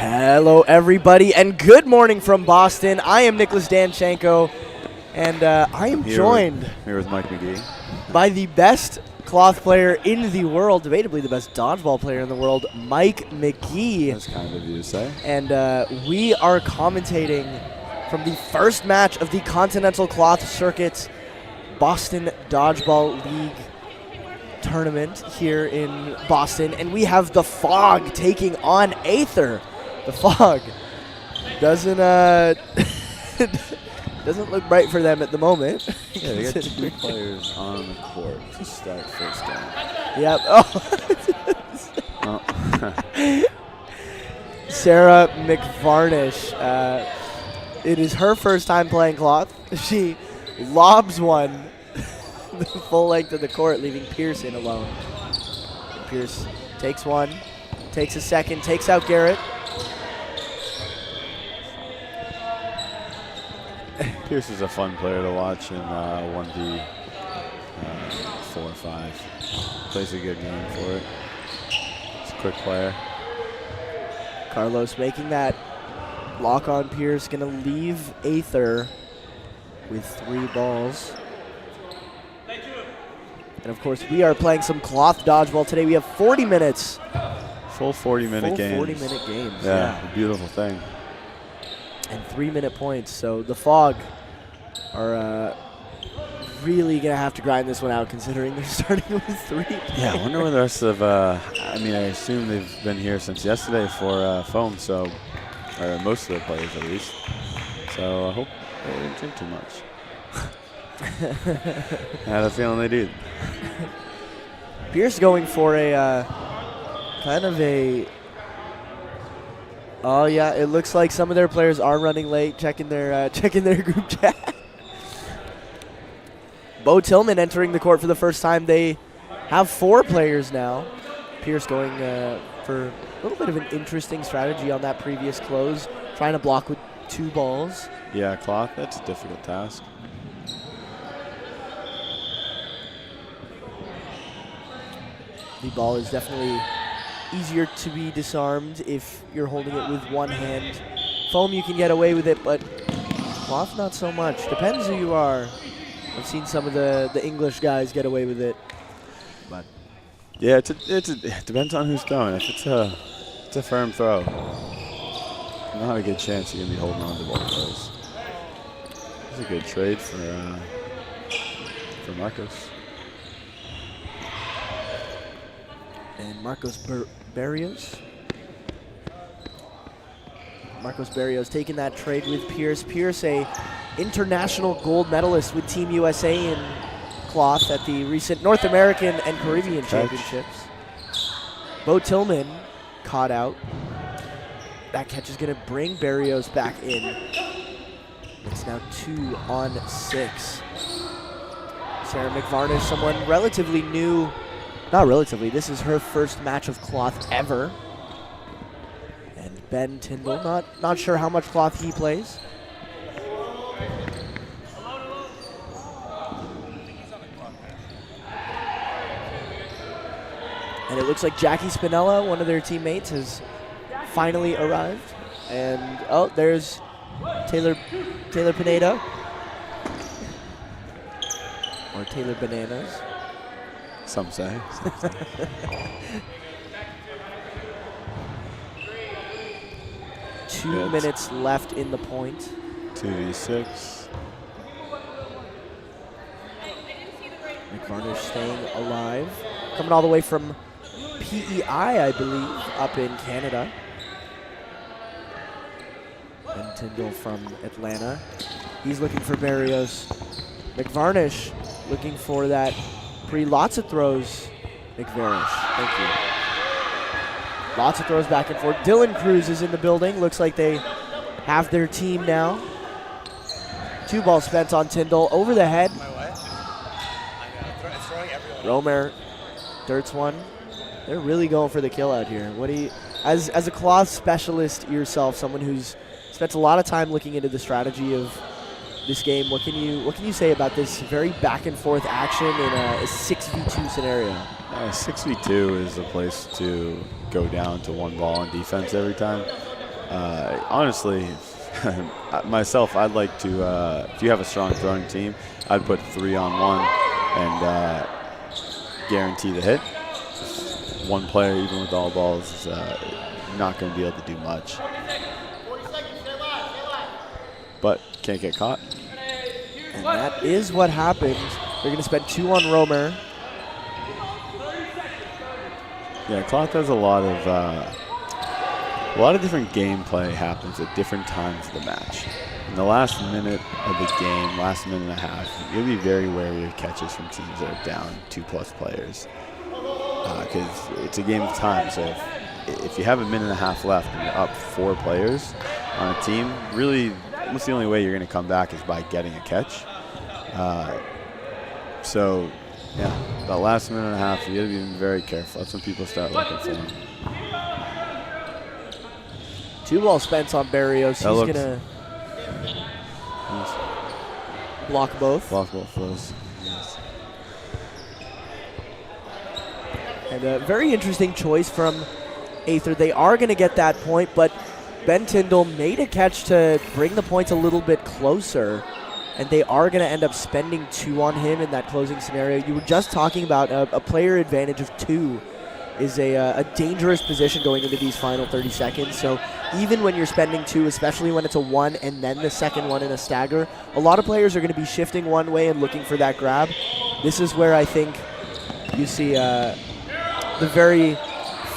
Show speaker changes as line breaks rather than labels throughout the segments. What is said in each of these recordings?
Hello, everybody, and good morning from Boston. I am Nicholas Danchenko, and I am joined
here with Mike McGee
by the best cloth player in the world, debatably the best dodgeball player in the world, Mike McGee.
That's kind of you to say.
And we are commentating from the first match of the Continental Cloth Circuit Boston Dodgeball League tournament here in Boston, and we have the Fog taking on Aether. The Fog doesn't doesn't look bright for them at the moment.
Yeah, they got two players on the court to start first game.
Yep. Oh. Sarah McVarnish. It is her first time playing cloth. She lobs one the full length of the court, leaving Pierce in alone. And Pierce takes one, takes a second, takes out Garrett.
Pierce is a fun player to watch in 1v 4 or 5. Plays a good game for it. He's a quick player.
Carlos making that lock on Pierce, going to leave Aether with 3 balls. And of course, we are playing some cloth dodgeball today. We have 40 minutes.
Full 40-minute games.
40-minute games.
Yeah, a beautiful thing.
And 3-minute points. So the Fog are really going to have to grind this one out, considering they're starting with 3.
Yeah, I wonder where the rest of, I assume they've been here since yesterday for foam, so, or most of the players at least. So I hope they didn't drink too much. I had a feeling they did.
Pierce going for a kind of a. Oh yeah, it looks like some of their players are running late. Checking their group chat. Bo Tillman entering the court for the first time. They have 4 players now. Pierce going for a little bit of an interesting strategy on that previous close, trying to block with 2 balls.
Yeah, cloth. That's a difficult task.
The ball is definitely easier to be disarmed if you're holding it with one hand. Foam, you can get away with it, but cloth, not so much. Depends who you are. I've seen some of the English guys get away with it. But
yeah, it depends on who's throwing. If it's a firm throw, not a good chance you're gonna be holding on to both those. It's a good trade for Marcos.
And Marcos Barrios. Marcos Barrios taking that trade with Pierce. Pierce, a international gold medalist with Team USA in cloth at the recent North American and Caribbean Championships. Bo Tillman caught out. That catch is going to bring Barrios back in. It's now 2 on 6. Sarah McVarnish, someone relatively new. Not relatively, this is her first match of cloth ever. And Ben Tyndall, not sure how much cloth he plays. And it looks like Jackie Spinella, one of their teammates, has finally arrived. And, oh, there's Taylor Pineda. Or Taylor Bananas.
Some say.
2 minutes left in the point.
2v6.
McVarnish staying alive. Coming all the way from PEI, I believe, up in Canada. And Tyndall from Atlanta. He's looking for Barrios. McVarnish looking for that lots of throws. McVarnish, thank you. Lots of throws back and forth. Dylan Cruz is in the building. Looks like they have their team now. 2 balls spent on Tyndall. Over the head. Romer, Dirt's one. They're really going for the kill out here. What do you, as a cloth specialist yourself, someone who's spent a lot of time looking into the strategy of this game, what can you say about this very back and forth action in a 6v2 scenario?
6v2 is a place to go down to 1 ball on defense every time. Honestly, myself, I'd like to, if you have a strong throwing team, I'd put 3-on-1 and guarantee the hit. One player, even with all balls, is not going to be able to do much. But can't get caught.
And that is what happens. They're going to spend 2 on Romer.
Yeah, Cloth has a lot of different gameplay happens at different times of the match. In the last minute of the game, last minute and a half, you'll be very wary of catches from teams that are down 2+ players. Because it's a game of time, so if you have a minute and a half left and you're up 4 players on a team, really almost the only way you're going to come back is by getting a catch. So, yeah, that last minute and a half, you got to be very careful. That's when people start looking for them.
2 balls spent on Barrios. He's going to block both.
Block both of those. Yes.
And a very interesting choice from Aether. They are going to get that point, but Ben Tyndall made a catch to bring the points a little bit closer, and they are going to end up spending 2 on him in that closing scenario. You were just talking about a player advantage of 2 is a dangerous position going into these final 30 seconds. So even when you're spending 2, especially when it's a 1 and then the second one in a stagger, a lot of players are going to be shifting one way and looking for that grab. This is where I think you see the very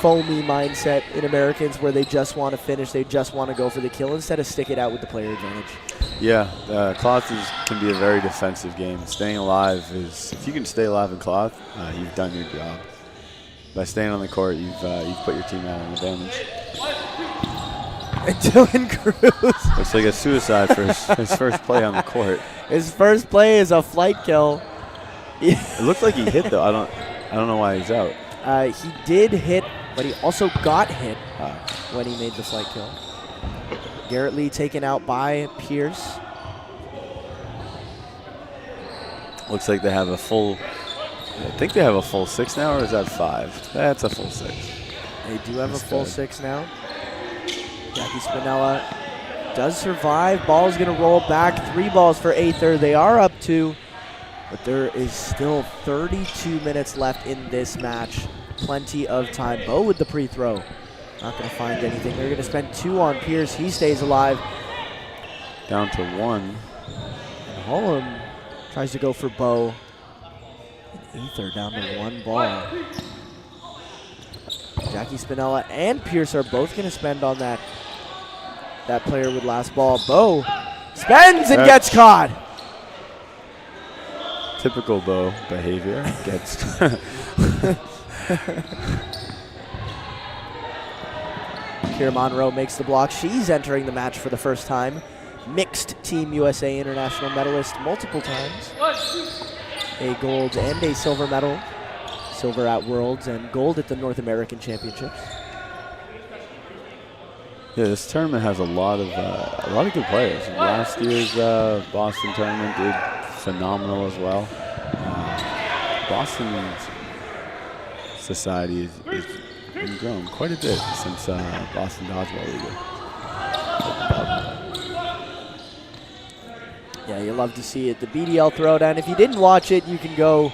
foamy mindset in Americans where they just want to finish, they just want to go for the kill instead of stick it out with the player advantage.
Yeah, Cloth can be a very defensive game. Staying alive is, if you can stay alive in Cloth, you've done your job. By staying on the court, you've put your team out on advantage.
And Dylan Cruz.
Looks like a suicide for his first play on the court.
His first play is a flight kill.
It looked like he hit though. I don't know why he's out.
He did hit, but he also got hit when he made the flight kill. Garrett Lee taken out by Pierce.
Looks like they have a full, I think they have a full 6 now, or is that 5? That's a full 6.
They do have a full 6 now. Jackie Spinella does survive. Ball's going to roll back. 3 balls for Aether. They are up 2, but there is still 32 minutes left in this match. Plenty of time. Bo with the pre-throw. Not going to find anything. They're going to spend 2 on Pierce. He stays alive.
Down to 1.
And Holm tries to go for Bo. And Aether down to 1 ball. Jackie Spinella and Pierce are both going to spend on that player with last ball. Bo spends and gets caught.
Typical Bo behavior. Gets.
Kira Monroe makes the block. She's entering the match for the first time. Mixed Team USA international medalist multiple times. A gold and a silver medal. Silver at Worlds and gold at the North American Championships.
Yeah, this tournament has a lot of good players. Last year's Boston tournament did phenomenal as well. Boston's society is grown quite a bit since Boston Dodgeball League.
Yeah, you love to see it. The BDL Throwdown. If you didn't watch it, you can go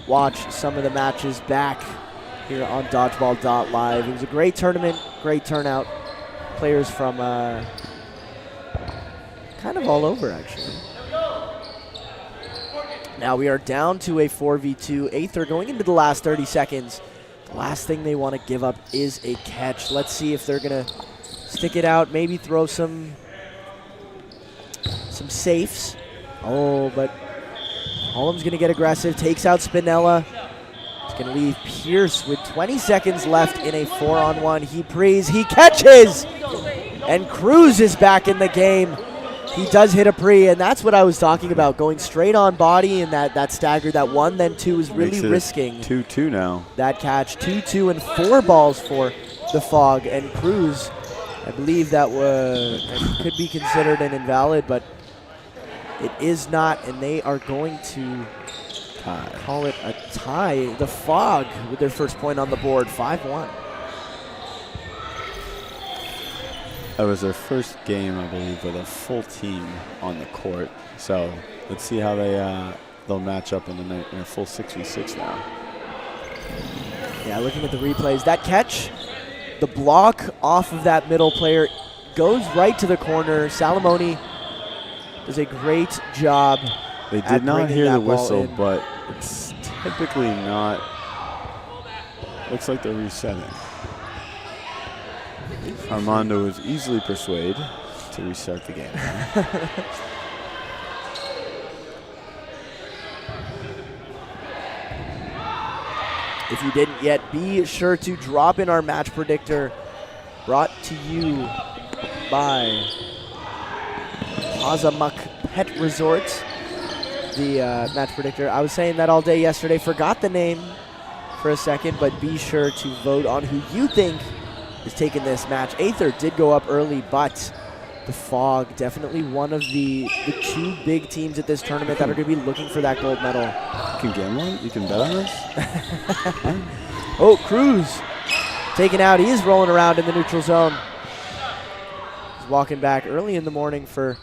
watch some of the matches back here on Dodgeball.live. It was a great tournament, great turnout. Players from kind of all over, actually. Now we are down to a 4v2. Aether going into the last 30 seconds. The last thing they want to give up is a catch. Let's see if they're going to stick it out, maybe throw some safes. Oh, but Holm's going to get aggressive, takes out Spinella. It's going to leave Pierce with 20 seconds left in a 4-on-1. He prees, he catches! And Cruz is back in the game. He does hit a pre, and that's what I was talking about, going straight on body, and that stagger, that 1 then 2 is really risking.
2-2 now.
That catch, 2-2 and 4 balls for the Fog. And Cruz, I believe that could be considered an invalid, but it is not, and they are going to call it a tie. The Fog with their first point on the board, 5-1.
That was their first game, I believe, with a full team on the court. So let's see how they'll match up in a full 6v6 now.
Yeah, looking at the replays, that catch, the block off of that middle player goes right to the corner. Salamoni does a great job.
They did not hear the whistle, but it's typically not. Looks like they're resetting. Armando was easily persuaded to restart the game.
If you didn't yet, be sure to drop in our match predictor, brought to you by Azamuk Pet Resort. The match predictor. I was saying that all day yesterday, forgot the name for a second, but be sure to vote on who you think is taking this match. Aether did go up early, but the Fog, definitely one of the 2 big teams at this tournament that are going to be looking for that gold medal.
You can gamble? You can bet on this?
Oh, Cruz taken out. He is rolling around in the neutral zone. He's walking back early in the morning for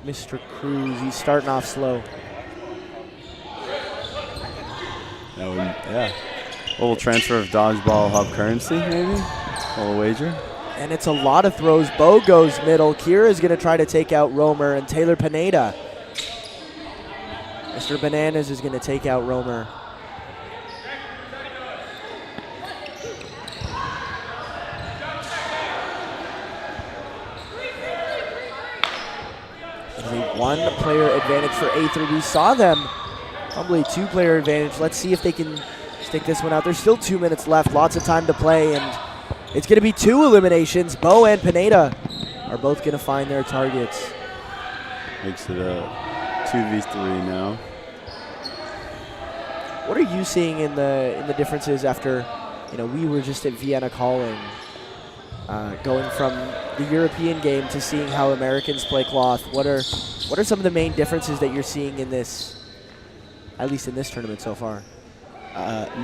Mr. Cruz. He's starting off slow.
Yeah. A little transfer of Dodgeball hub currency, maybe? A little wager?
And it's a lot of throws. Bo goes middle. Kira is going to try to take out Romer, and Taylor Pineda. Mr. Bananas is going to take out Romer. Only 1-player advantage for Aether. We saw them. Probably 2-player advantage. Let's see if they can stick this one out. There's still 2 minutes left. Lots of time to play, and it's going to be 2 eliminations. Bo and Pineda are both going to find their targets.
Makes it a 2v3 now.
What are you seeing in the differences after, we were just at Vienna calling, going from the European game to seeing how Americans play cloth? What are some of the main differences that you're seeing in this, at least in this tournament so far?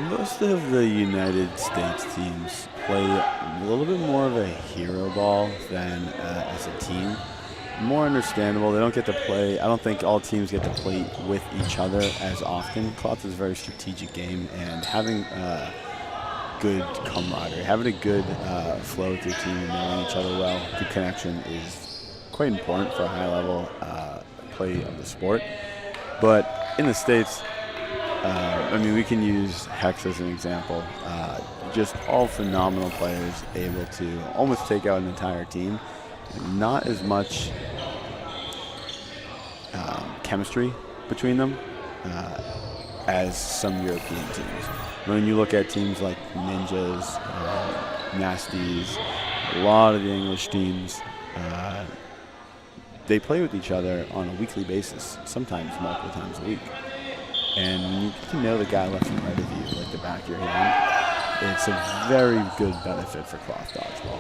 Most of the United States teams play a little bit more of a hero ball than as a team. More understandable. They don't get to play. I don't think all teams get to play with each other as often. Cloth is a very strategic game, and having good camaraderie, having a good flow with your team, knowing each other well, good connection is quite important for a high-level play of the sport. But in the States, we can use Hex as an example. Just all phenomenal players able to almost take out an entire team. Not as much chemistry between them as some European teams. When you look at teams like Ninjas, Nasties, a lot of the English teams, they play with each other on a weekly basis, sometimes multiple times a week. And when you get to know the guy left and right of you, like the back of your hand, it's a very good benefit for cloth dodgeball.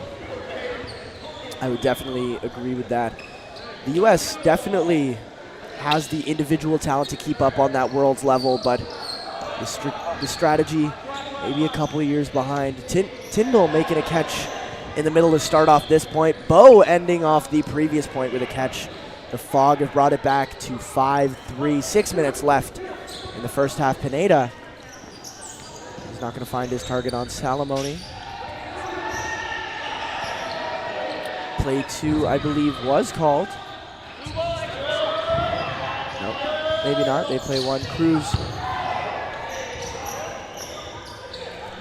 I would definitely agree with that. The U.S. definitely has the individual talent to keep up on that world's level, but the strategy maybe a couple of years behind. Tyndall making a catch in the middle to start off this point. Bo ending off the previous point with a catch The fog have brought it back to 5-3. 6 minutes left in the first half. Pineda is not going to find his target on Salamone. Play 2, I believe, was called. Nope, maybe not. They play 1. Cruz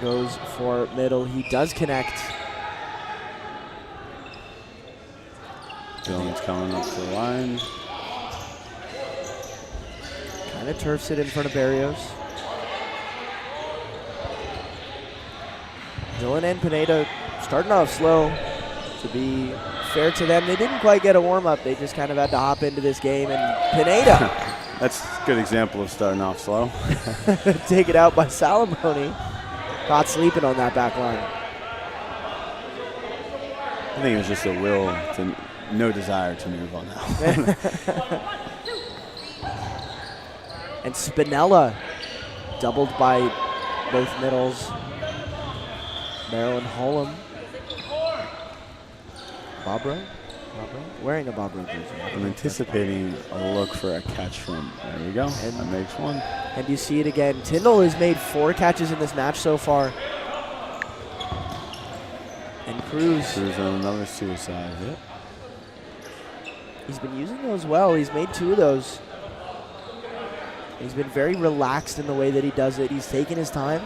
goes for middle. He does connect.
Dylan's coming up the line.
Kind of turfs it in front of Barrios. Dylan and Pineda starting off slow. To be fair to them, they didn't quite get a warm-up. They just kind of had to hop into this game, and Pineda.
That's a good example of starting off slow.
Take it out by Salamone. Caught sleeping on that back line.
I think it was just a will to no desire to move on that.
And Spinella doubled by both middles. Marilyn Holm. Bobro? Wearing a Bobro jersey.
I'm anticipating a look for a catch from. There we go. And that makes 1.
And you see it again. Tyndall has made 4 catches in this match so far. And Cruz
on another suicide hit.
He's been using those well. He's made 2 of those. He's been very relaxed in the way that he does it. He's taken his time.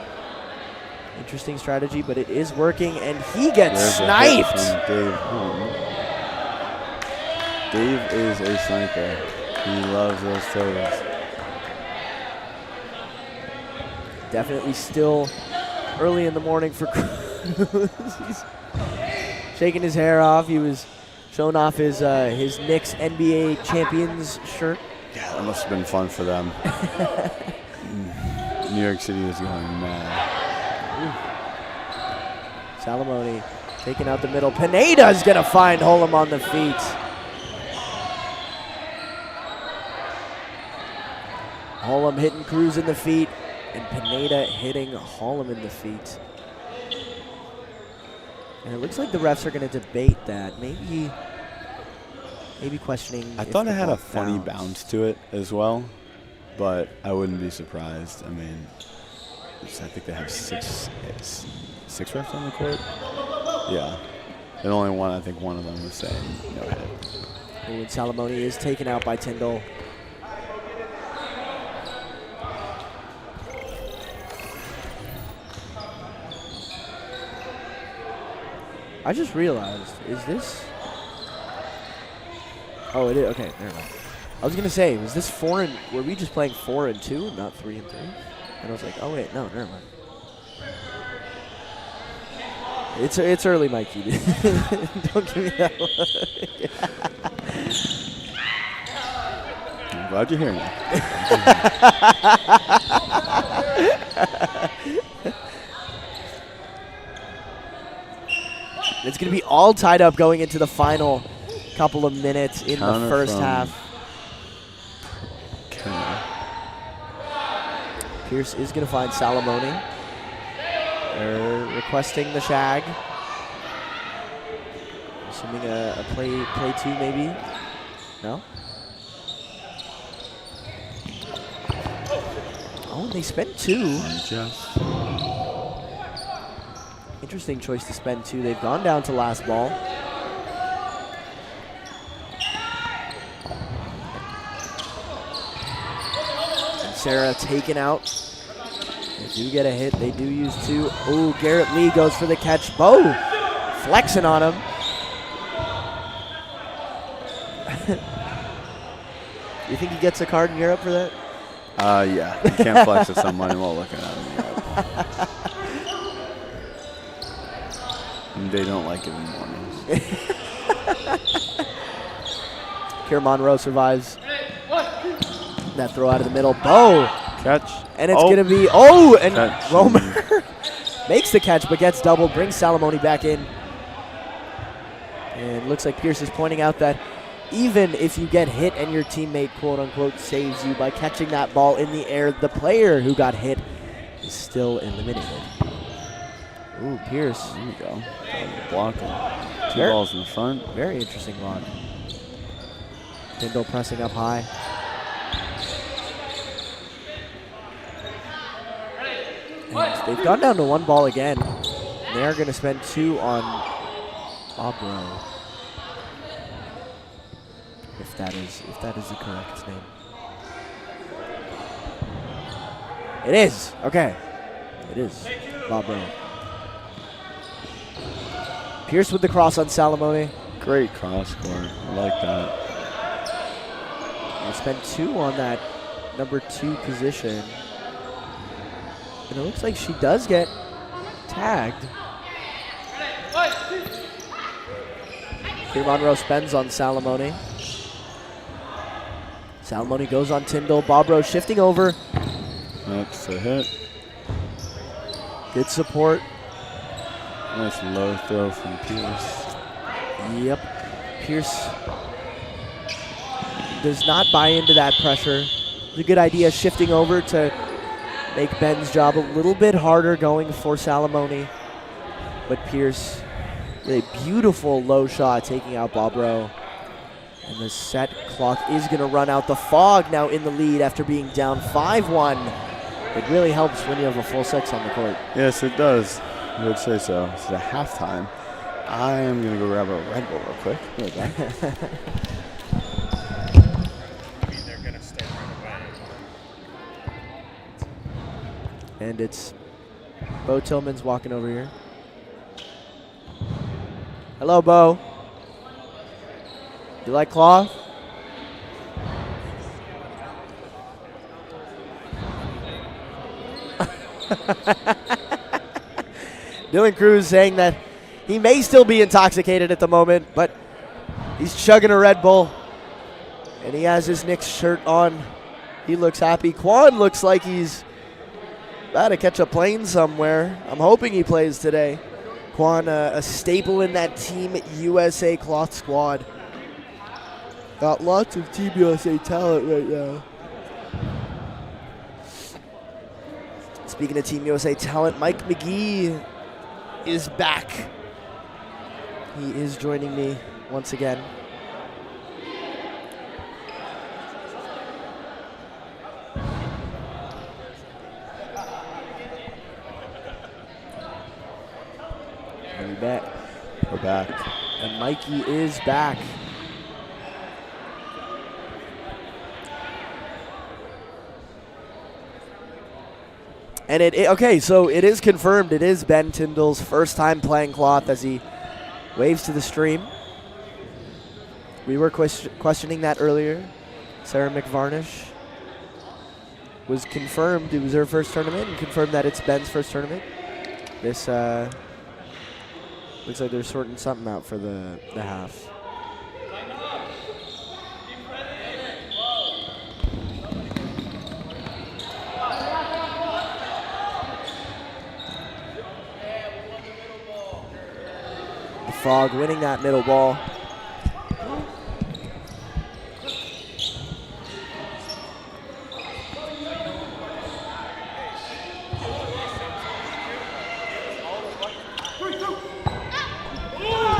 Interesting strategy, but it is working, and he gets sniped.
Dave. Dave is a sniper. He loves those toes.
Definitely still early in the morning for Cruz. He's shaking his hair off. He was showing off his Knicks NBA champions shirt.
Yeah, that must have been fun for them. New York City is going mad.
Salamone taking out the middle. Pineda's going to find Holm on the feet. Holm hitting Cruz in the feet, and Pineda hitting Holm in the feet. And it looks like the refs are going to debate that. Maybe questioning.
I thought it had a funny bounce to it as well, but I wouldn't be surprised. I mean, I think they have six refs on the court. Yeah. And only one, I think one of them was saying no hit.
And Salamone is taken out by Tyndall. I just realized, is this? Oh, it is. Okay, never mind. I was gonna say, was this 4 and? Were we just playing 4 and 2, not 3 and 3? And I was like, oh wait, no, never mind. It's early, Mikey. Don't give me that look.
I'm glad you're here now.
It's going to be all tied up going into the final couple of minutes in
Counter
the first half. Pierce is going to find Salamone. They're requesting the shag. Assuming a play 2 maybe. No? Oh, and they spent 2.
Just.
Interesting choice to spend 2. They've gone down to last ball. And Sarah taken out. They do get a hit. They do use 2. Oh, Garrett Lee goes for the catch. Bo flexing on him. You think he gets a card in Europe for that?
Yeah. You can't flex at someone while looking at him in Europe. They don't like it in the mornings.
Kier Monroe survives that throw out of the middle. Bo.
Catch.
And it's going to be, and
catch.
Romer makes the catch but gets doubled, brings Salamone back in. And looks like Pierce is pointing out that even if you get hit and your teammate, quote unquote, saves you by catching that ball in the air, the player who got hit is still eliminated. Ooh, Pierce.
There you go. Blocking. 2 balls in the front.
Very interesting block. Tyndall pressing up high. And they've gone down to 1 ball again. They are going to spend 2 on Bobro. If that is the correct name. It is. Okay. It is Bobro. Pierce with the cross on Salamone.
Great cross score. I like that.
They spent 2 on that number 2 position. And it looks like she does get tagged. Here Monroe spends on Salamone. Salamone goes on Tyndall. Bobro shifting over.
That's a hit.
Good support.
Nice low throw from Pierce.
Yep. Pierce does not buy into that pressure. It's a good idea shifting over to make Ben's job a little bit harder going for Salamone. But Pierce, really beautiful low shot taking out Bobro. And the set clock is going to run out. The Fog now in the lead after being down 5-1. It really helps when you have a full 6 on the court.
Yes, it does. I would say so. It's at halftime. I am going to go grab a Red Bull real quick. Be right back.
They're going to start right away.
And it's Bo Tillman's walking over here. Hello, Bo. You like cloth? Dylan Cruz saying that he may still be intoxicated at the moment, but he's chugging a Red Bull. And he has his Knicks shirt on. He looks happy. Quan looks like he's about to catch a plane somewhere. I'm hoping he plays today. Quan, a staple in that Team USA cloth squad. Got lots of Team USA talent right now. Speaking of Team USA talent, Mike McGee is back. He is joining me once again. And we're back. And Mikey is back. And okay, so it is confirmed. It is Ben Tyndall's first time playing cloth as he waves to the stream. We were questioning that earlier. Sarah McVarnish was confirmed. It was her first tournament and confirmed that it's Ben's first tournament. This looks like they're sorting something out for the half. Frog winning that middle ball.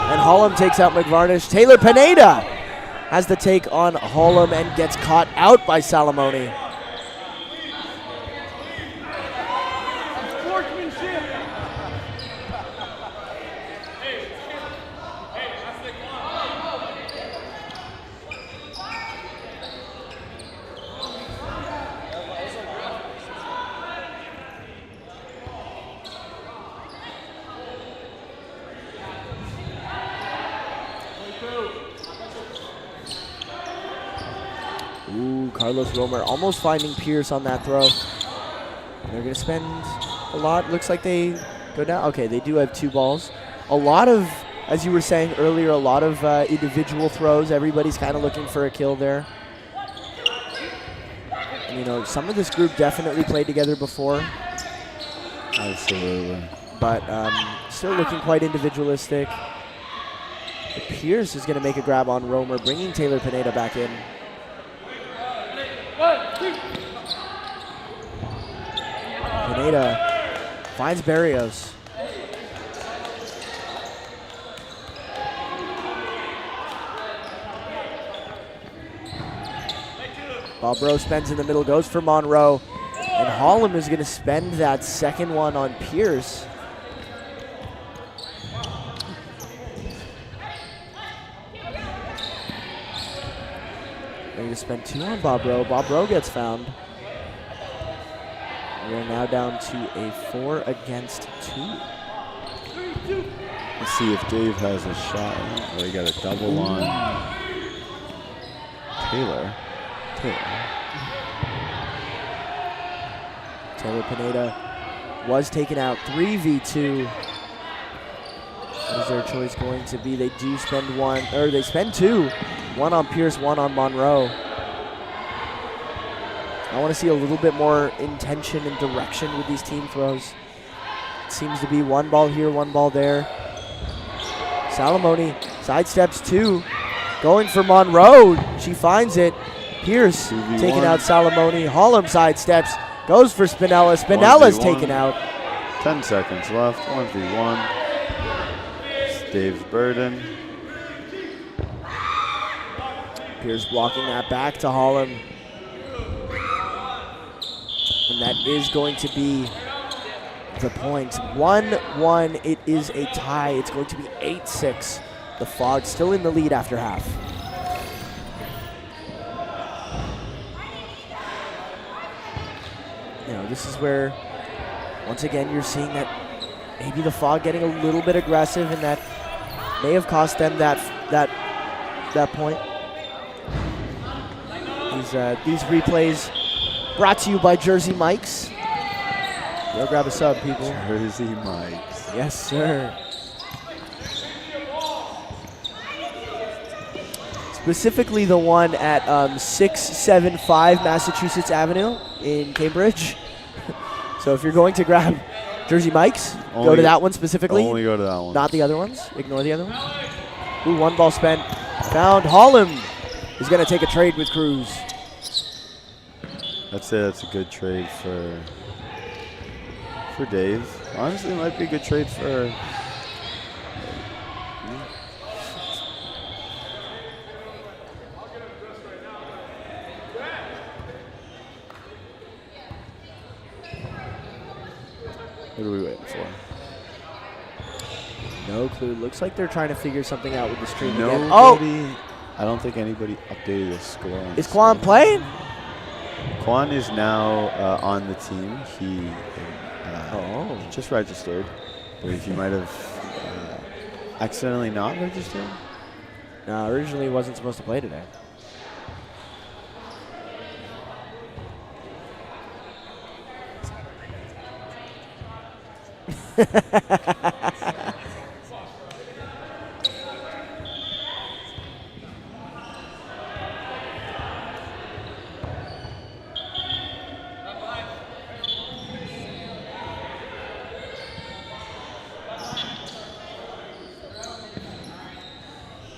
And Hollum takes out McVarnish. Taylor Pineda has the take on Hollum and gets caught out by Salamone. Carlos Romer almost finding Pierce on that throw. They're going to spend a lot. Looks like they go down. Okay, they do have 2 balls. A lot of, as you were saying earlier, a lot of individual throws. Everybody's kind of looking for a kill there. And, you know, some of this group definitely played together before.
Absolutely.
But still looking quite individualistic. But Pierce is going to make a grab on Romer, bringing Taylor Pineda back in. Pineda finds Barrios. Bobro spends in the middle, goes for Monroe. And Hollum is going to spend that second one on Pierce. They're going to spend 2 on Bobro. Bobro gets found. We're now down to a 4 against 2.
Let's see if Dave has a shot. Oh, he got a double on Taylor.
Taylor Pineda was taken out 3v2. What is their choice going to be? They do spend 1, or they spend 2. 1 on Pierce, 1 on Monroe. I want to see a little bit more intention and direction with these team throws. It seems to be 1 ball here, 1 ball there. Salamone sidesteps 2. Going for Monroe. She finds it. Pierce
2v1.
taking out Salamone. Hollum sidesteps. Goes for Spinella. Spinella's
1v1.
taken out.
10 seconds left. 1v1. It's Dave's burden.
Pierce blocking that back to Hollum. And that is going to be the point. 1-1. It is a tie. It's going to be 8-6. The Fog still in the lead after half. You know, this is where, once again, you're seeing that maybe the Fog getting a little bit aggressive, and that may have cost them that point. These replays brought to you by Jersey Mike's. Go grab a sub, people.
Jersey Mike's.
Yes, sir. Specifically the one at 675 Massachusetts Avenue in Cambridge. So if you're going to grab Jersey Mike's, go to that one specifically.
Only go to that one.
Not the other ones. Ignore the other ones. Ooh, 1 ball spent. Found. Hollum is going to take a trade with Cruz.
I'd say that's a good trade for Dave. Honestly, it might be a good trade for... What are we waiting for?
No clue. Looks like they're trying to figure something out with the stream again.
Nobody,
Oh!
I don't think anybody updated the score. On
Is
the
Quan
screen.
playing?
Quan is now on the team. He just registered. I believe he might have accidentally not registered.
No, originally he wasn't supposed to play today.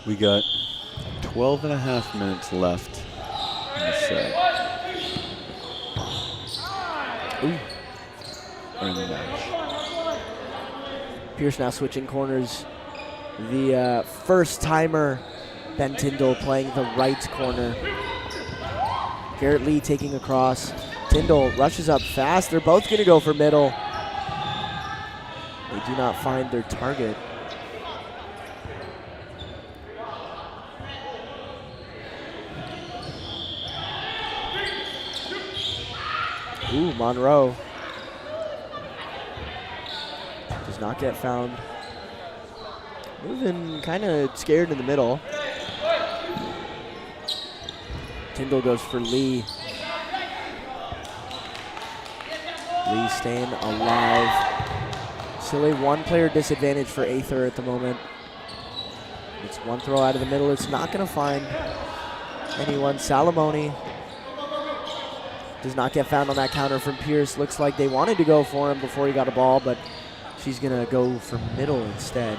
We got 12 and a half minutes left in the set. Ooh. Or in the match.
Pierce now switching corners. The first timer, Ben Tyndall playing the right corner. Garrett Lee taking across. Tyndall rushes up fast. They're both going to go for middle. They do not find their target. Ooh, Monroe does not get found. Moving kind of scared in the middle. Tyndall goes for Lee. Lee staying alive. Still a 1-player disadvantage for Aether at the moment. It's 1 throw out of the middle. It's not going to find anyone. Salamone does not get found on that counter from Pierce. Looks like they wanted to go for him before he got a ball, but she's going to go for middle instead.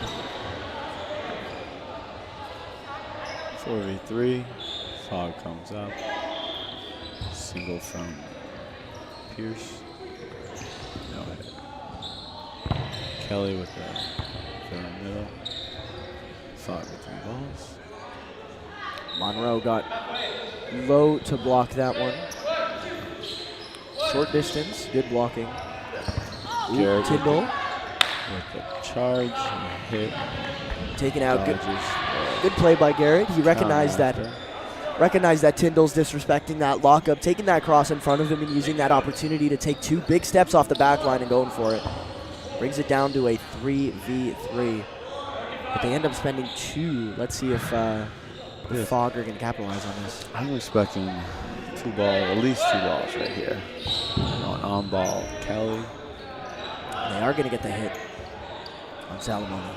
4v3. Fog comes up. Single from Pierce. No hit. Kelly with the middle. Fog with 3 balls.
Monroe got low to block that one. Short distance, good blocking.
Garrett
Tyndall
with the charge and hit.
taken out. Good,
Dodges.
good play by Garrett. He recognized
Counter
that.
after.
Recognized that Tyndall's disrespecting that lockup, taking that cross in front of him and using that opportunity to take 2 big steps off the back line and going for it. Brings it down to a 3v3. But they end up spending 2. Let's see if the Fogger can capitalize on this.
I'm expecting at least 2 balls right here. On ball, Kelly.
They are going to get the hit on Salamone.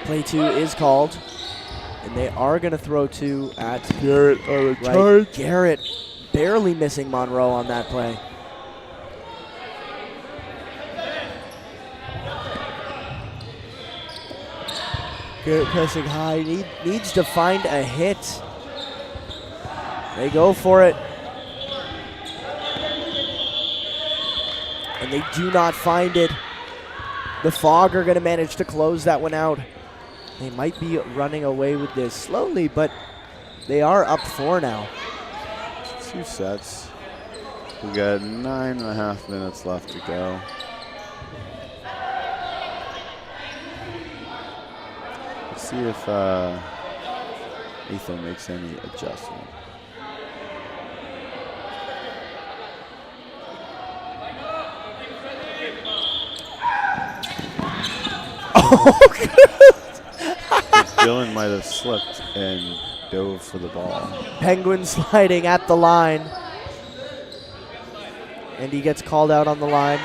Play 2 is called, and they are going to throw 2 at
Garrett on the charge.
Garrett barely missing Monroe on that play. Garrett pressing high, needs to find a hit. They go for it. And they do not find it. The Fog are going to manage to close that one out. They might be running away with this slowly, but they are up 4 now.
2 sets. We got 9.5 minutes left to go. Let's see if Aether makes any adjustment. Dylan might have slipped and dove for the ball.
Penguin sliding at the line. And he gets called out on the line.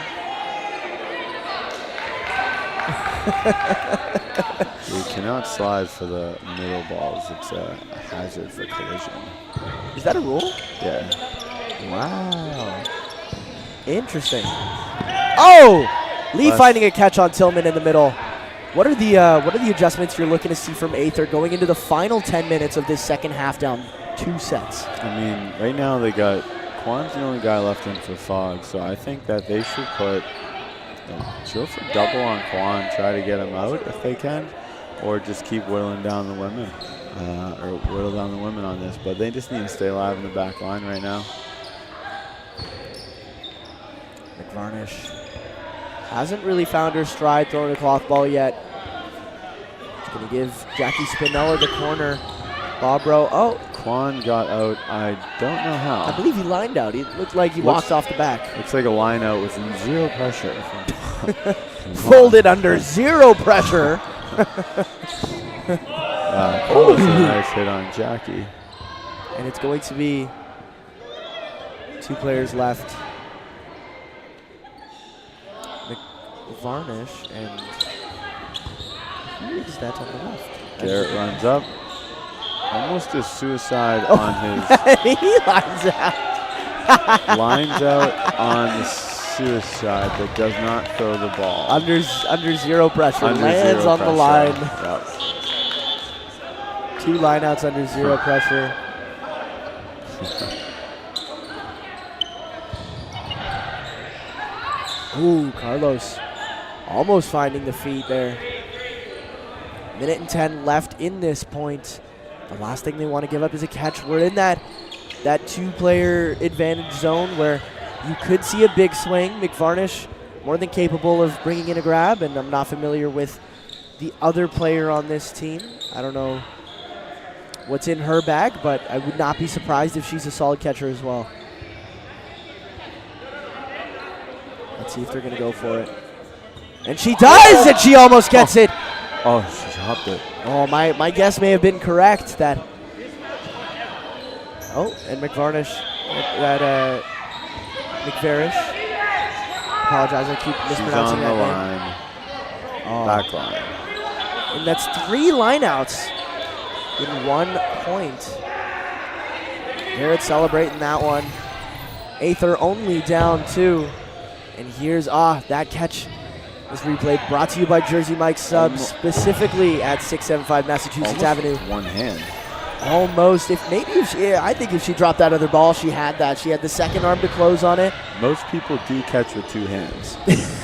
You cannot slide for the middle balls. It's a hazard for collision.
Is that a rule?
Yeah.
Wow. Interesting. Oh! Lee
Left.
finding a catch on Tillman in the middle. What are the adjustments you're looking to see from Aether going into the final 10 minutes of this second half down 2 sets?
I mean, right now they got Quan's the only guy left in for Fog, so I think that they should put drill for double on Quan, try to get him out if they can, or just keep whittling down the women, or whittle down the women on this. But they just need to stay alive in the back line right now.
McVarnish hasn't really found her stride throwing a cloth ball yet. She's going to give Jackie Spinella the corner. Bobro, oh.
Quan got out, I don't know how.
I believe he lined out. He looked like he walked off the back.
Looks like a line out with 0 pressure.
Folded under 0 pressure.
That was a nice hit on Jackie.
And it's going to be 2 players left. McVarnish and who is that on the left?
Garrett runs up. Almost a suicide on his.
He lines out.
Lines out on the suicide, but does not throw the ball.
Under 0 pressure.
Under
lands
0
on
pressure.
the line.
Yep.
2 lineouts under 0 pressure. Ooh, Carlos almost finding the feed there. 1:10 left in this point. The last thing they want to give up is a catch. We're in that 2-player advantage zone where you could see a big swing. McVarnish more than capable of bringing in a grab, and I'm not familiar with the other player on this team. I don't know what's in her bag, but I would not be surprised if she's a solid catcher as well. Let's see if they're going to go for it. And she does, and she almost gets it.
Oh, she dropped it.
Oh, my guess may have been correct that. Oh, and McVarnish, McVarish. Apologize, I keep mispronouncing
She's on the
that
line.
name.
Back line.
And that's 3 lineouts in 1 point. Garrett celebrating that one. Aether only down 2. And here's, that catch is replayed. Brought to you by Jersey Mike's Subs, specifically at 675 Massachusetts
Almost
Avenue.
with 1 hand.
Almost. I think if she dropped that other ball, she had that. She had the second arm to close on it.
Most people do catch with two hands.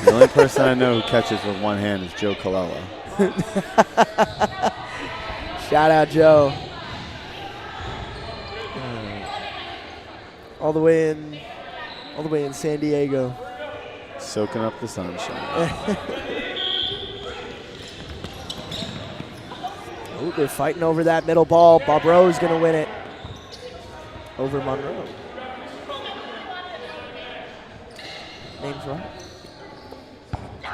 The only person I know who catches with one hand is Joe Colella.
Shout out, Joe. All the way in San Diego.
Soaking up the sunshine.
Oh, they're fighting over that middle ball. Bob Rowe's going to win it over Monroe. Name's right.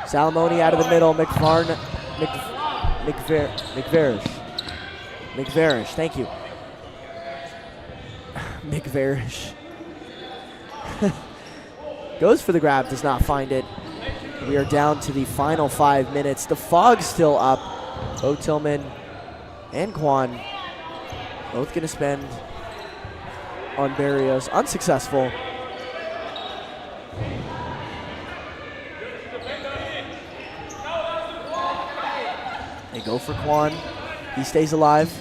Salamone out of the middle. McVarish. McVarish, thank you. McVarish. Goes for the grab, does not find it. We are down to the final 5 minutes. The fog's still up. Bo Tillman and Quan both going to spend on Barrios. Unsuccessful. They go for Quan. He stays alive.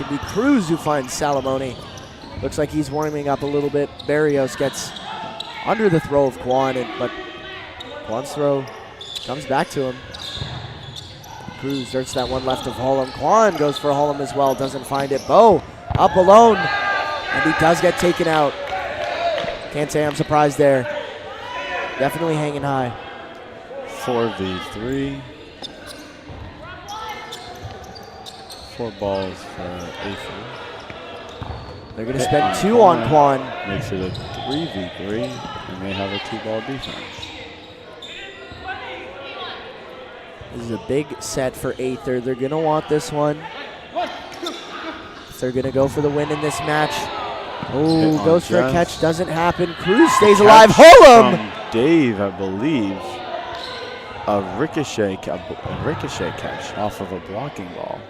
Be Cruz who finds Salamone. Looks like he's warming up a little bit. Barrios gets under the throw of Quan, but Quan's throw comes back to him. Cruz searches that one left of Holm. Quan goes for Holm as well, doesn't find it. Bo up alone, and he does get taken out. Can't say I'm surprised there. Definitely hanging high.
4v3. 4 balls for Aether.
They're going to spend 2 on Quan.
Makes it a 3v3, and they have a 2-ball defense.
This is a big set for Aether. They're going to want this one. They're going to go for the win in this match. Oh, goes for a catch. Doesn't happen. Cruz stays alive. Holm!
From Dave, I believe. A ricochet catch off of a blocking ball.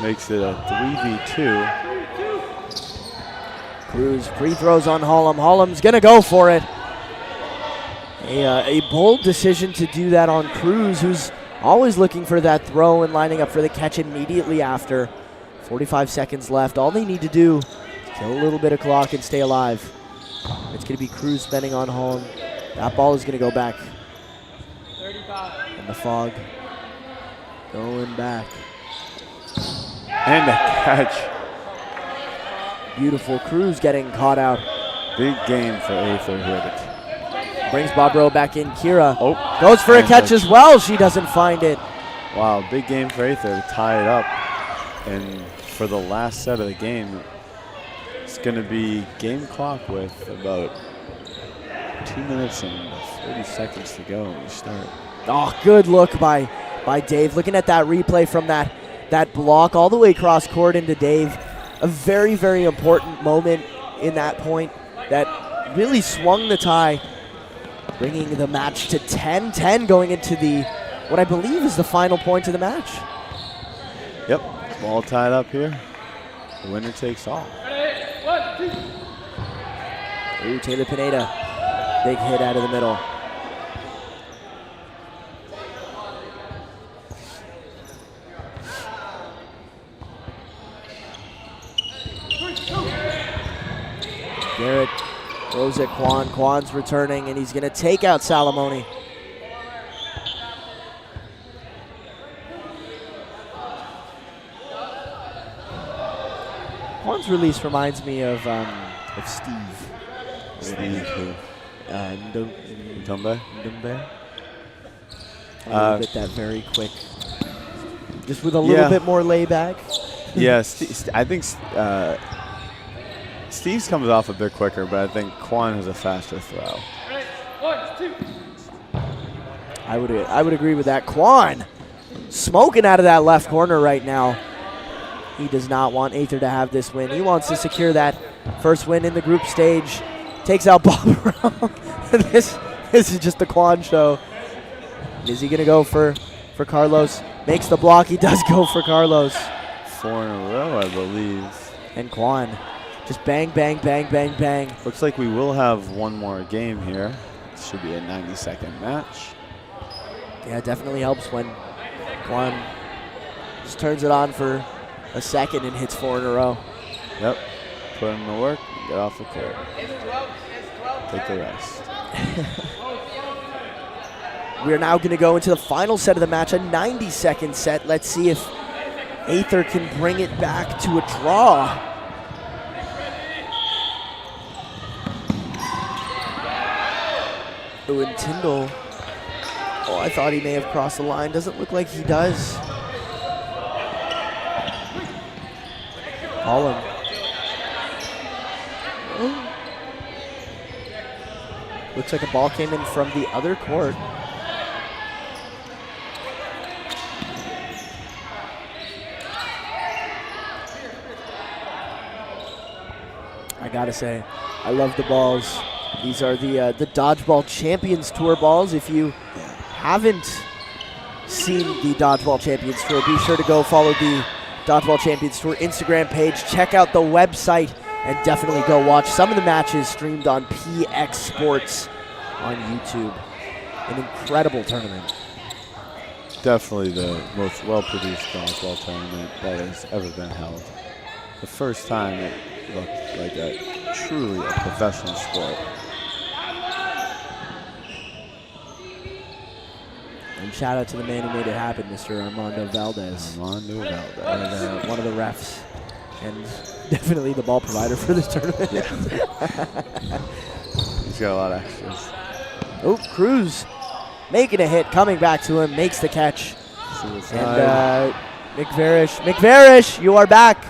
Makes it a 3v2.
Cruz pre-throws on Holm. Holm's going to go for it. A bold decision to do that on Cruz, who's always looking for that throw and lining up for the catch immediately after. 45 seconds left. All they need to do is kill a little bit of clock and stay alive. It's going to be Cruz spending on Holm. That ball is going to go back. 35. And the fog going back.
And a catch.
Beautiful. Cruz getting caught out.
Big game for Aether here.
Brings Bob Rowe back in. Kira
goes
for a catch as well. She doesn't find it.
Wow, big game for Aether to tie it up. And for the last set of the game, it's going to be game clock with about 2 minutes and 30 seconds to go when we start.
Oh, good look by Dave. Looking at that replay from that block all the way across court into Dave. A very, very important moment in that point that really swung the tie, bringing the match to 10-10 going into what I believe is the final point of the match.
Yep, all tied up here. The winner takes all.
Ooh, Taylor Pineda, big hit out of the middle. Garrett throws at Quan. Quan's returning, and he's going to take out Salamone. Quan's release reminds me of Steve.
Steve who? Ndombe?
Ndombe. A little bit that very quick. Just with a little bit more layback.
Yeah, I think Steve's comes off a bit quicker, but I think Quan has a faster throw.
I would agree with that. Quan smoking out of that left corner right now. He does not want Aether to have this win. He wants to secure that first win in the group stage. Takes out Bob Rowe. This is just the Quan show. Is he going to go for Carlos? Makes the block. He does go for Carlos.
4 in a row, I believe.
And Quan Just bang, bang, bang, bang, bang.
Looks like we will have one more game here. It should be a 90-second match.
Yeah, it definitely helps when Juan just turns it on for a second and hits 4 in a row.
Yep. Put in the work, get off the court. Take the rest.
We are now going to go into the final set of the match, a 90-second set. Let's see if Aether can bring it back to a draw. Ooh, and Tyndall. Oh, I thought he may have crossed the line. Doesn't look like he does. Call him. Oh. Looks like a ball came in from the other court. I gotta say, I love the balls. These are the Dodgeball Champions Tour balls. If you haven't seen the Dodgeball Champions Tour, be sure to go follow the Dodgeball Champions Tour Instagram page. Check out the website and definitely go watch some of the matches streamed on PX Sports on YouTube. An incredible tournament.
Definitely the most well-produced dodgeball tournament that has ever been held. The first time it looked like truly a professional sport.
And shout out to the man who made it happen, Mr. Armando Valdez.
Armando Valdez.
One of the refs. And definitely the ball provider for this tournament.
Yeah. He's got a lot of extras.
Oh, Cruz making a hit, coming back to him, makes the catch.
Suicide.
And McVarish, you are back.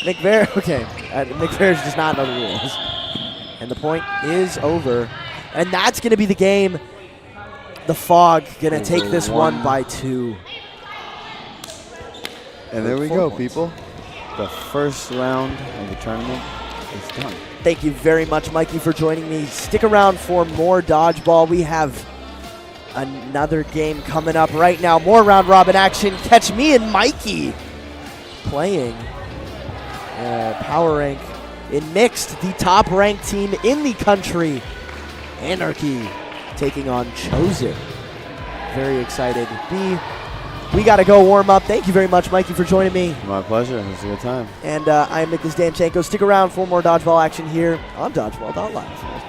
Okay, McVarish does not know the rules. And the point is over. And that's going to be the game. The Fog going to take this one by 2.
And there we go, people. The first round of the tournament is done.
Thank you very much, Mikey, for joining me. Stick around for more Dodgeball. We have another game coming up right now. More round-robin action. Catch me and Mikey playing Power Rank in Mixed, the top-ranked team in the country. Anarchy taking on Chosen. Very excited. We got to go warm up. Thank you very much, Mikey, for joining me.
My pleasure. It was a good time.
And I am Nicholas Damchenko. Stick around for more Dodgeball action here on Dodgeball.live.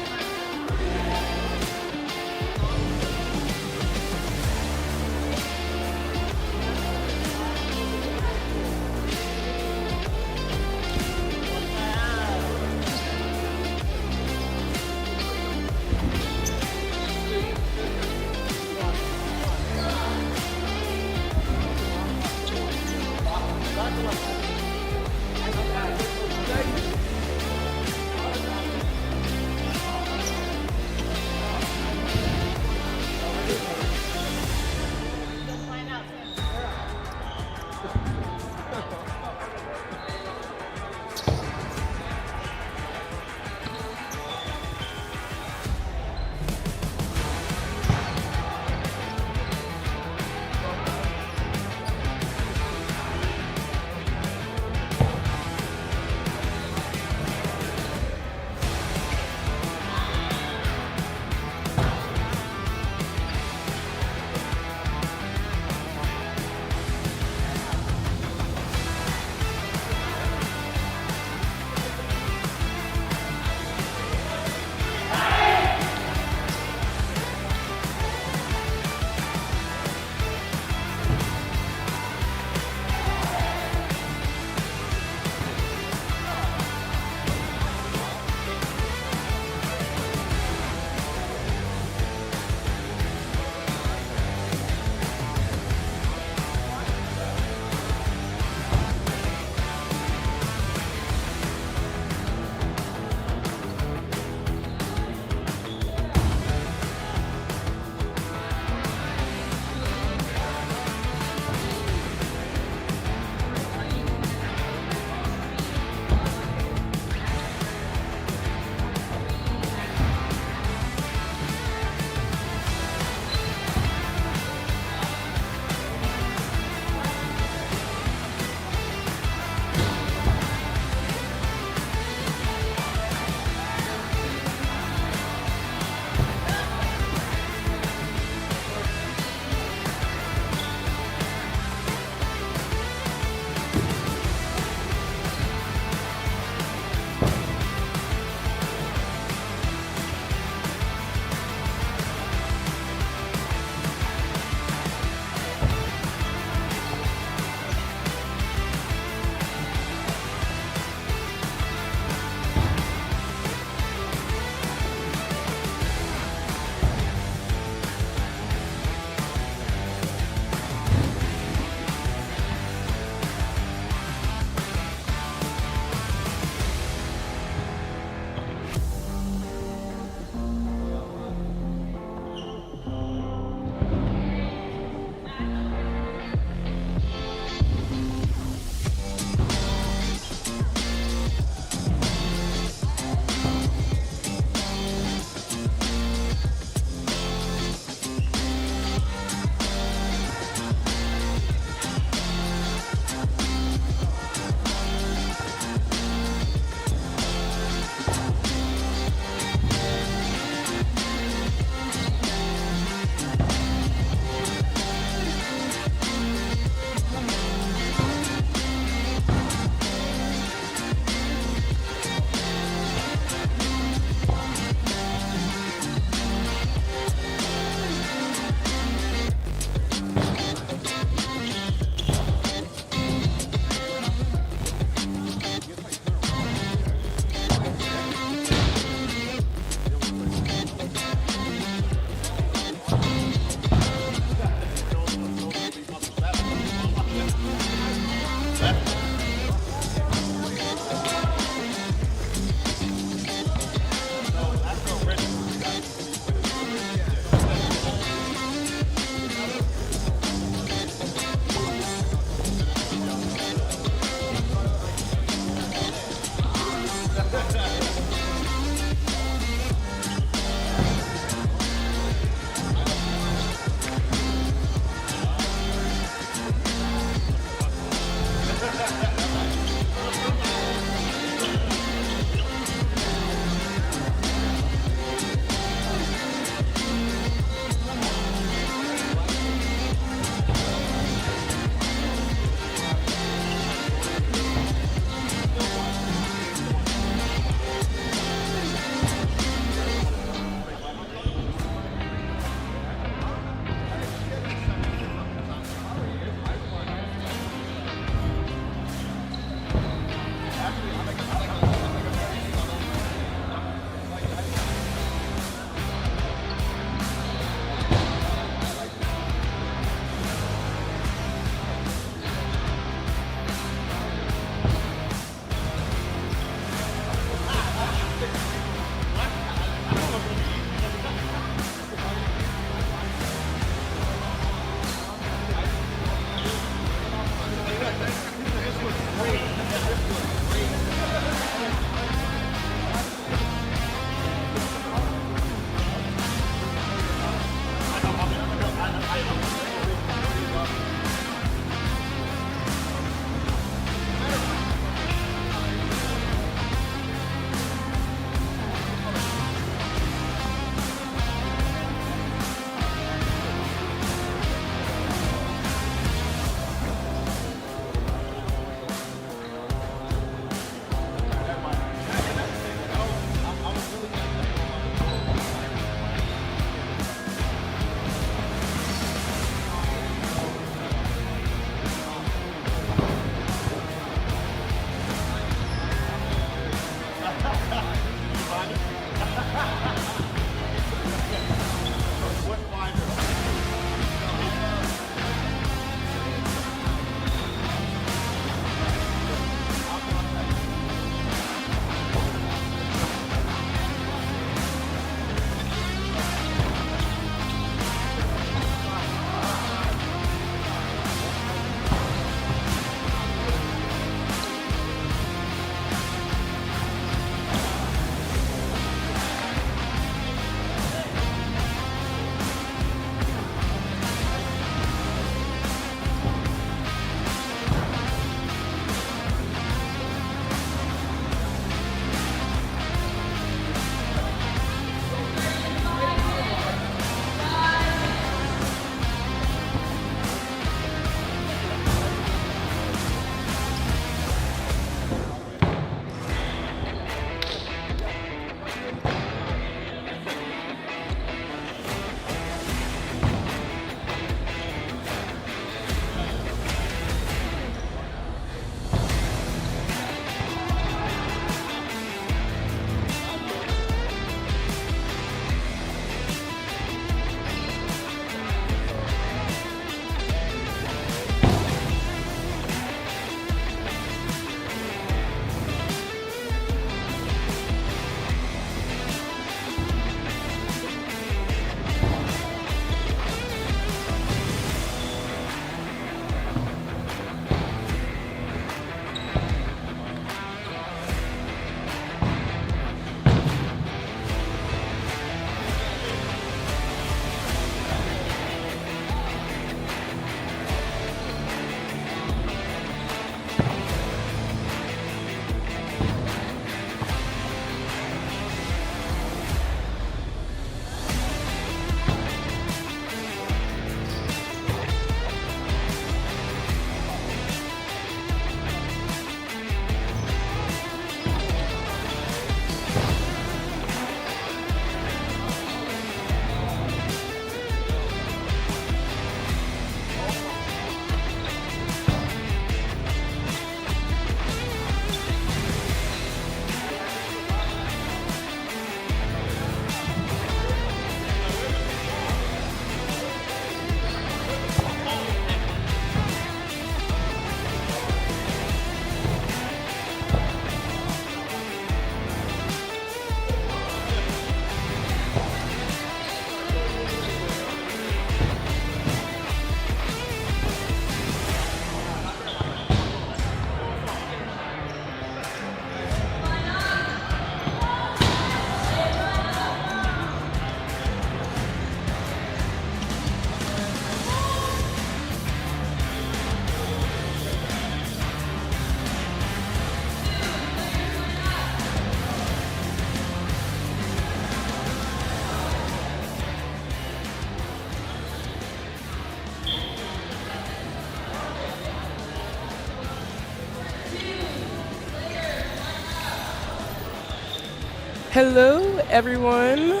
Hello, everyone.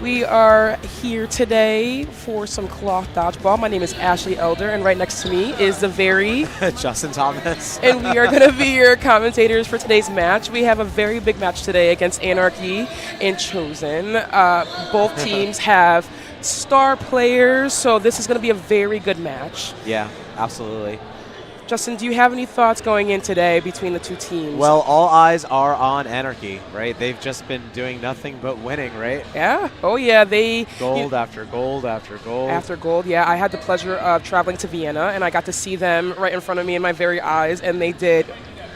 We are here today for some cloth dodgeball. My name is Ashley Elder, and right next to me is the very
Justin Thomas.
and we are going to be your commentators for today's match. We have a very big match today against Anarchy and Chosen. Both teams have star players, so this is going to be a very good match.
Yeah, absolutely.
Justin, do you have any thoughts going in today between the two teams?
Well, all eyes are on Anarchy, right? They've just been doing nothing but winning, right?
Yeah. Oh, yeah.
Gold after gold after gold.
After gold, yeah. I had the pleasure of traveling to Vienna, and I got to see them right in front of me in my very eyes, and they did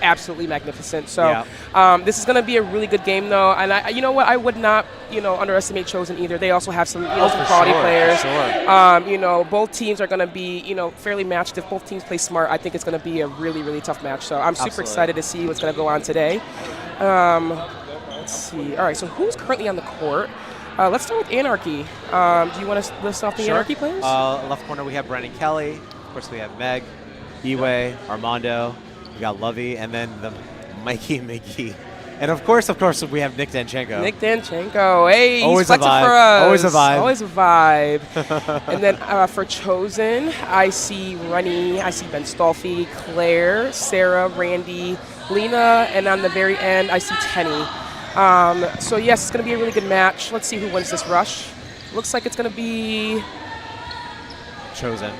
absolutely magnificent. So this is going to be a really good game, though. And you know what? I would not, underestimate Chosen either. They also have some, some quality players.
Sure.
Both teams are going to be, fairly matched. If both teams play smart, I think it's going to be a really, really tough match. So I'm super excited to see what's going to go on today. Let's see. All right. So who's currently on the court? Let's start with Anarchy. Do you want to list off the Anarchy players?
Left corner, we have Brandon Kelly. Of course, we have Meg, Iwe, Armando. We got Lovey, and then the Mikey McGee. And of course, we have Nick Danchenko.
Nick Danchenko. Hey,
always
he's
a
flexing
vibe.
for us.
Always a vibe.
Always a vibe. And then for Chosen, I see Rennie, I see Ben Stolfi, Claire, Sarah, Randy, Lena, and on the very end, I see Tenny. So yes, it's going to be a really good match. Let's see who wins this rush. Looks like it's going to be
Chosen.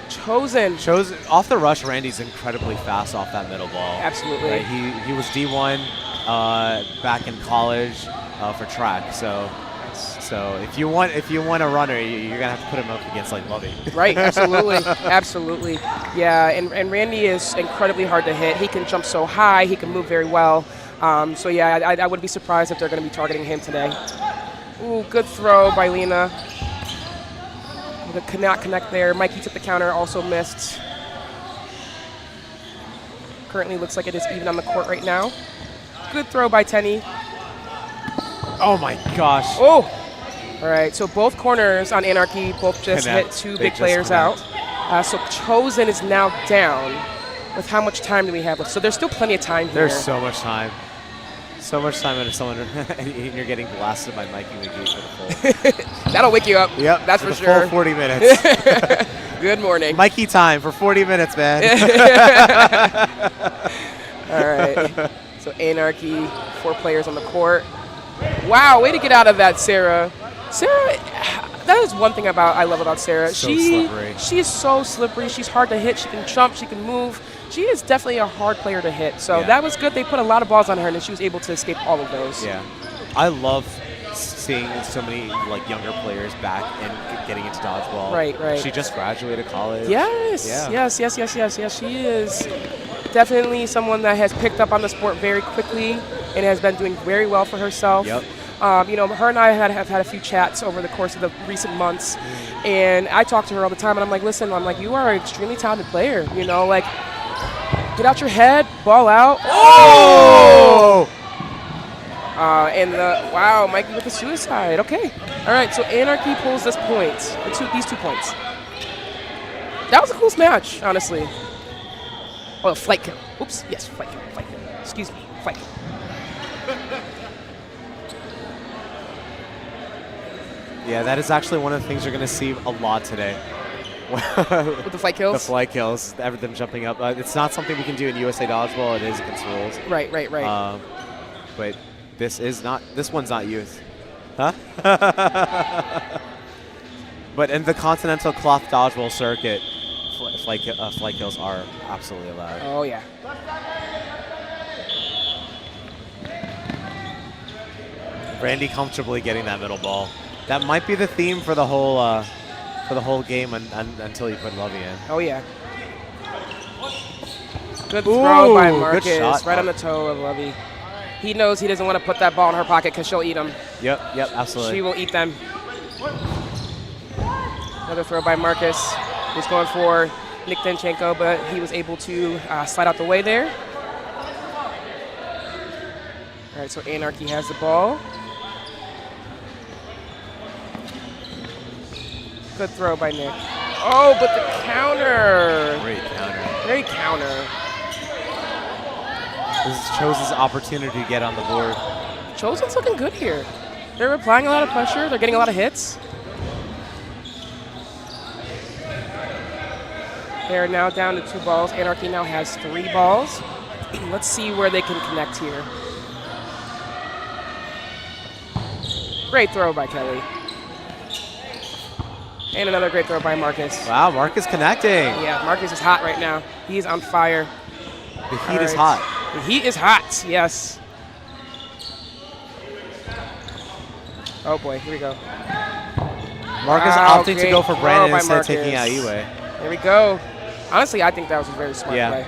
Off the rush, Randy's incredibly fast off that middle ball.
Absolutely.
Right? He was D1 back in college for track. So if you want a runner, you're gonna have to put him up against like Lovey.
Right. Absolutely. Absolutely. Yeah. And Randy is incredibly hard to hit. He can jump so high. He can move very well. So yeah, I wouldn't be surprised if they're going to be targeting him today. Ooh, good throw by Lena. Could not connect there. Mikey took the counter, also missed. Currently looks like it is even on the court right now. Good throw by Tenny.
Oh my gosh.
Oh! All right, so both corners on Anarchy both just hit two big players out. So Chosen is now down. With how much time do we have left? So there's still plenty of time here.
There's so much time. So much time and you're getting blasted by Mikey McGee for the full.
That'll wake you up.
Yep,
that's for
sure.
Full
40 minutes.
Good morning.
Mikey time for 40 minutes, man.
All right. So Anarchy, 4 players on the court. Wow, way to get out of that, Sarah. Sarah, that is one thing I love about Sarah.
Slippery.
She is so slippery. She's hard to hit. She can jump. She can move. She is definitely a hard player to hit. So that was good. They put a lot of balls on her, and she was able to escape all of those.
Yeah. I love seeing so many younger players back and getting into dodgeball.
Right.
She just graduated college.
Yes.
Yeah.
Yes. She is definitely someone that has picked up on the sport very quickly and has been doing very well for herself.
Yep.
Her and I have had a few chats over the course of the recent months, and I talk to her all the time, and I'm like, listen, you are an extremely talented player. Get out your head, ball out.
Oh!
Wow, Mikey with the suicide. Okay. All right, so Anarchy pulls this point, these 2 points. That was a close match, honestly. Oh, flight kill. Oops, yes, flight kill. Excuse me, flight kill.
Yeah, that is actually one of the things you're going to see a lot today.
With the flight kills?
The flight kills, them jumping up. It's not something we can do in USA Dodgeball. It is against rules.
Right.
But this one's not youth. Huh? But in the Continental Cloth Dodgeball circuit, flight kills are absolutely allowed.
Oh, yeah.
Randy comfortably getting that middle ball. That might be the theme for the whole game until you put Lovey in.
Oh, yeah. Good throw by Marcus,
good shot.
right on the toe of Lovey. He knows he doesn't want to put that ball in her pocket because she'll eat them.
Yep, absolutely.
She will eat them. Another throw by Marcus. He's going for Nick Danchenko, but he was able to slide out the way there. All right, so Anarchy has the ball. Good throw by Nick. Oh, but the counter. Great counter.
This is Chosen's opportunity to get on the board.
Chosen's looking good here. They're applying a lot of pressure. They're getting a lot of hits. They're now down to 2 balls. Anarchy now has 3 balls. Let's see where they can connect here. Great throw by Kelly. And another great throw by Marcus.
Wow, Marcus connecting.
Yeah, Marcus is hot right now. He's on fire.
The heat is hot.
The heat is hot, yes. Oh boy, here we go.
Marcus
Wow,
opting to
great
go for
throw
Brandon
by
instead of taking
Marcus.
out Eway.
Here we go. Honestly, I think that was a very smart play.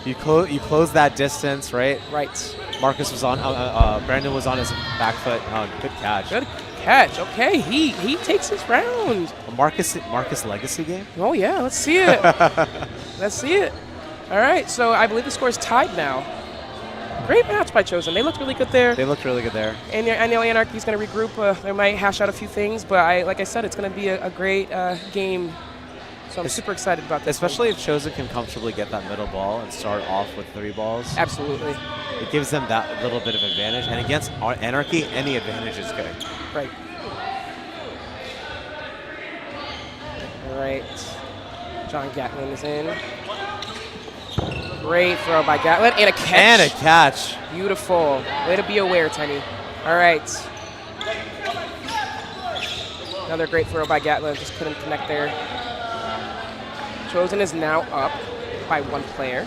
You close that distance, right?
Right.
Marcus was on, Brandon was on his back foot. Oh, good catch.
Good catch. Okay, he takes his round.
A Marcus legacy game?
Oh yeah, let's see it. Let's see it. All right, so I believe the score is tied now. Great match by Chosen. They looked really good there.
They looked really good there.
And I know Anarchy's going to regroup. They might hash out a few things, but like I said, it's going to be a great game. So I'm super excited about this.
Especially if Chosen can comfortably get that middle ball and start off with 3 balls.
Absolutely.
It gives them that little bit of advantage. And against Anarchy, any advantage is good.
Right. All right. John Gatlin is in. Great throw by Gatlin. And a catch.
And a catch.
Beautiful. Way to be aware, Tiny. All right. Another great throw by Gatlin. Just couldn't connect there. Chosen is now up by 1 player.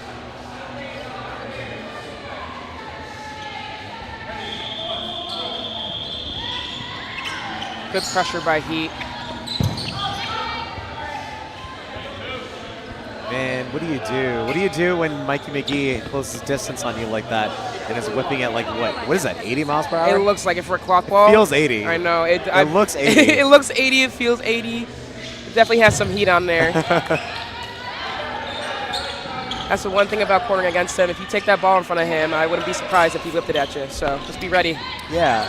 Good pressure by Heat.
Man, what do you do? What do you do when Mikey McGee closes distance on you like that and is whipping at like what is that, 80 miles per hour?
It looks like it for a clock ball.
It feels 80.
I know.
It looks 80.
It looks 80. It feels 80. It definitely has some heat on there. That's the one thing about cornering against him. If you take that ball in front of him, I wouldn't be surprised if he whipped it at you. So just be ready.
Yeah.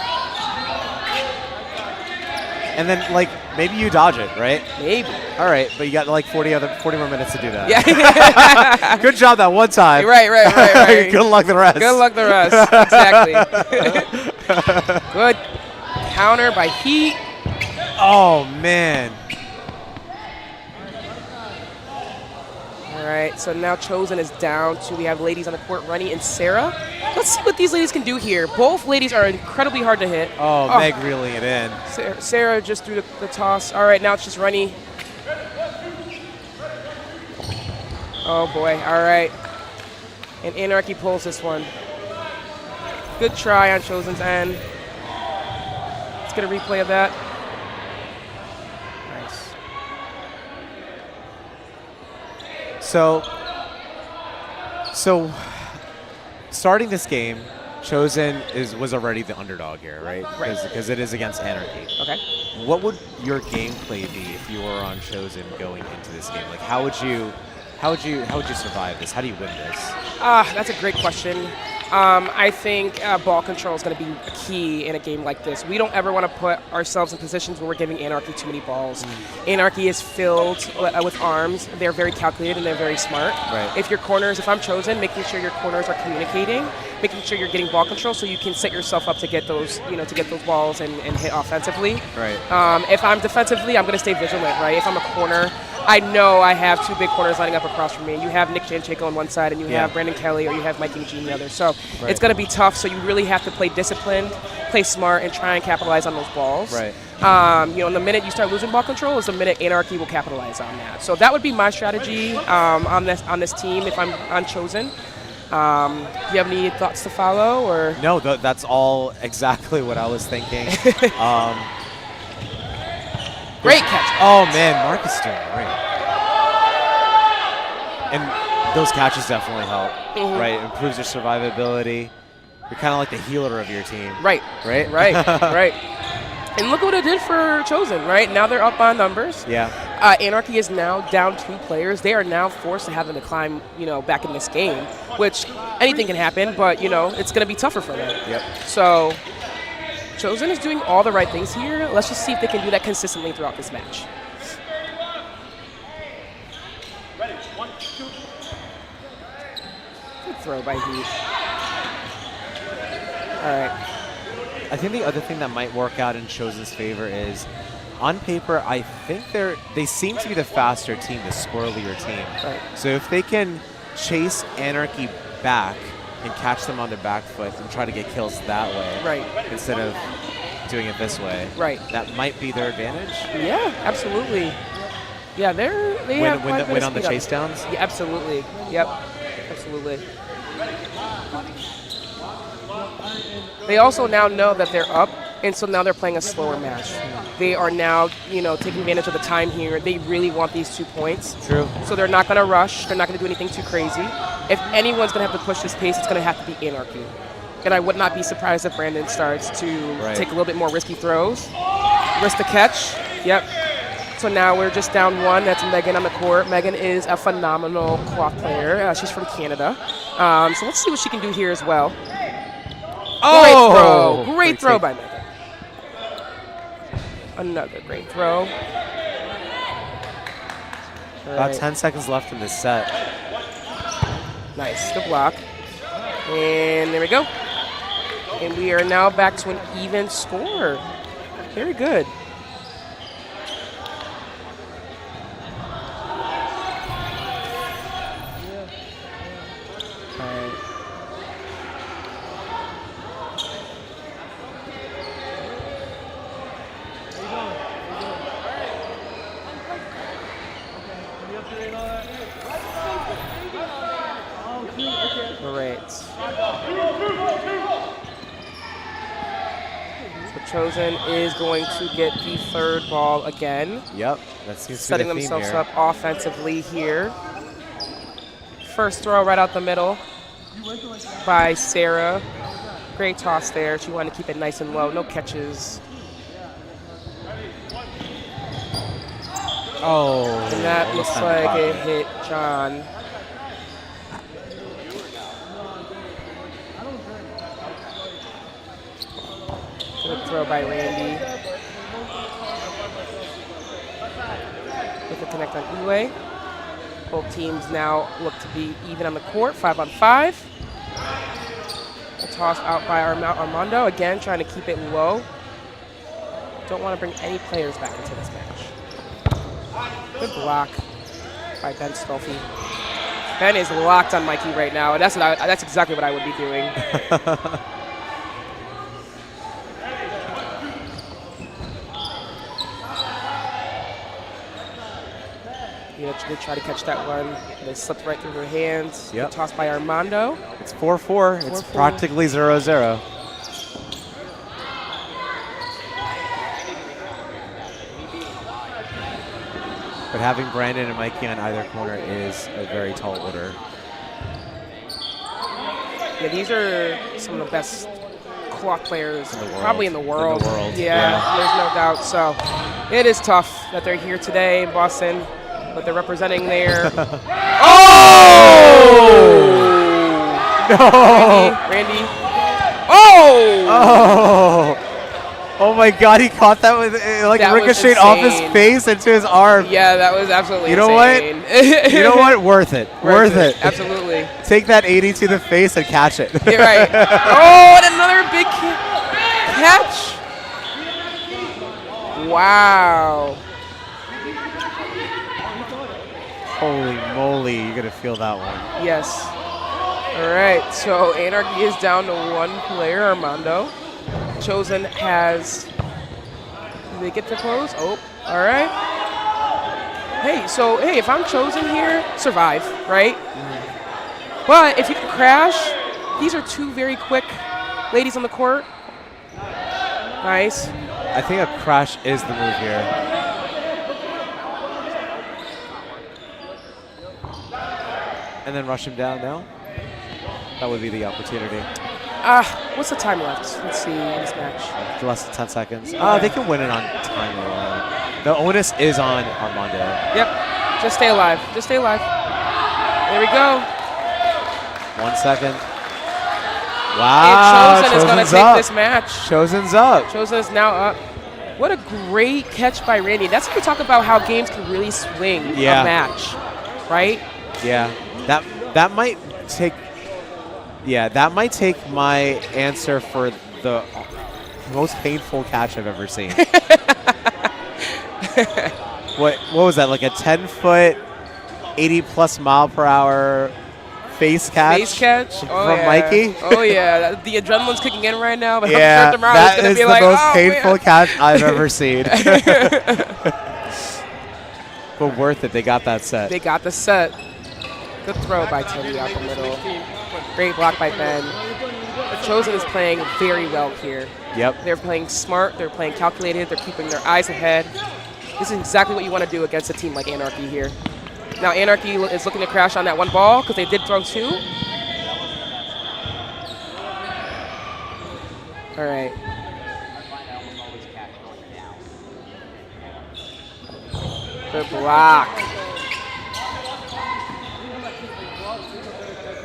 And then, like, maybe you dodge it, right?
Maybe.
All right, but you got like 40 more minutes to do that.
Yeah.
Good job that one time.
Right.
Good luck the rest.
Good luck the rest. Exactly. Good counter by Heat.
Oh, man.
All right, so now Chosen is down to, we have ladies on the court, Runny and Sarah. Let's see what these ladies can do here. Both ladies are incredibly hard to hit.
Oh, Meg reeling it in.
Sarah just threw the toss. All right, now it's just Runny. Oh, boy. All right. And Anarchy pulls this one. Good try on Chosen's end. Let's get a replay of that. Nice.
So starting this game, Chosen was already the underdog here, right?
Right.
Because it is against Anarchy.
Okay.
What would your gameplay be if you were on Chosen going into this game? Like, how would you survive this? How do you win this?
That's a great question. I think ball control is going to be a key in a game like this. We don't ever want to put ourselves in positions where we're giving Anarchy too many balls. Anarchy is filled with arms. They're very calculated and they're very smart.
Right.
If I'm Chosen, making sure your corners are communicating, making sure you're getting ball control so you can set yourself up to get those, to get those balls and hit offensively.
Right.
If I'm defensively, I'm going to stay vigilant, right? If I'm a corner, I know I have 2 big corners lining up across from me. You have Nick Jancheko on one side, and you have Brandon Kelly, or you have Mikey McGee on the other. So it's going to be tough. So you really have to play disciplined, play smart, and try and capitalize on those balls.
Right.
And the minute you start losing ball control is the minute Anarchy will capitalize on that. So that would be my strategy on this team if I'm on Chosen. Do you have any thoughts to follow, or
No, that's all exactly what I was thinking.
Great catch.
Oh, man, Marcus is doing great. And those catches definitely help, right? Improves your survivability. You're kind of like the healer of your team.
Right.
Right?
Right. And look what it did for Chosen, right? Now they're up on numbers.
Yeah.
Anarchy is now down 2 players. They are now forced to have them to climb, back in this game, which anything can happen, but, it's going to be tougher for them.
Yep.
So Chosen is doing all the right things here. Let's just see if they can do that consistently throughout this match.
Ready, 1, 2.
Good throw by Heat. All right.
I think the other thing that might work out in Chosen's favor is, on paper, I think they seem to be the faster team, the squirrelier team.
Right.
So if they can chase Anarchy back and catch them on their back foot and try to get kills that way,
Right.
instead of doing it this way,
Right.
that might be their advantage.
Yeah, absolutely. Yeah, they have quite a bit
Win
of
on the
speed up.
chase downs.
Yeah, absolutely. Yep, absolutely. They also now know that they're up, and so now they're playing a slower match. They are now, taking advantage of the time here. They really want these 2 points.
True.
So they're not going to rush. They're not going to do anything too crazy. If anyone's going to have to push this pace, it's going to have to be Anarchy. And I would not be surprised if Brandon starts to take a little bit more risky throws. Risk the catch. Yep. So now we're just down 1. That's Megan on the court. Megan is a phenomenal cloth player. She's from Canada. So let's see what she can do here as well.
Oh!
Great throw by Megan. Another great throw.
About 10 seconds left in this set.
Nice. Good block. And there we go. And we are now back to an even score. Very good. Chosen is going to get the 3rd ball again.
Yep, that seems
setting
to be the theme
themselves
here.
up offensively here. First throw right out the middle by Sarah. Great toss there. She wanted to keep it nice and low. No catches.
Oh.
And that looks like it hit John. Good throw by Randy. With the connect on Iwe. Both teams now look to be even on the court, 5-on-5. A toss out by Armando, again trying to keep it low. Don't want to bring any players back into this match. Good block by Ben Stolfi. Ben is locked on Mikey right now, and that's exactly what I would be doing. They try to catch that one. They slipped right through her hands.
Yep.
Tossed by Armando.
It's 4-4. It's practically 0-0. But having Brandon and Mikey on either corner is a very tall order.
Yeah, these are some of the best clock players probably in the world.
Yeah,
there's no doubt. So it is tough that they're here today in Boston, but they're representing their.
No!
Randy. Oh!
Oh! Oh my God! He caught that with
That
ricocheted
was
off his
insane.
face into his arm.
Yeah, that was absolutely
You know
insane.
what? You know what? Worth it. Worth it.
Absolutely.
Take that 80 to the face and catch it.
You're right. Oh, and another big catch. Wow.
Holy moly! You're gonna feel that one.
Yes. All right. So Anarchy is down to one player, Armando. Chosen has. Do they get to close? Oh, all right. Hey, if I'm Chosen here, survive, right? But if you can crash, these are two very quick ladies on the court. Nice.
I think a crash is the move here. And then rush him down now. That would be the opportunity.
What's the time left? Let's see in this match.
Less than 10 seconds. They can win it on time alone. The onus is on Armando.
Yep. Just stay alive. Just stay alive. There we go.
1 second. Wow.
And Chosen is going to take this match.
Chosen's up.
Chosen is now up. What a great catch by Randy. That's when we talk about how games can really swing a match, right?
Yeah. That might take. Yeah, that might take my answer for the most painful catch I've ever seen. What was that? Like a 10-foot, 80+ mph face catch?
Face catch?
From
yeah.
Mikey?
Oh, yeah. The adrenaline's kicking in right now. But
Yeah,
I'm sure tomorrow
that
it's going
is
to be
the
like,
most
oh,
painful
man.
catch I've ever seen. But worth it. They got that set.
They got the set. Good throw by Teddy out the middle. Great block by Ben. Chosen is playing very well here.
Yep.
They're playing smart. They're playing calculated. They're keeping their eyes ahead. This is exactly what you want to do against a team like Anarchy here. Now Anarchy is looking to crash on that one ball because they did throw 2. All right. Good block.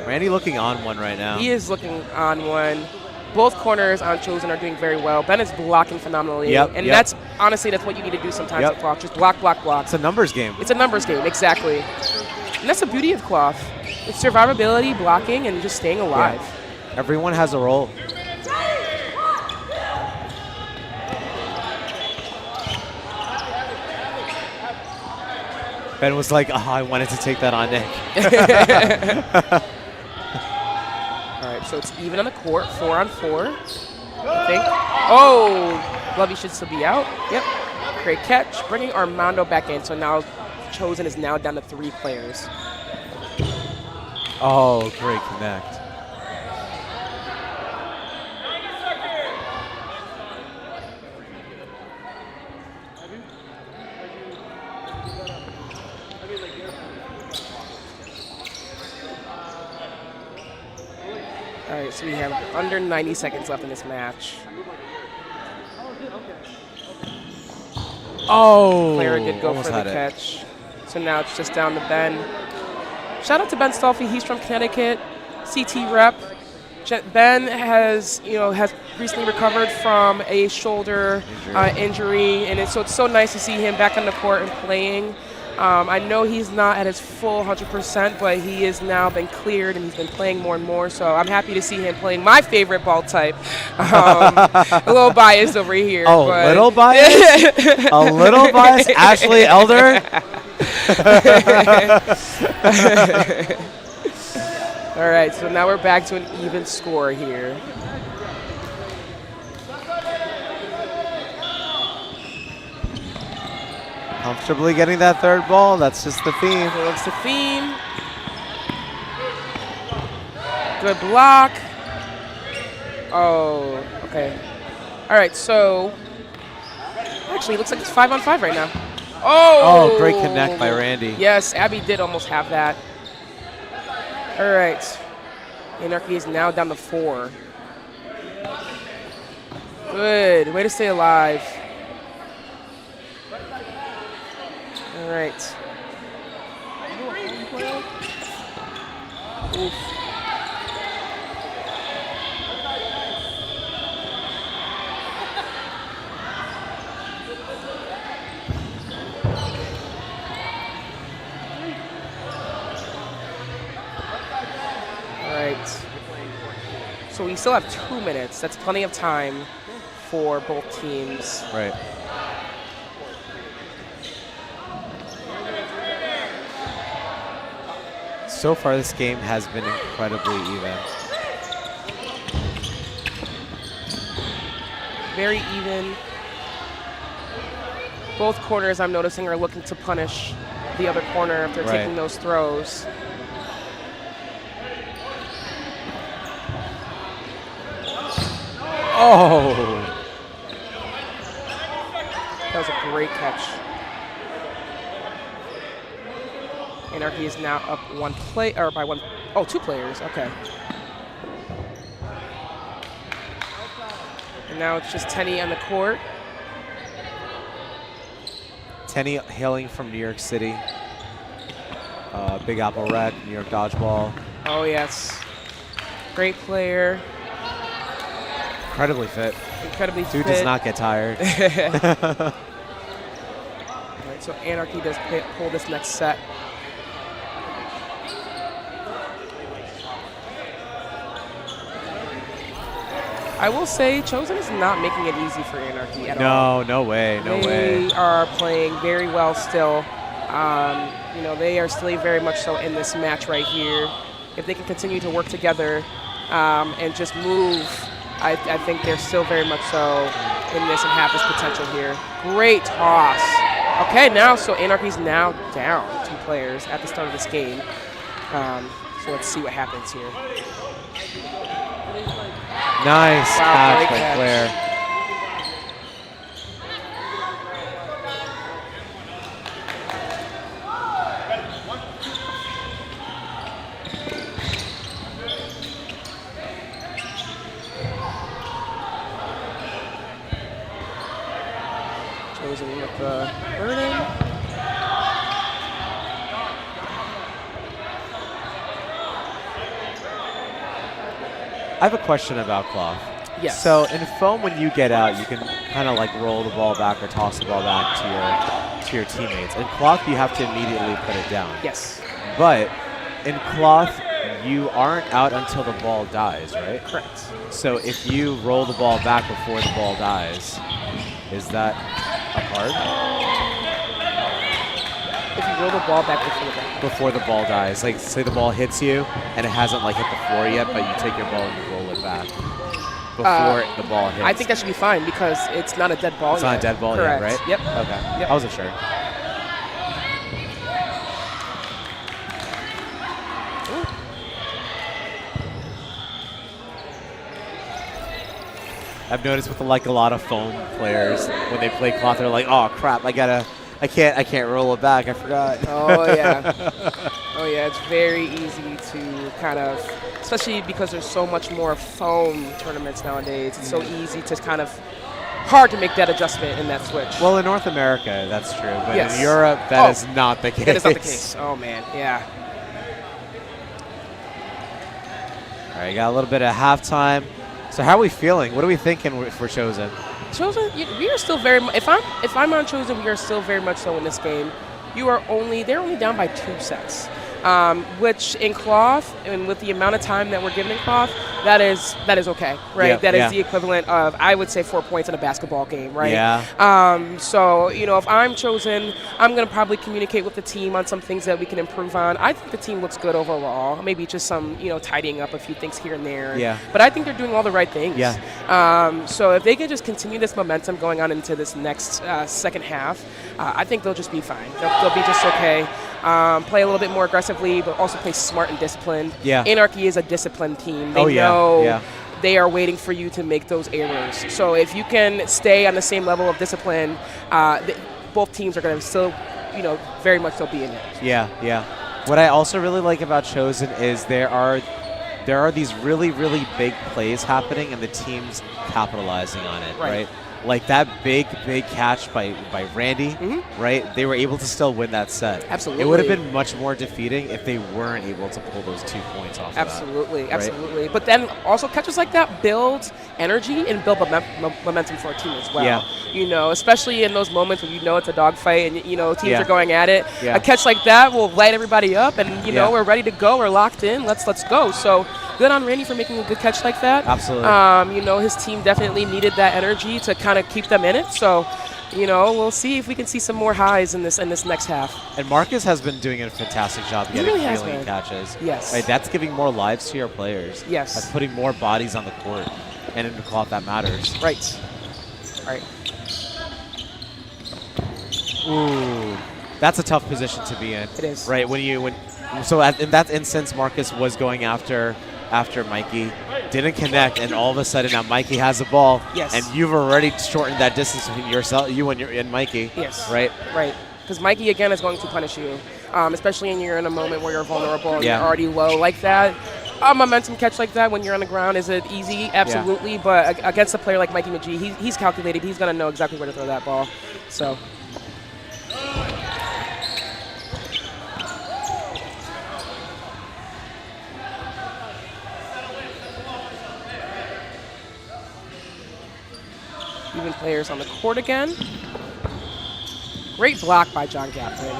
Randy looking on one right now.
He is looking on one. Both corners on Chosen are doing very well. Ben is blocking phenomenally.
Yep,
and
yep.
that's honestly what you need to do sometimes
Yep.
with Cloth. Just block, block, block.
It's a numbers game.
It's a numbers game, exactly. And that's the beauty of Cloth. It's survivability, blocking, and just staying alive.
Yeah. Everyone has a role. Ben was like, oh, I wanted to take that on Nick.
All right, so it's even on the court, 4-on-4, I think. Oh, Lovey should still be out. Yep, great catch. Bringing Armando back in, so now Chosen is now down to 3 players.
Oh, great connect.
All right, so we have under 90 seconds left in this match.
Oh,
Clara did go
almost
for the
had it.
catch. So now it's just down to Ben. Shout out to Ben Stolfi. He's from Connecticut, CT rep. Ben has recently recovered from a shoulder injury, and so it's so nice to see him back on the court and playing. I know he's not at his full 100%, but he has now been cleared and he's been playing more and more. So I'm happy to see him playing my favorite ball type. A little biased over here.
Oh,
but
little bias? A little bias? Ashley Elder?
All right, so now we're back to an even score here.
Comfortably getting that third ball. That's just the theme.
So it's the theme. Good block. Oh, okay. All right, so actually, it looks like it's 5-on-5 right now. Oh!
Oh, great connect by Randy.
Yes, Abby did almost have that. All right. Anarchy is now down to 4. Good. Way to stay alive. All right. Oof. All right. So we still have 2 minutes. That's plenty of time for both teams.
Right. So far, this game has been incredibly even.
Very even. Both corners, I'm noticing, are looking to punish the other corner if they're
Right.
taking those throws.
Oh!
That was a great catch. Anarchy is now up 1 play, or by 1, oh, 2 players, okay. And now it's just Tenny on the court.
Tenny hailing from New York City. Big Apple Rec, New York Dodgeball.
Oh, yes. Great player.
Incredibly fit.
Incredibly
Dude
fit.
does not get tired.
All right, so Anarchy does pull this next set. I will say Chosen is not making it easy for Anarchy at all.
No way, no
They
way.
are playing very well still. You know, they are still very much so in this match right here. If they can continue to work together and just move, I think they're still very much so in this and have this potential here. Great toss. Okay, now, so Anarchy's now down 2 players at the start of this game. So let's see what happens here.
Nice
Wow,
catch
great
by
catch.
Claire.
Chosen with the burning.
I have a question about Cloth.
Yes.
So in foam, when you get out, you can kind of like roll the ball back or toss the ball back to your teammates. In Cloth, you have to immediately put it down.
Yes.
But in Cloth, you aren't out until the ball dies, right?
Correct.
So if you roll the ball back before the ball dies, is that a card?
If you roll the ball back before the ball.
Before the ball dies, like say the ball hits you and it hasn't like hit the floor yet, but you take your ball and you roll it back before the ball hits.
I think that should be fine because it's not a dead ball
It's
yet.
not a dead ball
Correct.
yet, right?
Yep.
Okay.
Yep.
I wasn't sure. I've noticed with like a lot of foam players when they play Cloth, they're like, "Oh crap, I can't roll it back. I forgot."
Oh yeah. Oh yeah. It's very easy to kind of, especially because there's so much more foam tournaments nowadays. It's so easy to kind of hard to make that adjustment in that switch.
Well, in North America, that's true, but
Yes.
in Europe, that is not the case.
That is not the case. Oh man. Yeah.
All right, got a little bit of halftime. So how are we feeling? What are we thinking for Chosen?
Chosen, we are still very. If I'm on Chosen, we are still very much so in this game. They're only down by 2 sets, which in Cloth and with the amount of time that we're giving in Cloth, that is okay, right?
Yeah,
That is
yeah.
the equivalent of, I would say, 4 points in a basketball game, right?
Yeah.
So if I'm Chosen, I'm gonna probably communicate with the team on some things that we can improve on. I think the team looks good overall. Maybe just some tidying up a few things here and there.
Yeah.
But I think they're doing all the right things.
Yeah.
So if they can just continue this momentum going on into this next second half, I think they'll just be fine. They'll be just okay. Play a little bit more aggressively, but also play smart and disciplined.
Yeah.
Anarchy is a disciplined team. They
Oh, yeah,
know
yeah.
they are waiting for you to make those errors. So if you can stay on the same level of discipline, both teams are going to still, very much still be in it.
Yeah, yeah. What I also really like about Chosen is there are these really, really big plays happening and the team's capitalizing on it, right? Like that big catch by Randy, right? They were able to still win that set.
Absolutely.
It would have been much more defeating if they weren't able to pull those 2 points off
Absolutely,
of that.
absolutely. But then also catches like that build energy and build momentum for a team as well.
Yeah.
Especially in those moments when it's a dogfight and teams
Yeah.
are going at it.
Yeah.
A catch like that will light everybody up, and
Yeah.
we're ready to go. We're locked in. Let's go. So good on Randy for making a good catch like that.
Absolutely.
His team definitely needed that energy to kind of keep them in it. So. We'll see if we can see some more highs in this next half.
And Marcus has been doing a fantastic job getting
really has
healing
been.
catches.
Yes.
Right, that's giving more lives to your players.
Yes.
That's putting more bodies on the court. And in the Cloth, that matters.
Right.
Ooh. That's a tough position to be in.
It is.
Right, in that instance, Marcus was going after Mikey, didn't connect, and all of a sudden now Mikey has the ball.
Yes.
And you've already shortened that distance between you and Mikey.
Yes.
Right?
Right. Because Mikey, again, is going to punish you, especially when you're in a moment where you're vulnerable and
Yeah.
you're already low like that. A momentum catch like that when you're on the ground, is it easy? Absolutely.
Yeah.
But against a player like Mikey McGee, he's calculated. He's going to know exactly where to throw that ball. So. Even players on the court again. Great block by John Gatlin.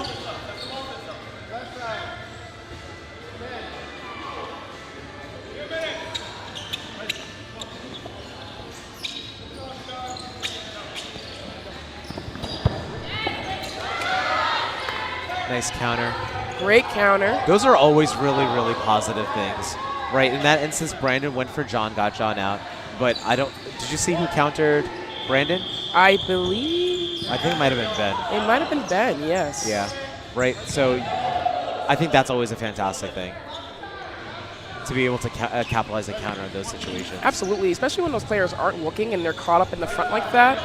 Nice counter.
Great counter.
Those are always really, really positive things, right? In that instance, Brandon went for John, got John out. But I don't. Did you see who countered Brandon?
I believe
I think it might have been Ben.
it might have been Ben, yes.
Yeah. Right. So I think that's always a fantastic thing to be able to capitalize and counter on those situations.
Absolutely, especially when those players aren't looking and they're caught up in the front like that.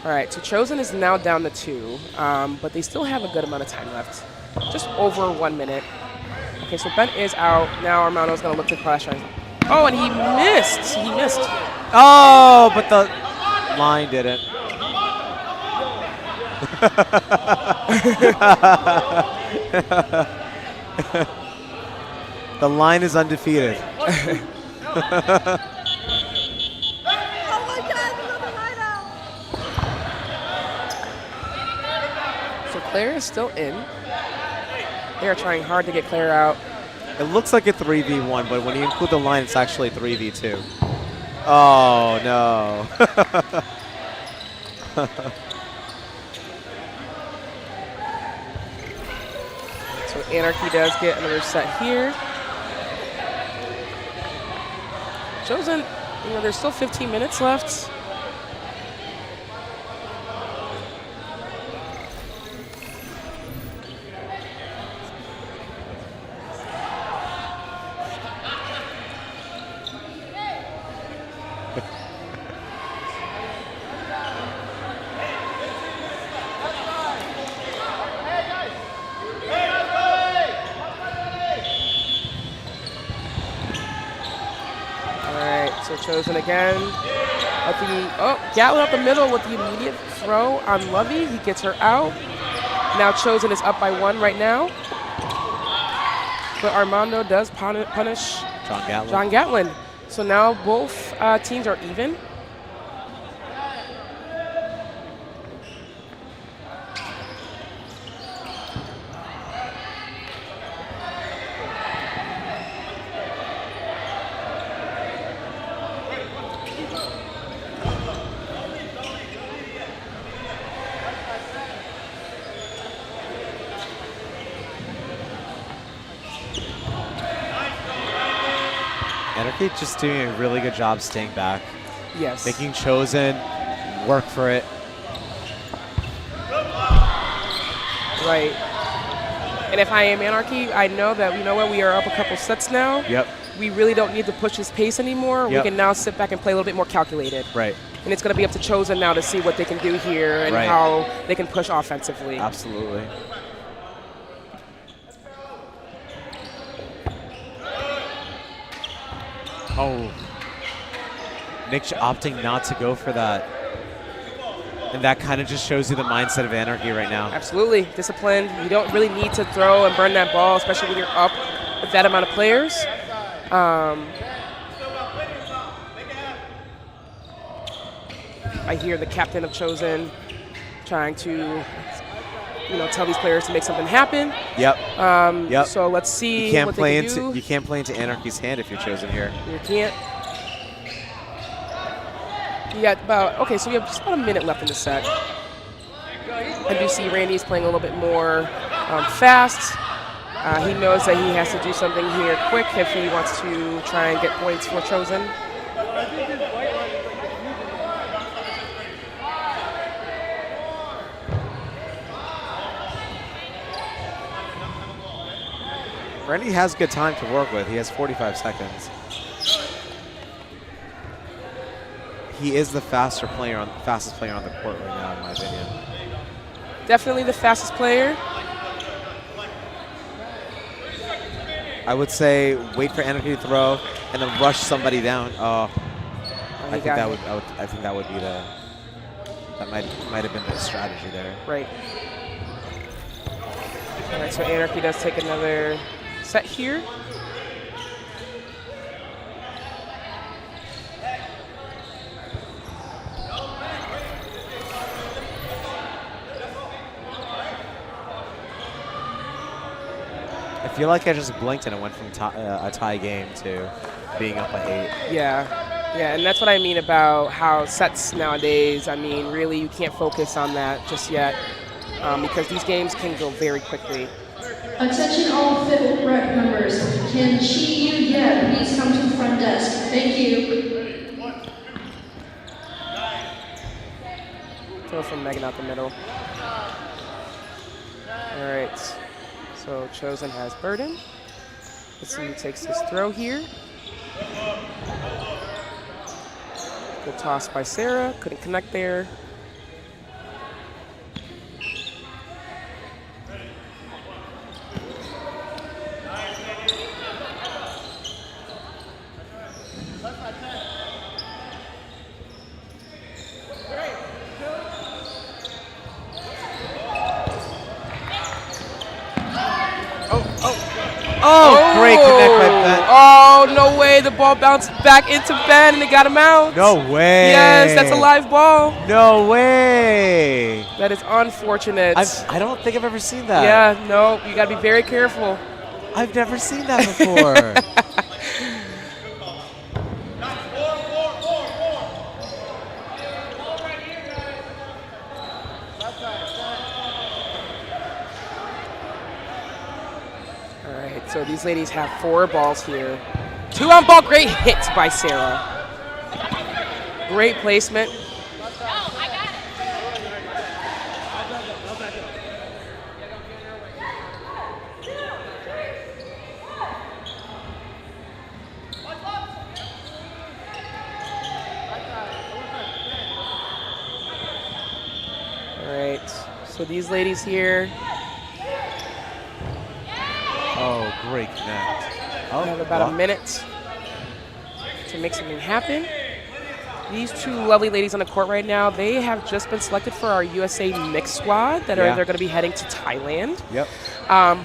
All right, so Chosen is now down to 2, but they still have a good amount of time left. Just over 1 minute. Okay, so Ben is out. Now Armando's going to look to pressure. Oh, and he missed. He missed.
Oh, but the line didn't. The line is undefeated.
So Claire is still in. They are trying hard to get Claire out.
It looks like a 3v1, but when you include the line, it's actually 3v2. Oh, no.
So Anarchy does get another set here. Chosen, there's still 15 minutes left. So Chosen again. Gatlin up the middle with the immediate throw on Lovey. He gets her out. Now Chosen is up by 1 right now. But Armando does punish John Gatlin. So now both teams are even.
Anarchy just doing a really good job staying back.
Yes.
Making Chosen work for it.
Right. And if I am Anarchy, I know that, we are up a couple sets now.
Yep.
We really don't need to push his pace anymore.
Yep.
We can now sit back and play a little bit more calculated.
Right.
And it's going to be up to Chosen now to see what they can do here and
Right.
how they can push offensively.
Absolutely. Oh. Nick opting not to go for that. And that kind of just shows you the mindset of Anarchy right now.
Absolutely. Disciplined. You don't really need to throw and burn that ball, especially when you're up with that amount of players. I hear the captain of Chosen trying to, tell these players to make something happen.
Yep. Yep.
So let's see
You
what they can do.
You can't play into Anarchy's hand if you're Chosen here.
You can't. You got so we have just about a minute left in the set. I do see Randy's playing a little bit more fast. He knows that he has to do something here quick if he wants to try and get points for Chosen.
Randy has good time to work with. He has 45 seconds. He is the fastest player on the court right now, in my opinion.
Definitely the fastest player.
I would say wait for Anarchy to throw and then rush somebody down. I think that would be that might have been the strategy there.
Right. All right, so Anarchy does take another set here.
I feel like I just blinked and it went from a tie game to being up by 8.
Yeah, and that's what I mean about how sets nowadays, really you can't focus on that just yet. because these games can go very quickly.
Attention all FIBL rep members. Can Chi Yu Ye please come to the front desk? Thank you.
Throw from Megan out the middle. All right. So Chosen has Burden. Let's see who takes this throw here. Good toss by Sarah. Couldn't connect there.
Oh, great connect by Ben.
Oh, no way. The ball bounced back into Ben and they got him out.
No way.
Yes, that's a live ball.
No way.
That is unfortunate.
I don't think I've ever seen that.
Yeah, no, you got to be very careful.
I've never seen that before.
So these ladies have 4 balls here. 2 on ball, great hit by Sarah. Great placement. All right, so these ladies here.
Oh, great connect. Oh,
We have about a minute to make something happen. These 2 lovely ladies on the court right now, they have just been selected for our USA mixed squad that they're going to be heading to Thailand.
Yep.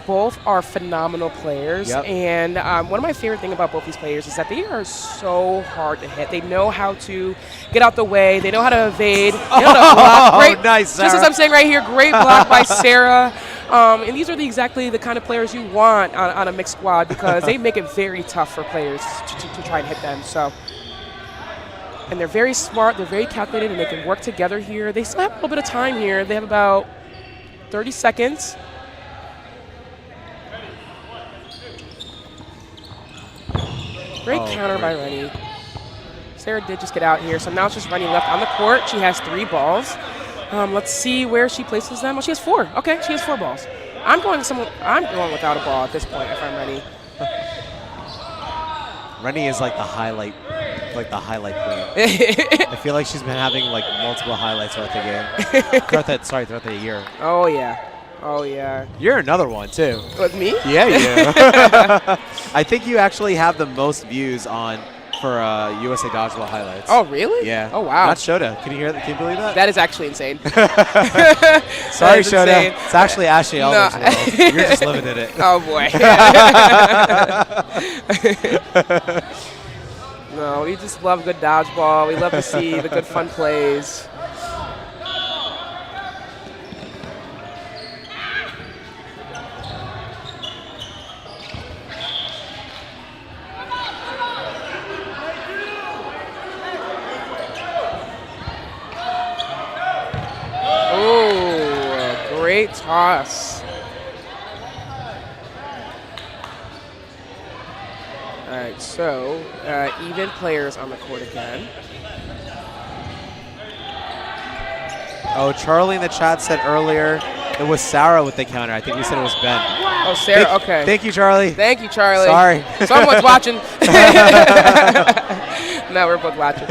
Both are phenomenal players.
Yep.
And one of my favorite things about both these players is that they are so hard to hit. They know how to get out the way. They know how to evade. They know how to block. Great,
nice,
just as
Sarah.
I'm saying right here, great block by Sarah. And these are exactly the kind of players you want on a mixed squad because they make it very tough for players to try and hit them. So, and they're very smart, they're very calculated, and they can work together here. They still have a little bit of time here. They have about 30 seconds. Great counter by Rennie. Sarah did just get out here, so now it's just Rennie left on the court. She has 3 balls. Let's see where she places them. Oh, she has 4. Okay, she has 4 balls. I'm going without a ball at this point if I'm Rennie.
Rennie is like the highlight queen. I feel like she's been having like multiple highlights throughout the game. throughout the year.
Oh yeah. Oh yeah.
You're another one too.
With me?
Yeah, you. I think you actually have the most views for USA Dodgeball highlights.
Oh really?
Yeah.
Oh wow.
Not Shota. Can you hear that? Can you believe that?
That is actually insane.
Sorry, Shota.
insane.
It's actually Ashley Elder's
No.
world. You're just living in it.
Oh boy. No, we just love good dodgeball. We love to see the good fun plays. Oh, great toss. All right, so even players on the court again.
Oh, Charlie in the chat said earlier it was Sarah with the counter. I think we said it was Ben.
Oh, Sarah, okay.
Thank you, Charlie.
Thank you, Charlie.
Sorry.
Someone's watching. No, we're both watching.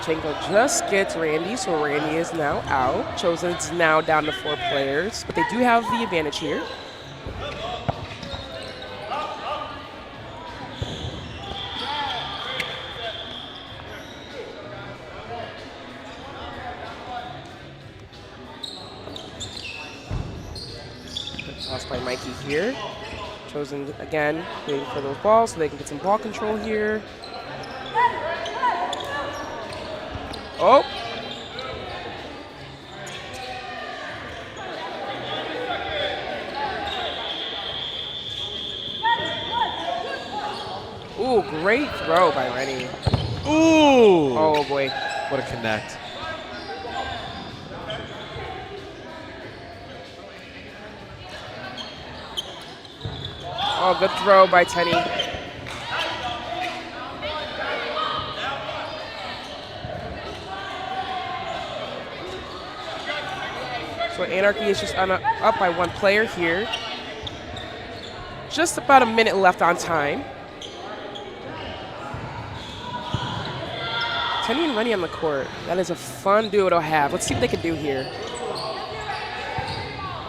Lochenko just gets Randy, so Randy is now out. Chosen's now down to 4 players, but they do have the advantage here. Tossed by Mikey here. Chosen again, waiting for those balls so they can get some ball control here. Oh. Great throw by Rennie.
Ooh!
Oh, boy.
What a connect.
Oh, good throw by Tenny. So Anarchy is just up by one player here. Just about a minute left on time. Tenny and Rennie on the court. That is a fun duo to have. Let's see what they can do here.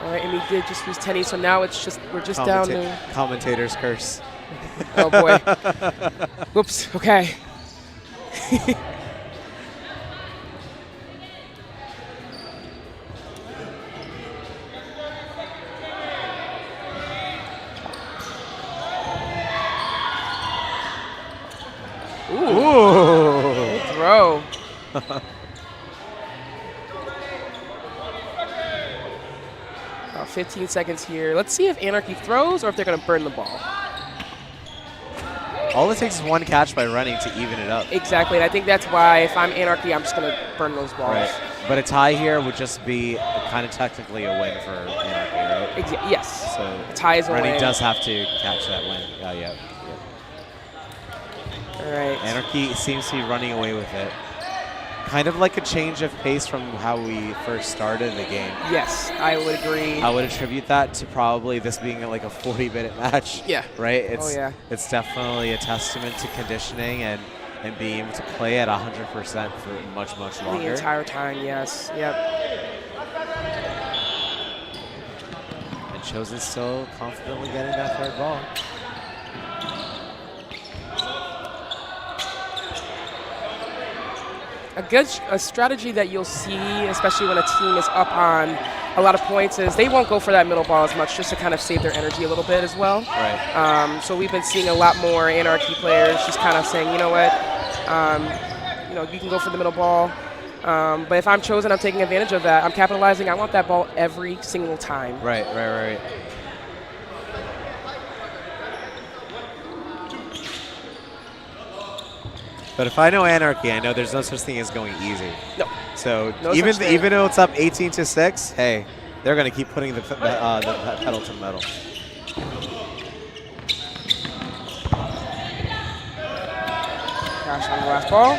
All right, and we did just use Tenny, so now it's just we're just down to
Commentator's curse.
Oh boy. Whoops. Okay.
Ooh.
Good throw. 15 seconds here. Let's see if Anarchy throws or if they're going to burn the ball.
All it takes is one catch by running to even it up.
Exactly, and I think that's why if I'm Anarchy, I'm just going to burn those balls.
Right. But a tie here would just be kind of technically a win for Anarchy, right?
Yes.
So
a tie is a
Rennie
win.
does have to catch that win. Yeah.
All right.
Anarchy seems to be running away with it. Kind of like a change of pace from how we first started the game.
Yes, I would agree.
I would attribute that to probably this being like a 40-minute match.
Yeah.
Right? It's,
yeah.
It's definitely a testament to conditioning and being able to play at 100% for much, much longer.
The entire time, yes. Yep.
And Chosen still confidently getting that third ball.
A strategy that you'll see, especially when a team is up on a lot of points, is they won't go for that middle ball as much, just to kind of save their energy a little bit as well.
Right.
So we've been seeing a lot more Anarchy players just kind of saying, you know what, you can go for the middle ball. But if I'm Chosen, I'm taking advantage of that. I'm capitalizing. I want that ball every single time.
Right. But if I know Anarchy, I know there's no such thing as going easy.
No.
So
No
even
such thing.
though it's up 18-6, hey, they're going to keep putting the pedal to the metal.
Crash on the last ball.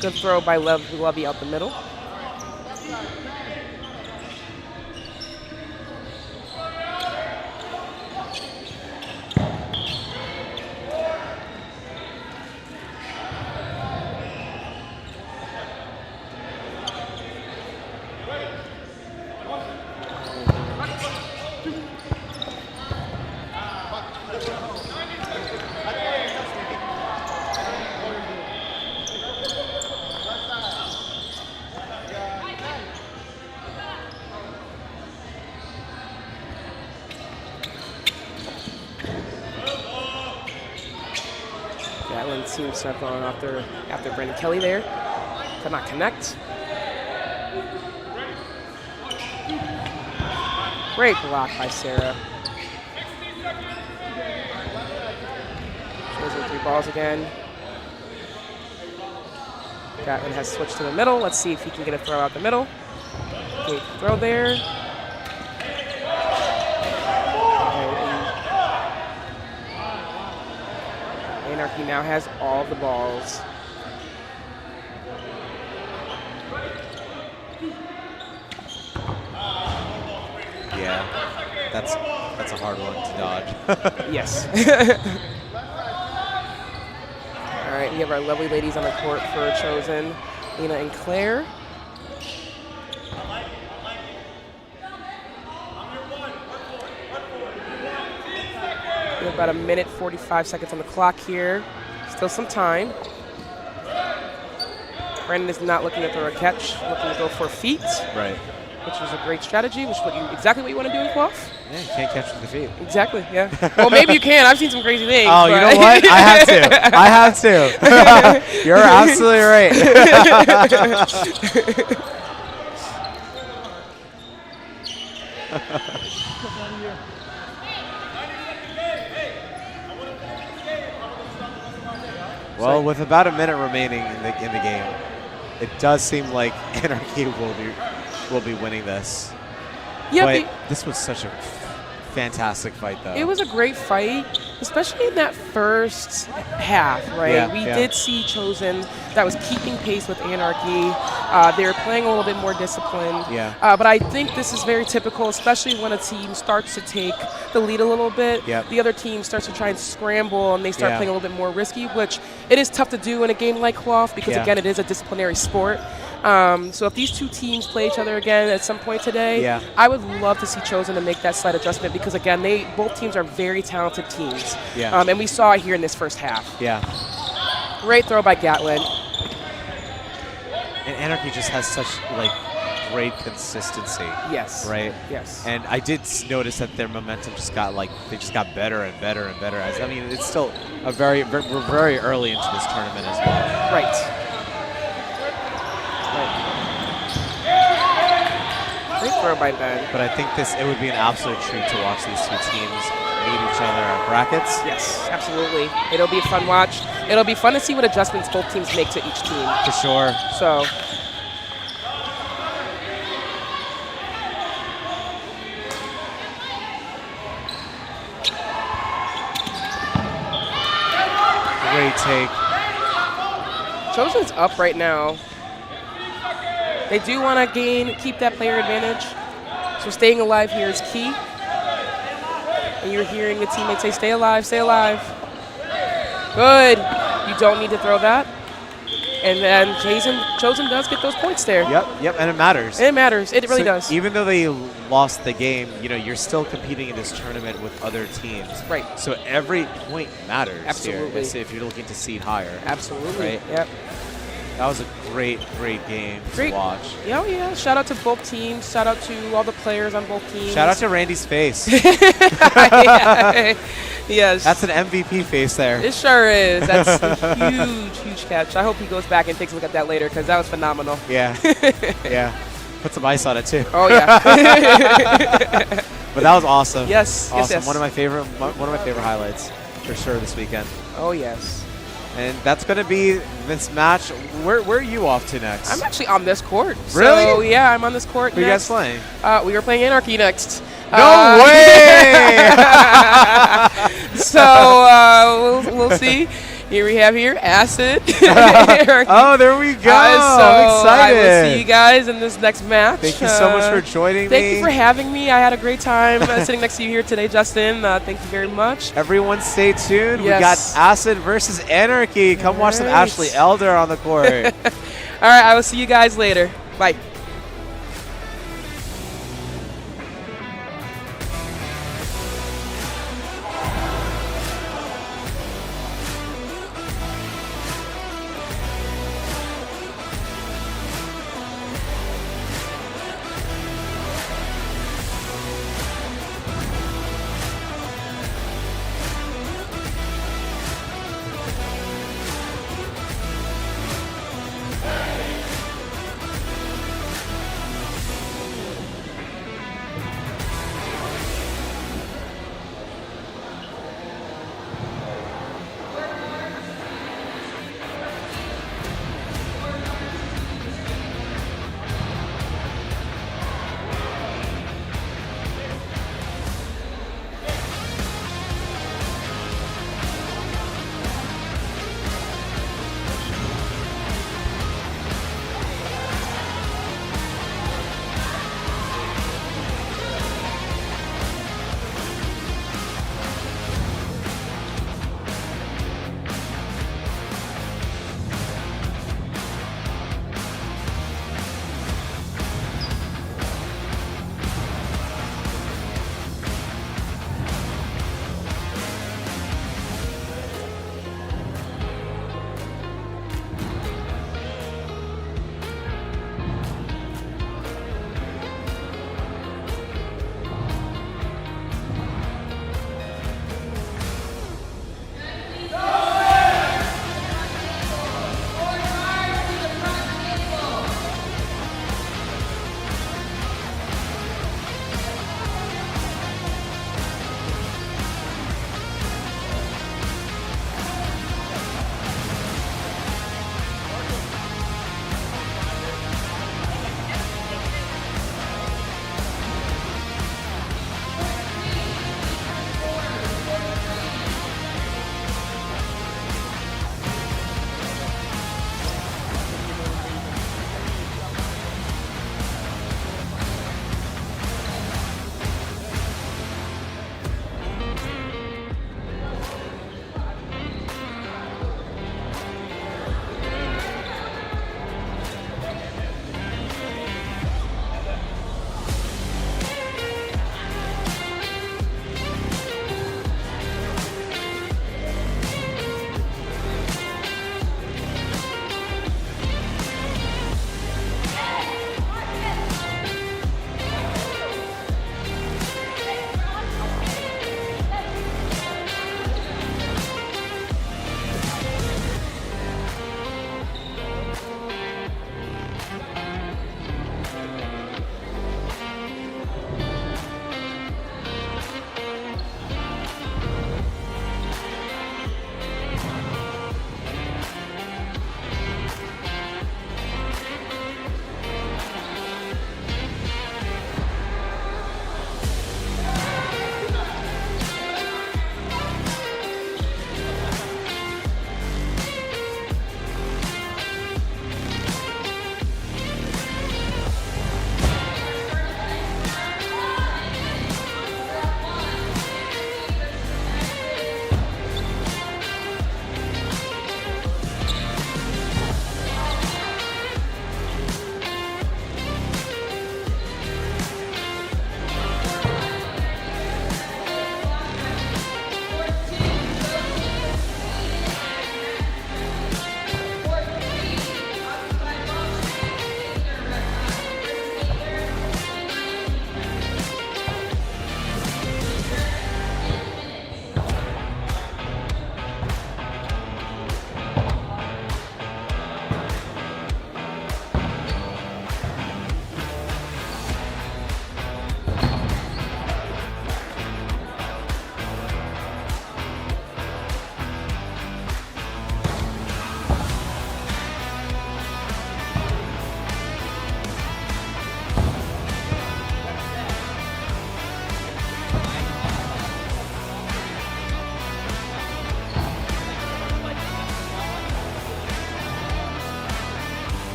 Good throw by Lovey out the middle. Gatlin seems to have gone after Brandon Kelly there. Could not connect. Great block by Sarah. Chosen 3 balls again. Gatlin has switched to the middle. Let's see if he can get a throw out the middle. Great throw there. Anarchy now has all the balls.
Yeah, that's a hard one to dodge.
Yes. All right, we have our lovely ladies on the court for Chosen, Lena and Claire. We have about a minute 45 seconds on the clock here. Still some time. Brandon is not looking to throw a catch, looking to go for feet.
Right.
Which is a great strategy, which is exactly what you want to do in Quaff.
Yeah, you can't catch with the feet.
Exactly, yeah. Well, maybe you can. I've seen some crazy things.
Oh, you know what? I have to. I have to. You're absolutely right. Well, with about a minute remaining in the game, it does seem like Anarchy will be winning this.
Yeah,
but this was such a fantastic fight, though.
it was a great fight, especially in that first half, right?
Yeah,
we
yeah.
did see Chosen that was keeping pace with Anarchy. They were playing a little bit more disciplined.
Yeah.
But I think this is very typical, especially when a team starts to take the lead a little bit.
Yep.
The other team starts to try and scramble, and they start
Yeah.
playing a little bit more risky, which it is tough to do in a game like Cloth because,
Yeah.
again, it is a disciplinary sport. So if these two teams play each other again at some point today,
Yeah.
I would love to see Chosen to make that slight adjustment because, again, both teams are very talented teams.
Yeah.
And we saw it here in this first half.
Yeah.
Great throw by Gatlin.
And Anarchy just has such great consistency.
Yes.
Right.
Yes.
And I did notice that their momentum just got better and better and better. I mean, it's still we're very early into this tournament as well.
Right. Great throw by Ben.
But I think it would be an absolute treat to watch these two teams meet each other at brackets.
Yes, absolutely. It'll be a fun watch. It'll be fun to see what adjustments both teams make to each team.
For sure.
So.
Great take.
Chosen's up right now. They do want to keep that player advantage. So staying alive here is key. And you're hearing the teammates say, stay alive, stay alive. Good. You don't need to throw that. And then Chosen does get those points there.
Yep, and it matters.
It matters. It really
So
does.
Even though they lost the game, you're still competing in this tournament with other teams.
Right.
So every point matters.
Absolutely.
Here, if you're looking to seed higher.
Absolutely.
Right.
Yep.
That was a great game
Great.
to watch.
Yeah, yeah. Shout out to both teams. Shout out to all the players on both teams.
Shout out to Randy's face.
Yeah. Yes.
That's an MVP face there.
It sure is. That's a huge catch. I hope he goes back and takes a look at that later because that was phenomenal.
Yeah. Yeah. Put some ice on it too.
Oh yeah.
But that was awesome.
Yes.
Awesome.
Yes.
One of my favorite highlights for sure this weekend.
Oh yes.
And that's going to be this match. Where are you off to next?
I'm actually on this court.
Really?
So, yeah, I'm on this court
Who are you guys
next.
playing?
We are playing Anarchy next.
No way!
So we'll see. Here we have Acid.
Oh, there we go.
So
I'm excited.
I will see you guys in this next match.
Thank you so much for joining me.
Thank you for having me. I had a great time sitting next to you here today, Justin. Thank you very much.
Everyone stay tuned.
Yes.
We got Acid versus Anarchy. Come watch some
Right.
Ashley Elder on the court.
All right, I will see you guys later. Bye.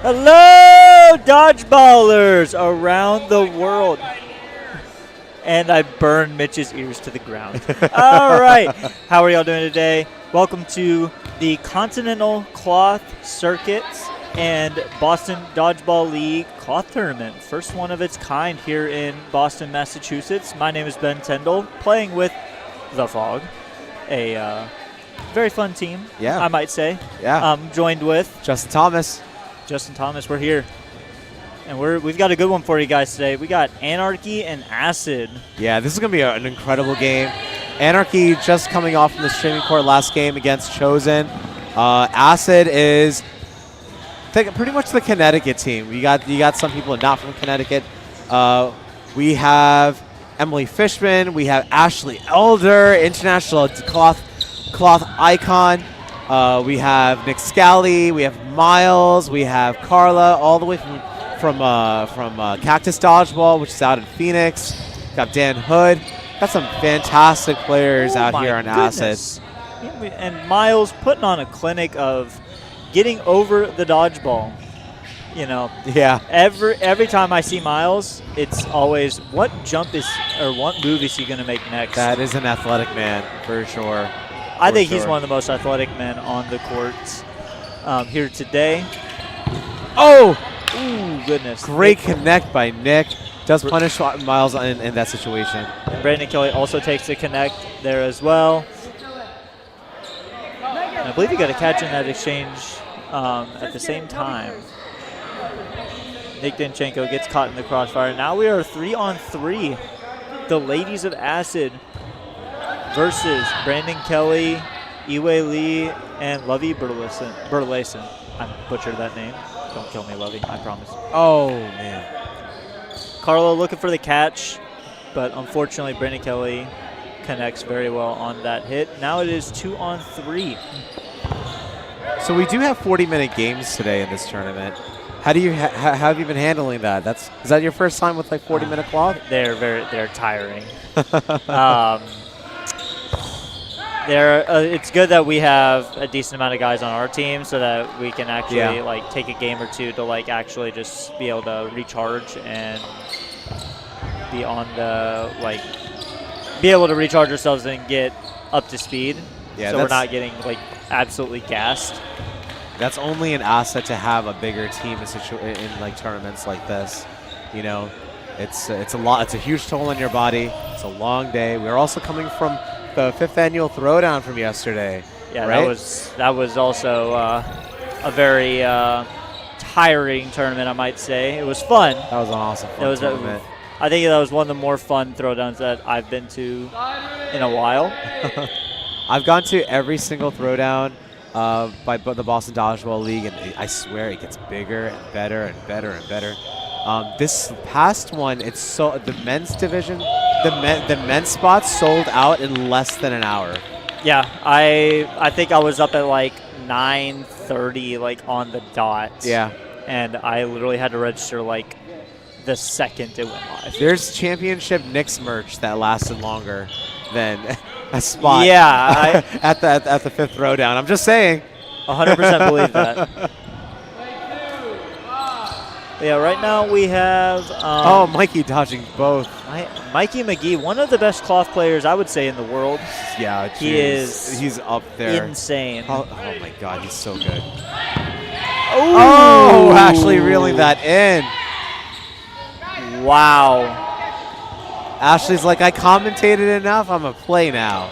Hello, dodgeballers around the world. And I burned Mitch's ears to the ground. All right. How are y'all doing today? Welcome to the Continental Cloth Circuits and Boston Dodgeball League Cloth Tournament. First one of its kind here in Boston, Massachusetts. My name is Ben Tyndall, playing with The Fog, a very fun team, I might say.
Yeah.
I'm joined with
Justin Thomas.
We're here. And we've got a good one for you guys today. We got Anarchy and Acid.
Yeah, this is going to be an incredible game. Anarchy just coming off from the streaming court last game against Chosen. Acid is pretty much the Connecticut team. You got some people not from Connecticut. We have Emily Fishman. We have Ashley Elder, international cloth icon. We have Nick Scally. We have Miles. We have Carla, all the way from Cactus Dodgeball, which is out in Phoenix. Got Dan Hood. Got some fantastic players out here on Acid.
And Miles putting on a clinic of getting over the dodgeball. You know.
Yeah.
Every time I see Miles, it's always what move is he going to make next?
That is an athletic man for sure.
I think he's one of the most athletic men on the courts here today.
Oh!
Ooh, goodness.
Great connect by Nick. Does punish Miles in that situation.
And Brandon Kelly also takes the connect there as well. And I believe he got a catch in that exchange at the same time. Nick Danchenko gets caught in the crossfire. Now we are 3-on-3. The Ladies of Acid versus Brandon Kelly, Iwe Lee, and Lovey Burleson. I butchered that name. Don't kill me, Lovey. I promise.
Oh, man.
Carlo looking for the catch, but unfortunately Brandon Kelly connects very well on that hit. Now it is 2-on-3.
So we do have 40-minute games today in this tournament. How do you how have you been handling that? Is that your first time with like 40-minute cloth?
They're tiring. It's good that we have a decent amount of guys on our team so that we can actually like take a game or two to like actually just be able to recharge and be on the be able to recharge ourselves and get up to speed. Yeah, so we're not getting like absolutely gassed.
That's only an asset to have a bigger team in like tournaments like this. You know, it's a lot. It's a huge toll on your body. It's a long day. We're also coming from the 5th annual throwdown from yesterday. Yeah, right?
that was also a very tiring tournament, I might say. It was fun.
That was an awesome tournament.
I think that was one of the more fun throwdowns that I've been to in a while.
I've gone to every single throwdown by the Boston Dodgeball League, and I swear it gets bigger and better and better and better. This past one, the men's division, the men's spots sold out in less than an hour.
Yeah, I think I was up at like 9:30, like on the dot.
Yeah,
and I literally had to register like the second it went live.
There's championship Knicks merch that lasted longer than a spot.
Yeah,
at the 5th throwdown. I'm just saying.
100% believe that. Yeah, right now we have...
Mikey dodging both.
Mikey McGee, one of the best cloth players, I would say, in the world.
Yeah, he's up there.
Insane.
Oh my God, he's so good. Oh, actually reeling that in.
Wow.
Ashley's like, I commentated enough, I'm a play now.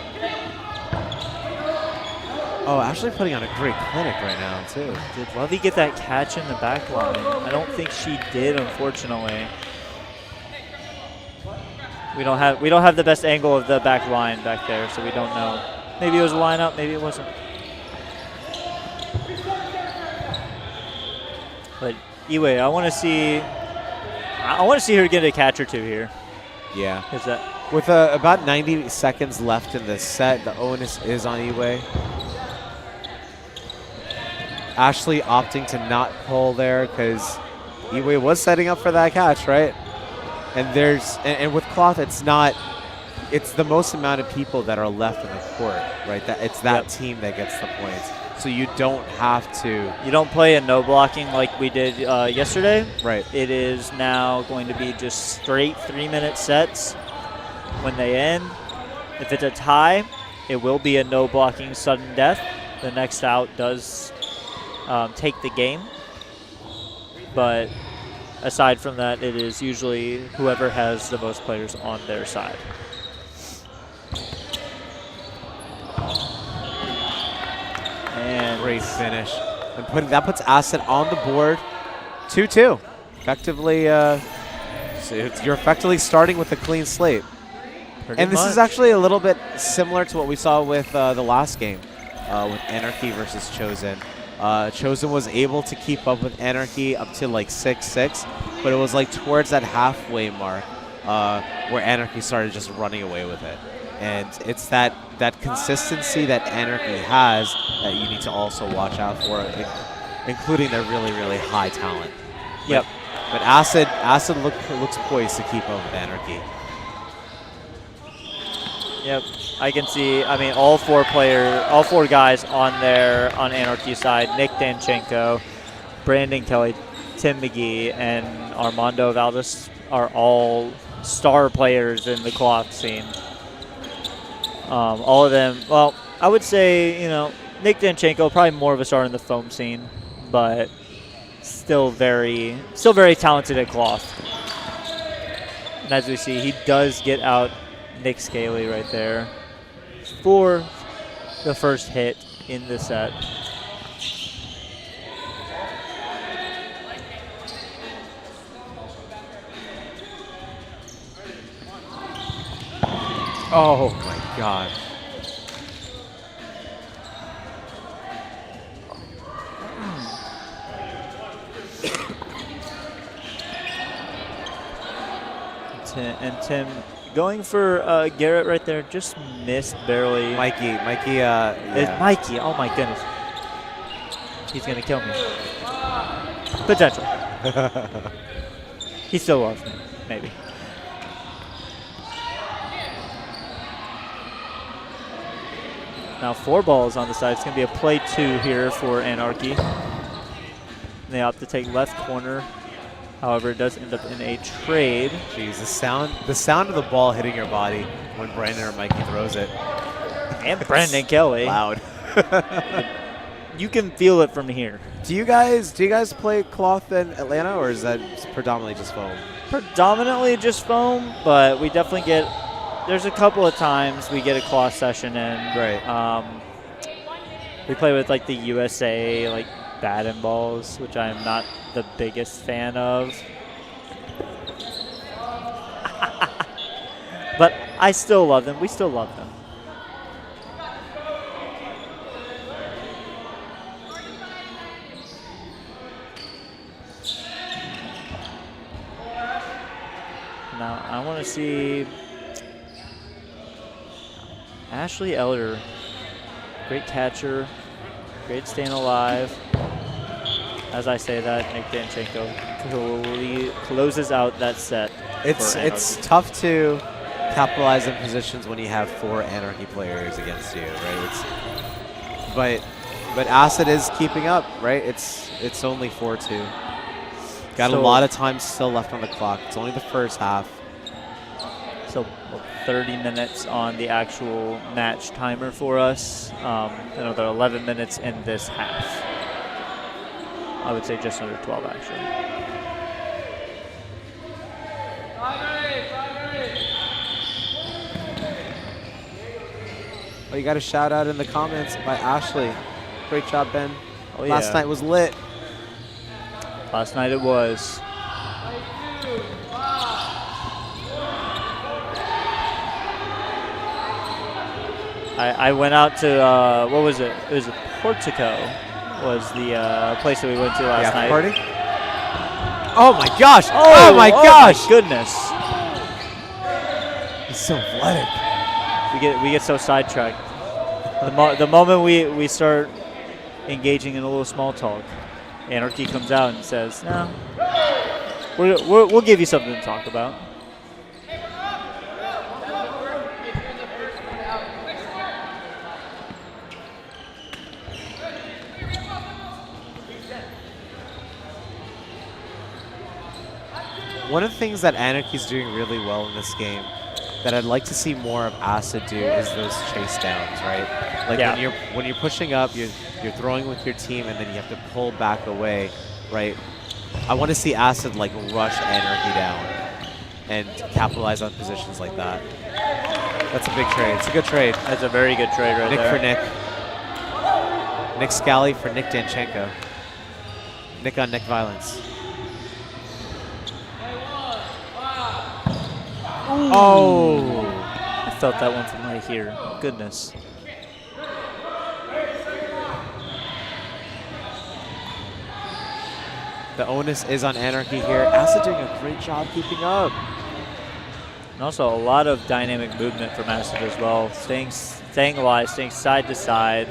Oh, Ashley putting on a great clinic right now, too.
Did Lovey get that catch in the back line? I don't think she did, unfortunately. We don't have the best angle of the back line back there, so we don't know. Maybe it was a lineup, maybe it wasn't. But anyway, I want to see her get a catch or two here.
Yeah.
With
about 90 seconds left in the set, the onus is on Iwe. Ashley opting to not pull there because Iwe was setting up for that catch, right? And with cloth, it's the most amount of people that are left in the court, right? It's that team that gets the points. so you don't have to.
You don't play a no blocking like we did yesterday.
Right.
It is now going to be just straight 3-minute sets when they end. If it's a tie, it will be a no blocking sudden death. The next out does take the game. But aside from that, it is usually whoever has the most players on their side. And
Great finish. And that puts Acid on the board. 2-2. Effectively, you're effectively starting with a clean slate.
pretty
This is
much.
actually a little bit similar to what we saw with the last game with Anarchy versus Chosen. Chosen was able to keep up with Anarchy up to like 6-6, but it was like towards that halfway mark where Anarchy started just running away with it. And it's that consistency that Anarchy has that you need to also watch out for, including their really, really high talent.
Yep.
But Acid looks poised to keep up with Anarchy.
Yep, I can see. I mean, all four guys on Anarchy side: Nick Danchenko, Brandon Kelly, Tim McGee, and Armando Valdez are all star players in the cloth scene. All of them. Well, I would say Nick Danchenko probably more of a star in the foam scene, but still very talented at cloth. And as we see, he does get out Nick Scaly right there for the first hit in the set.
Oh my God.
And Tim going for Garrett right there, just missed barely.
Mikey,
It's
yeah.
Mikey, oh my goodness. He's going to kill me. Potential. He still loves me, maybe. Now 4 balls on the side. It's going to be a play 2 here for Anarchy. They opt to take left corner. However, it does end up in a trade.
Jeez, the sound of the ball hitting your body when Brandon or Mikey throws it.
And Brandon Kelly.
Loud.
You can feel it from here.
Do you guys play cloth in Atlanta, or is that predominantly just foam?
Predominantly just foam, but we definitely get. There's a couple of times we get a cloth session in.
Right.
We play with like the USA like batten balls, which I am not the biggest fan of. But I still love them. We still love them. Now I want to see Ashley Elder, great catcher, great staying alive. As I say that, Nick Danchenko closes out that set.
It's tough to capitalize in positions when you have 4 Anarchy players against you, right? But Acid is keeping up, right? It's only 4-2. Got a lot of time still left on the clock. It's only the first half.
So 30 minutes on the actual match timer for us. Another 11 minutes in this half. I would say just under 12 actually.
Oh, you got a shout out in the comments by Ashley. Great job, Ben.
Oh,
Last night was lit.
Last night it was. I went out to, what was it? It was Portico was the place that we went to last night.
Party? Oh my gosh! Oh my gosh!
My goodness.
He's so athletic.
We get so sidetracked. The moment we start engaging in a little small talk, Anarchy comes out and says, "No, we'll give you something to talk about."
One of the things that Anarchy's doing really well in this game that I'd like to see more of Acid do is those chase downs, right? Like when you're pushing up, you're throwing with your team, and then you have to pull back away, right? I want to see Acid like rush Anarchy down and capitalize on positions like that. That's a big trade. It's a good trade.
That's a very good trade right
Nick
there.
for Nick. Nick Scally for Nick Danchenko. Nick on Nick violence. Oh!
I felt that one from right here. Goodness.
The onus is on Anarchy here. Acid doing a great job keeping up.
And also a lot of dynamic movement from Acid as well. Staying alive, staying side to side.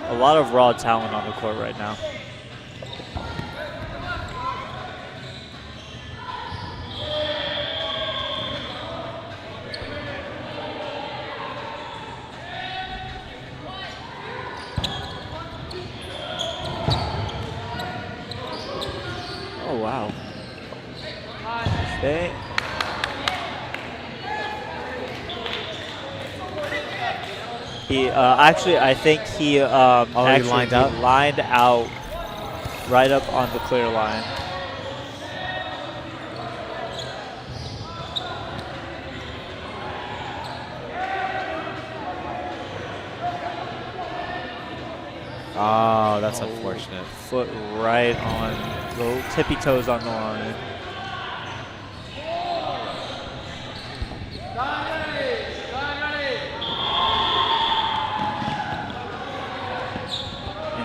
A lot of raw talent on the court right now. Oh, wow. Stay. He actually, I think he actually
lined out?
lined out right up on the clear line.
Oh, that's unfortunate.
Foot right on, little tippy toes on the line.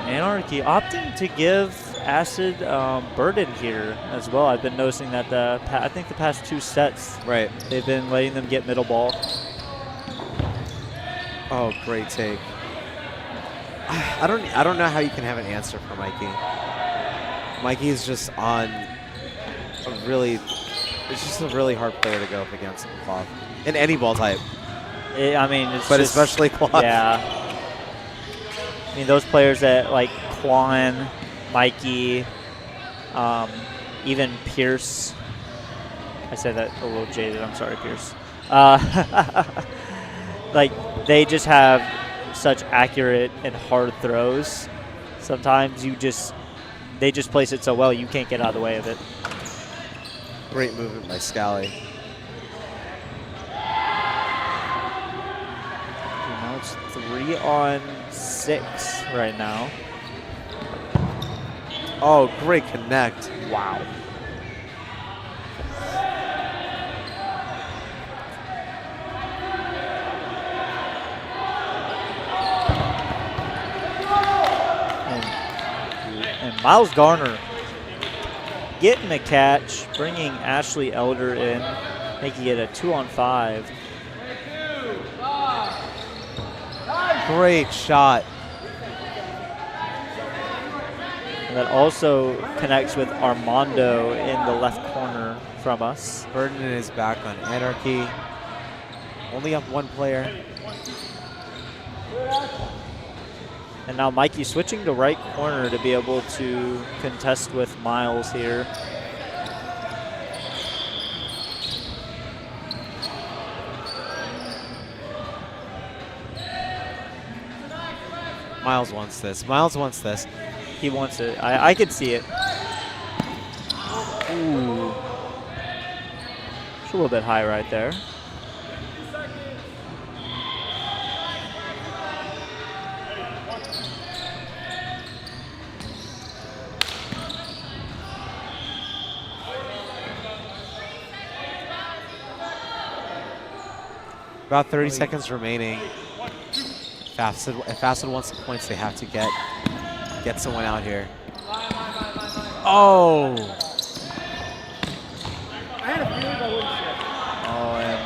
Anarchy opting to give Acid burden here as well. I've been noticing that I think the past 2 sets,
Right.
they've been letting them get middle ball.
Oh, great take. I don't know how you can have an answer for Mikey. Mikey is just on a really, it's just a really hard player to go up against in Cloth. In any ball type.
I mean, it's
But
just,
especially Cloth.
Yeah. I mean, those players that like Quan, Mikey, even Pierce. I said that a little jaded. I'm sorry, Pierce. Like, they just have such accurate and hard throws. Sometimes they just place it so well you can't get out of the way of it.
Great movement by Scally.
Now it's 3-on-6 right now.
Oh, great connect.
Wow. And Miles Garner getting the catch, bringing Ashley Elder in, making it a 2-on-5.
Great shot.
And that also connects with Armando in the left corner from us.
Burden is back on Anarchy. Only up 1 player.
And now Mikey switching to right corner to be able to contest with Miles here.
Miles wants this. Miles wants this.
He wants it. I could see it. Ooh. It's a little bit high right there.
About 30 seconds remaining. If Acid wants the points, they have to get someone out here. Oh!
Oh, and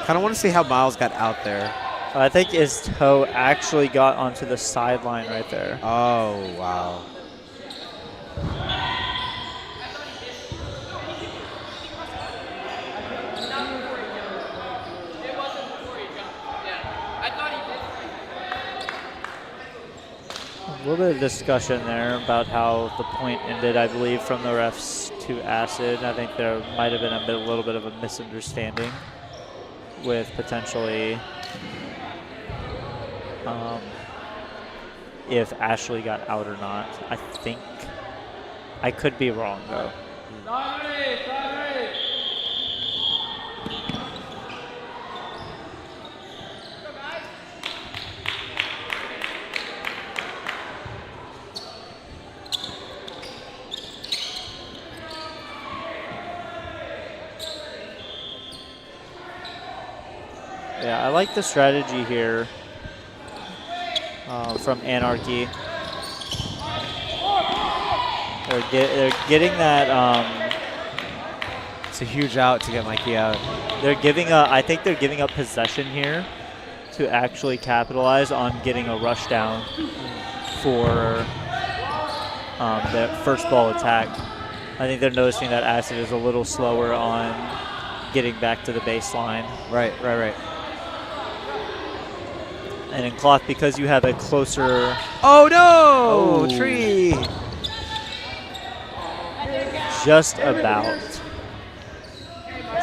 Kind of want to see how Miles got out there.
I think his toe actually got onto the sideline right there.
Oh, wow.
A little bit of discussion there about how the point ended, I believe, from the refs to Acid. I think there might have been a little bit of a misunderstanding with potentially if Ashley got out or not. I think I could be wrong though. Yeah, I like the strategy here from Anarchy. They're getting that.
It's a huge out to get Mikey out.
They're giving I think they're giving up possession here to actually capitalize on getting a rush down for the first ball attack. I think they're noticing that Acid is a little slower on getting back to the baseline.
Right.
And in Cloth, because you have a closer...
Oh, no! Oh. Tree!
Just about. It's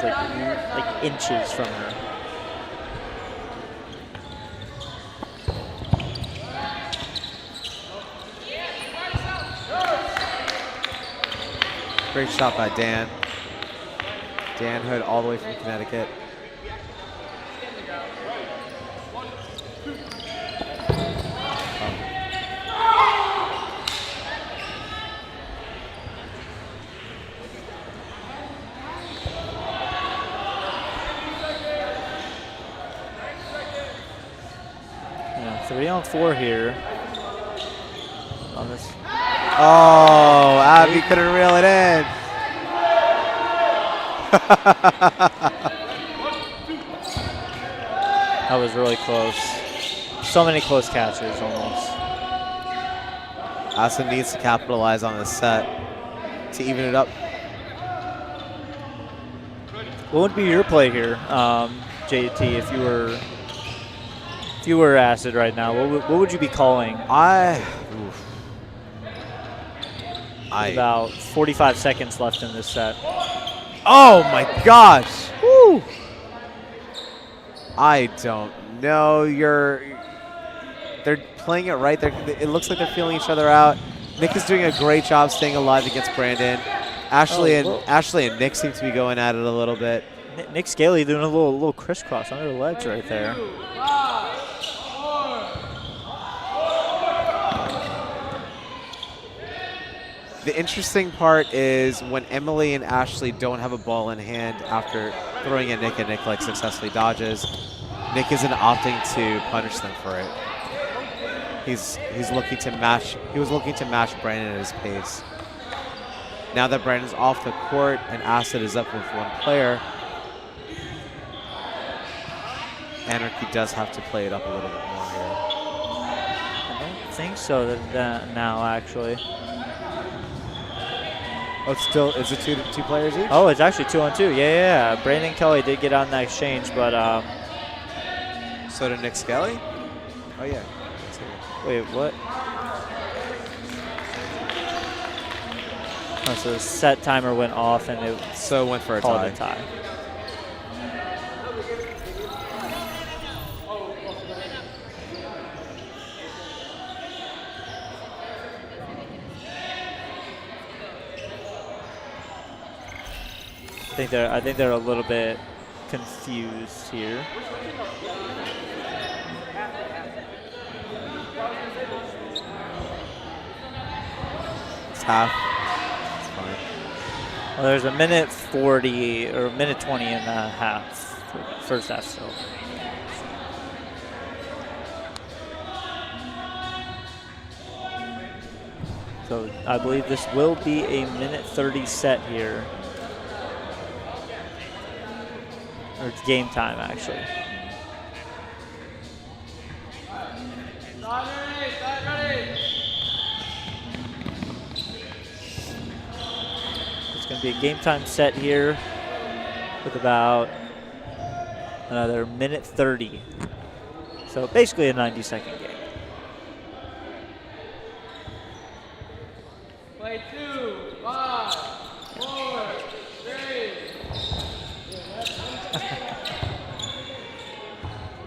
like inches from her.
Great shot by Dan. Dan Hood all the way from Connecticut.
Yeah, 3-on-4 here. On this.
Oh, Abby couldn't reel it in.
That was really close. So many close catches almost.
Acid needs to capitalize on this set to even it up.
What would be your play here, JT, if you were Acid right now? What would you be calling? About 45 seconds left in this set.
Oh my gosh! Woo! I don't know. They're playing it right. It looks like they're feeling each other out. Nick is doing a great job staying alive against Brandon. Ashley and Nick seem to be going at it a little bit.
Nick Scaly doing a little crisscross under the legs right there.
The interesting part is when Emily and Ashley don't have a ball in hand after throwing at Nick, and Nick like successfully dodges, Nick isn't opting to punish them for it. He's looking to match. He was looking to match Brandon at his pace. Now that Brandon's off the court and Acid is up with one player, Anarchy does have to play it up a little bit more here.
I don't think so now, actually.
Oh, is it two players each?
Oh, it's actually 2-on-2. Yeah. Brandon Kelly did get on that exchange, but
so did Nick Skelly? Oh yeah.
Wait, what? Oh, so the set timer went off and it
went for a
called
tie.
a tie. I think they're a little bit confused here.
It's half. It's fine.
Well, there's a minute 40 or a minute 20 in the half, first half still. So I believe this will be a minute 30 set here. Or it's game time, actually. It's going to be a game time set here with about another minute 30. So basically a 90-second game.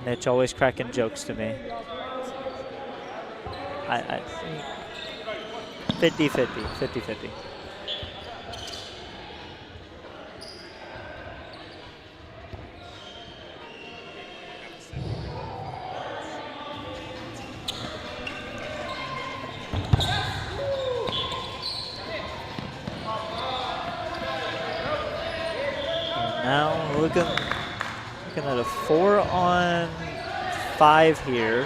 Mitch always cracking jokes to me. I 50-50. Now looking at a 4-on-5 here.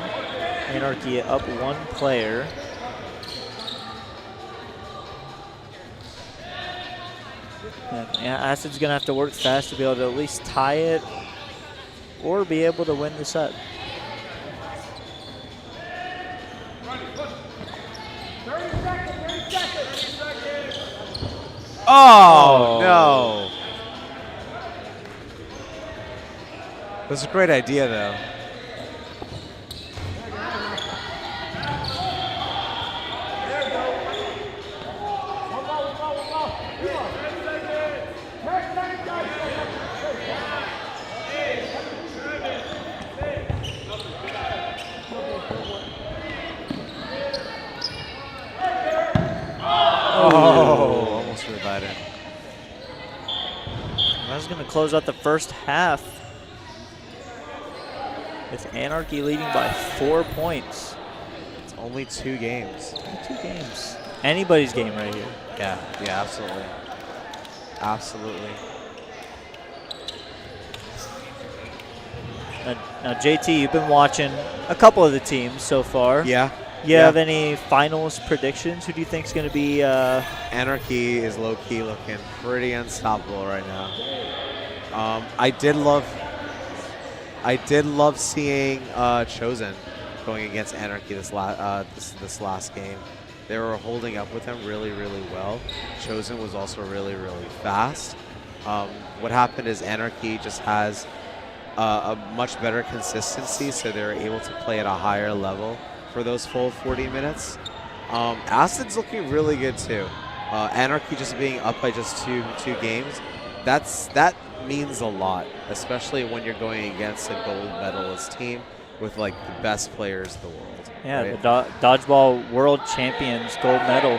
Anarchy up 1 player. And Acid's gonna have to work fast to be able to at least tie it or be able to win the set.
Oh, no. That's a great idea, though. Oh, almost divided.
That's going to close out the first half with Anarchy leading by 4 points.
It's only 2 games.
Only 2 games. Anybody's game right here.
Yeah, absolutely. Absolutely.
Now, JT, you've been watching a couple of the teams so far.
Yeah.
You have any finals predictions? Who do you think is going to be?
Anarchy is low-key looking pretty unstoppable right now. I did love seeing Chosen going against Anarchy this last game. They were holding up with him really, really well. Chosen was also really, really fast. What happened is Anarchy just has a much better consistency, so they're able to play at a higher level for those full 40 minutes. Acid's looking really good too. Anarchy just being up by just two games, that means a lot, especially when you're going against a gold medalist team with like the best players in the world.
Yeah,
right?
the Dodgeball World Champions gold medal.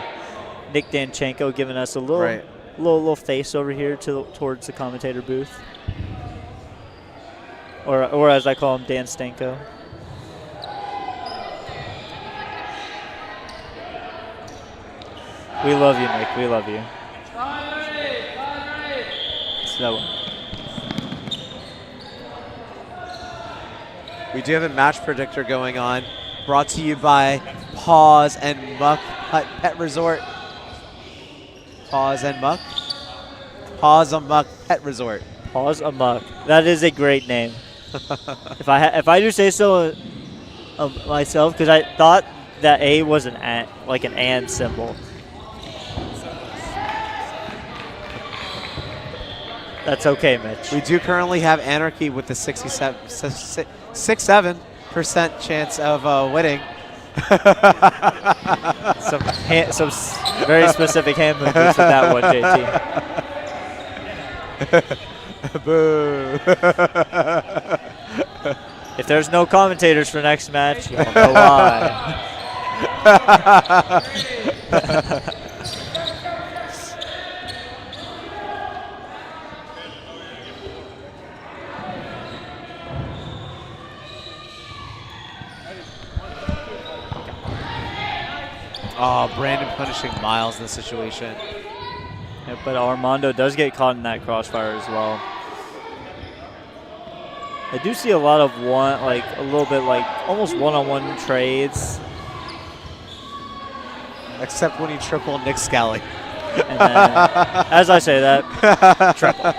Nick Danchenko giving us a little face over here towards the commentator booth, or as I call him, Dan Stanko. We love you, Nick. We love you. So,
we do have a match predictor going on, brought to you by Paws and Muck Pet Resort. Paws and Muck? Paws and Muck Pet Resort.
Paws Amok. That is a great name. if I do say so myself, because I thought that A was an and symbol. That's okay, Mitch.
We do currently have Anarchy with the 67% chance of winning.
some very specific hand movements with that one, JT.
Boo.
If there's no commentators for next match, you'll know why.
Oh, Brandon punishing Miles in this situation.
Yeah, but Armando does get caught in that crossfire as well. I do see a lot of a little bit almost one-on-one trades.
Except when you triple Nick Scally.
And then, as I say that, triple.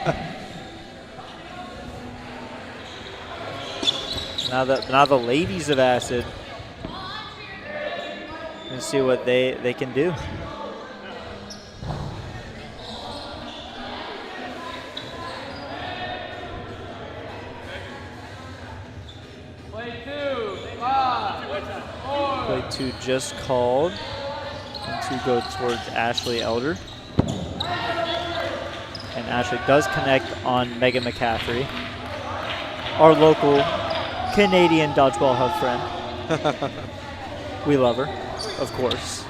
Now the ladies of Acid. And see what they can do. Play two just called. to go towards Ashley Elder. And Ashley does connect on Megan McCaffrey, our local Canadian Dodgeball Hub friend. We love her, of course.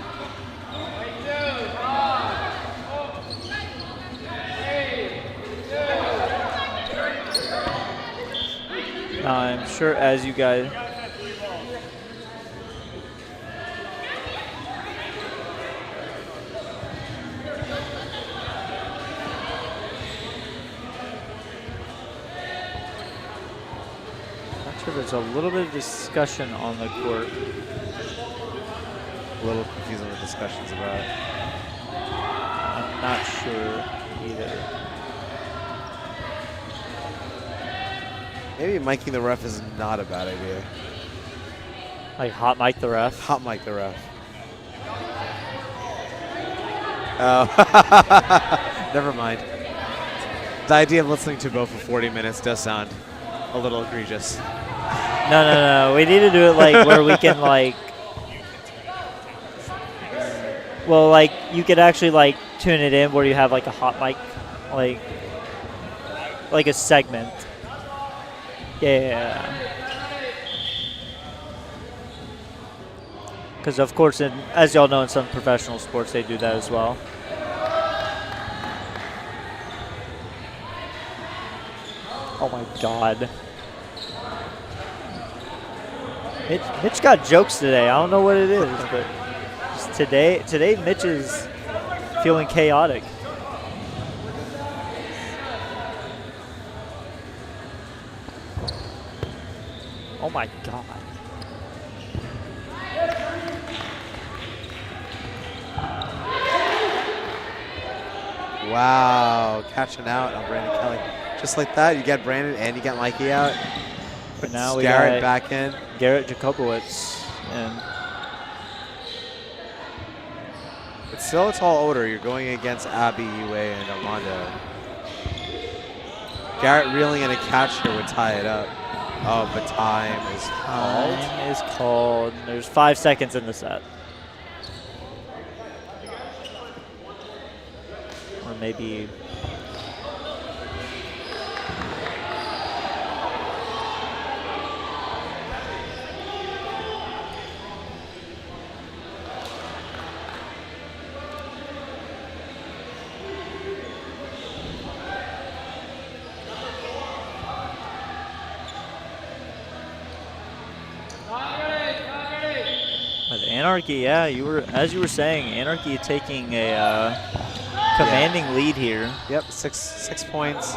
I'm sure as you guys... Not sure there's a little bit of discussion on the court.
A little confused on the discussions about.
I'm not sure either.
Maybe miking the ref is not a bad idea.
Like hot mic the ref?
Hot mic the ref. Oh, never mind. The idea of listening to both for 40 minutes does sound a little egregious.
No. We need to do it like where we can like. Well, like you could actually like tune it in where you have like a hot mic, like a segment. Yeah. Because of course, as y'all know, in some professional sports they do that as well. Oh my God. Mitch got jokes today. I don't know what it is, but just today Mitch is feeling chaotic. Oh my God.
Wow, catching out on Brandon Kelly. Just like that, you get Brandon and you get Mikey out.
But now we
Garrett
got
back in.
Garrett Jacobowitz and
It's still a tall order. You're going against Abby, Yue, and Armando. Garrett reeling in a catch here would tie it up. Oh, but time is called.
time is called. There's 5 seconds in the set. Or maybe. But Anarchy, yeah, as you were saying, Anarchy taking a commanding lead here.
Yep, six points.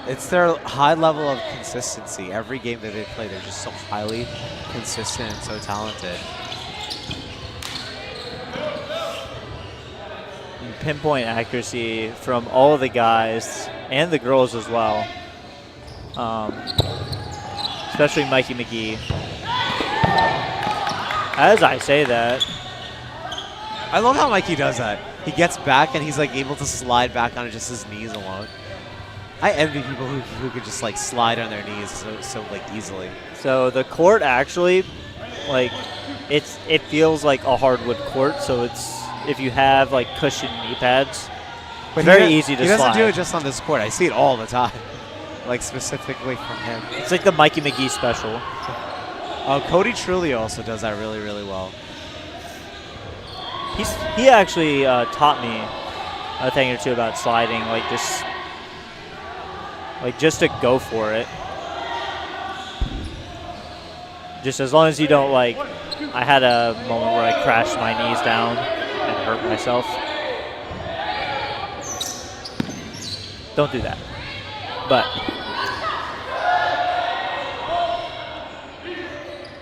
It's their high level of consistency. Every game that they play, they're just so highly consistent and so talented.
And pinpoint accuracy from all of the guys and the girls as well. Especially Mikey McGee. As I say that.
I love how Mikey does that. He gets back and he's like able to slide back on just his knees alone. I envy people who could just like slide on their knees so like easily.
So the court actually, like, it feels like a hardwood court. So it's, if you have like cushioned knee pads,
But
very easy to slide.
He doesn't do it just on this court. I see it all the time, like specifically from him.
It's like the Mikey McGee special.
Cody Trulli also does that really, really well.
He actually taught me a thing or two about sliding, just to go for it. Just as long as you don't like. I had a moment where I crashed my knees down and hurt myself. Don't do that. But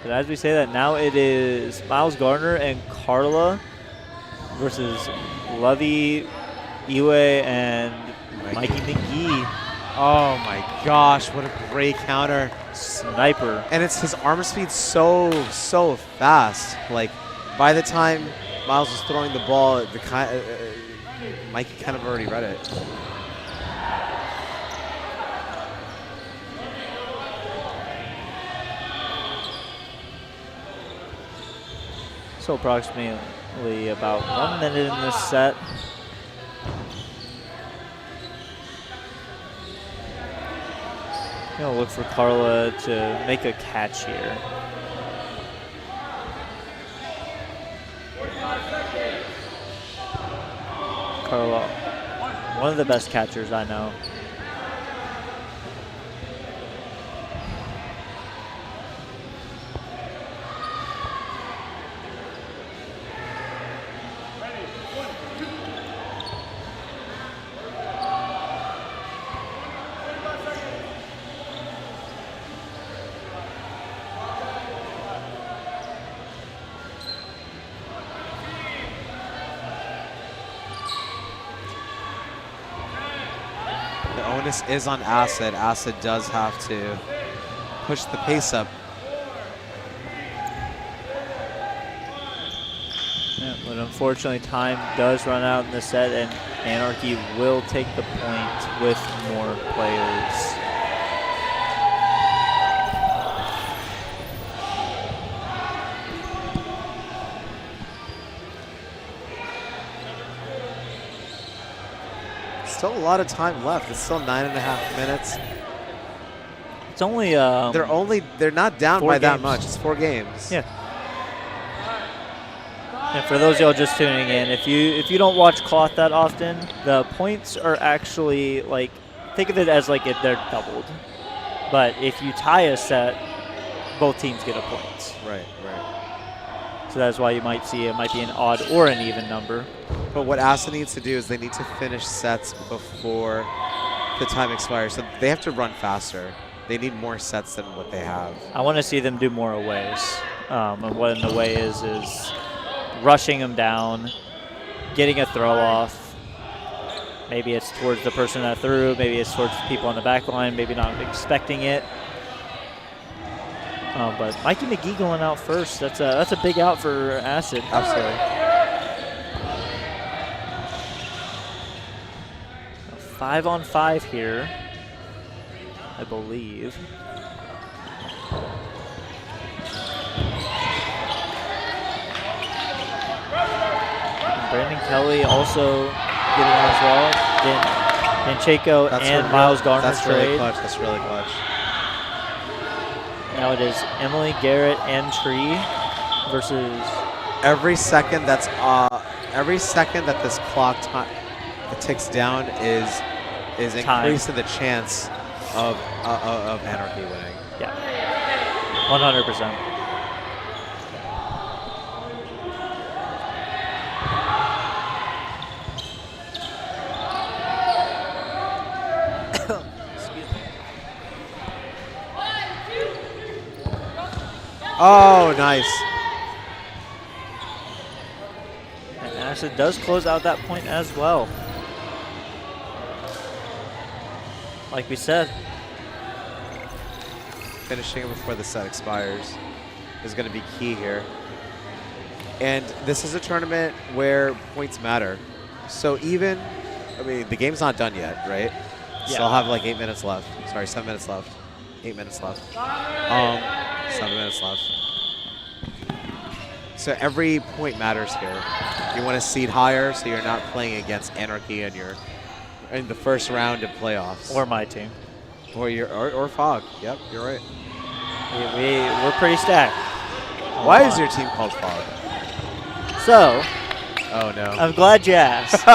as we say that, now it is Miles Gardner and Carla versus Lovey, Iwe, and Mikey McGee.
Oh my gosh, what a great counter.
Sniper.
And it's his arm speed so fast. Like, by the time Miles was throwing the ball, Mikey kind of already read it.
So approximately currently about 1 minute in this set. Gonna look for Carla to make a catch here. Carla, one of the best catchers I know.
The onus is on Acid. Acid does have to push the pace up.
Yeah, but unfortunately, time does run out in the set, and Anarchy will take the point with more players.
Still a lot of time left. It's still 9.5 minutes.
It's only
They're not down
4
by that
games.
much. It's 4 games.
Yeah. And for those of y'all just tuning in, if you don't watch Cloth that often, the points are actually like, think of it as like they're doubled. But if you tie a set, both teams get a point.
Right.
So that's why you might see it might be an odd or an even number.
But what Acid needs to do is they need to finish sets before the time expires. So they have to run faster. They need more sets than what they have.
I want to see them do more aways. And what an away is rushing them down, getting a throw off. Maybe it's towards the person that threw. Maybe it's towards the people on the back line. Maybe not expecting it. But Mikey McGee going out first. That's a big out for Acid.
Absolutely.
5-on-5 here, I believe. And Brandon Kelly also getting on as well. Dancheko and Miles Garner's trade.
Really clutch. That's really clutch.
Now it is Emily, Garrett, and Tree versus.
Every second that this clock time ticks down is increasing the chance of Anarchy winning.
Yeah, 100%.
Oh, nice.
And Acid does close out that point as well. Like we said.
Finishing it before the set expires is going to be key here. And this is a tournament where points matter. So even, I mean, the game's not done yet, right?
Yeah.
Still have like 8 minutes left. Sorry, 7 minutes left. 8 minutes left. 7 minutes left. So every point matters here. You want to seed higher so you're not playing against Anarchy and you're in the first round of playoffs.
Or my team.
Or Fog. Yep, you're right.
We're pretty stacked.
Why is your team called Fog?
So,
oh no.
I'm glad you asked.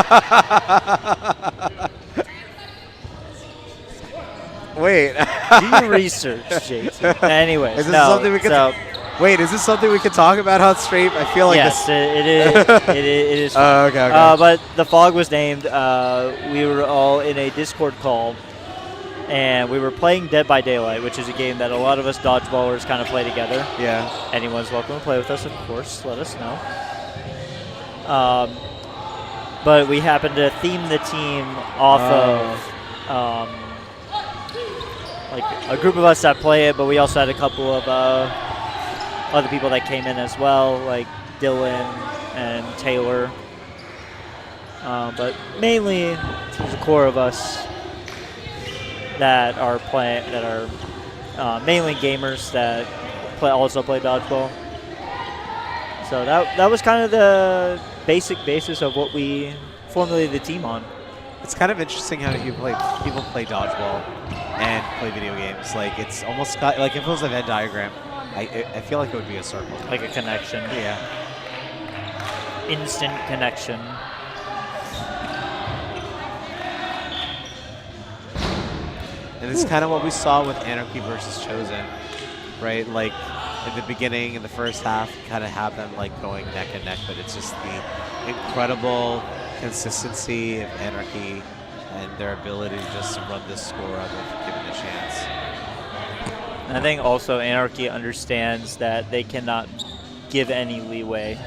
Wait.
Do your research, JT. Anyways,
is this something we can wait, is this something we can talk about how it's straight? I feel like
yes,
this.
it is. it is.
Oh, okay.
But the Fog was named. We were all in a Discord call, and we were playing Dead by Daylight, which is a game that a lot of us dodgeballers kind of play together.
Yeah.
Anyone's welcome to play with us, of course. Let us know. But we happened to theme the team off of like a group of us that play it, but we also had a couple of other people that came in as well, like Dylan and Taylor. But mainly, there's a core of us that are mainly gamers that also play dodgeball. So that was kind of the basic basis of what we formulated the team on.
It's kind of interesting how people play dodgeball and play video games. Like it's almost like if it was a Venn diagram, I feel like it would be a circle.
Like a connection.
Yeah.
Instant connection.
And it's kind of what we saw with Anarchy versus Chosen, right? Like in the beginning, in the first half, kind of have them like going neck and neck, but it's just the incredible consistency of Anarchy and their ability to just run this score out if given a chance.
And I think also Anarchy understands that they cannot give any leeway.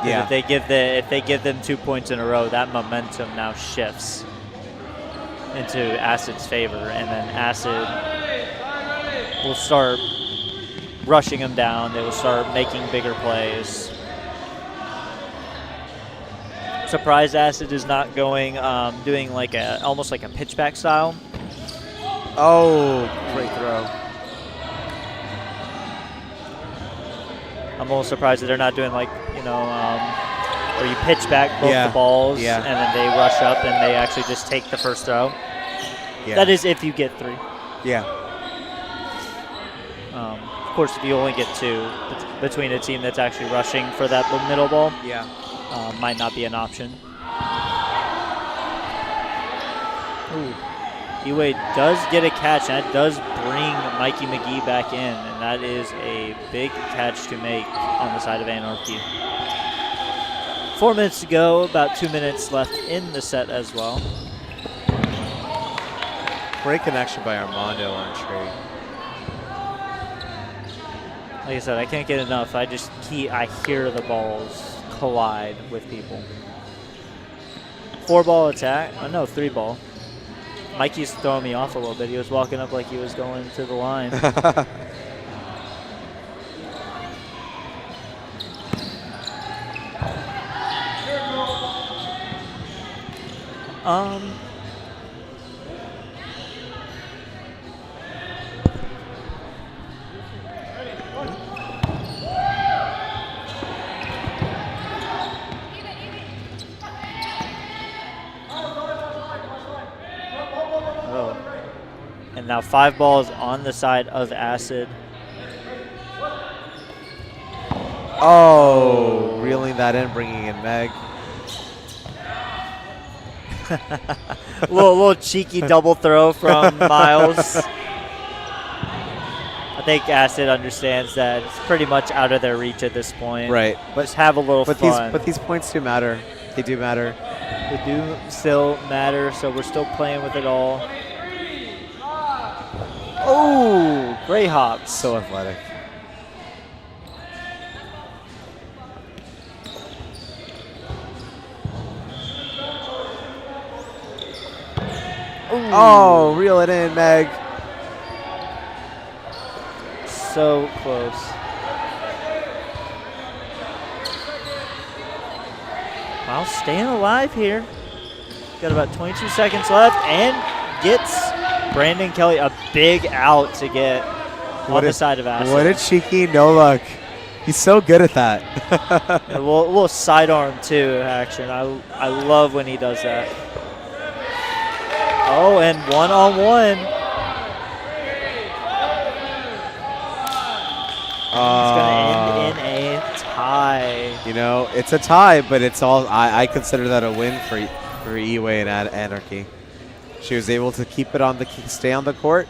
Yeah.
If they give them 2 points in a row, that momentum now shifts into Acid's favor, and then Acid will start rushing them down. They will start making bigger plays. Surprised Acid is not going, doing like almost like a pitchback style.
Oh, great throw.
I'm almost surprised that they're not doing like, where you pitch back both the balls and then they rush up and they actually just take the first throw.
Yeah.
That is if you get 3.
Yeah.
Of course, if you only get 2 between a team that's actually rushing for that middle ball, might not be an option. Ooh. Eway does get a catch, and that does bring Mikey McGee back in, and that is a big catch to make on the side of Anarchy. 4 minutes to go, about 2 minutes left in the set as well.
Great connection by Armando on trade.
Like I said, I can't get enough. I hear the balls collide with people. 4-ball attack. Oh, no, 3-ball. Mikey's throwing me off a little bit. He was walking up like he was going to the line. And now 5 balls on the side of Acid.
Oh, reeling that in, bringing in Meg.
little cheeky double throw from Miles. I think Acid understands that it's pretty much out of their reach at this point.
Right.
Just have a little fun.
But these points do matter. They do matter.
They do still matter, so we're still playing with it all. Oh, great hops.
So athletic.
Ooh.
Oh, reel it in, Meg.
So close. Wow, staying alive here. Got about 22 seconds left and gets Brandon Kelly a big out to get on the side of Acid.
What a cheeky no luck. He's so good at that.
A little sidearm too action. I love when he does that. Oh, and one-on-one. It's going to end in a tie.
You know, it's a tie, but it's all. I consider that a win for Eway and Anarchy. She was able to keep it on stay on the court,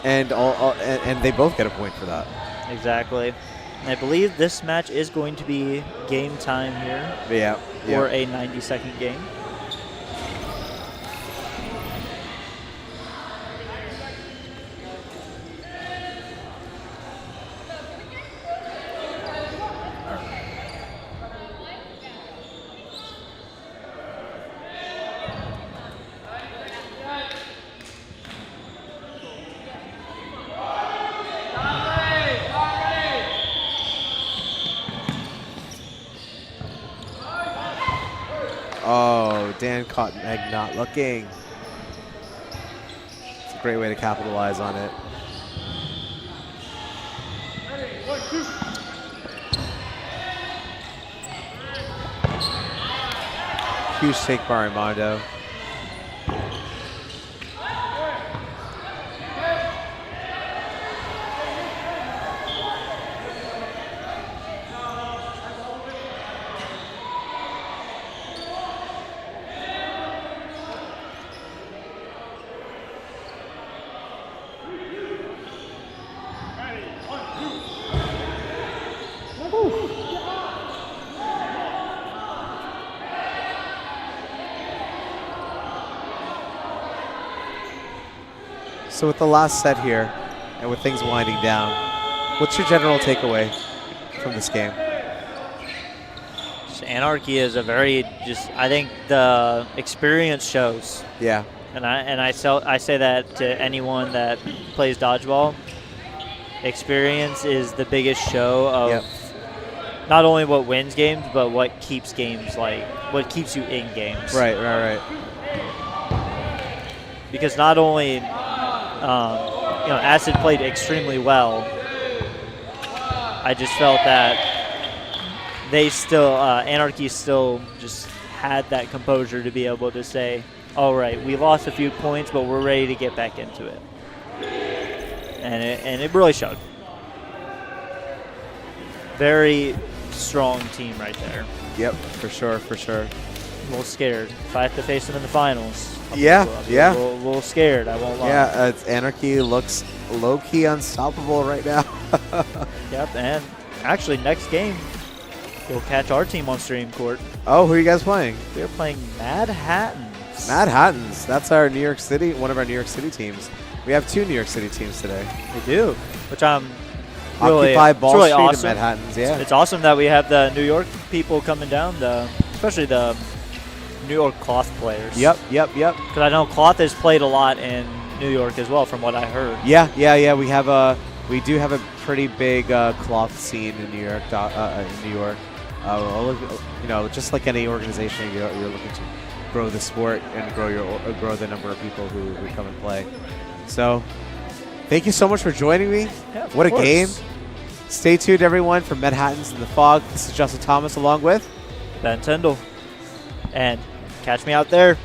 and they both get a point for that.
Exactly. And I believe this match is going to be game time here.
Yeah.
For a 90-second game.
Oh, Dan caught Meg not looking. It's a great way to capitalize on it. Huge take by Armando. So with the last set here, and with things winding down, what's your general takeaway from this game?
Anarchy is a very I think the experience shows.
Yeah.
And I say that to anyone that plays dodgeball. Experience is the biggest show of not only what wins games, but what keeps games what keeps you in games.
Right.
Because not only Acid played extremely well, I just felt that they still Anarchy still just had that composure to be able to say, all right, we lost a few points, but we're ready to get back into it. And it really showed. Very strong team right there.
Yep, for sure.
A little scared. If I have to face them in the finals, I'll be
Yeah.
a little scared, I won't lie.
Yeah, Anarchy looks low-key unstoppable right now.
Yep, and actually next game, we'll catch our team on stream court.
Oh, who are you guys playing?
We're playing MadHattans.
MadHattans. That's our New York City, one of our New York City teams. We have 2 New York City teams today.
We do, which I'm really,
Occupy Ball
really
Street
awesome.
and MadHattans, yeah.
It's awesome that we have the New York people coming down, especially the New York Cloth players.
Yep.
Because I know Cloth has played a lot in New York as well, from what I heard.
Yeah. We do have a pretty big cloth scene in New York. Just like any organization, you're looking to grow the sport and grow the number of people who come and play. So, thank you so much for joining me.
Yeah, of
what a
course.
game! Stay tuned, everyone, for MadHattans in the Fog. This is Justin Thomas, along with
Ben Tyndall. And catch me out there.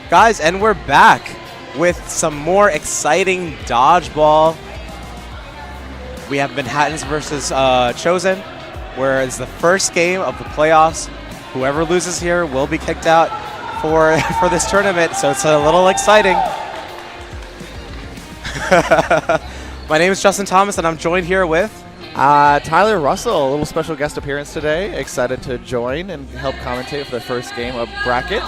Guys, and we're back with some more exciting dodgeball. We have MadHattans versus Chosen, where it's the first game of the playoffs. Whoever loses here will be kicked out for this tournament, so it's a little exciting. My name is Justin Thomas, and I'm joined here with
Tyler Russell, a little special guest appearance today. Excited to join and help commentate for the first game of bracket.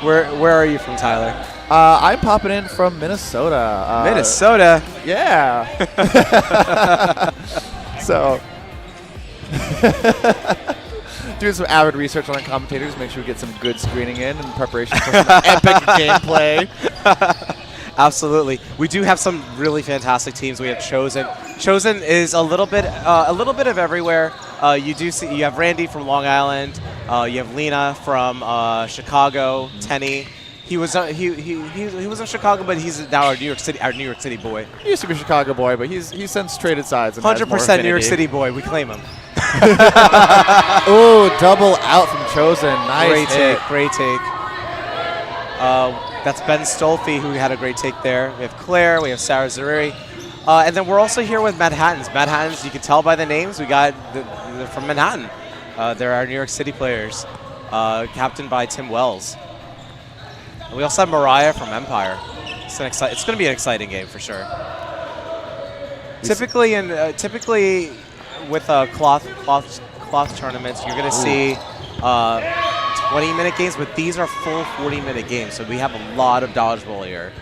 Where are you from, Tyler?
I'm popping in from Minnesota.
Minnesota?
Yeah. So, doing some avid research on the commentators, make sure we get some good screening in preparation for some epic gameplay.
Absolutely. We do have some really fantastic teams. We have Chosen. Chosen is a little bit of everywhere. You have Randy from Long Island. You have Lena from Chicago. Tenny. He was in Chicago, but he's now our New York City boy.
He used to be a Chicago boy, but he's since traded sides.
100% New York City boy. We claim him.
Oh, double out from Chosen. Nice
Great
hit.
take. Great take. That's Ben Stolfi, who had a great take there. We have Claire. We have Sarah Zariri. And then we're also here with MadHattans. MadHattans, you can tell by the names, they're from Manhattan. They're our New York City players, captained by Tim Wells. And we also have Mariah from Empire. It's going to be an exciting game for sure. Typically with cloth tournaments, you're going to see 20-minute games, but these are full 40-minute games, so we have a lot of dodgeball here.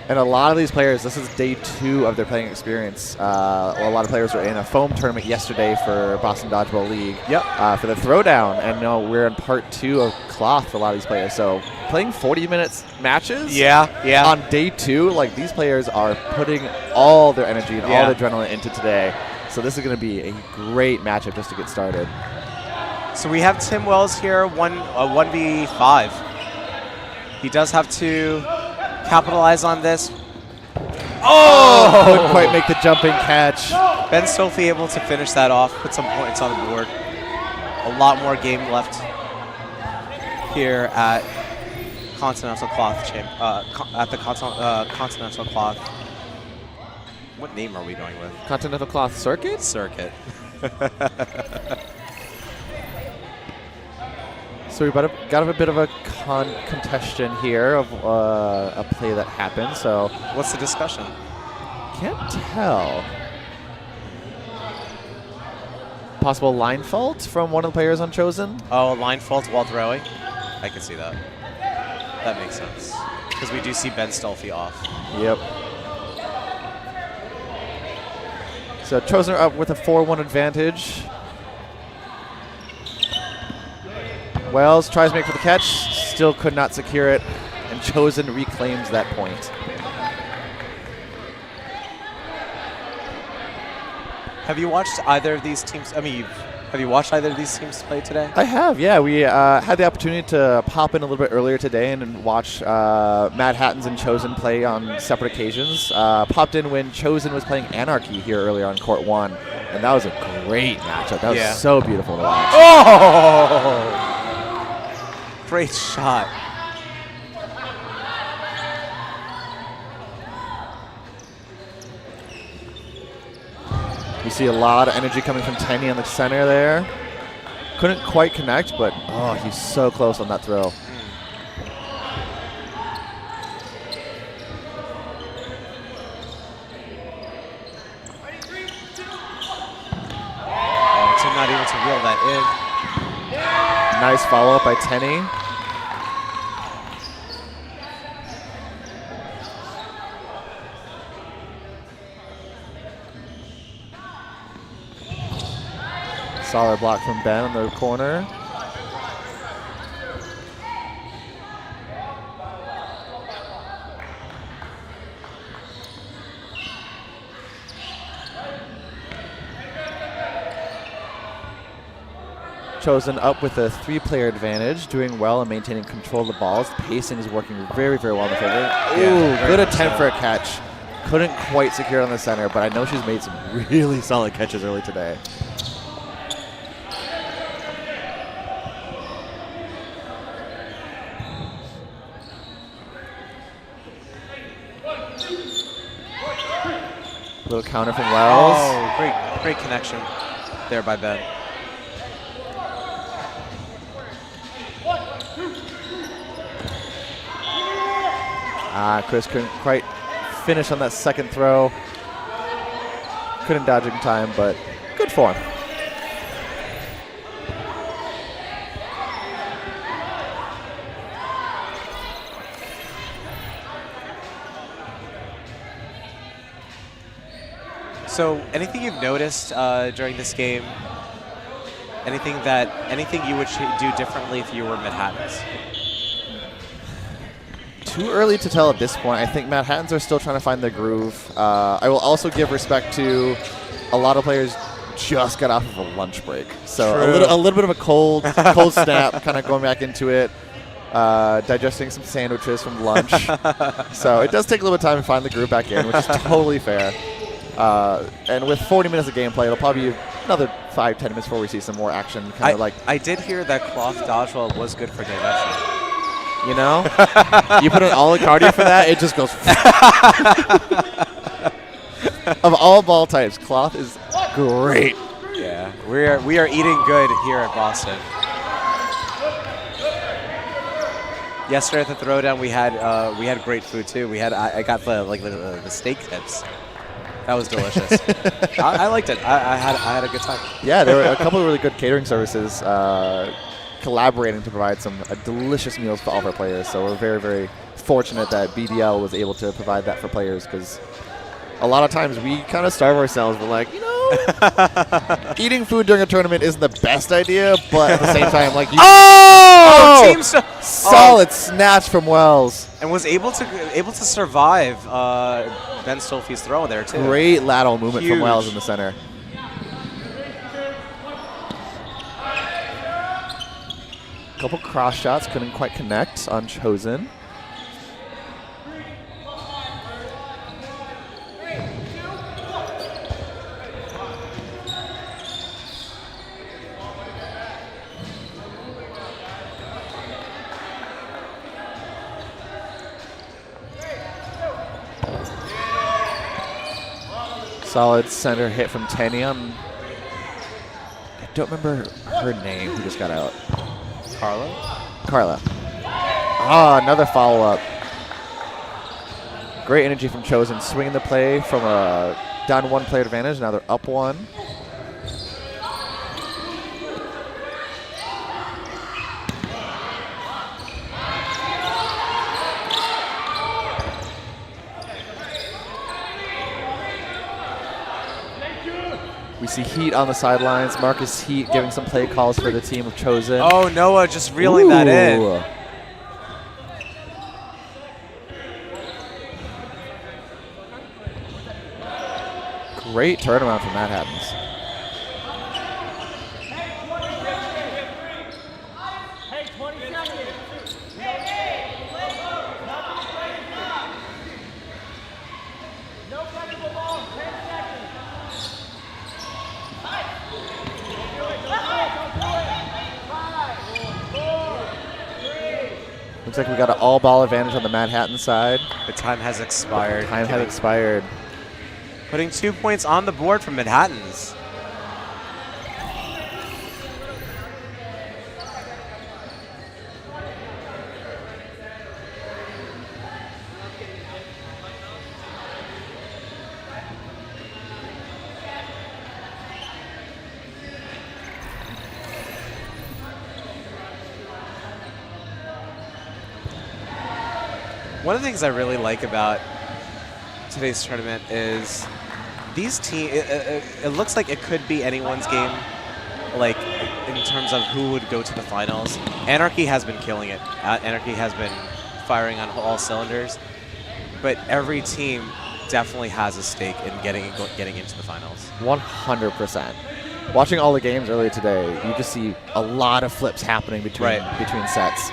And a lot of these players, this is day 2 of their playing experience. A lot of players were in a foam tournament yesterday for Boston Dodgeball League.
Yep.
For the throwdown, and we're in part 2 of cloth for a lot of these players. So playing 40 minutes matches.
Yeah.
On day 2, like these players are putting all their energy and all their adrenaline into today. So this is going to be a great matchup just to get started.
So we have Tim Wells here, 1v5. He does have to capitalize on this.
Oh! Couldn't quite make the jumping catch.
Ben Stolfi able to finish that off, put some points on the board. A lot more game left here at Continental Cloth Continental Cloth. What name are we going with?
Continental Cloth Circuit?
Circuit.
So we got a bit of a contestation here of a play that happened. So
what's the discussion?
Can't tell. Possible line fault from one of the players on Chosen.
Oh, line fault while throwing? I can see that. That makes sense. Because we do see Ben Stolfi off.
Yep. So Chosen are up with a 4-1 advantage. Wells tries to make for the catch, still could not secure it, and Chosen reclaims that point.
Have you watched either of these teams? Have you watched either of these teams play today?
I have, yeah. We had the opportunity to pop in a little bit earlier today and watch MadHattans and Chosen play on separate occasions. Popped in when Chosen was playing Anarchy here earlier on Court 1, and that was a great matchup. That was so beautiful to watch.
Oh! Great shot.
You see a lot of energy coming from Tenny on the center there. Couldn't quite connect, but oh, he's so close on that throw.
Oh, Tim not able to reel that in.
Nice follow-up by Tenny. Solid block from Ben on the corner. Chosen up with a 3-player advantage, doing well and maintaining control of the balls. The pacing is working very, very well in the favor. Ooh, good attempt for a catch. Couldn't quite secure it on the center, but I know she's made some really solid catches early today. Little counter from Wells.
Oh, great connection there by Ben.
Chris couldn't quite finish on that second throw. Couldn't dodge in time, but good form.
So, anything you've noticed during this game? Anything you would do differently if you were MadHattans?
Too early to tell at this point. I think MadHattans are still trying to find their groove. I will also give respect to a lot of players just got off of a lunch break, so a little bit of a cold snap, kind of going back into it, digesting some sandwiches from lunch. So it does take a little bit of time to find the groove back in, which is totally fair. And with 40 minutes of gameplay, it'll probably be another 5-10 minutes before we see some more action.
I did hear that cloth dodgeball was good for digestion.
You know, you put an all cardio for that, it just goes. Of all ball types, cloth is great.
Yeah, we are eating good here at Boston. Yesterday at the throwdown, we had great food too. I got the steak tips. That was delicious. I liked it. I had a good time.
Yeah, there were a couple of really good catering services collaborating to provide some delicious meals for all of our players. So we're very, very fortunate that BDL was able to provide that for players, because a lot of times we kind of starve ourselves. We're like, eating food during a tournament isn't the best idea, but at the same time, like, solid snatch from Wells,
and was able to survive Ben Stolfi's throw there too.
Great lateral movement from Wells in the center. Couple cross shots, couldn't quite connect on Chosen. Solid center hit from Tenny on, I don't remember her name, who just got out. Carla. Another follow-up. Great energy from Chosen, swinging the play from a down one player advantage. Now they're up one. We see Heat on the sidelines. Marcus Heat giving some play calls for the team of Chosen.
Oh, Noah just reeling that in.
Great turnaround from MadHattans. Looks like we got an all-ball advantage on the MadHattan side.
The time has expired.
Time has expired.
Putting 2 points on the board for MadHattans. One of the things I really like about today's tournament is these teams, it looks like it could be anyone's game, like in terms of who would go to the finals. Anarchy has been killing it. Anarchy has been firing on all cylinders, but every team definitely has a stake in getting into the finals.
100%. Watching all the games earlier today, you just see a lot of flips happening between sets.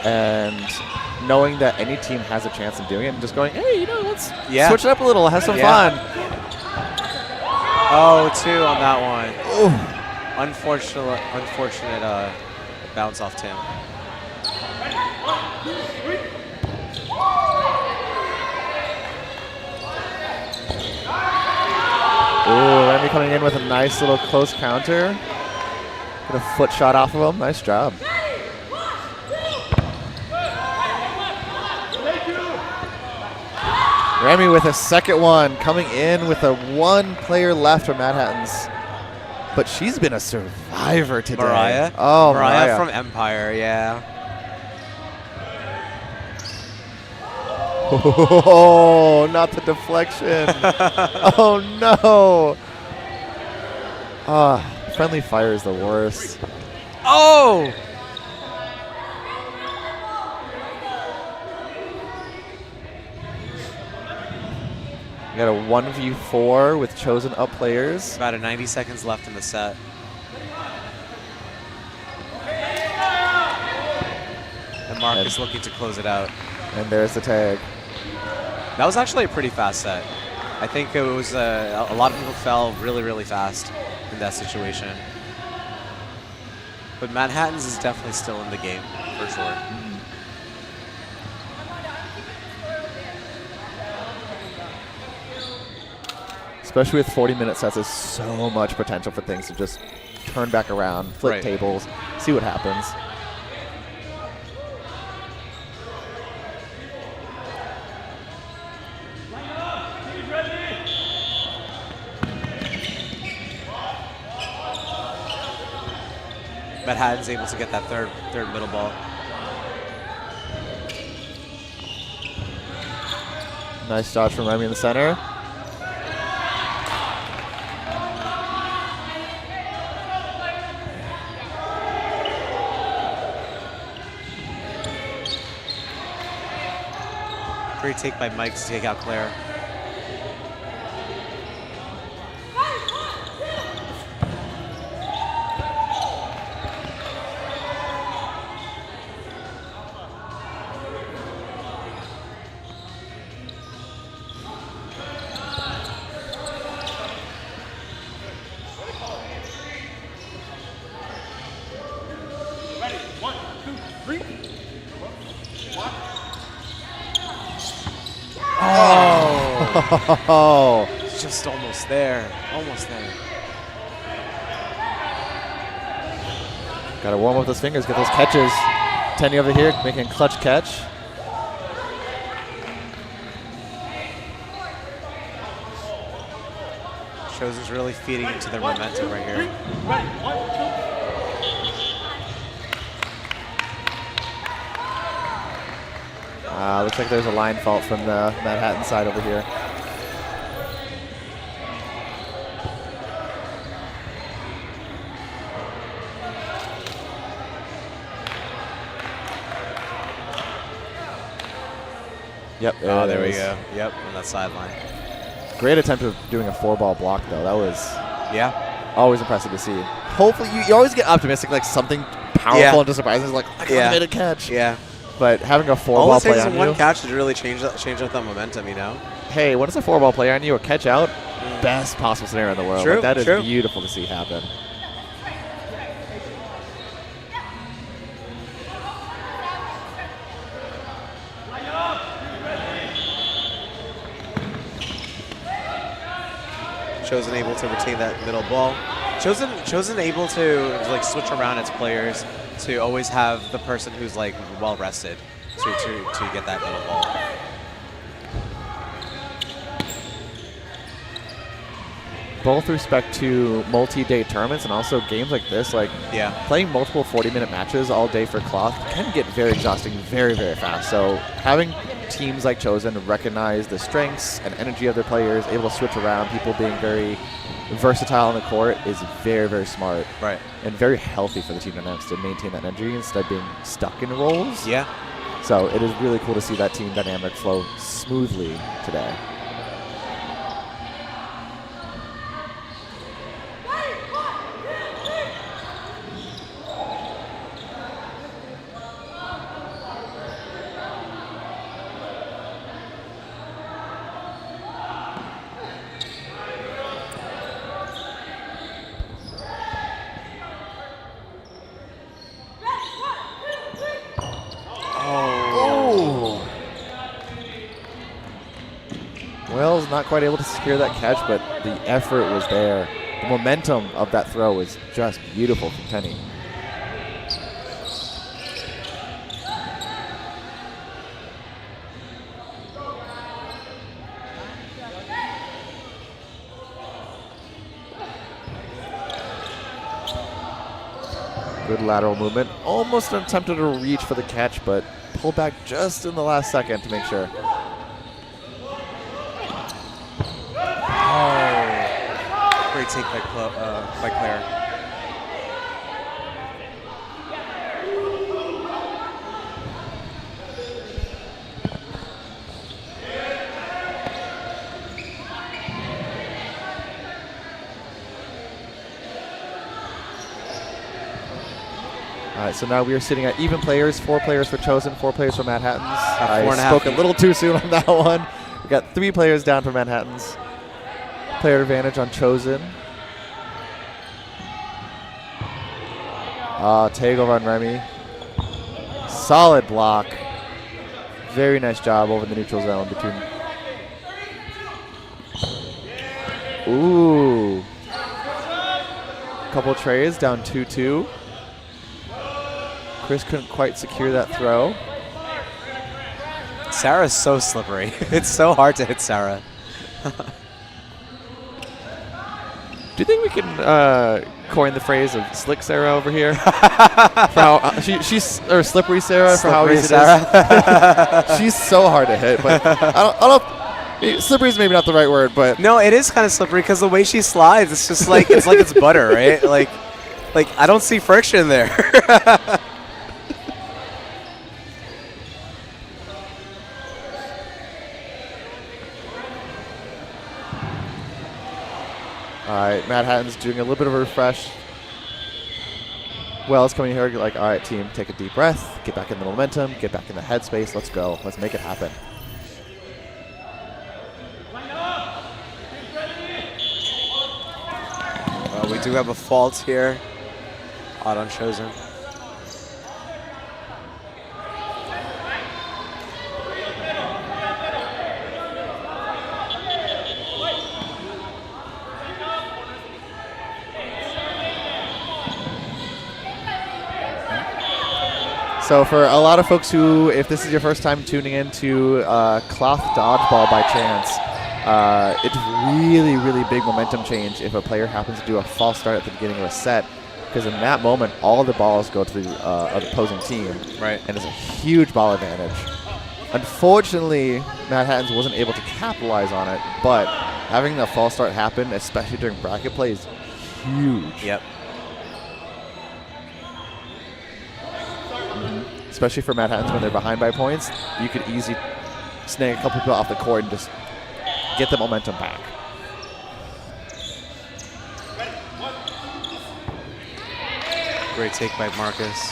And knowing that any team has a chance of doing it and just going, hey, let's switch it up a little, have some fun.
Oh, 2 on that one.
Ooh.
Unfortunate bounce off Tim.
Ooh, Remy coming in with a nice little close counter. Get a foot shot off of him. Nice job. Remy with a second one, coming in with a 1 player left for MadHattans. But she's been a survivor today.
Mariah?
Oh,
Mariah from Empire, yeah.
Oh, not the deflection. Oh, no. Friendly fire is the worst.
Oh!
We got a 1v4 with chosen up players.
About 90 seconds left in the set. And Mark is looking to close it out.
And there's the tag.
That was actually a pretty fast set. I think it was a lot of people fell really, really fast in that situation. But MadHattans is definitely still in the game, for sure.
Especially with 40-minute sets, there's so much potential for things to just turn back around, flip tables, see what happens.
MadHattans able to get that third middle ball.
Nice dodge from Remy in the center.
Great take by Mike to take out Claire.
Oh,
it's just almost there. Almost there.
Got to warm up those fingers, get those catches. Tenny over here making a clutch catch.
Chosen's really feeding into their momentum right here.
Looks like there's a line fault from the MadHattan side over here. Yep.
Oh, there we go. Yep, on that sideline.
Great attempt of doing a 4-ball block, though. That was always impressive to see. Hopefully, you always get optimistic, like something powerful and just surprising. Like, I could have made a catch.
Yeah.
But having a 4-ball play on you.
One catch to really change up the momentum, you know?
Hey, when it's a 4-ball play on you, a catch out, best possible scenario in the world.
True,
Like, that is
true.
beautiful to see happen.
Chosen able to retain that middle ball. Chosen able to like switch around its players to always have the person who's like well rested to get that middle ball.
Both respect to multi-day tournaments and also games like this, like playing multiple 40-minute matches all day for Cloth can get very exhausting very, very fast. So having teams like Chosen recognize the strengths and energy of their players, able to switch around, people being very versatile on the court is very, very smart.
Right.
And very healthy for the team dynamics to maintain that energy instead of being stuck in roles.
Yeah.
So it is really cool to see that team dynamic flow smoothly today. not quite able to secure that catch, but the effort was there. The momentum of that throw was just beautiful from Tenny. Good lateral movement. Almost attempted to reach for the catch, but pulled back just in the last second to make sure.
Oh, great take by Claire.
All right, so now we are sitting at even players, 4 players for Chosen, 4 players for MadHattans. I
4.5
spoke a little too soon on that one. We got 3 players down for MadHattans. Player advantage on Chosen. Takeover on Remy. Solid block. Very nice job over the neutral zone between. Ooh. Couple trays down 2-2. Chris couldn't quite secure that throw.
Sarah's so slippery. It's so hard to hit Sarah.
Do you think we can coin the phrase of slick Sarah over here? For how, she's or slippery Sarah for how easy it is. She's so hard to hit, but I don't. Slippery is maybe not the right word, but
no, it is kind of slippery because the way she slides, it's just like it's butter, right? Like I don't see friction there.
All right, MadHattans doing a little bit of a refresh. Wells coming here, like, all right, team, take a deep breath, get back in the momentum, get back in the headspace, let's go, let's make it happen.
We do have a fault here. Odd on Chosen.
So for a lot of folks who, if this is your first time tuning in to Cloth Dodgeball by chance, it's really, really big momentum change if a player happens to do a false start at the beginning of a set, because in that moment, all the balls go to the opposing team,
right?
And it's a huge ball advantage. Unfortunately, MadHattans wasn't able to capitalize on it, but having a false start happen, especially during bracket play, is huge.
Yep.
Especially for MadHattans when they're behind by points, you could easily snag a couple people off the court and just get the momentum back.
Great take by Marcus.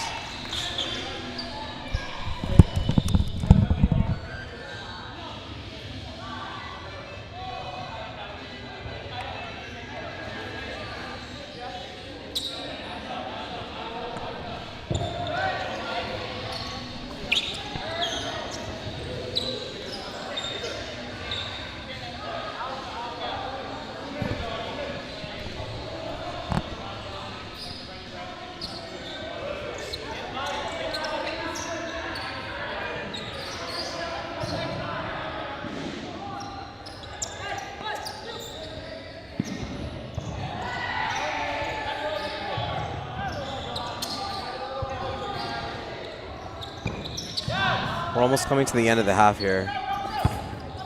We're almost coming to the end of the half here.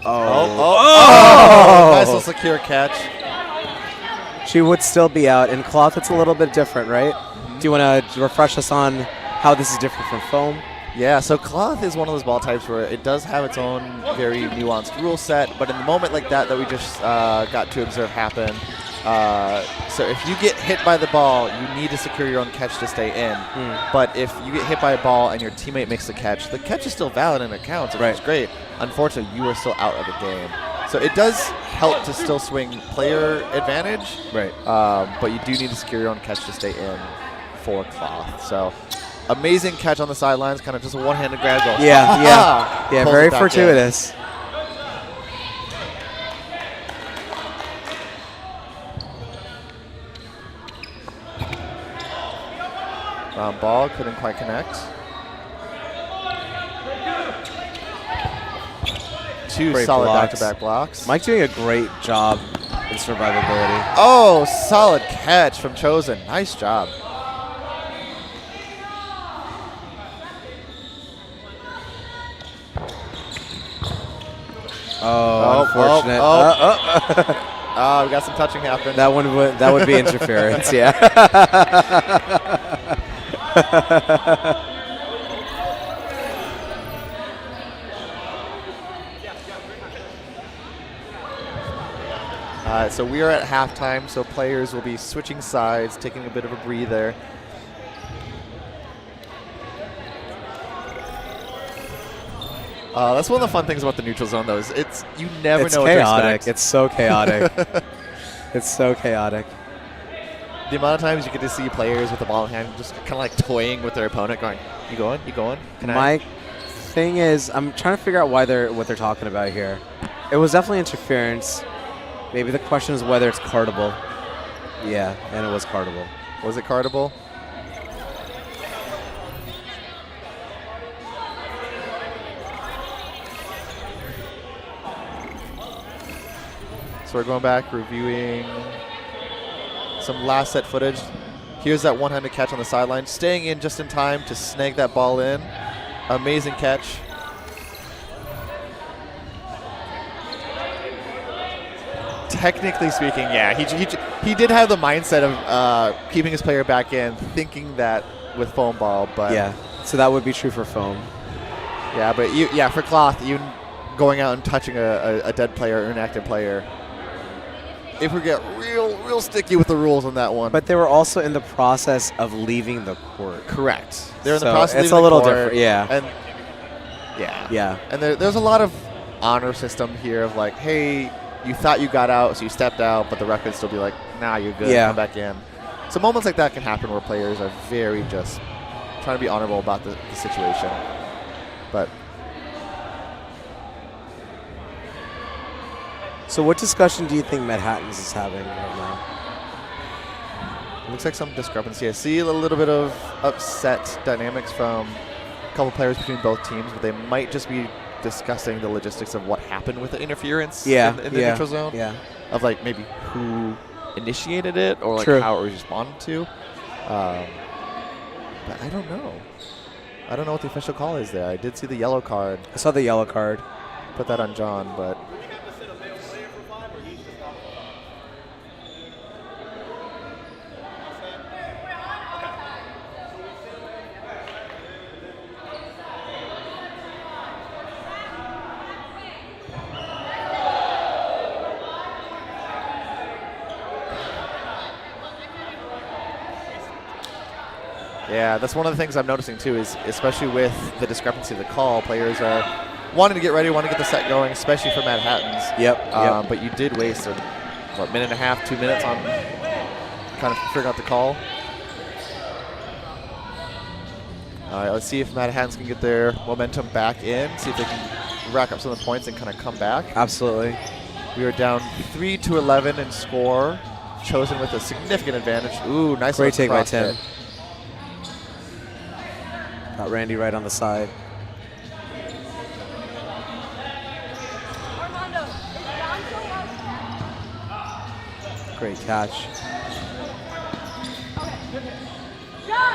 Nice little secure catch.
She would still be out. In cloth, it's a little bit different, right? Do you want to refresh us on how this is different from foam?
Yeah, so cloth is one of those ball types where it does have its own very nuanced rule set, but in the moment like that we just got to observe happen, so if you get hit by the ball, you need to secure your own catch to stay in. But if you get hit by a ball and your teammate makes the catch is still valid and it counts, which is great. Unfortunately, you are still out of the game. So it does help to still swing player advantage,
right?
But you do need to secure your own catch to stay in for cloth. So amazing catch on the sidelines, kind of just a one-handed grab. Goal.
Yeah, very fortuitous.
Round ball, couldn't quite connect. Two
Great
solid
blocks.
back-to-back blocks.
Mike doing a great job in survivability.
Oh, solid catch from Chosen. Nice job.
Oh, unfortunate.
Oh, we got some touching happen.
That would be interference. Yeah.
So we are at halftime, so players will be switching sides, taking a bit of a breather. That's one of the fun things about the neutral zone, though. Is you never know what to expect.
It's so chaotic. It's so chaotic.
The amount of times you get to see players with the ball in hand just kind of like toying with their opponent, going, "You going? You going?"
My thing is, I'm trying to figure out what they're talking about here. It was definitely interference. Maybe the question is whether it's cardable. Yeah, and it was cardable.
Was it cardable? So we're going back, reviewing some last set footage. Here's that one-handed catch on the sideline, staying in just in time to snag that ball in. Amazing catch. Technically speaking, yeah, he did have the mindset of keeping his player back in, thinking that with foam ball, but
Yeah, so that would be true for foam.
yeah, but for cloth, you going out and touching a dead player or an active player. If we get real sticky with the rules on that one.
But they were also in the process of leaving the court.
Correct. They're in the
So
process of
it's
leaving
a little
the court,
different, yeah.
And yeah.
Yeah.
And there's a lot of honor system here of like, hey, you thought you got out, so you stepped out, but the ref could still be like, nah, you're good,
Yeah.
come back in. So moments like that can happen where players are very just trying to be honorable about the situation. But
So what discussion do you think MadHattans is having right now?
looks like some discrepancy. I see a little bit of upset dynamics from a couple players between both teams, but they might just be discussing the logistics of what happened with the interference in the neutral zone.
Yeah.
Of like maybe who initiated it or like
True.
how it was responded to. But I don't know. I don't know what the official call is there. I did see the yellow card.
I saw the yellow card.
Put that on John, but yeah, that's one of the things I'm noticing too, is especially with the discrepancy of the call, players are wanting to get ready, wanting to get the set going, especially for MadHattans.
Yep.
But you did waste minute and a half, 2 minutes on kind of figuring out the call. All right, let's see if MadHattans can get their momentum back in, see if they can rack up some of the points and kind of come back.
Absolutely.
We are down 3-11 in score, Chosen with a significant advantage. Ooh, nice
Great take by
cross
Tim.
hit.
Got Randy right on the side. Great catch.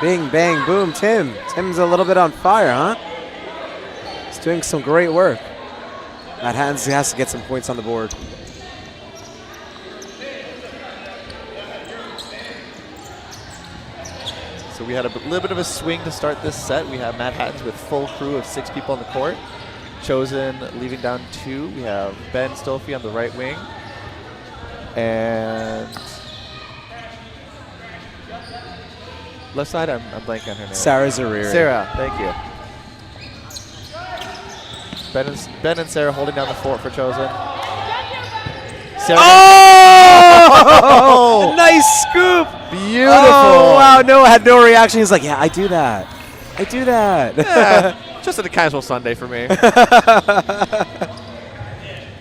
Bing, bang, boom, Tim. Tim's a little bit on fire, huh? He's doing some great work. MadHattans has to get some points on the board.
So we had a little bit of a swing to start this set. We have MadHattans with full crew of 6 people on the court. Chosen leaving down 2. We have Ben Stolfi on the right wing. And left side, I'm blanking on her name.
Sarah Zariri.
Sarah, thank you. Ben and Sarah holding down the fort for Chosen. Sarah
Oh! Nice scoop!
Beautiful.
Oh, wow. Noah had no reaction. He's like, yeah, I do that. I do that.
Yeah, just a casual Sunday for me.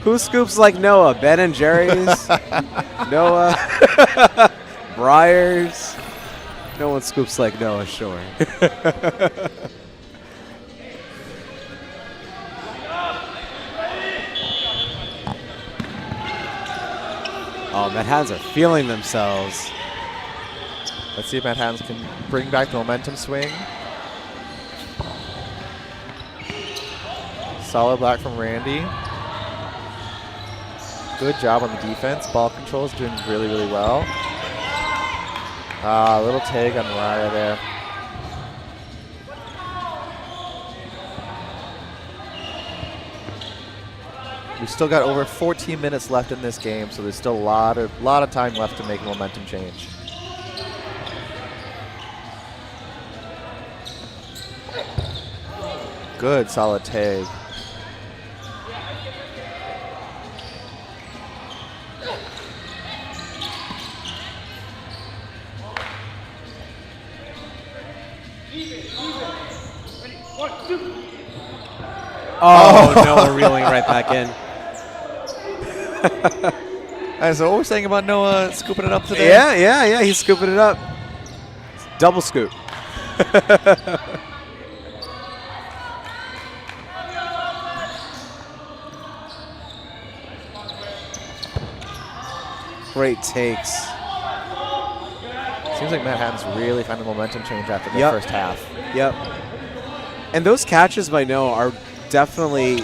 Who scoops like Noah? Ben and Jerry's? Noah? Briars? No one scoops like Noah, sure. Oh, MadHattans are feeling themselves.
Let's see if MadHattans can bring back the momentum swing. Solid block from Randy. Good job on the defense. Ball control is doing really, really well. A little tag on Raya there. We've still got over 14 minutes left in this game, so there's still a lot of time left to make a momentum change. Good, solid tag.
Oh, Noah reeling right back in.
So what we're saying about Noah scooping it up today?
Yeah, he's scooping it up. Double scoop. Great takes.
Seems like MadHattans really found the momentum change after the first half.
Yep. And those catches by Noah are definitely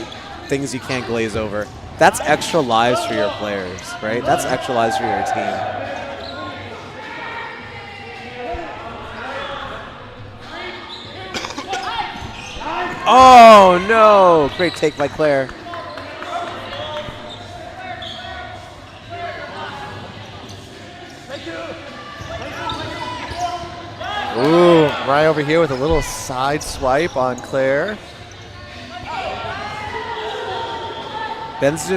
things you can't glaze over. That's extra lives for your players, right? That's extra lives for your team. Oh, no. Great take by Claire.
Ooh, Rye over here with a little side swipe on Claire.
Ben's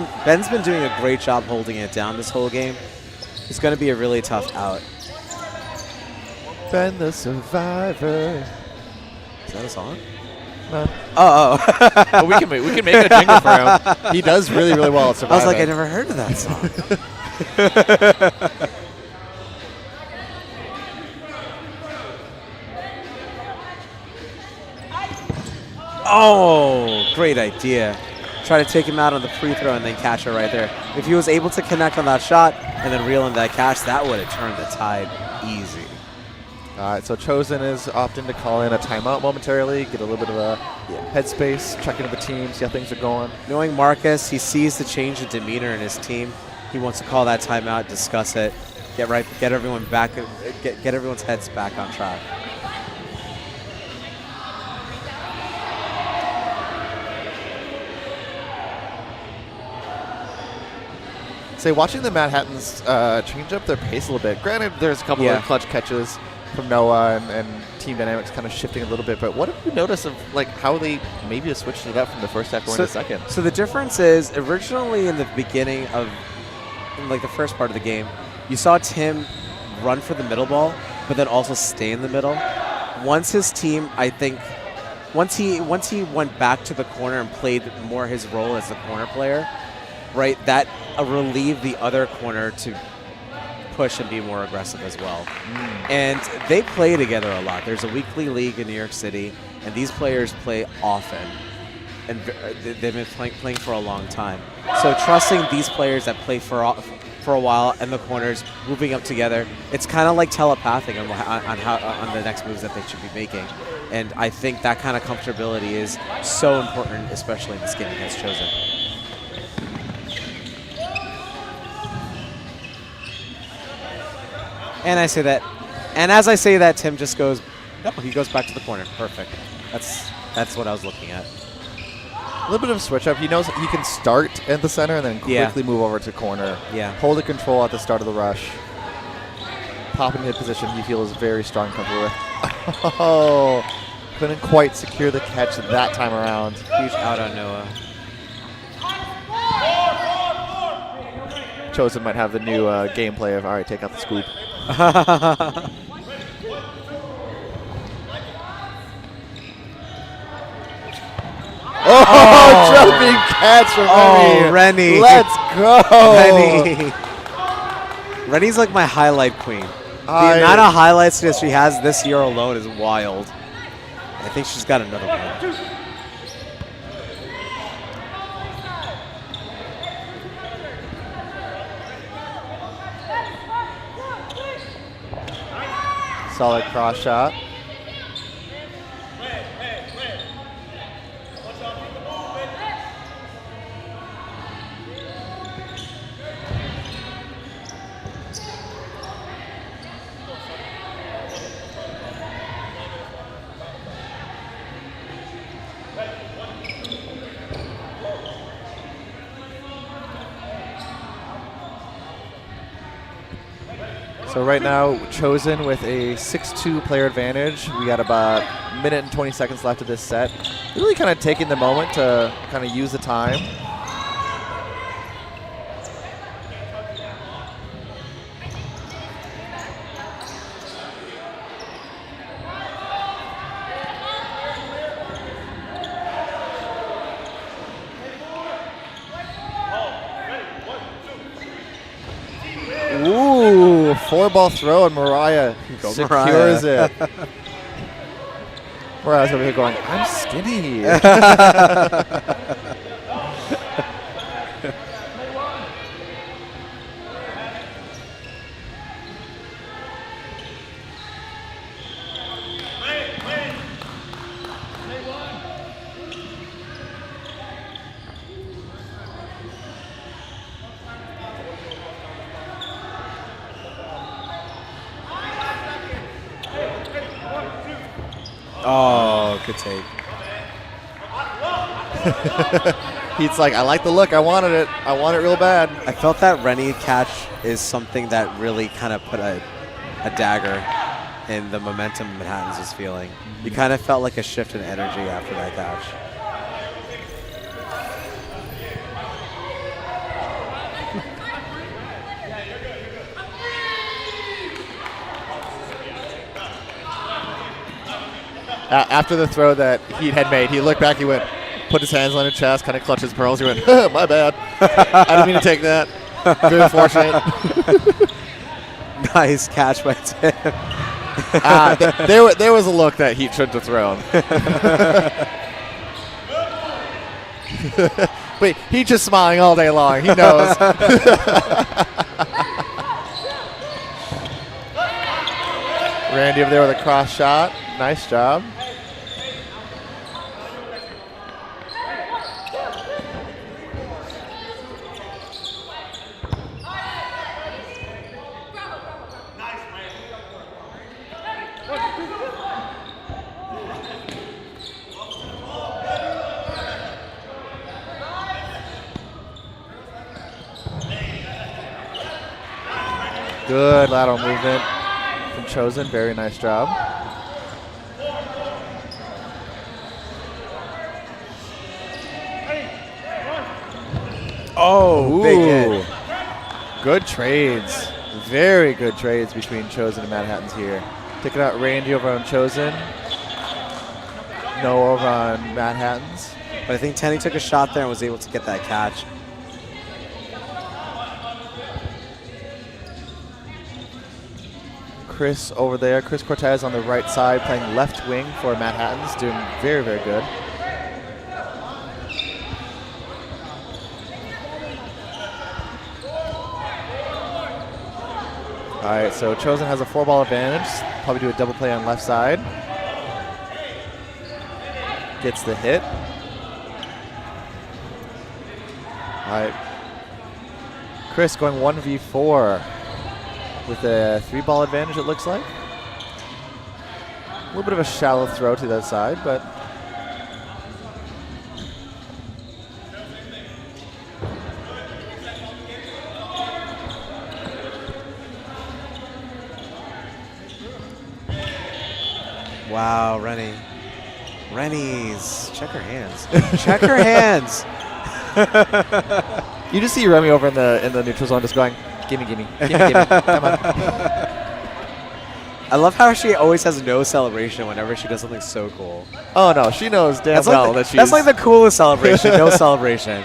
been doing a great job holding it down this whole game. It's going to be a really tough out.
Ben the Survivor.
Is that a song?
No.
Oh.
Well, we can make a jingle for him. He does really, really well at Survivor.
I was like, I never heard of that song. Oh, great idea. Try to take him out on the free throw and then catch it right there. If he was able to connect on that shot and then reel in that catch, that would have turned the tide easy.
All right, so Chosen is opting to call in a timeout momentarily, get a little bit of a headspace, check into the team, see how things are going.
Knowing Marcus, he sees the change in demeanor in his team. He wants to call that timeout, discuss it, get everyone back, get everyone's heads back on track.
Say, watching the MadHattans change up their pace a little bit. Granted, there's a couple of clutch catches from Noah and team dynamics kind of shifting a little bit, but what have you noticed of like how they maybe have switched it up from the first half going to the second?
So the difference is, originally in the beginning of, like the first part of the game, you saw Tim run for the middle ball, but then also stay in the middle. Once his team, I think, once he went back to the corner and played more his role as the corner player, right, that relieved the other corner to push and be more aggressive as well. And they play together a lot. There's a weekly league in New York City, and these players play often. And they've been playing for a long time. So trusting these players that play for a while in the corners, moving up together, it's kind of like telepathic on the next moves that they should be making. And I think that kind of comfortability is so important, especially in this game against Chosen. And I say that, and as I say that, Tim just goes, no, he goes back to the corner. Perfect. That's what I was looking at.
A little bit of a switch up. He knows he can start at the center and then quickly move over to corner.
Yeah.
Hold the control at the start of the rush. Pop into a position he feels very strong, comfortable with. Oh, couldn't quite secure the catch that time around.
Huge out on Noah.
Chosen might have the new gameplay of, all right, take out the scoop. Oh, jumping catch from Rennie.
Rennie.
Let's go.
Rennie's like my highlight queen. The amount of highlights that she has this year alone is wild. I think she's got another one.
Solid cross shot. So right now, Chosen with a 6-2 player advantage. We got about a minute and 20 seconds left of this set. Really kind of taking the moment to kind of use the time. Ooh, 4-ball throw, and Mariah secures it. Mariah's over here going, I'm skinny.
Oh, good take.
He's like, I like the look. I wanted it. I want it real bad.
I felt that Rennie catch is something that really kind of put a dagger in the momentum MadHattans was feeling. You kind of felt like a shift in energy after that catch.
After the throw that he had made, he looked back, he went, put his hands on his chest, kind of clutched his pearls. He went, my bad. I didn't mean to take that. Very unfortunate.
Nice catch by Tim.
There was a look that he shouldn't have thrown. Wait, he's just smiling all day long. He knows. Randy over there with a cross shot. Nice job. Good lateral movement from Chosen. Very nice job.
Oh, big hit.
Good trades. Very good trades between Chosen and MadHattans here. Taking out Randy over on Chosen. Noah over on MadHattans.
But I think Tenny took a shot there and was able to get that catch.
Chris over there. Chris Cortez on the right side playing left wing for MadHattans. Doing very, very good. All right, so Chosen has a 4-ball advantage. Probably do a double play on left side. Gets the hit. All right. Chris going 1v4 with a 3-ball advantage, it looks like. A little bit of a shallow throw to that side, but
wow, Rennie. Rennie's. Check her hands. Check her hands.
you just see Remy over in the neutral zone just going, gimme, gimme, gimme, gimme, come on.
I love how she always has no celebration whenever she does something so cool.
Oh no, she knows damn well that she's...
That's like the coolest celebration, no celebration.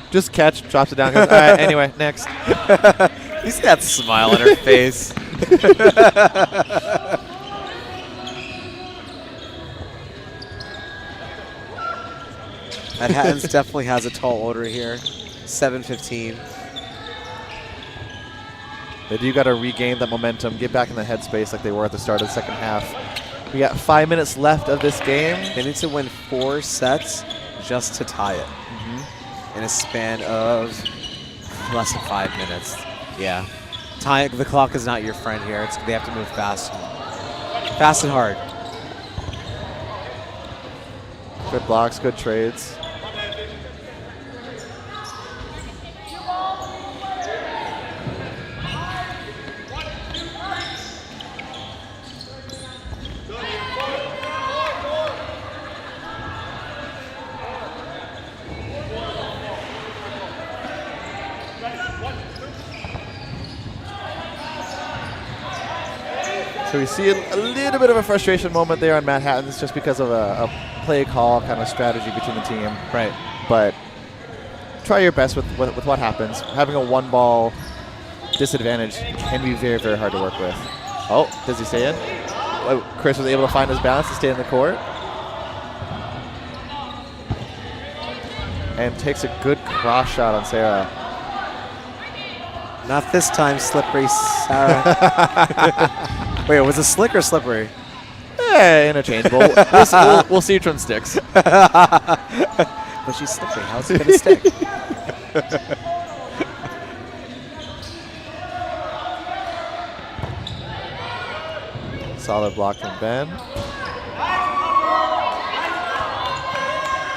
Just catch, drops it down, goes, all right, anyway, next.
You see that smile on her face. MadHattans definitely has a tall order here. 7:15.
They do got to regain that momentum, get back in the headspace like they were at the start of the second half. We got 5 minutes left of this game.
They need to win 4 sets just to tie it in a span of less than 5 minutes. Yeah. The clock is not your friend here. They have to move fast. Fast and hard.
Good blocks, good trades. So we see a little bit of a frustration moment there on MadHattans just because of a play call kind of strategy between the team.
Right.
But try your best with what happens. Having a one-ball disadvantage can be very, very hard to work with. Oh, does he stay in? Oh, Chris was able to find his balance to stay in the court. And takes a good cross shot on Sarah.
Not this time, slippery Sarah. Wait, was it slick or slippery?
Interchangeable. we'll see which one sticks.
But she's slippery. How's it going to stick?
Solid block from Ben.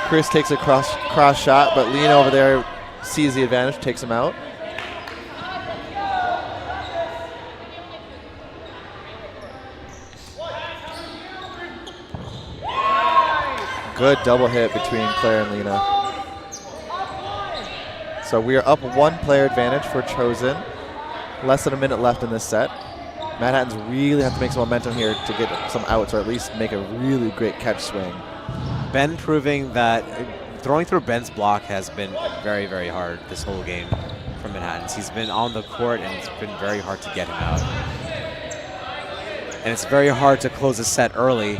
Chris takes a cross shot, but Lena over there sees the advantage, takes him out. Good double hit between Claire and Lena. So we are up 1 player advantage for Chosen. Less than a minute left in this set. MadHattans really have to make some momentum here to get some outs or at least make a really great catch swing.
Ben proving that throwing through Ben's block has been very, very hard this whole game for MadHattans. He's been on the court and it's been very hard to get him out. And it's very hard to close a set early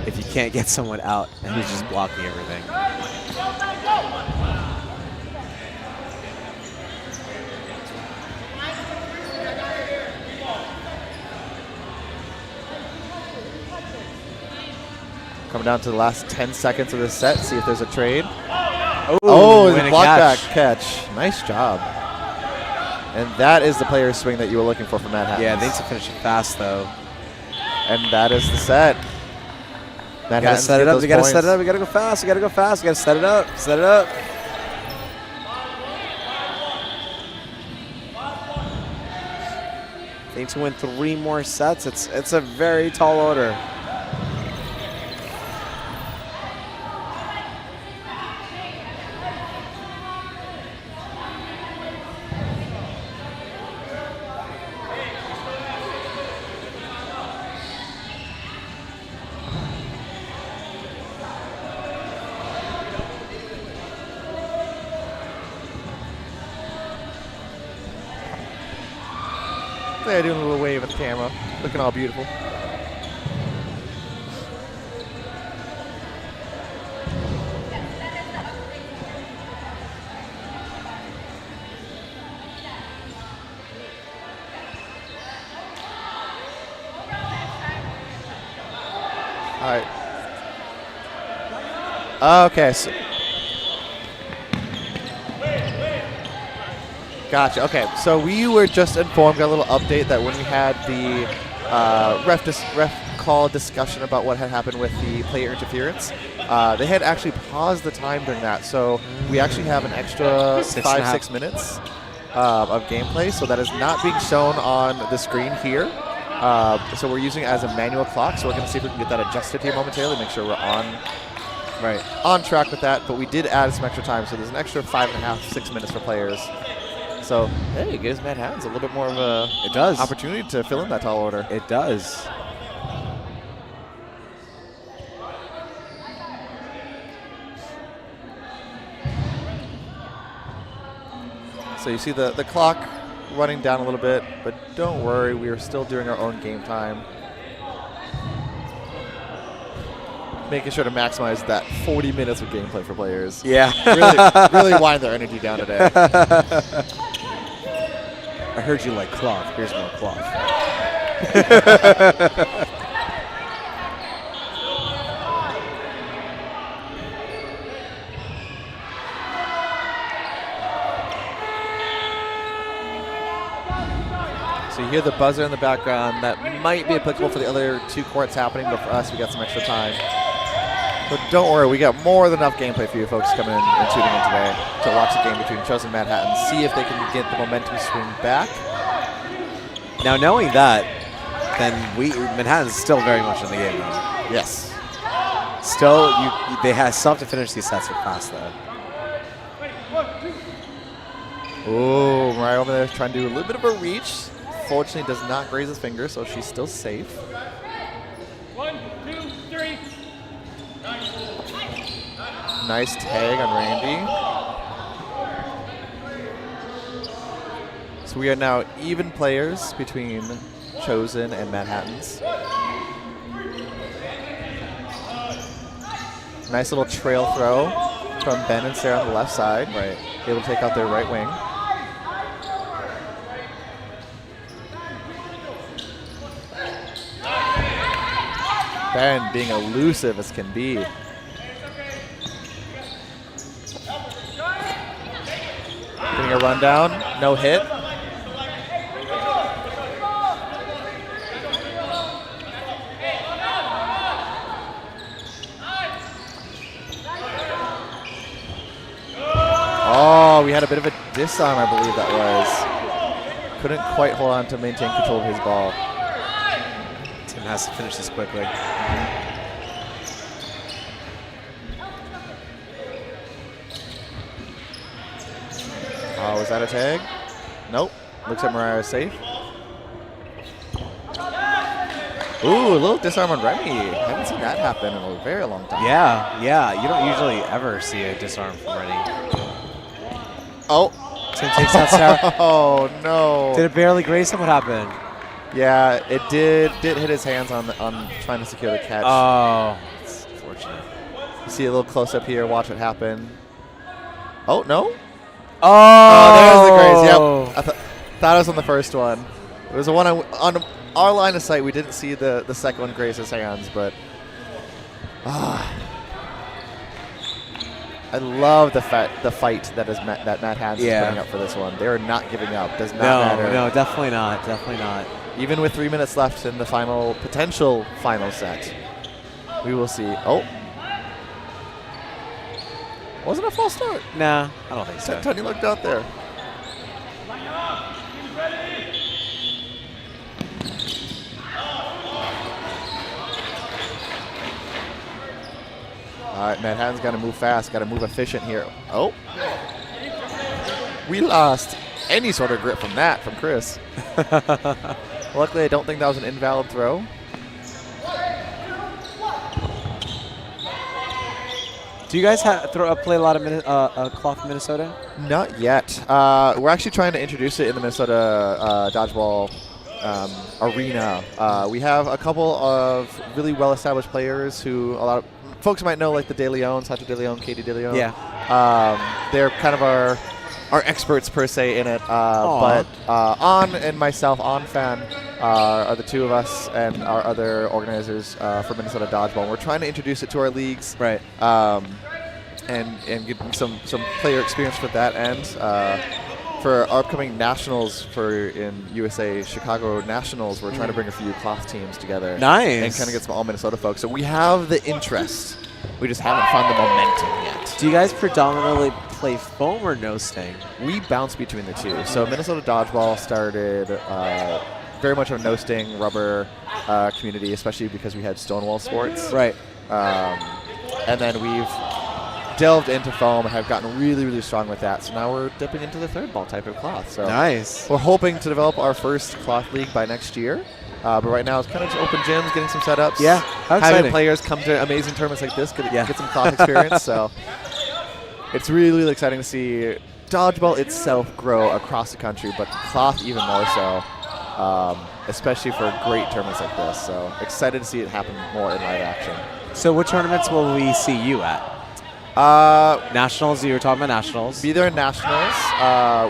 if you can't get someone out and who's just blocking everything.
Coming down to the last 10 seconds of this set, see if there's a trade.
Oh,
the block back catch. Nice job. And that is the player's swing that you were looking for from MadHattans.
Yeah, they need to finish it fast though.
And that is the set.
We gotta set it up. We gotta set it up. We gotta go fast. We gotta go fast. We gotta set it up. Set it up. They need to win 3 more sets. It's a very tall order.
They're doing a little wave at the camera, looking all beautiful. All right. Okay. So gotcha. Okay, so we were just informed, got a little update that when we had the ref call discussion about what had happened with the player interference, they had actually paused the time during that. So we actually have an extra 5-6 minutes of gameplay. So that is not being shown on the screen here. So we're using it as a manual clock. So we're going to see if we can get that adjusted here momentarily, make sure we're on track with that. But we did add some extra time, so there's an extra 5.5-6 minutes for players. So, hey, it gives MadHattans a little bit more of a opportunity to fill in that tall order.
It does.
So you see the clock running down a little bit, but don't worry, we are still doing our own game time. Making sure to maximize that 40 minutes of gameplay for players.
Yeah.
really wind their energy down today.
I heard you like cloth. Here's more cloth.
So you hear the buzzer in the background. That might be applicable for the other 2 courts happening, but for us, we got some extra time. But don't worry, we got more than enough gameplay for you folks coming in and tuning in today to watch the game between Chosen and MadHattans, see if they can get the momentum swing back.
Now, knowing that, then MadHattans still very much in the game, though.
Yes.
Still, they still have to finish these sets fast, though.
Oh, Mariah over there trying to do a little bit of a reach. Fortunately, does not graze his finger, so she's still safe.
1, 2, 3.
Nice tag on Randy. So we are now even players between Chosen and MadHattans. Nice little trail throw from Ben and Sarah on the left side. Right. Able to take out their right wing. Ben being elusive as can be. Getting a rundown, no hit. Oh, we had a bit of a disarm, I believe that was. Couldn't quite hold on to maintain control of his ball.
Tim has to finish this quickly.
Oh, was that a tag? Nope. Looks like Mariah's safe. Ooh, a little disarm on Remy. Haven't seen that happen in a very long time.
Yeah. You don't usually ever see a disarm from Rennie.
Oh.
Tim takes out Sarah.
Oh, no.
Did it barely graze him? What happened?
Yeah, it did hit his hands on trying to secure the catch.
Oh, it's unfortunate.
You see a little close-up here. Watch what happened. Oh, no?
Oh,
there's the graze. Yep. I thought it was on the first one. It was the one on our line of sight. We didn't see the second one graze his hands, but I love the fight that MadHattans is putting up for this one. They are not giving up. Does not matter.
No, definitely not. Definitely not.
Even with 3 minutes left in the potential final set, we will see. Oh. Wasn't a false start.
Nah, I don't think so.
Tony looked out there. All right, MadHattans got to move fast, got to move efficient here. Oh. We lost any sort of grip from Chris. Luckily, I don't think that was an invalid throw.
Do you guys play a lot of cloth in Minnesota?
Not yet. We're actually trying to introduce it in the Minnesota Dodgeball arena. We have a couple of really well-established players who a lot of folks might know, like the De Leon, Sacha De Leon, Katie De Leon.
Yeah.
They're kind of our experts per se in it. But On and myself, On Fan, are the two of us and our other organizers for Minnesota Dodgeball. We're trying to introduce it to our leagues.
Right.
And get some player experience for that end. For our upcoming nationals in USA, Chicago Nationals, we're trying to bring a few cloth teams together.
Nice.
And kind of get some all Minnesota folks. So we have the interest. We just haven't found the momentum yet.
Do you guys predominantly play foam or no sting?
We bounce between the two. So Minnesota Dodgeball started very much a no sting rubber community, especially because we had Stonewall Sports.
Right.
And then we've delved into foam and have gotten really, really strong with that. So now we're dipping into the third ball type of cloth. So
nice.
We're hoping to develop our first cloth league by next year. But right now it's kind of just open gyms, getting some setups.
Yeah, how
having
exciting.
Players come to amazing tournaments like this, get some cloth experience. So it's really, really exciting to see dodgeball itself grow across the country, but cloth even more so, especially for great tournaments like this. So excited to see it happen more in live action.
So what tournaments will we see you at? Nationals, you were talking about Nationals.
Be there in Nationals.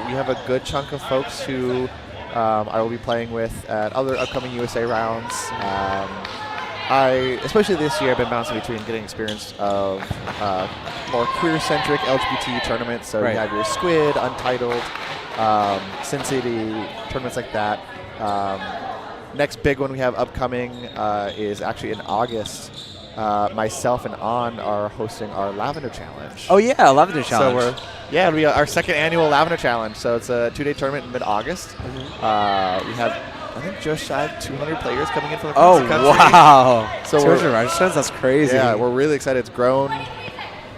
We have a good chunk of folks who I will be playing with at other upcoming USA rounds. Especially this year, I've been bouncing between getting experience of more queer-centric LGBT tournaments. So you have your Squid, Untitled, Sin City, tournaments like that. Next big one we have upcoming is actually in August. Myself and An are hosting our Lavender Challenge.
Oh yeah, Lavender Challenge.
So it'll be our second annual Lavender Challenge. So it's a 2-day tournament in mid-August. We have, I think, just shy of 200 players coming in from across the country.
Wow!
So
200 registrants, that's crazy.
Yeah, we're really excited. It's grown.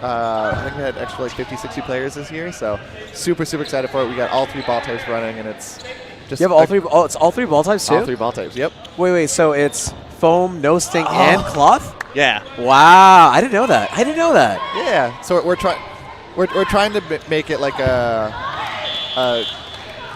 I think we had extra like 50, 60 players this year. So super excited for it. We got all 3 ball types running, and it's just.
You have all 3. Oh, it's all 3 ball types too.
All 3 ball types. Yep.
Wait. So it's foam, no sting, and cloth.
Yeah.
Wow! I didn't know that.
Yeah. So we're trying to make it like a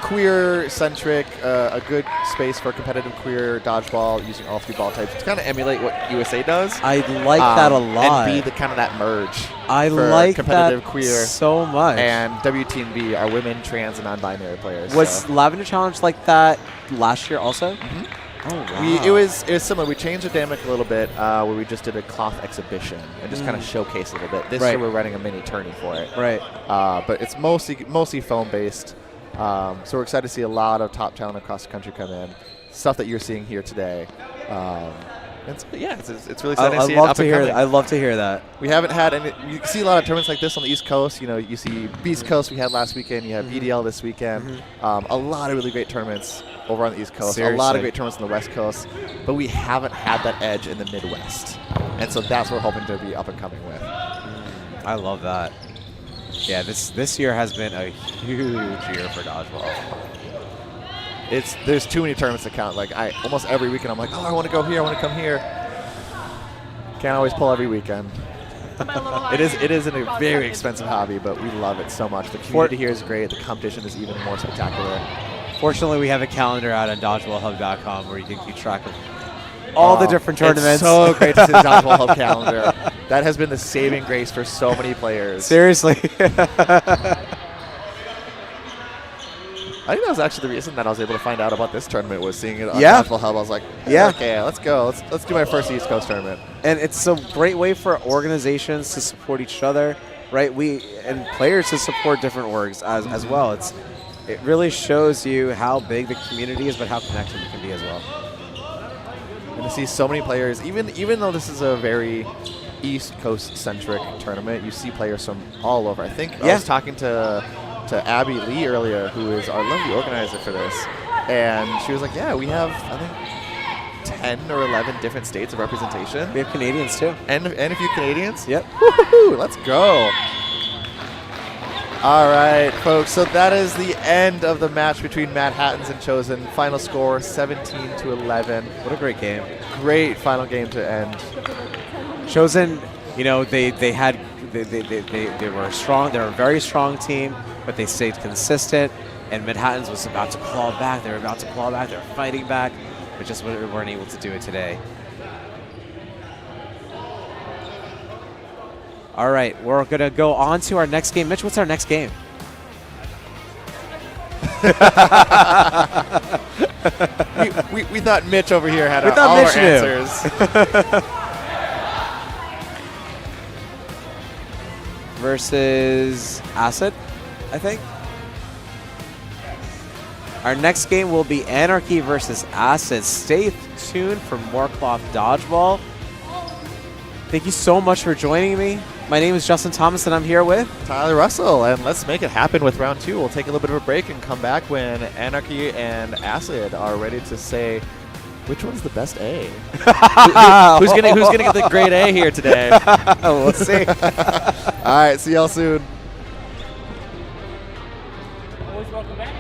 queer-centric, a good space for competitive queer dodgeball using all 3 ball types to kind of emulate what USA does.
I like that a lot.
And be the kind of that merge.
I
for
like
competitive
that
queer
so much.
And WTNB are women, trans, and non-binary players.
Was Lavender Challenge like that last year also?
Mm-hmm.
Oh, wow.
It was similar. We changed the dynamic a little bit where we just did a cloth exhibition and just kind of showcase a little bit. This year we're running a mini tourney for it.
Right.
But it's mostly foam-based. So we're excited to see a lot of top talent across the country come in. Stuff that you're seeing here today. It's really exciting to see it up and coming.
I love to hear that.
We haven't had any. You see a lot of tournaments like this on the East Coast. You know, you see Beast Coast we had last weekend. You have BDL this weekend. A lot of really great tournaments over on the East Coast.
Seriously.
A lot of great tournaments on the West Coast. But we haven't had that edge in the Midwest. And so that's what we're hoping to be up and coming with.
I love that. Yeah, this year has been a huge year for dodgeball.
There's too many tournaments to count. Like almost every weekend I'm like, oh, I want to go here, I want to come here. Can't always pull every weekend. It is a very expensive hobby, but we love it so much. The community here is great. The competition is even more spectacular.
Fortunately, we have a calendar out on dodgeballhub.com where you can keep track of all the different tournaments.
It's so great to see the Dodgeball Hub calendar. That has been the saving grace for so many players.
Seriously.
I think that was actually the reason that I was able to find out about this tournament was seeing it on Dodgeball Hub. I was like, okay, let's go. Let's do my first East Coast tournament.
And it's a great way for organizations to support each other, right? And players to support different orgs as well. It really shows you how big the community is, but how connected it can be as well.
And to see so many players, even though this is a very East Coast centric tournament, you see players from all over. I think I was talking to Abby Lee earlier, who is our lovely organizer for this, and she was like, yeah, we have, I think, 10 or 11 different states of representation.
We have Canadians too.
And a few Canadians?
Yep.
Woohoo! Let's go. All right, folks, so that is the end of the match between MadHattans and Chosen. Final score, 17-11.
What a great game.
Great final game to end.
Chosen, they were strong. They're a very strong team, but they stayed consistent. And MadHattans was about to claw back. They were about to claw back. They were fighting back, but just weren't able to do it today. All right, we're going to go on to our next game. Mitch, what's our next game?
we thought Mitch over here had all our answers.
Versus Acid, I think. Our next game will be Anarchy versus Acid. Stay tuned for more cloth dodgeball. Thank you so much for joining me. My name is Justin Thomas, and I'm here with
Tyler Russell, and let's make it happen with round 2. We'll take a little bit of a break and come back when Anarchy and Acid are ready to say which one's the best A. who's gonna get the grade A here today?
We'll see.
All right, see y'all soon.
Always welcome back.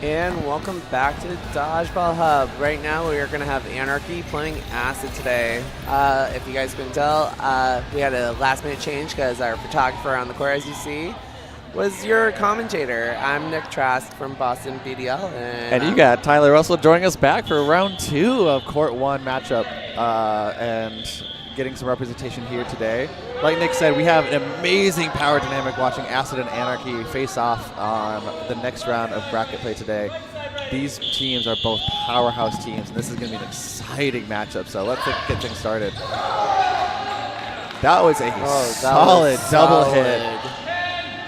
And welcome back to Dodgeball Hub. Right now we are going to have Anarchy playing Acid today. If you guys couldn't tell, we had a last minute change because our photographer on the court, as you see, was your commentator. I'm Nick Trask from Boston BDL.
And you got Tyler Russell joining us back for round 2 of Court 1 matchup and getting some representation here today. Like Nick said, we have an amazing power dynamic watching Acid and Anarchy face off on the next round of bracket play today. These teams are both powerhouse teams, and this is going to be an exciting matchup. So let's get things started. That was a solid double hit.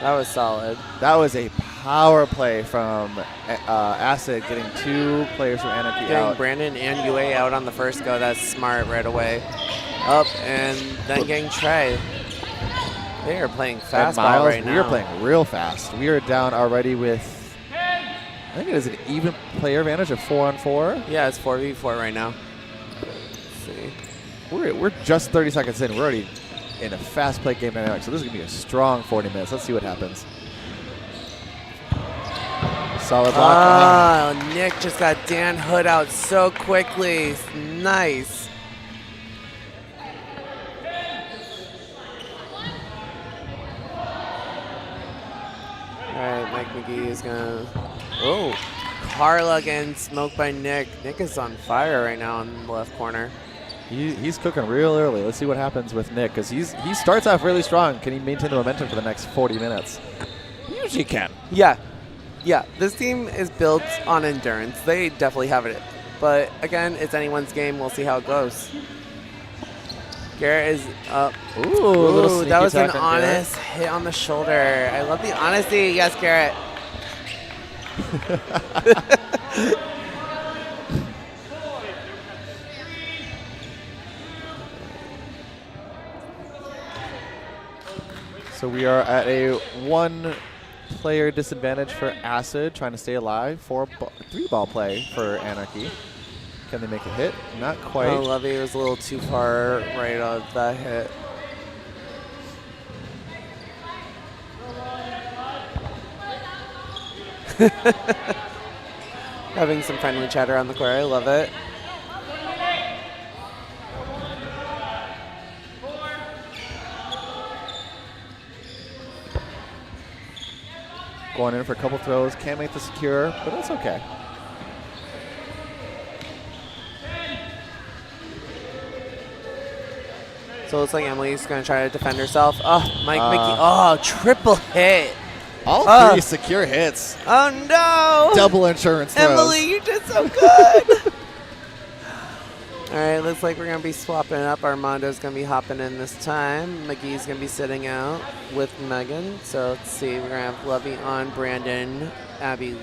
That was solid.
That was a power play from Acid, getting 2 players from Anarchy
Getting
out.
Brandon and UA out on the first go. That's smart right away. Up and then getting Trey. They are playing fastball right now.
We are playing real fast. We are down already with, I think it is an even player advantage of 4-on-4.
Yeah, it's 4v4 right now. Let's see.
We're just 30 seconds in. We're already in a fast play game dynamic, so this is going to be a strong 40 minutes. Let's see what happens. Solid block.
Oh, Nick just got Dan Hood out so quickly. Nice. All right, Mike McGee is gonna. Oh, Carla getting smoked by Nick. Nick is on fire right now in the left corner.
He's cooking real early. Let's see what happens with Nick, because he starts off really strong. Can he maintain the momentum for the next 40 minutes? He usually can.
Yeah. Yeah, this team is built on endurance. They definitely have it. But again, it's anyone's game. We'll see how it goes. Garrett is up.
Ooh,
that was an honest hit on the shoulder. I love the honesty. Yes, Garrett.
So we are at a 1-player disadvantage for Acid, trying to stay alive. 3-ball play for Anarchy. Can they make a hit? Not quite.
Oh, Levy was a little too far right on that hit. Having some friendly chatter on the court. I love it.
Going in for a couple throws. Can't make the secure, but that's okay.
So it looks like Emily's going to try to defend herself. Oh, Mike Mickey. Oh, triple hit.
All 3 secure hits.
Oh, no.
Double insurance throws.
Emily, you did so good. All right, looks like we're going to be swapping up. Armando's going to be hopping in this time. McGee's going to be sitting out with Megan. So let's see. We're going to have Lovey on Brandon, Abby,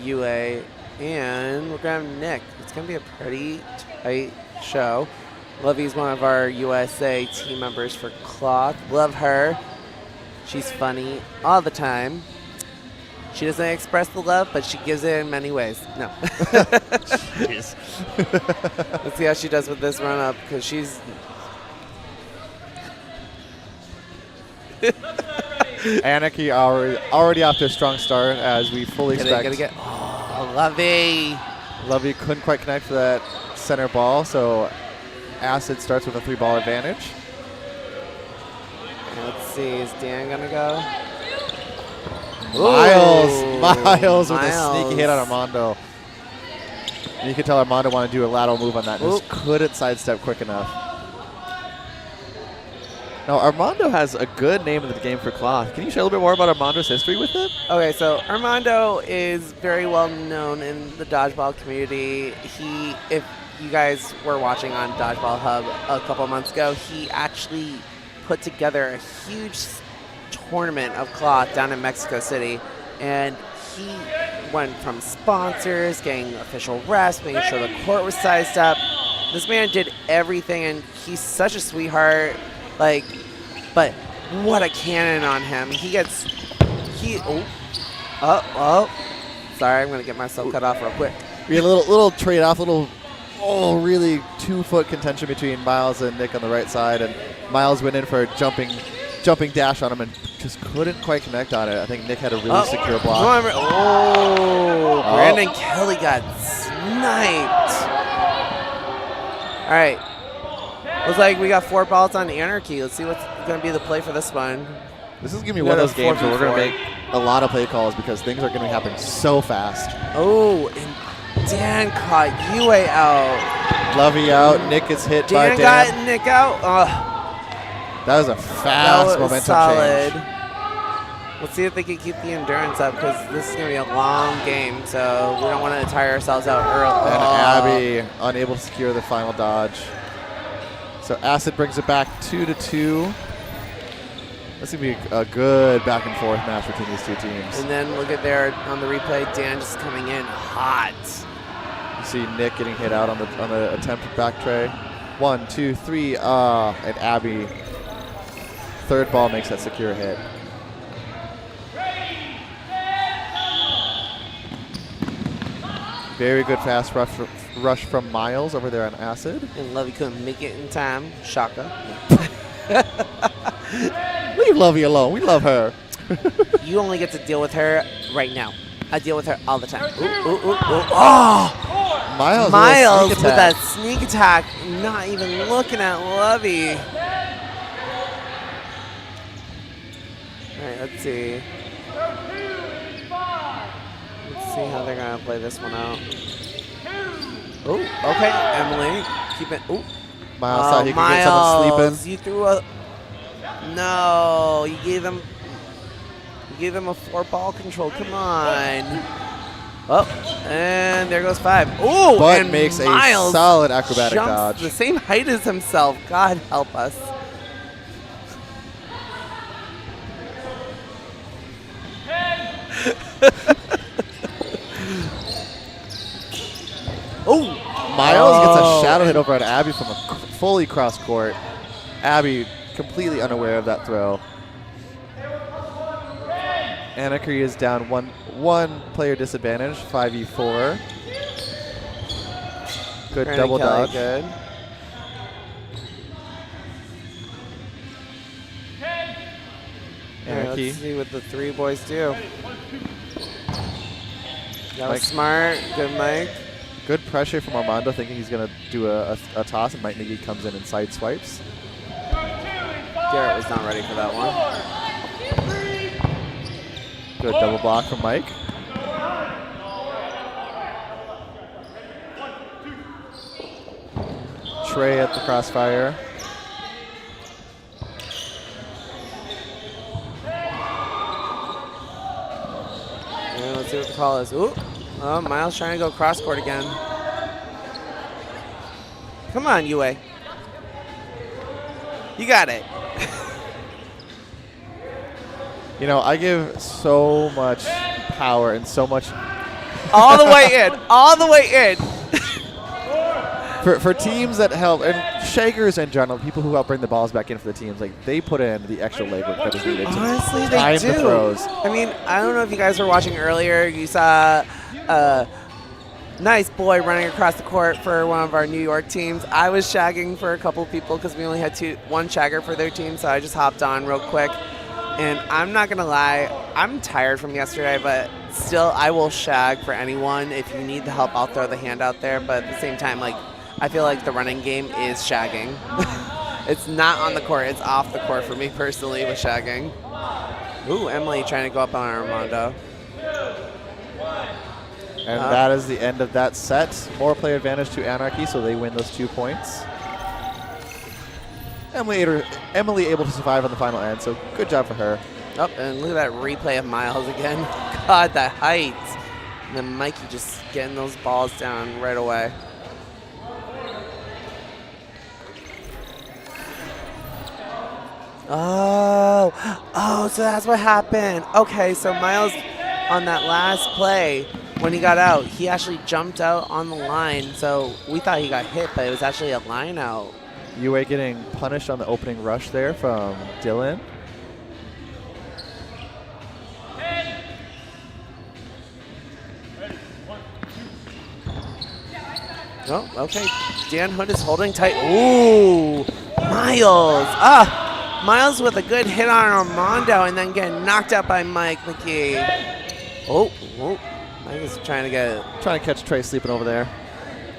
UA, and we're going to have Nick. It's going to be a pretty tight show. Lovey's one of our USA team members for Cloth. Love her. She's funny all the time. She doesn't express the love, but she gives it in many ways. No.
Jeez.
Let's see how she does with this run up, because she's.
Anarchy already off to a strong start, as we fully expect.
Oh, Lovey.
Lovey couldn't quite connect for that center ball, so Acid starts with a 3-ball advantage.
Let's see, is Dan gonna go?
Miles with a sneaky hit on Armando. And you can tell Armando wanted to do a lateral move on that, and just couldn't sidestep quick enough. Now, Armando has a good name in the game for Cloth. Can you share a little bit more about Armando's history with it?
Okay, so Armando is very well known in the dodgeball community. If you guys were watching on Dodgeball Hub a couple months ago, he actually put together a huge tournament of Cloth down in Mexico City, and he went from sponsors, getting official refs, making sure the court was sized up. This man did everything, and he's such a sweetheart. But what a cannon on him. Sorry, I'm gonna get myself cut off real quick.
We had a little trade off, really 2-foot contention between Miles and Nick on the right side, and Miles went in for a jumping dash on him and just couldn't quite connect on it. I think Nick had a really secure block.
and Kelly got sniped. All right. Looks like we got 4 balls on Anarchy. Let's see what's going to be the play for this one.
This is going to be one of those games where we're going to make a lot of play calls because things are going to happen so fast.
Oh, and Dan caught Yue out.
Lovey out. Nick gets hit by Dan.
Dan got Nick out.
That was a fast momentum
solid.
change.
Let's see if they can keep the endurance up because this is going to be a long game, so we don't want to tire ourselves out early.
And Abby unable to secure the final dodge. So Acid brings it back 2-2. This is going to be a good back and forth match between these two teams.
And then look at there on the replay, Dan just coming in hot.
You see Nick getting hit out on the attempted back tray. 1, 2, 3, and Abby, third ball makes that secure hit. Very good fast rush from Miles over there on Acid.
And Lovey couldn't make it in time. Shaka.
Leave Lovey alone. We love her.
You only get to deal with her right now. I deal with her all the time. Ooh, ooh, ooh, ooh. Oh! Miles with that sneak attack, not even looking at Lovey. All right, let's see. Let's see how they're going to play this one out. Oh, okay, Emily. Keep it. Ooh.
Miles thought he could get someone sleeping.
You threw a. No, you gave them a 4-ball control. Come on. Oh, and there goes 5. Ooh,
but
and
makes
Miles
a solid acrobatic
jumps
dodge.
the same height as himself. God help us. Oh,
Miles gets a shadow hit over on Abby from a fully cross court. Abby completely unaware of that throw. Anarchy is down one player disadvantage, 5v4. Good
Brandon
double
Kelly,
dodge.
Good.
Anarchy.
Let's see what the 3 boys do. That was
Mike.
smart. Good, Mike.
Good pressure from Armando, thinking he's going to do a toss, and Mike McGee comes in and side swipes.
Garrett was not ready for that one.
Good double block from Mike. Trey at the crossfire.
And let's see what the call is. Ooh. Oh, Miles trying to go cross court again. Come on, Yue. You got it.
You know, I give so much power and so much
All the way in. All the way in.
for teams that help, and shakers in general, people who help bring the balls back in for the teams, like they put in the extra legwork that is needed
Honestly,
to
they
time
do.
the throws.
I mean, I don't know if you guys were watching earlier. You saw a nice boy running across the court for one of our New York teams. I was shagging for a couple people because we only had one shagger for their team, so I just hopped on real quick. And I'm not going to lie, I'm tired from yesterday, but still, I will shag for anyone. If you need the help, I'll throw the hand out there. But at the same time, like, I feel like the running game is shagging. It's not on the court, it's off the court for me personally with shagging. Ooh, Emily trying to go up on Armando.
And that is the end of that set. More player advantage to Anarchy, so they win those 2 points. Emily able to survive on the final end, so good job for her.
Oh, and look at that replay of Miles again. God, that height. And then Mikey just getting those balls down right away. Oh, so that's what happened. Okay, so Miles on that last play, when he got out, he actually jumped out on the line. So we thought he got hit, but it was actually a line out.
Yue getting punished on the opening rush there from Dylan.
Oh, okay. Dan Hood is holding tight. Ooh, Miles. Miles with a good hit on Armando and then getting knocked out by Mike McGee. Oh, Mike is trying to
catch Trey sleeping over there.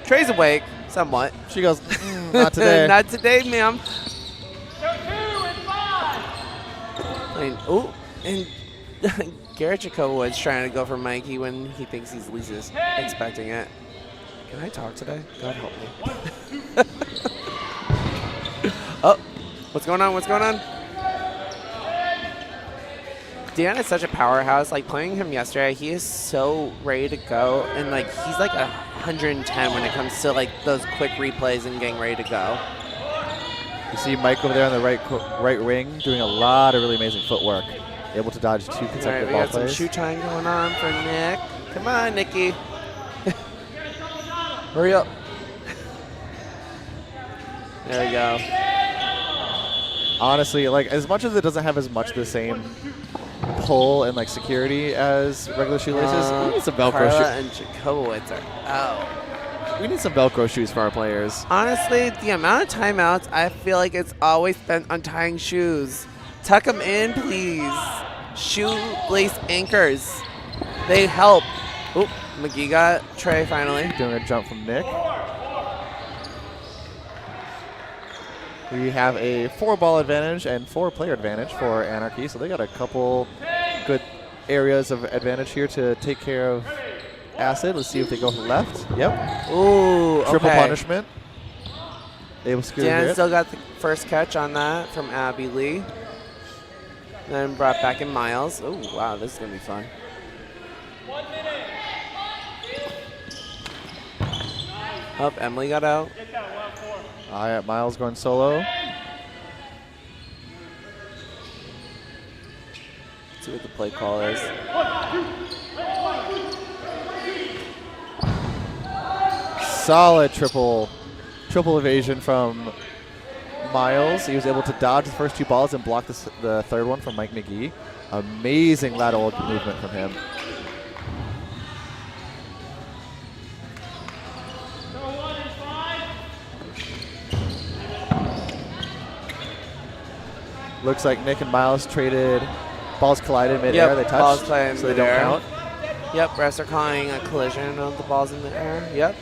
Trey's awake, somewhat.
She goes, not today.
Not today, ma'am. Ooh, and Garrett Jacobo's trying to go for Mikey when he thinks he's least expecting it. Can I talk today? God help me. Oh, what's going on? What's going on? Dan is such a powerhouse. Like, playing him yesterday, he is so ready to go. And, like, he's like 110 when it comes to, like, those quick replays and getting ready to go.
You see Mike over there on the right wing doing a lot of really amazing footwork. Able to dodge 2 consecutive
All right, we
ball
got
plays.
some shoot time going on for Nick. Come on, Nikki. Hurry up. There we go.
Honestly, like, as much as it doesn't have as much the same pull and, like, security as regular shoelaces, we need some Velcro
Carla
shoes.
and Jacobowitz are out.
We need some Velcro shoes for our players.
Honestly, the amount of timeouts, I feel like it's always spent on tying shoes. Tuck them in, please. Shoelace anchors. They help. Oop, McGee got Trey finally.
Doing a jump from Nick. We have a 4-ball advantage and 4-player advantage for Anarchy, so they got a couple good areas of advantage here to take care of Acid. Let's see if they go left. Yep.
Ooh,
Triple
okay.
punishment. Able to secure
Dan
it.
still got the first catch on that from Abby Lee. Then brought back in Miles. Oh, wow, this is going to be fun. Oh, Emily got out.
All right, Miles going solo.
Let's see what the play call is.
Solid triple evasion from Miles. He was able to dodge the first 2 balls and block the third one from Mike McGee. Amazing lateral movement from him. Looks like Nick and Miles traded. Balls collided midair.
Yep,
They touched,
balls collided
so they don't
midair.
count.
Yep, refs are calling a collision of the balls in the air. Yep.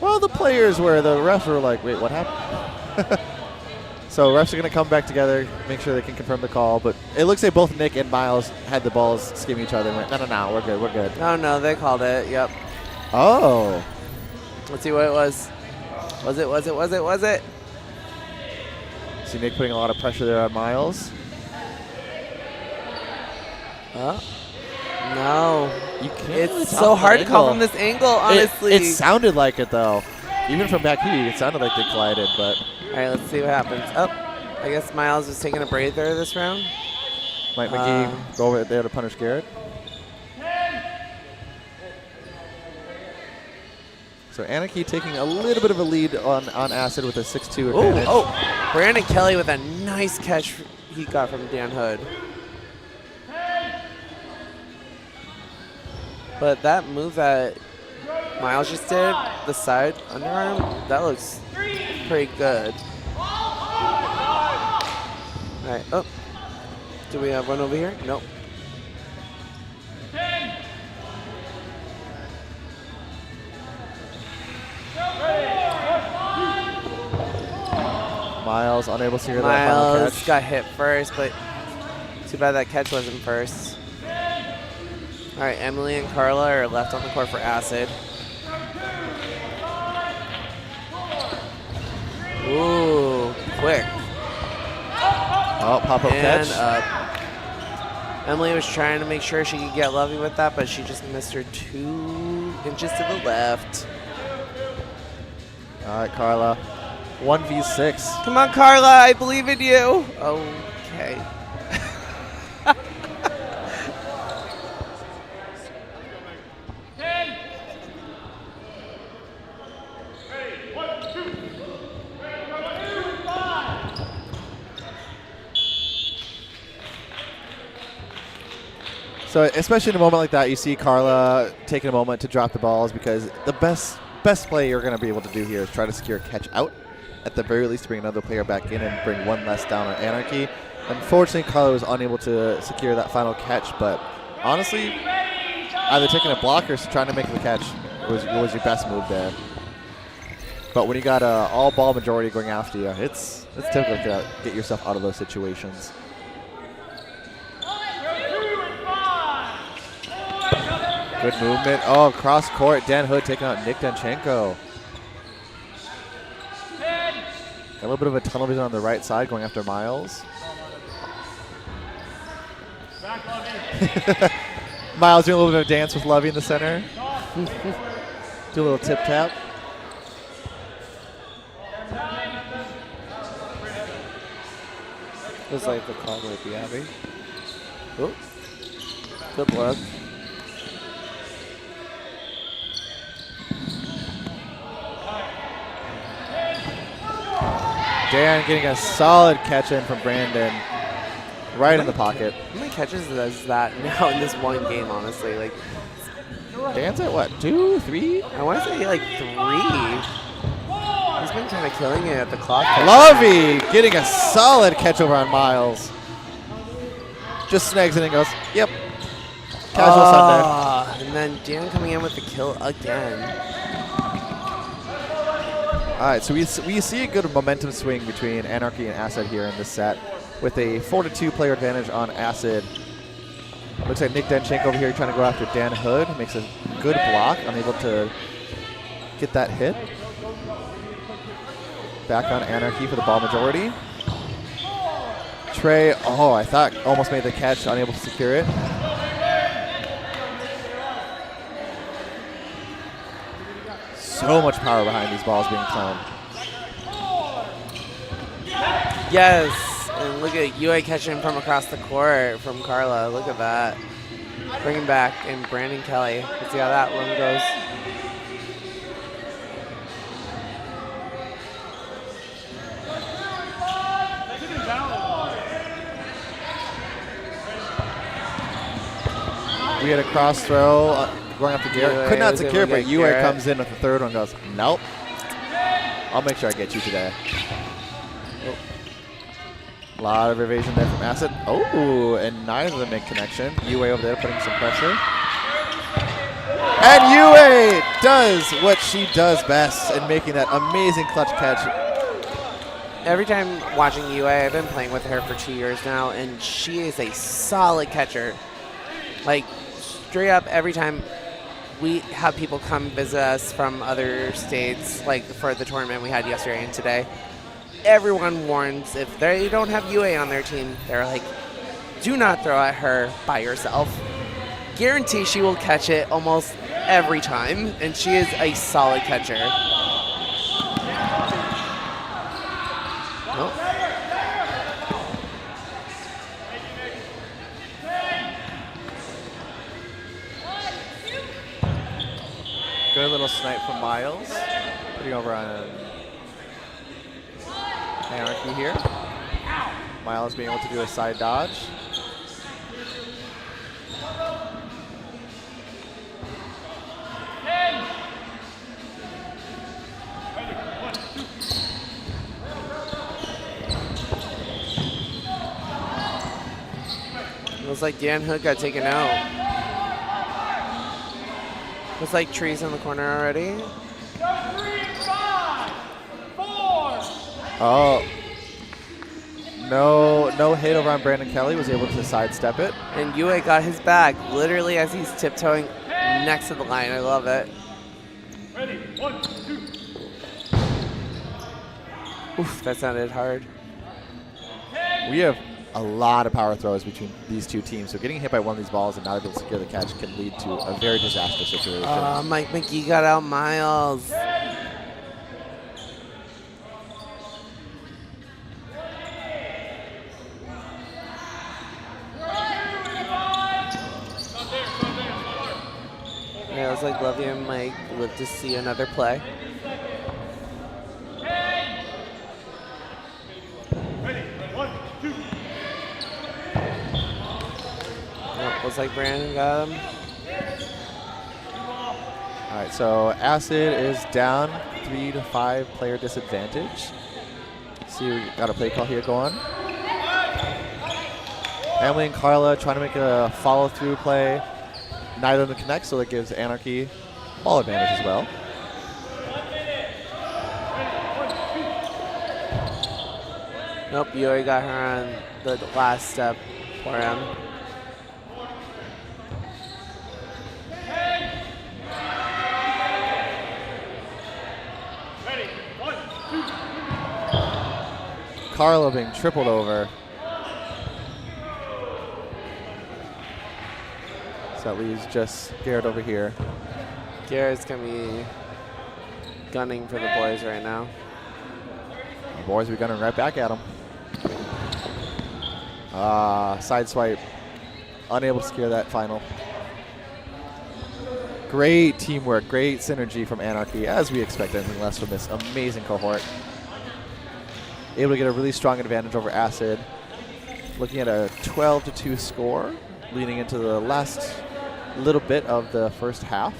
Well, the players were. The refs were like, wait, what happened? So refs are going to come back together, make sure they can confirm the call. But it looks like both Nick and Miles had the balls skim each other and went, no, we're good, we're good.
Oh, no, they called it. Yep.
Oh.
Let's see what it was. Was it?
See Nick putting a lot of pressure there on Miles.
No.
You can't.
It's so hard to call from this angle, honestly.
It sounded like it, though. Even from back here, it sounded like they collided, but.
All right, let's see what happens. Oh, I guess Miles is taking a breather this round.
Mike McGee go over there to punish Garrett. So Anarchy taking a little bit of a lead on Acid with a 6-2 advantage.
Oh, Brandon Kelly with a nice catch he got from Dan Hood. But that move that Miles just did, the side underarm, that looks pretty good. All right, oh. Do we have one over here? Nope.
Miles unable to hear that final
Miles
catch.
got hit first, but too bad that catch wasn't first. All right, Emily and Carla are left on the court for Acid. Ooh, quick.
Oh, pop-up catch.
And Emily was trying to make sure she could get Lovey with that, but she just missed her 2 inches to the left.
All right, Carla. 1v6.
Come on, Carla, I believe in you. Okay.
So especially in a moment like that, you see Carla taking a moment to drop the balls because the best play you're going to be able to do here is try to secure a catch out. At the very least, to bring another player back in and bring one less down on Anarchy. Unfortunately, Carla was unable to secure that final catch, but honestly, either taking a block or trying to make the catch was your best move there. But when you got all ball majority going after you, it's difficult to get yourself out of those situations. Good movement. Oh, cross court. Dan Hood taking out Nick Danchenko. Got a little bit of a tunnel vision on the right side going after Miles. Miles doing a little bit of a dance with Lovey in the center. Do a little tip tap.
Looks like the call might be Abby. Oh, good look.
Dan getting a solid catch in from Brandon. Right in the pocket.
How many catches does that now in this one game, honestly? Like,
Dan's at what, 2, 3?
I want to say like 3. He's been kind of killing it at the clock.
Lovey getting a solid catch over on Miles. Just snags it and goes, yep. Casual Sunday.
And then Dan coming in with the kill again.
All right, so we see a good momentum swing between Anarchy and Acid here in this set with a 4-2 player advantage on Acid. Looks like Nick Danchenko over here trying to go after Dan Hood. Makes a good block, unable to get that hit. Back on Anarchy for the ball majority. Trey, oh, I thought almost made the catch, unable to secure it. So much power behind these balls being thrown.
Yes, and look at UA catching him from across the court from Carla. Look at that. Bring him back, and Brandon Kelly. Let's see how that one goes.
We had a cross throw going after Garrett.
UA
Could not
was able
secure,
to
but
get
UA
Garrett.
comes in with the third one and goes, nope. I'll make sure I get you today. A lot of evasion there from Acid. Oh, and neither of them make connection. UA over there putting some pressure. And UA does what she does best in making that amazing clutch catch.
Every time watching UA, I've been playing with her for 2 years now, and she is a solid catcher. Like, straight up, every time we have people come visit us from other states, like for the tournament we had yesterday and today, everyone warns if they don't have UA on their team, they're like, do not throw at her by yourself. Guarantee she will catch it almost every time, and she is a solid catcher. Nope.
Good little snipe from Miles. Putting over on Anarchy here. Miles being able to do a side dodge.
Looks like Dan Hood got taken out. Looks like trees in the corner already.
Oh. No hit over on Brandon Kelly. Was able to sidestep it.
And UA got his back literally as he's tiptoeing next to the line. I love it.
Ready, 1, 2.
Oof, that sounded hard.
We have a lot of power throws between these two teams. So getting hit by one of these balls and not able to secure the catch can lead to a very disastrous situation.
Mike McGee got out Miles. Yeah, it was like Lovey and Mike live to see another play.
Ready, 1, 2.
Looks like Brandon got him.
All right, so Acid is down 3 to 5 player disadvantage. See, we got a play call here going. Emily and Carla trying to make a follow-through play. neither of them connect, so that gives Anarchy ball advantage as well.
Nope, Yuri got her on the last step for him.
Carlo being tripled over. So that leaves just Garrett over here.
Garrett's going to be gunning for the boys right now.
The boys will be gunning right back at him. Side swipe. Unable to secure that final. Great teamwork, great synergy from Anarchy, as we expect anything less from this amazing cohort. Able to get a really strong advantage over Acid. Looking at a 12-2 score, leading into the last little bit of the first half.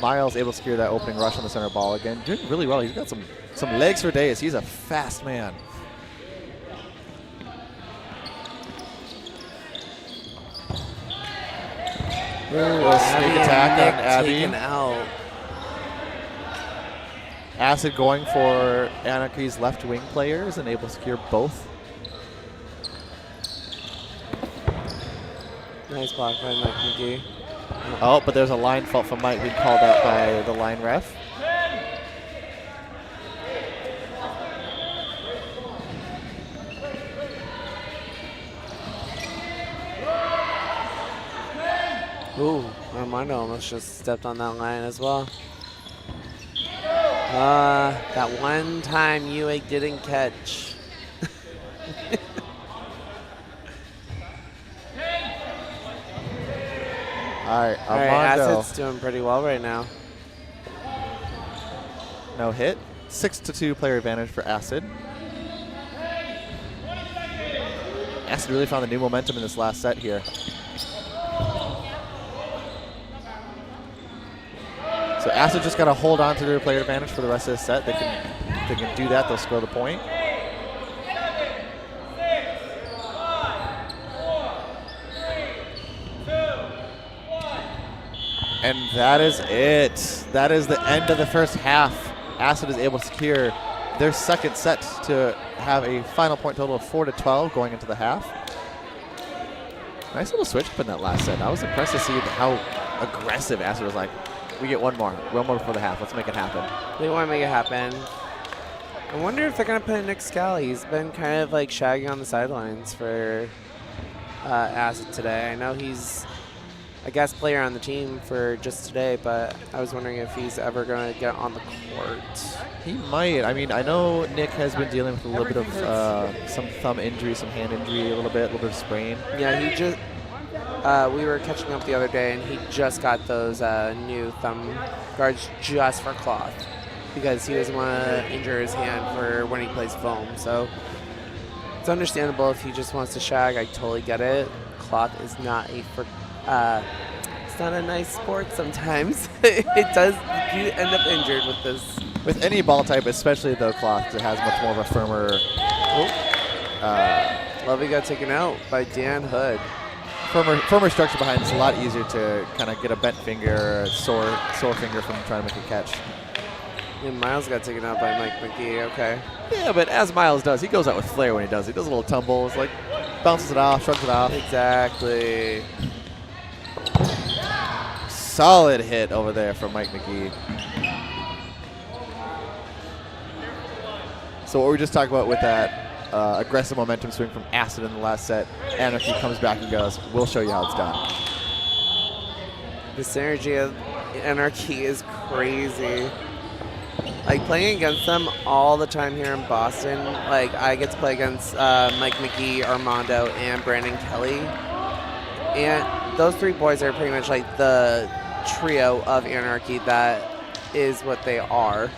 Miles able to secure that opening rush on the center ball again. Doing really well. He's got some legs for days. He's a fast man.
Ooh,
sneak attack on Abby.
Taken out.
Acid going for Anarchy's left wing players and able to secure both.
Nice block by Mike McGee.
Oh, but there's a line fault from Mike being called out by the line ref.
Ooh, Armando almost just stepped on that line as well. That one time Ewig didn't catch.
All right,
All right,
Armando.
Acid's doing pretty well right now.
No hit. 6-2 player advantage for Acid. Acid really found the new momentum in this last set here. So Acid just got to hold on to their player advantage for the rest of the set. They can do that. They'll score the point. And that is it. That is the end of the first half. Acid is able to secure their second set to have a final point total of 4-12 going into the half. Nice little switch up in that last set. I was impressed to see how aggressive Acid was like. We get one more before the half. Let's make it happen.
They want to make it happen. I wonder if they're going to put in Nick Scally. He's been kind of like shagging on the sidelines for Acid today. I know he's a guest player on the team for just today, but I was wondering if he's ever going to get on the court.
He might. I mean, I know Nick has been dealing with a little bit of some thumb injury, some hand injury, a little bit of sprain.
Yeah, he just... we were catching up the other day, and he just got those new thumb guards just for cloth because he doesn't want to injure his hand for when he plays foam. So it's understandable if he just wants to shag. I totally get it. Cloth is not it's not a nice sport sometimes. It does, you end up injured with this.
With any ball type, especially though cloth, it has much more of a firmer.
Lovey got taken out by Dan Hood.
Firmer structure behind it's a lot easier to kind of get a bent finger or a sore finger from trying to make a catch.
And Miles got taken out by Mike McGee, okay.
Yeah, but as Miles does, he goes out with flair when he does. He does a little tumble, it's like bounces it off, shrugs it off.
Exactly.
Solid hit over there from Mike McGee. So what we just talked about with that aggressive momentum swing from Acid in the last set, Anarchy comes back and goes, we'll show you how it's done.
The synergy of Anarchy is crazy. Like, playing against them all the time here in Boston, like, I get to play against Mike McGee, Armando, and Brandon Kelly. And those three boys are pretty much like the trio of Anarchy that is what they are.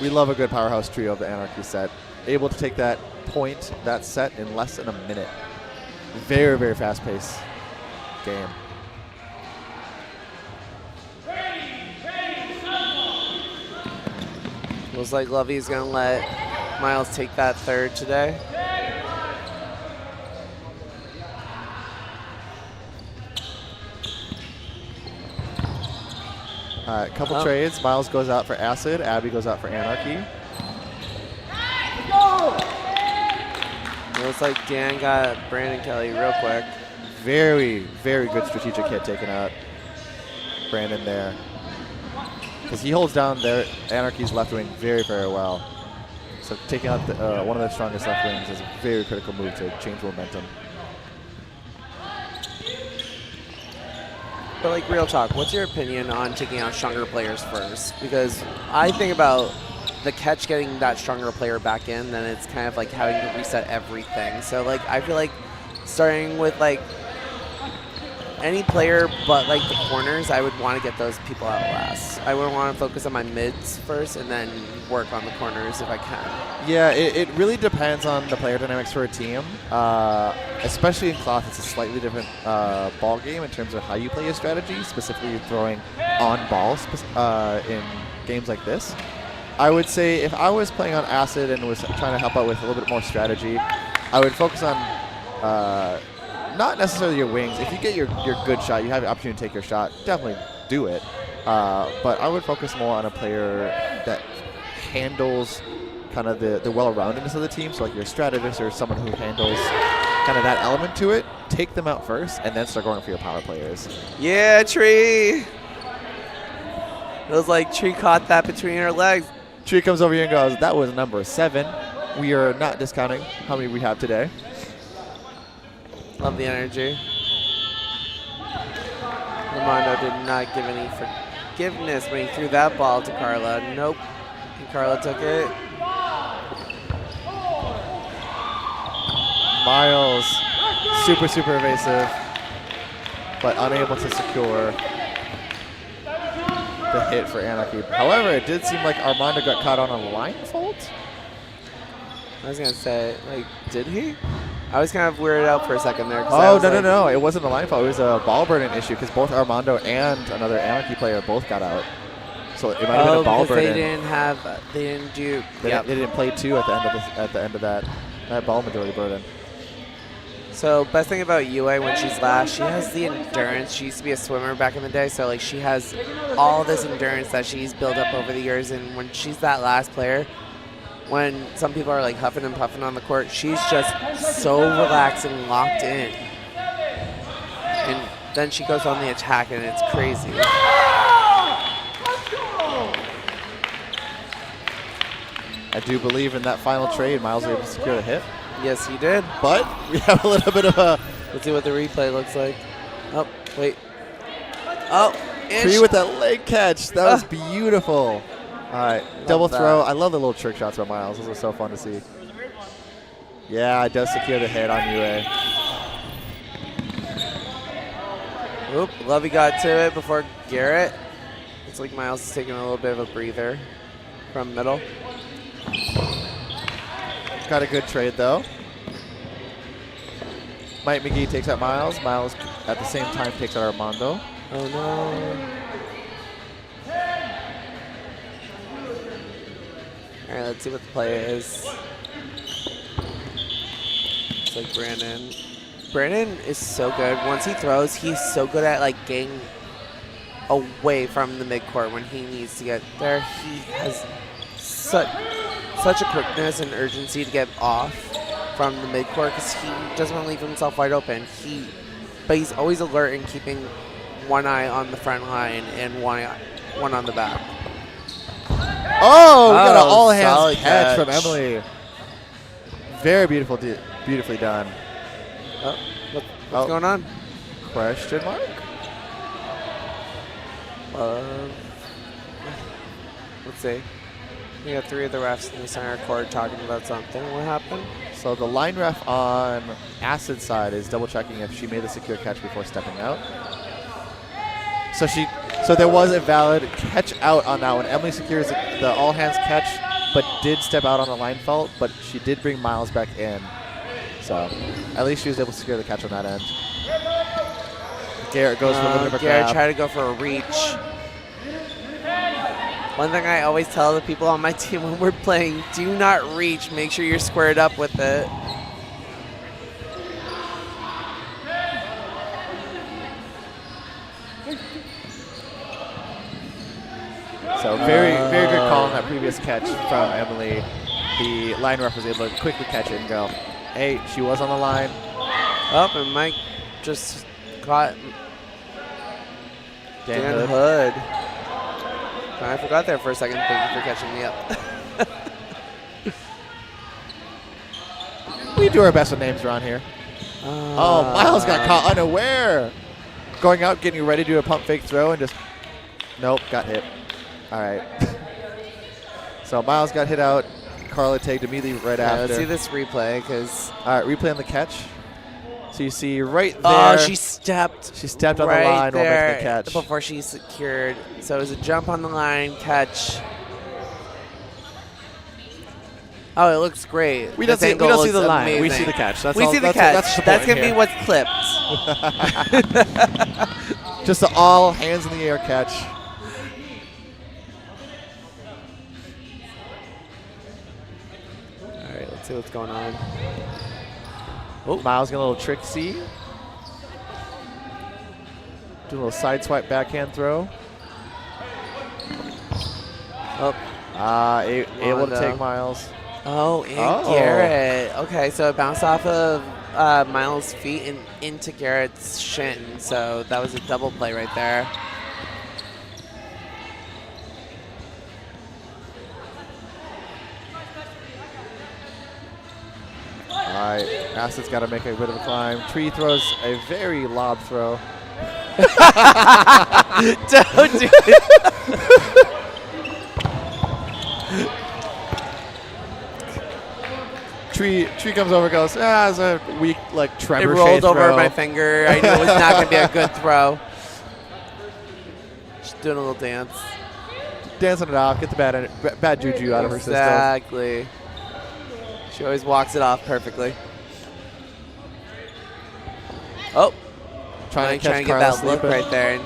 We love a good powerhouse trio of the Anarchy set. Able to take that point, that set, in less than a minute. Very, very fast-paced game.
Looks like Lovey's going to let Miles take that third today.
All right, couple trades. Miles goes out for Acid. Abby goes out for Anarchy.
Looks like Dan got Brandon Kelly real quick.
Very, very good strategic hit taken out Brandon there. Because he holds down their Anarchy's left wing very, very well. So taking out one of their strongest left wings is a very critical move to change momentum.
But like real talk, what's your opinion on taking out stronger players first? Because I think about the catch getting that stronger player back in, then it's kind of like having to reset everything. So like I feel like starting with like any player but like the corners, I would want to get those people out last. I would want to focus on my mids first and then work on the corners if I can.
Yeah, it really depends on the player dynamics for a team. Especially in Cloth, it's a slightly different ball game in terms of how you play your strategy, specifically throwing on balls in games like this. I would say if I was playing on Acid and was trying to help out with a little bit more strategy, I would focus on not necessarily your wings. If you get your good shot, you have the opportunity to take your shot, definitely do it. But I would focus more on a player that handles kind of the well-roundedness of the team. So like your strategist or someone who handles kind of that element to it. Take them out first and then start going for your power players.
Yeah, Tree! It was like Tree caught that between her legs.
Tree comes over here and goes, that was number 7. We are not discounting how many we have today.
Love the energy. Armando did not give any forgiveness when he threw that ball to Carla. Nope. And Carla took it.
Miles, super, super evasive, but unable to secure the hit for Anarchy. However, it did seem like Armando got caught on a line fault.
I was going to say, like, did he? I was kind of weirded out for a second there.
Oh, no. It wasn't a line fault. It was a ball burden issue because both Armando and another Anarchy player both got out. So it might have been a ball burden. They didn't play 2 at the end of that ball majority burden.
So best thing about Yue when she's last, she has the endurance. She used to be a swimmer back in the day, so like she has all this endurance that she's built up over the years. And when she's that last player, when some people are like huffing and puffing on the court, she's just so relaxed and locked in. And then she goes on the attack, and it's crazy.
I do believe in that final trade, Miles was able to secure the hit.
Yes, he did.
But we have a little bit of a...
Let's see what the replay looks like. Oh, wait. Oh,
Tree with that leg catch. That was beautiful. All right, double throw. I love the little trick shots by Miles. Those are so fun to see. Yeah, it does secure the hit on UA.
Oop, Lovey got to it before Garrett. Looks like Miles is taking a little bit of a breather from middle.
Got a good trade, though. Mike McGee takes out Miles. Miles, at the same time, takes out Armando.
Oh, no. All right, let's see what the play is. It's like Brandon. Brandon is so good. Once he throws, he's so good at like getting away from the midcourt when he needs to get there. He has such a quickness and urgency to get off from the midcourt because he doesn't want to leave himself wide open. But he's always alert and keeping one eye on the front line and one on the back.
Oh, we got an all-hands catch from Emily. Very beautifully done.
What's going on?
Question mark?
Let's see. We got 3 of the refs in the center court talking about something. What happened?
So the line ref on Acid side is double checking if she made the secure catch before stepping out. So there was a valid catch out on that one. Emily secures the all hands catch, but did step out on a line fault, but she did bring Miles back in. So at least she was able to secure the catch on that end. Garrett goes for a little bit of a
Garrett
grab.
tried to go for a reach. One thing I always tell the people on my team when we're playing, do not reach. Make sure you're squared up with it.
So very good call on that previous catch from Emily. The line ref was able to quickly catch it and go, hey, she was on the line.
Oh, and Mike just caught Dan
Hood.
I forgot there for a second. Thank you for catching me up.
We do our best with names around here. Oh, Miles got caught unaware. Going out, getting ready to do a pump fake throw, and just, nope, got hit. All right. So Miles got hit out. Carla tagged immediately right after.
Let's see this replay, because.
All right, replay on the catch. So you see right there.
Oh, she stepped.
She stepped on
right
the line while
there
making the catch.
before she secured. So it was a jump on the line, catch. Oh, it looks great.
We don't see the line.
Amazing.
We see the catch. That's
we
all,
see the
that's
catch.
the
That's
point
going to be
here.
what's clipped.
Just the all hands in the air catch.
All right, let's see what's going on.
Oh, Miles getting a little tricksy. Do a little side swipe backhand throw.
Oh,
able to take Miles.
Oh, and Garrett. Okay, so it bounced off of Miles' feet and into Garrett's shin. So that was a double play right there.
All right, Acid's got to make a bit of a climb. Tree throws a very lob throw.
Don't do it.
Tree comes over, goes, it's a weak, like, Trevor
It rolled over
throw.
my finger. I knew it was not going to be a good throw. Just doing a little dance.
Dancing it off, get the bad juju out of her system.
Exactly. She always walks it off perfectly. Oh.
Trying to
get
Carla
that look
sleeping.
right there. And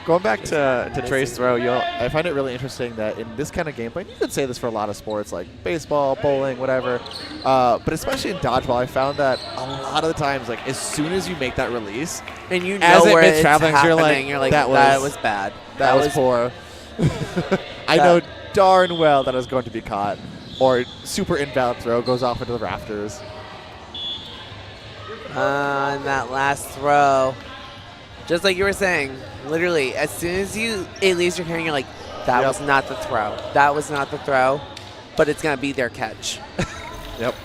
Going back to Trey's throw, I find it really interesting that in this kind of gameplay, you could say this for a lot of sports like baseball, bowling, whatever, but especially in dodgeball, I found that a lot of the times, like as soon as you make that release,
and you know
as it
where
makes
it's
traveling,
happening,
you're like,
that was bad.
That was poor. I know darn well that is going to be caught. Or super invalid throw goes off into the rafters.
And that last throw, just like you were saying, literally, as soon as it leaves your hand, you're like, that was not the throw. That was not the throw, but it's going to be their catch.
Yep.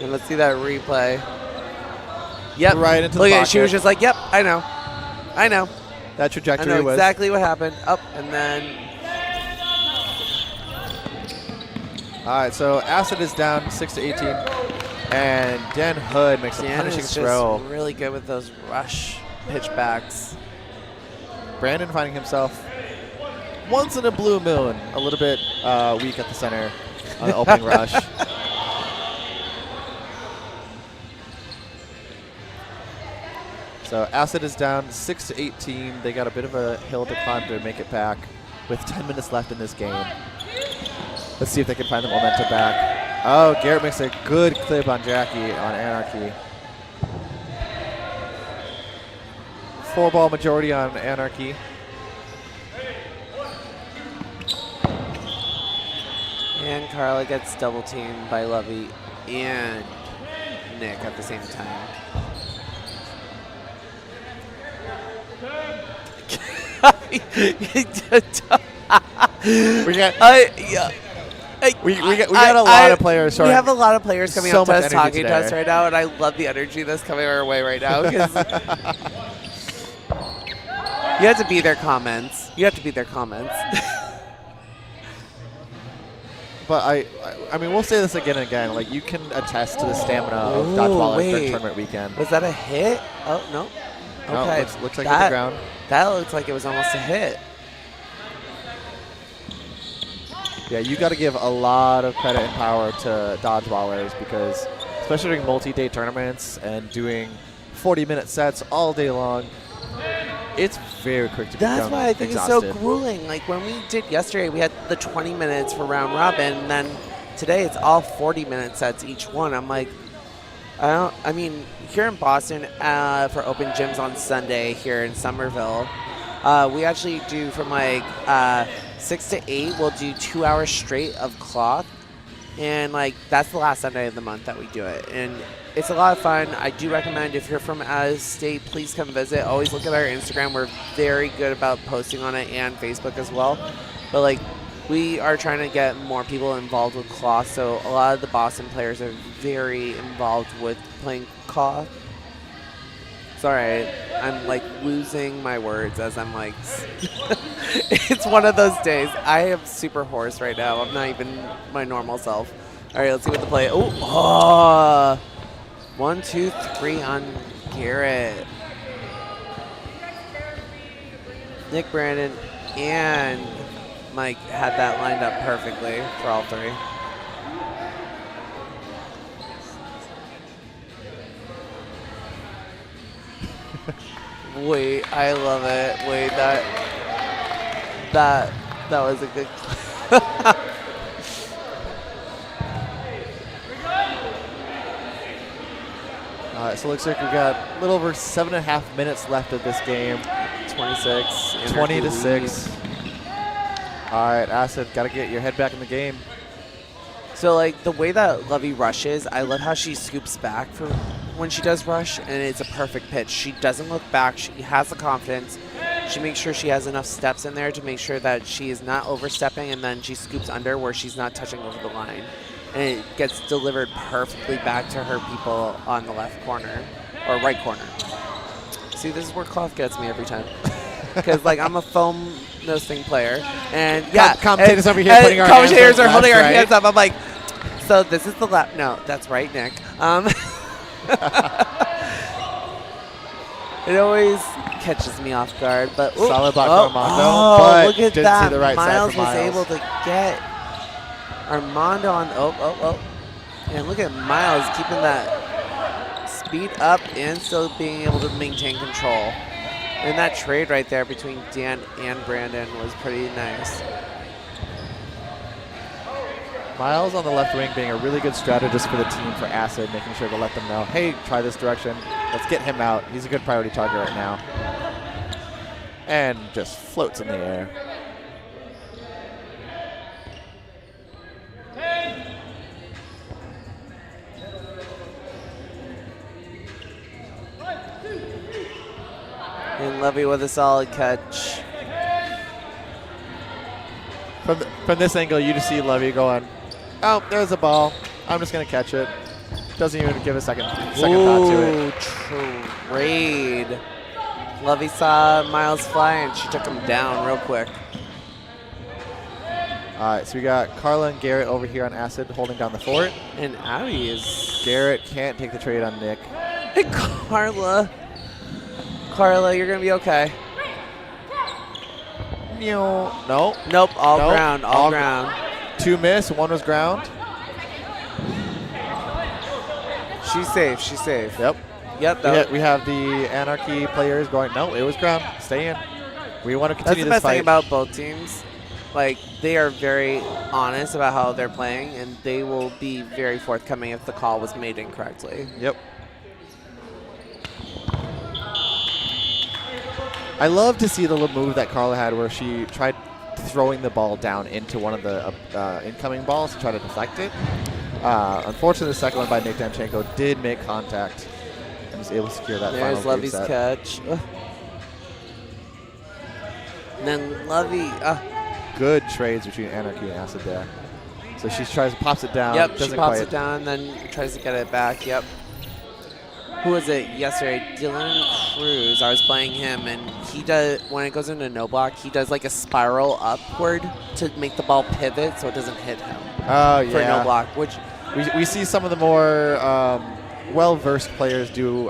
And let's see that replay. Yep.
Right into the
Look at it.
pocket.
She was just like, yep, I know.
That trajectory
I know
was
exactly what happened. Up, and then.
All right, so Acid is down 6-18, and Dan Hood makes a punishing
is
throw.
just really good with those rush pitchbacks.
Brandon finding himself once in a blue moon, a little bit weak at the center on the opening rush. So Acid is down 6-18. They got a bit of a hill to climb to make it back with 10 minutes left in this game. Let's see if they can find the momentum back. Oh, Garrett makes a good clip on Jackie on Anarchy. 4-ball majority on Anarchy.
And Carla gets double teamed by Lovey and Nick at the same time.
We got a lot of players.
We have a lot of players coming
so
up to
much
us,
energy
talking to
today.
us right now, and I love the energy that's coming our way right now. Because you have to be their comments. You have to be their comments.
But I mean, we'll say this again and again. Like, you can attest to the stamina of dodgeball during tournament weekend.
Was that a hit? Oh, no. Okay.
No, looks like hit the ground.
That looks like it was almost a hit.
Yeah, you got to give a lot of credit and power to dodgeballers because, especially during multi-day tournaments and doing 40-minute sets all day long, It's very quick to
That's
become
why I think
exhausted.
it's so grueling. Like when we did yesterday, we had the 20 minutes for round robin, and then today it's all 40-minute sets each one. I'm like, I mean, here in Boston for open gyms on Sunday here in Somerville, we actually do from like 6 to 8. We'll do 2 hours straight of cloth, and like that's the last Sunday of the month that we do it, and it's a lot of fun. I do recommend if you're from out of state, please come visit. Always look at our Instagram. We're very good about posting on it and Facebook as well. But like, we are trying to get more people involved with cloth. So a lot of the Boston players are very involved with playing cloth. Sorry, I'm like losing my words as I'm like, it's one of those days. I am super hoarse right now. I'm not even my normal self. All right, let's see what the play. Oh, 1, 2, 3 on Garrett. Nick, Brandon, and Mike had that lined up perfectly for all three. Wait, I love it. Wait, that was a good.
So it looks like we've got a little over 7.5 minutes left of this game.
26.
20 to 6. All right, Acid, got to get your head back in the game.
So like the way that Lovey rushes, I love how she scoops back for when she does rush, and it's a perfect pitch. She doesn't look back. She has the confidence. She makes sure she has enough steps in there to make sure that she is not overstepping, and then she scoops under where she's not touching over the line. And it gets delivered perfectly back to her people on the left corner or right corner. See, this is where cloth gets me every time. Because like I'm a foam nose thing player, and yeah,
commentators over here putting our
commentators
hands
are
up,
holding
that's
our
right.
hands up. I'm like, so this is the left. No, that's right, Nick. It always catches me off guard, but
Solid block from Armando, but
look at
didn't
that.
see the right
Miles
side for
was able to get Armando on. And look at Miles keeping that speed up and still being able to maintain control. And that trade right there between Dan and Brandon was pretty nice.
Miles on the left wing being a really good strategist for the team for Acid, making sure to let them know, hey, try this direction. Let's get him out. He's a good priority target right now. And just floats in the air.
And Levy with a solid catch.
From this angle, you just see Levy going, oh, there's a ball. I'm just going to catch it. Doesn't even give a second thought to it.
Trade. Levy saw Miles fly, and she took him down real quick.
All right, so we got Carla and Garrett over here on Acid holding down the fort.
And Abby is...
Garrett can't take the trade on Nick.
And Carla, you're going to be okay.
No.
Nope, all ground.
2 miss, 1 was ground.
She's safe.
Yep. We have the Anarchy players going, no, it was ground. Stay in. We want to continue
That's the best
this fight.
thing about both teams. Like, they are very honest about how they're playing, and they will be very forthcoming if the call was made incorrectly.
Yep. I love to see the little move that Carla had where she tried throwing the ball down into one of the incoming balls to try to deflect it. Unfortunately, the second one by Nick Danchenko did make contact and was able to secure that final
There's Levy's
set.
catch. And then Levy.
Good trades between Anarchy and Acid there. So she pops it down.
Yep, she
doesn't
pops
quite.
it down, then tries to get it back. Yep. Who was it yesterday? Dylan Cruz. I was playing him, and he does, when it goes into no block, he does like a spiral upward to make the ball pivot so it doesn't hit him.
Oh, yeah.
For no block, which
we see some of the more well-versed players do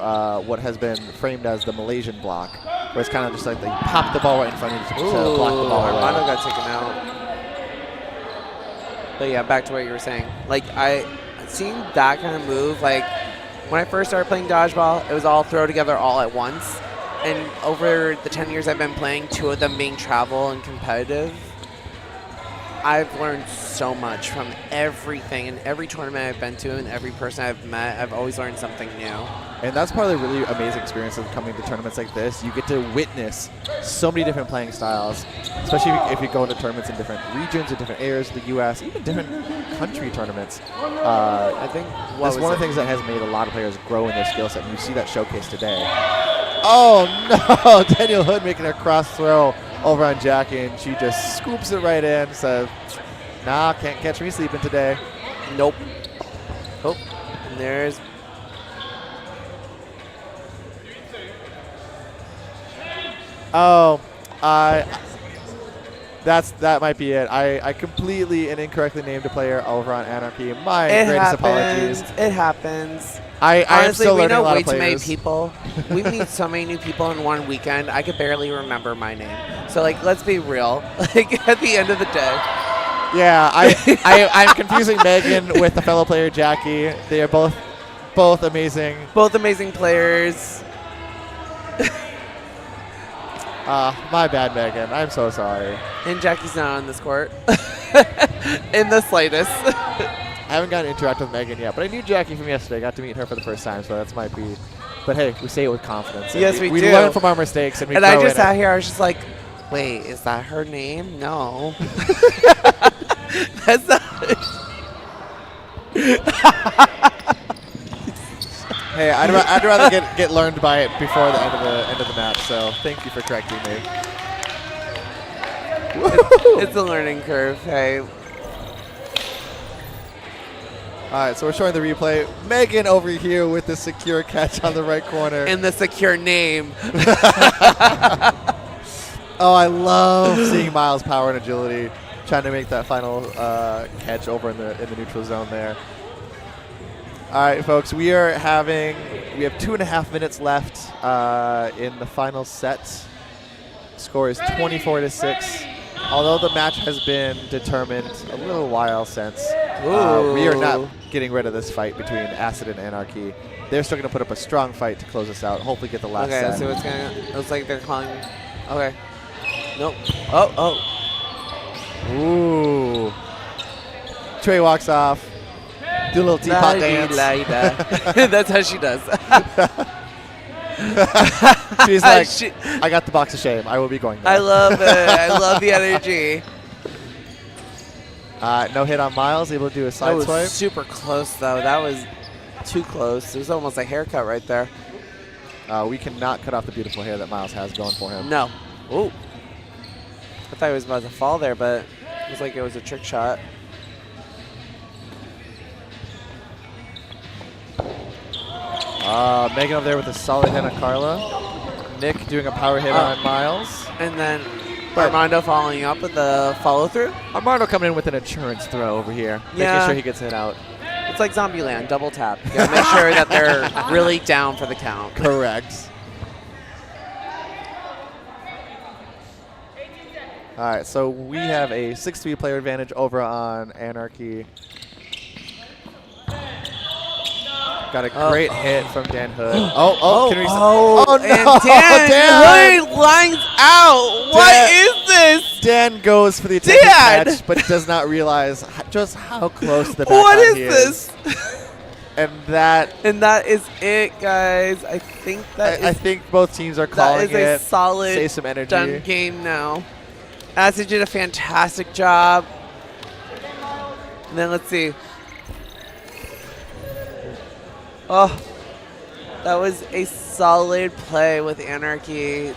what has been framed as the Malaysian block, where it's kind of just like they pop the ball right in front of you to block the ball away.
Armando got taken out. But yeah, back to what you were saying. Like, seeing that kind of move, like, when I first started playing dodgeball, it was all throw together all at once. and over the 10 years I've been playing, 2 of them being travel and competitive, I've learned so much from everything. And every tournament I've been to and every person I've met, I've always learned something new.
And that's part of the really amazing experience of coming to tournaments like this. You get to witness so many different playing styles, especially if you go into tournaments in different regions or different areas of the U.S., even different country tournaments. I think that's one of the things that has made a lot of players grow in their skill set, and you see that showcase today. Oh, no! Daniel Hood making a cross throw over on Jackie, and she just scoops it right in. So, nah, can't catch me sleeping today.
Nope. Oh, and there's...
Oh, that might be it. I completely and incorrectly named a player over on Anarchy. My greatest apologies.
It happens.
I am
Honestly,
still
we
learning
know
a lot
way
of
too many
players.
people. We meet so many new people in one weekend. I could barely remember my name. So, like, let's be real. Like, at the end of the day.
Yeah, I'm confusing Megan with the fellow player Jackie. They are both amazing.
Both amazing players.
My bad, Megan. I'm so sorry.
And Jackie's not on this court. In the slightest.
I haven't gotten to interact with Megan yet, but I knew Jackie from yesterday. I got to meet her for the first time, so that might be. But hey, we say it with confidence.
Yes, we do.
We learn from our mistakes, and we
And I
grow
just
in it.
sat here, I was just like, wait, is that her name? No. That's not.
Hey, I'd rather get learned by it before the end of the match. So thank you for correcting me.
It's a learning curve. Hey.
All right, so we're showing the replay. Megan over here with the secure catch on the right corner.
And the secure name.
Oh, I love seeing Miles' power and agility trying to make that final catch over in the neutral zone there. All right, folks, we have 2.5 minutes left in the final set. Score is 24-6. Although the match has been determined a little while since, we are not getting rid of this fight between Acid and Anarchy. They're still going to put up a strong fight to close us out. Hopefully get the last set.
Okay, so it looks like they're calling. Okay. Nope. Oh.
Ooh. Trey walks off. Do a little teapot dance.
That's how she does.
She's like, I got the box of shame. I will be going there.
I love it. I love the energy.
No hit on Miles. Able to do a side
That
swipe.
was super close, though. That was too close. It was almost a haircut right there.
We cannot cut off the beautiful hair that Miles has going for him.
No. Ooh. I thought he was about to fall there, but it was like it was a trick shot.
Megan over there with a solid hit on Carla. Nick doing a power hit on Miles.
And then Armando following up with the follow-through.
Armando coming in with an insurance throw over here.
Yeah.
Making sure he gets hit out.
It's like Zombieland, double tap. You gotta make sure that they're really down for the count.
Correct. All right, so we have a 6-3 player advantage over on Anarchy. Got a great hit from Dan Hood. Oh, no!
And Dan Hood lines out. What is this?
Dan goes for the attempted catch, but does not realize just how close to the back
What is
he
this?
And that
is it, guys. I think
I think both teams are calling
that is a solid
Save some energy.
done game now. Acid did a fantastic job. And then let's see. Oh, that was a solid play with Anarchy.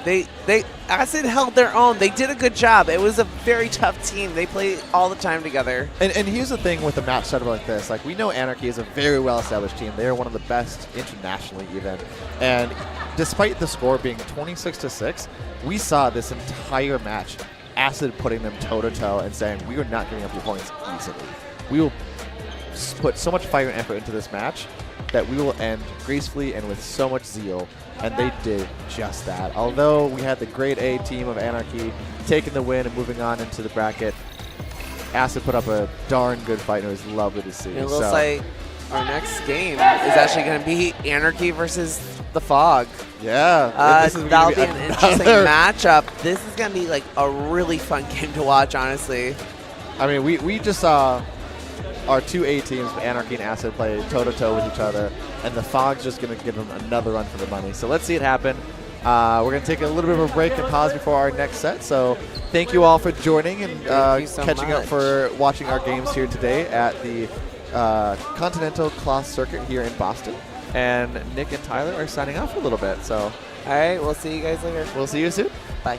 Acid held their own. They did a good job. It was a very tough team. They played all the time together.
And here's the thing with a match setup like this. Like, we know Anarchy is a very well-established team. They are one of the best internationally even. And despite the score being 26-6, we saw this entire match Acid putting them toe-to-toe and saying, we are not giving up your points easily. We will put so much fire and effort into this match that we will end gracefully and with so much zeal, and they did just that. Although we had the grade A team of Anarchy taking the win and moving on into the bracket, Acid put up a darn good fight, and it was lovely to see.
It looks like our next game is actually going to be Anarchy versus the Fog.
Yeah.
That'll be an interesting matchup. This is going to be like a really fun game to watch, honestly.
I mean, we just saw our two A teams, Anarchy and Acid, play toe-to-toe with each other, and the Fog's just going to give them another run for the money. So let's see it happen. We're going to take a little bit of a break and pause before our next set. So thank you all for joining and catching up for watching our games here today at the Continental Cloth Circuit here in Boston. And Nick and Tyler are signing off for a little bit. So,
all right, we'll see you guys later.
We'll see you soon.
Bye.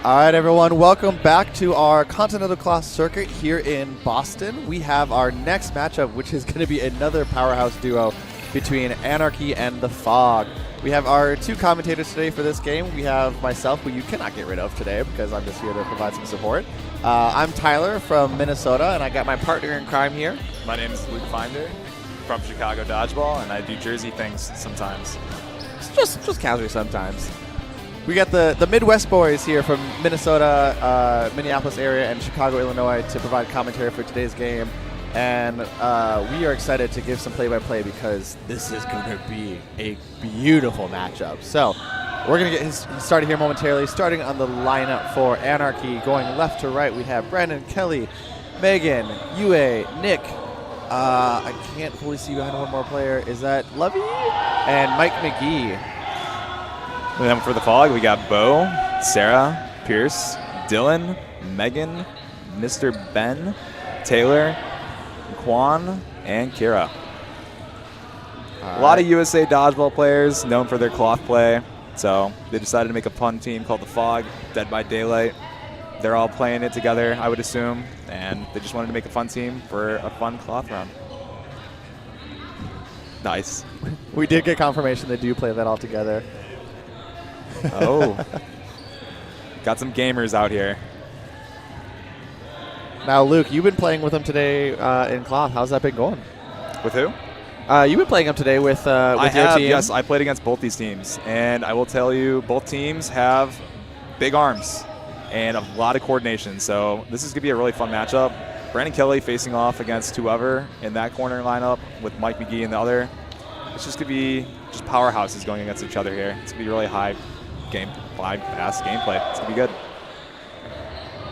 All right, everyone, welcome back to our Continental Class circuit here in Boston. We have our next matchup, which is going to be another powerhouse duo between Anarchy and the Fog. We have our two commentators today for this game. We have myself, who you cannot get rid of today because I'm just here to provide some support. I'm Tyler from Minnesota, and I got my partner in crime here.
My name is Luke Finder from Chicago Dodgeball, and I do Jersey things sometimes.
Just casually sometimes. We got the Midwest boys here from Minnesota, Minneapolis area, and Chicago, Illinois to provide commentary for today's game. And we are excited to give some play-by-play because this is going to be a beautiful matchup. So we're going to get started here momentarily. Starting on the lineup for Anarchy, going left to right, we have Brandon, Kelly, Megan, Yue, Nick. I can't fully see behind one more player. Is that Lovey? And Mike McGee.
And then for the Fog, we got Bo, Sarah, Pierce, Dylan, Megan, Mr. Ben, Taylor, Quan, and Kira. A lot of USA Dodgeball players known for their cloth play, so they decided to make a fun team called the Fog, Dead by Daylight. They're all playing it together, I would assume, and they just wanted to make a fun team for a fun cloth round. Nice.
We did get confirmation they do play that all together.
Oh. Got some gamers out here.
Now, Luke, you've been playing with them today in cloth. How's that been going?
With who?
You've been playing them today with your team.
Yes, I played against both these teams, and I will tell you, both teams have big arms and a lot of coordination, so this is going to be a really fun matchup. Brandon Kelly facing off against whoever in that corner lineup with Mike McGee in the other. It's just going to be just powerhouses going against each other here. It's going to be really fast gameplay. It's going to be good.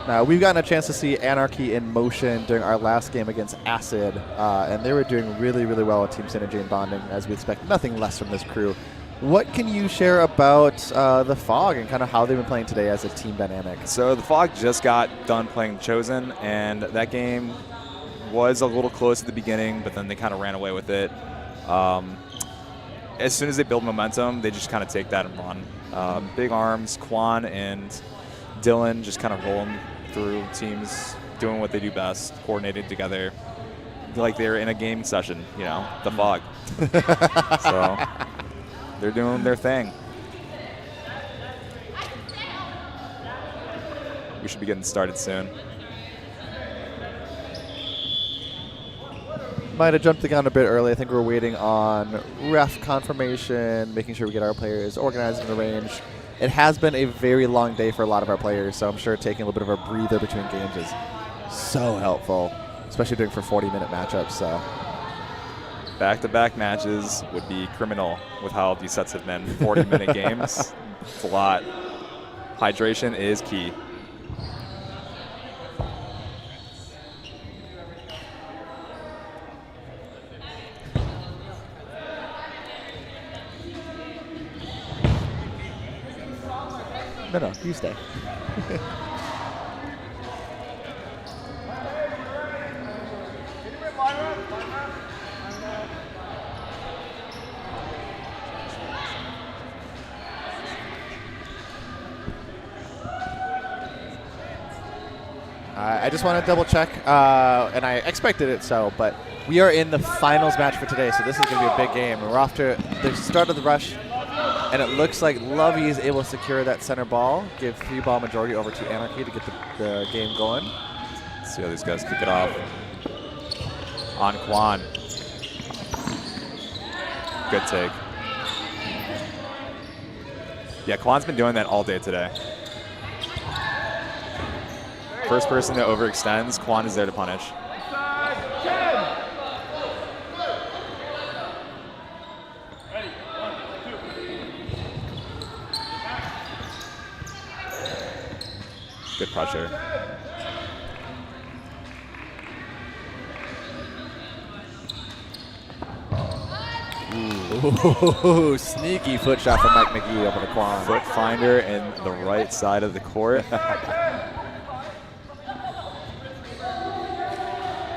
Now, we've gotten a chance to see Anarchy in motion during our last game against Acid, and they were doing really, really well with team synergy and bonding, as we expect nothing less from this crew. What can you share about the Fog and kind of how they've been playing today as a team dynamic?
So the Fog just got done playing Chosen, and that game was a little close at the beginning, but then they kind of ran away with it. As soon as they build momentum, they just kind of take that and run. Big arms, Quan and Dylan just kind of rolling through teams, doing what they do best, coordinating together, like they're in a game session, you know, the Fog. So they're doing their thing. We should be getting started soon.
Might have jumped the gun a bit early. I think we're waiting on ref confirmation, making sure we get our players organized and arranged. It has been a very long day for a lot of our players, so I'm sure taking a little bit of a breather between games is so helpful, especially doing for 40-minute matchups. So
back-to-back matches would be criminal with how these sets have been. 40-minute games, it's a lot. Hydration is key.
No, you stay. I just want to double check, and I expected it so, but we are in the finals match for today, so this is going to be a big game. We're off to the start of the rush, and it looks like Lovey is able to secure that center ball, give 3-ball majority over to Anarchy to get the game going.
Let's see how these guys kick it off. On Quan. Good take. Yeah, Quan's been doing that all day today. First person that overextends, Quan is there to punish. Good pressure.
Ooh, sneaky foot shot from Mike McGee over to Quan.
Foot finder in the right side of the court.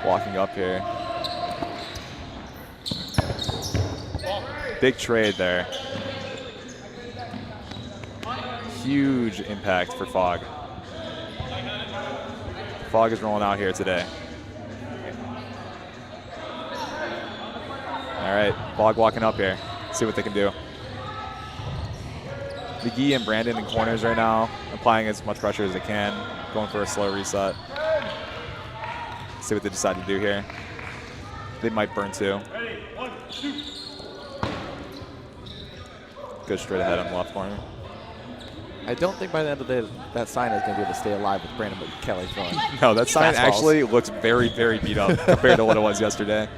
Walking up here. Big trade there. Huge impact for Fog. Fog is rolling out here today. All right, Fog walking up here. See what they can do. McGee and Brandon in corners right now, applying as much pressure as they can, going for a slow reset. See what they decide to do here. They might burn two. Go straight ahead on the left corner.
I don't think by the end of the day that sign is going to be able to stay alive with Brandon Kelly throwing.
No, that sign
fastballs.
actually looks very, very beat up compared to what it was yesterday.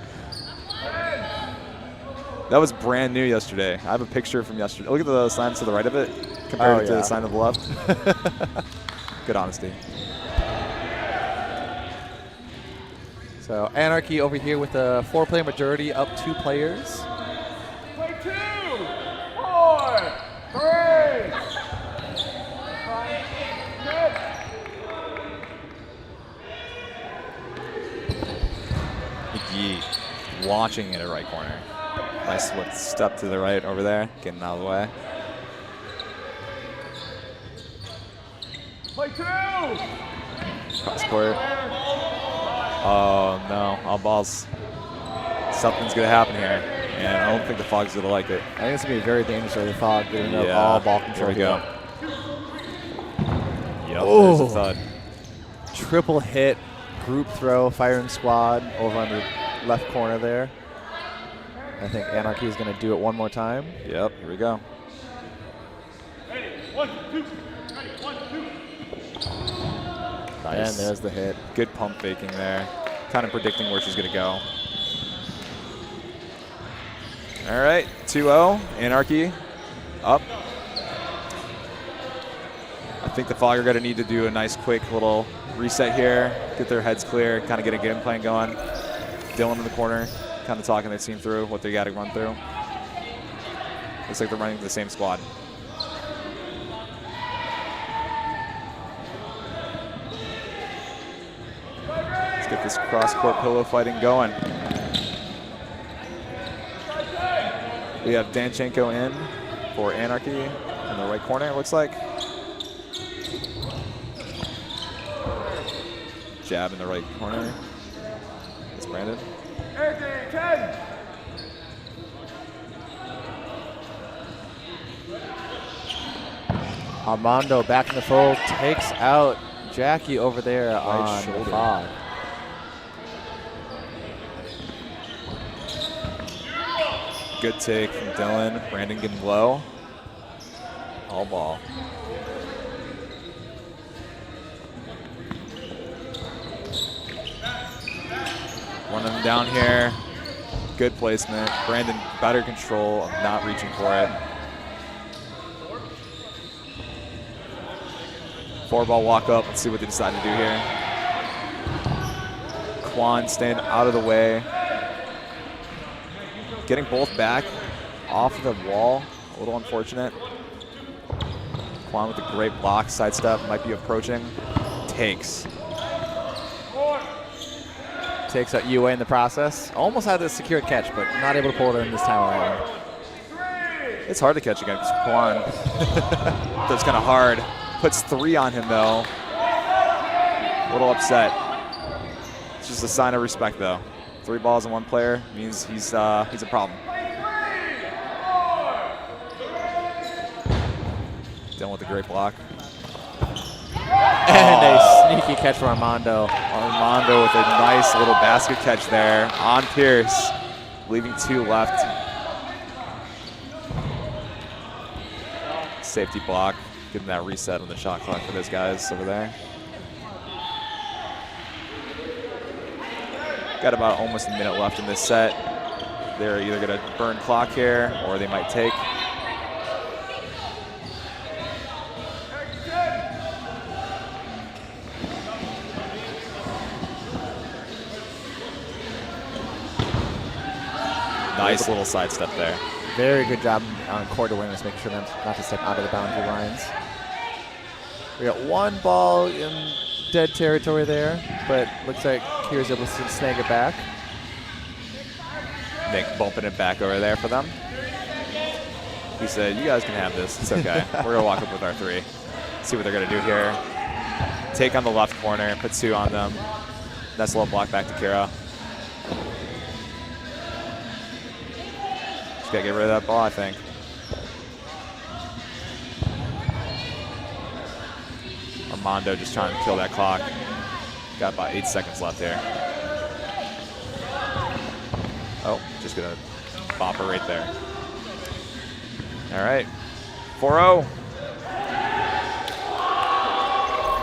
That was brand new yesterday. I have a picture from yesterday. Look at the signs to the right of it compared to the sign to the left. Good honesty.
So Anarchy over here with a 4-player majority, up 2 players.
Play 2, 4, 3.
McGee launching it at right corner. Nice step to the right over there, getting out of the way.
Play 2.
Cross court. Oh no, all balls. Something's gonna happen here, and I don't think the Fog's gonna like it.
I think it's going to be very dangerous for the Fog giving up all ball control.
Here we go. Yep,
Oh.
there's a thud.
Triple hit, group throw, firing squad over on the left corner there. I think Anarchy is going to do it one more time.
Yep, here we go.
Ready, 1, 2. Ready, 1, 2.
Nice.
And there's the hit.
Good pump faking there. Kind of predicting where she's going to go. All right, 2-0, Anarchy up. I think the Fog are going to need to do a nice quick little reset here, get their heads clear, kind of get a game plan going. Dylan in the corner, kind of talking their team through what they got to run through. Looks like they're running the same squad. Let's get this cross-court pillow fighting going. We have Danchenko in for Anarchy in the right corner, it looks like. Jab in the right corner. It's Brandon.
Anarchy, 10.
Armando back in the fold, takes out Jackie over there on
shoulder.
the Fog.
Good take from Dylan. Brandon getting low. All ball. One of them down here. Good placement. Brandon better control of not reaching for it. 4-ball walk up. Let's see what they decide to do here. Quan staying out of the way. Getting both back off the wall, a little unfortunate. Quan with a great block, sidestep, might be approaching. Takes.
Takes out UA in the process. Almost had the secured catch, but not able to pull it in this time around.
It's hard to catch against Quan. That's kind of hard. Puts 3 on him though. A little upset. It's just a sign of respect though. 3 balls in 1 player means he's a problem. Done with a great block.
And a sneaky catch from Armando.
Armando with a nice little basket catch there on Pierce, leaving 2 left. Safety block, getting that reset on the shot clock for those guys over there. Got about almost a minute left in this set. They're either going to burn clock here or they might take. Nice little sidestep there.
Very good job on court awareness, making sure not to step out of the boundary lines. We got 1 ball in dead territory there, but looks like Kira's able to snag it back.
Nick bumping it back over there for them. He said, you guys can have this. It's okay. We're going to walk up with our 3. See what they're going to do here. take on the left corner, put 2 on them. Nice little block back to Kira. Just gotta get rid of that ball, I think. Armando just trying to kill that clock. Got about 8 seconds left here. Oh, just gonna bop her right there. All right, 4-0.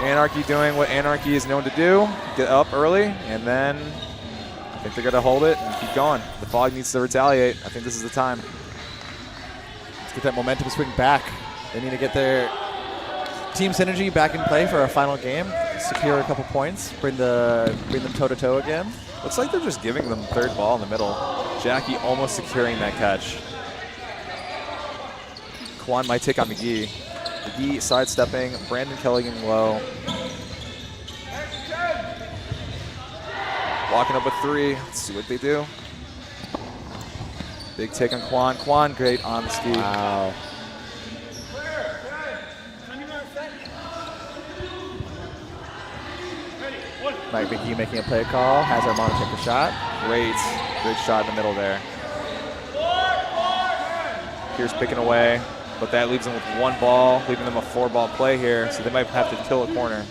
Anarchy doing what Anarchy is known to do. Get up early, and then I think they're gonna hold it and keep going. The Fog needs to retaliate. I think this is the time.
Let's get that momentum swing back. They need to get their team synergy back in play for our final game. Secure a couple points. Bring them toe-to-toe again.
Looks like they're just giving them 3rd ball in the middle. Jackie almost securing that catch. Kwan might take on McGee. McGee sidestepping. Brandon Kelly getting low. Walking up with 3. Let's see what they do. Big take on Kwan. Kwan, great honesty.
Wow. Mike McGee making a play call. Has Armando take the shot.
Great shot in the middle there. Pierce picking away, but that leaves them with 1 ball, leaving them a 4-ball play here, so they might have to kill a corner.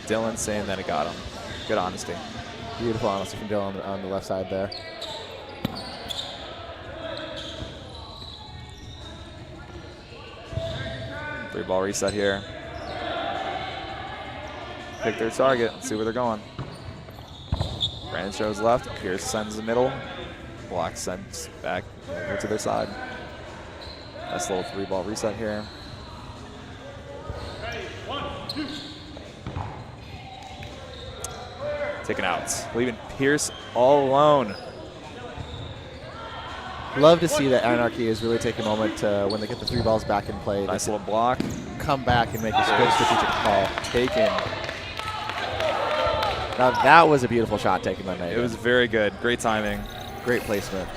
Dylan saying that it got him. Good honesty.
Beautiful honesty from Dylan on the left side there.
Ball reset here. Pick their target and see where they're going. Brandon shows left. Pierce sends the middle. Block sends back over to their side. Nice little 3-ball reset here. Taken out. Leaving Pierce all alone.
Love to see that Anarchy is really taking a moment to, when they get the 3 balls back in play.
Nice little block.
Come back and make a good strategic call.
Taken.
Now that was a beautiful shot taken by Megan.
It was very good. Great timing.
Great placement.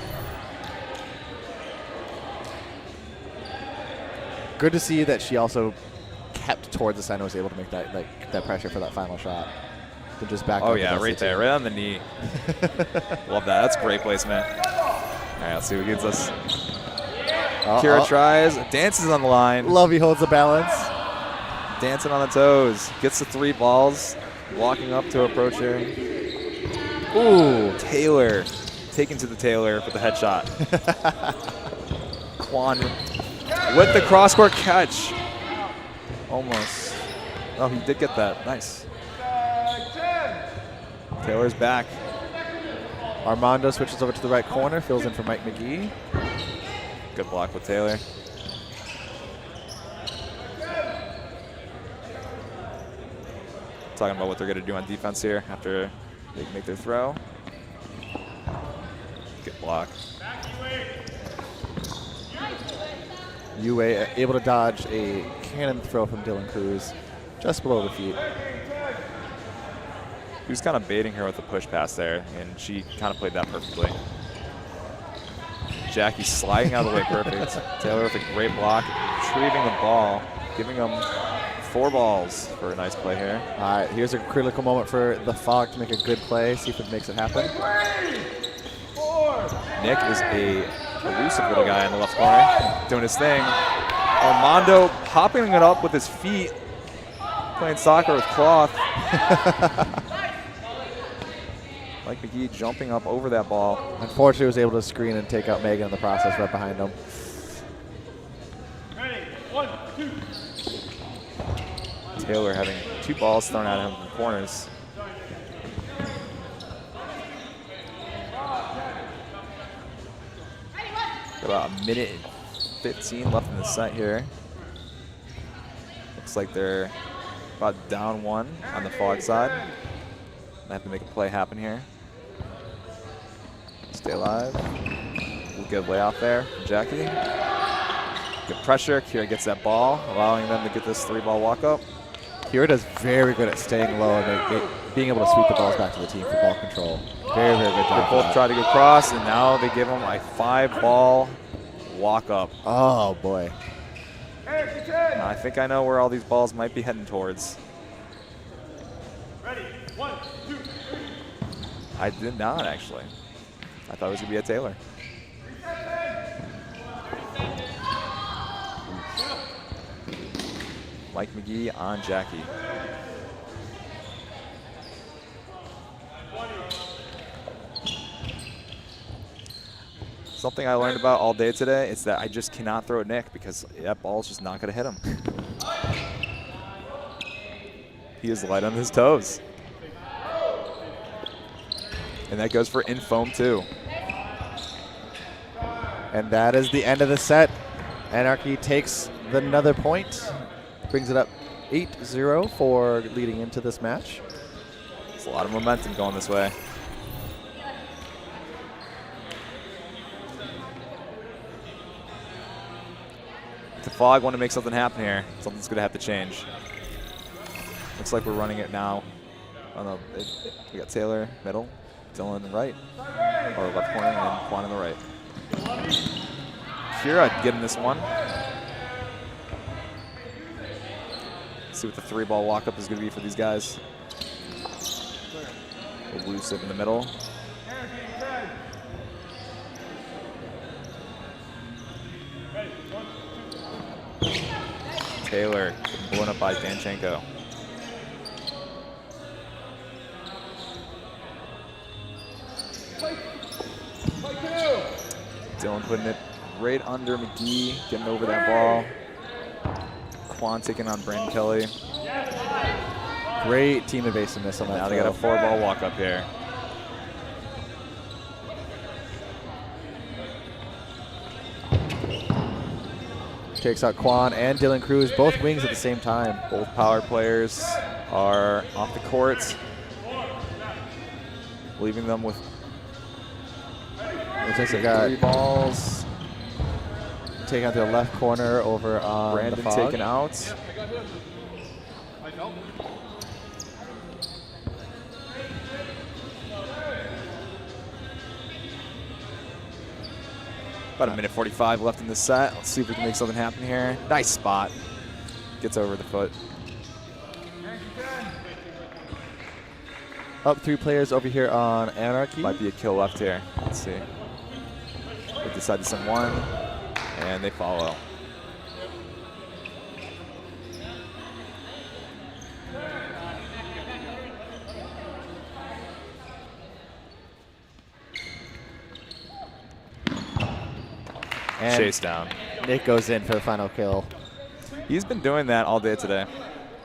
Good to see that she also kept towards the center, was able to make that pressure for that final shot. To just back up.
Oh yeah, right there, right on the knee. Love that. That's great placement. All right, let's see what gets us. Kira tries, dances on the line.
Lovey holds the balance.
Dancing on the toes. Gets the 3 balls. Walking up to approach her. Ooh, Taylor. Taken to the Taylor for the headshot. Kwan with the cross-court catch. Almost. Oh, he did get that. Nice. Taylor's back.
Armando switches over to the right corner, fills in for Mike McGee.
Good block with Taylor. Talking about what they're going to do on defense here after they make their throw. Good block.
Yue able to dodge a cannon throw from Dylan Cruz just below the feet.
He was kind of baiting her with the push pass there, and she kind of played that perfectly. Jackie sliding out of the way perfect. Taylor with a great block, retrieving the ball, giving them 4 balls for a nice play here.
All right, here's a critical moment for the Fog to make a good play, see if it makes it happen.
Nick is a elusive little guy in the left corner, doing his thing. Armando popping it up with his feet, playing soccer with cloth. Mike McGee jumping up over that ball.
Unfortunately, was able to screen and take out Megan in the process right behind him.
Ready, 1, 2.
Taylor having 2 balls thrown at him from corners. About a minute and 15 left in the set here. Looks like they're about down 1 on the Fog side. Might have to make a play happen here. Stay alive. Good layoff there from Jackie. Good pressure. Kira gets that ball, allowing them to get this 3-ball walk up.
Kira does very good at staying low and being able to sweep the balls back to the team for ball control. Very, very good job.
They both try to go cross, and now they give them a 5-ball walk up.
Oh, boy.
Now, I think I know where all these balls might be heading towards.
Ready? 1, 2, 3.
I did not, actually. I thought it was going to be a Taylor. Mike McGee on Jackie. Something I learned about all day today is that I just cannot throw at Nick because that ball's just not going to hit him. He is light on his toes. And that goes for in foam too.
And that is the end of the set. Anarchy takes another point, brings it up 8-0 for leading into this match.
There's a lot of momentum going this way. The Fog want to make something happen here. Something's going to have to change. Looks like we're running it now. Oh no, we got Taylor middle, Dylan right, or left corner, and Quan on the right. Kira getting this one. See what the 3-ball walk-up is going to be for these guys. Elusive in the middle. Taylor blown up by Danchenko. Dylan putting it right under McGee, getting over that ball. Quan taking on Brandon Kelly.
Great team evasiveness on that.
Now they got a 4-ball walk up here.
Takes out Quan and Dylan Cruz, both wings at the same time.
Both power players are off the court, leaving them with
Looks like they got
3 balls.
Taking out their left corner over on
Brandon
the Fog.
taken out. About a minute 45 left in the set. Let's see if we can make something happen here. Nice spot. Gets over the foot.
Up 3 players over here on Anarchy.
Might be a kill left here. Let's see. They decide to send one, and they follow.
And
Chase down.
Nick goes in for the final kill.
He's been doing that all day today.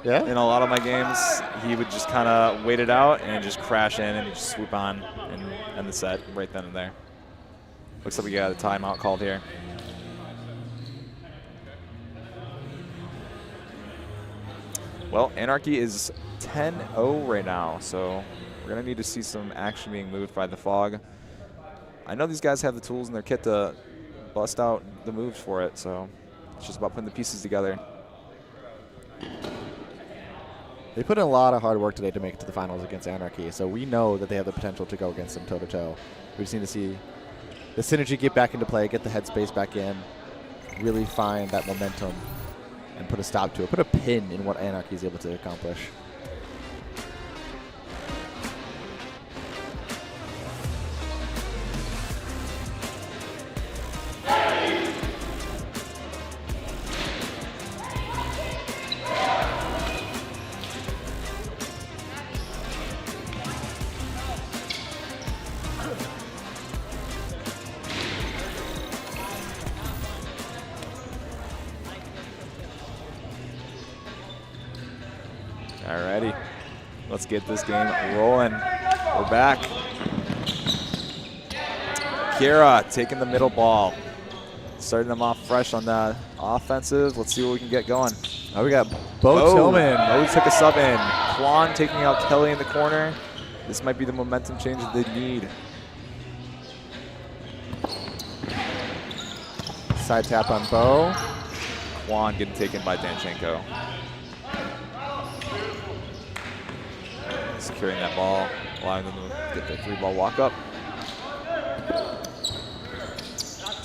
Yeah?
In a lot of my games, he would just kind of wait it out and just crash in and just swoop on and end the set right then and there. Looks like we got a timeout called here. Well, Anarchy is 10-0 right now, so we're going to need to see some action being moved by the Fog. I know these guys have the tools in their kit to bust out the moves for it, so it's just about putting the pieces together.
They put in a lot of hard work today to make it to the finals against Anarchy, so we know that they have the potential to go against them toe-to-toe. We just need to see the synergy get back into play, get the headspace back in, really find that momentum, and put a stop to it. Put a pin in what Anarchy is able to accomplish.
Alrighty, let's get this game rolling. We're back. Kira taking the middle ball. Starting them off fresh on the offensive. Let's see what we can get going.
Oh, we got Bo Tillman.
Bo took a sub in. Quan taking out Kelly in the corner. This might be the momentum change that they need.
Side tap on Bo.
Quan getting taken by Danchenko. Securing that ball, allowing them to get the 3-ball walk up.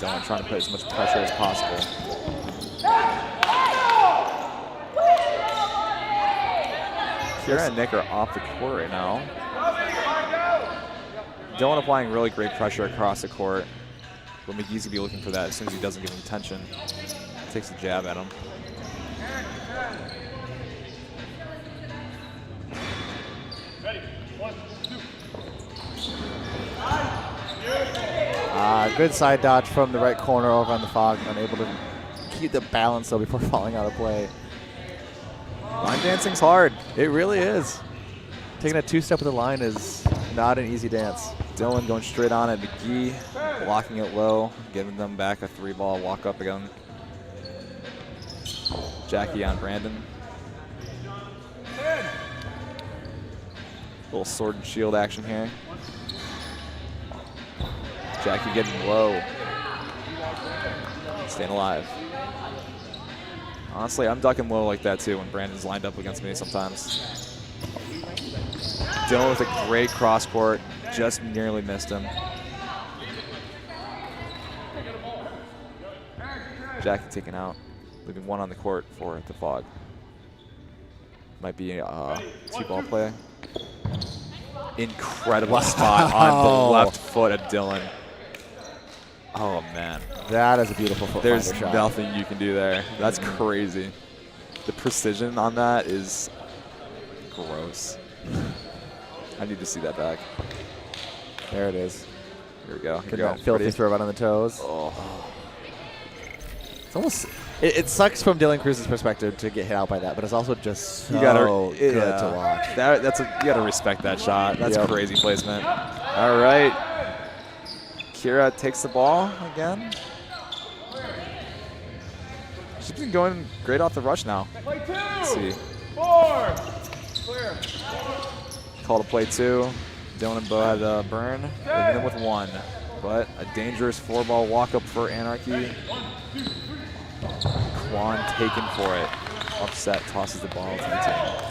Dylan, trying to put as much pressure as possible. Kira and Nick are off the court right now. Dylan applying really great pressure across the court, but McGee's going to be looking for that as soon as he doesn't give him attention. Takes a jab at him.
Ready? 1, 2.
Good side dodge from the right corner over on the Fog, unable to keep the balance though before falling out of play.
Line dancing's hard.
It really is. Taking a two-step with the line is not an easy dance.
Dylan going straight on at McGee, blocking it low, giving them back a 3-ball walk up again. Jackie on Brandon. Little sword and shield action here. Jackie getting low. Staying alive. Honestly, I'm ducking low like that too when Brandon's lined up against me sometimes. Dylan with a great cross court, just nearly missed him. Jackie taken out, leaving one on the court for the Fog. Might be a 2-ball play. Incredible spot on the left foot of Dylan. Oh man.
That is a beautiful foot
There's
shot.
nothing you can do there. That's crazy. The precision on that is gross. I need to see that back.
There it is.
Here we go.
Get that filthy throw right on the toes.
Oh.
It's almost. It sucks from Dylan Cruz's perspective to get hit out by that, but it's also just so good to watch.
You gotta respect that shot. That's crazy placement. All right. Kira takes the ball again. She's been going great off the rush now. Let's see.
4. Clear.
Call to play 2. Dylan and Bo had a burn, leaving them with 1. But a dangerous 4-ball walk up for Anarchy. Quan taken for it. Upset, tosses the ball to the team.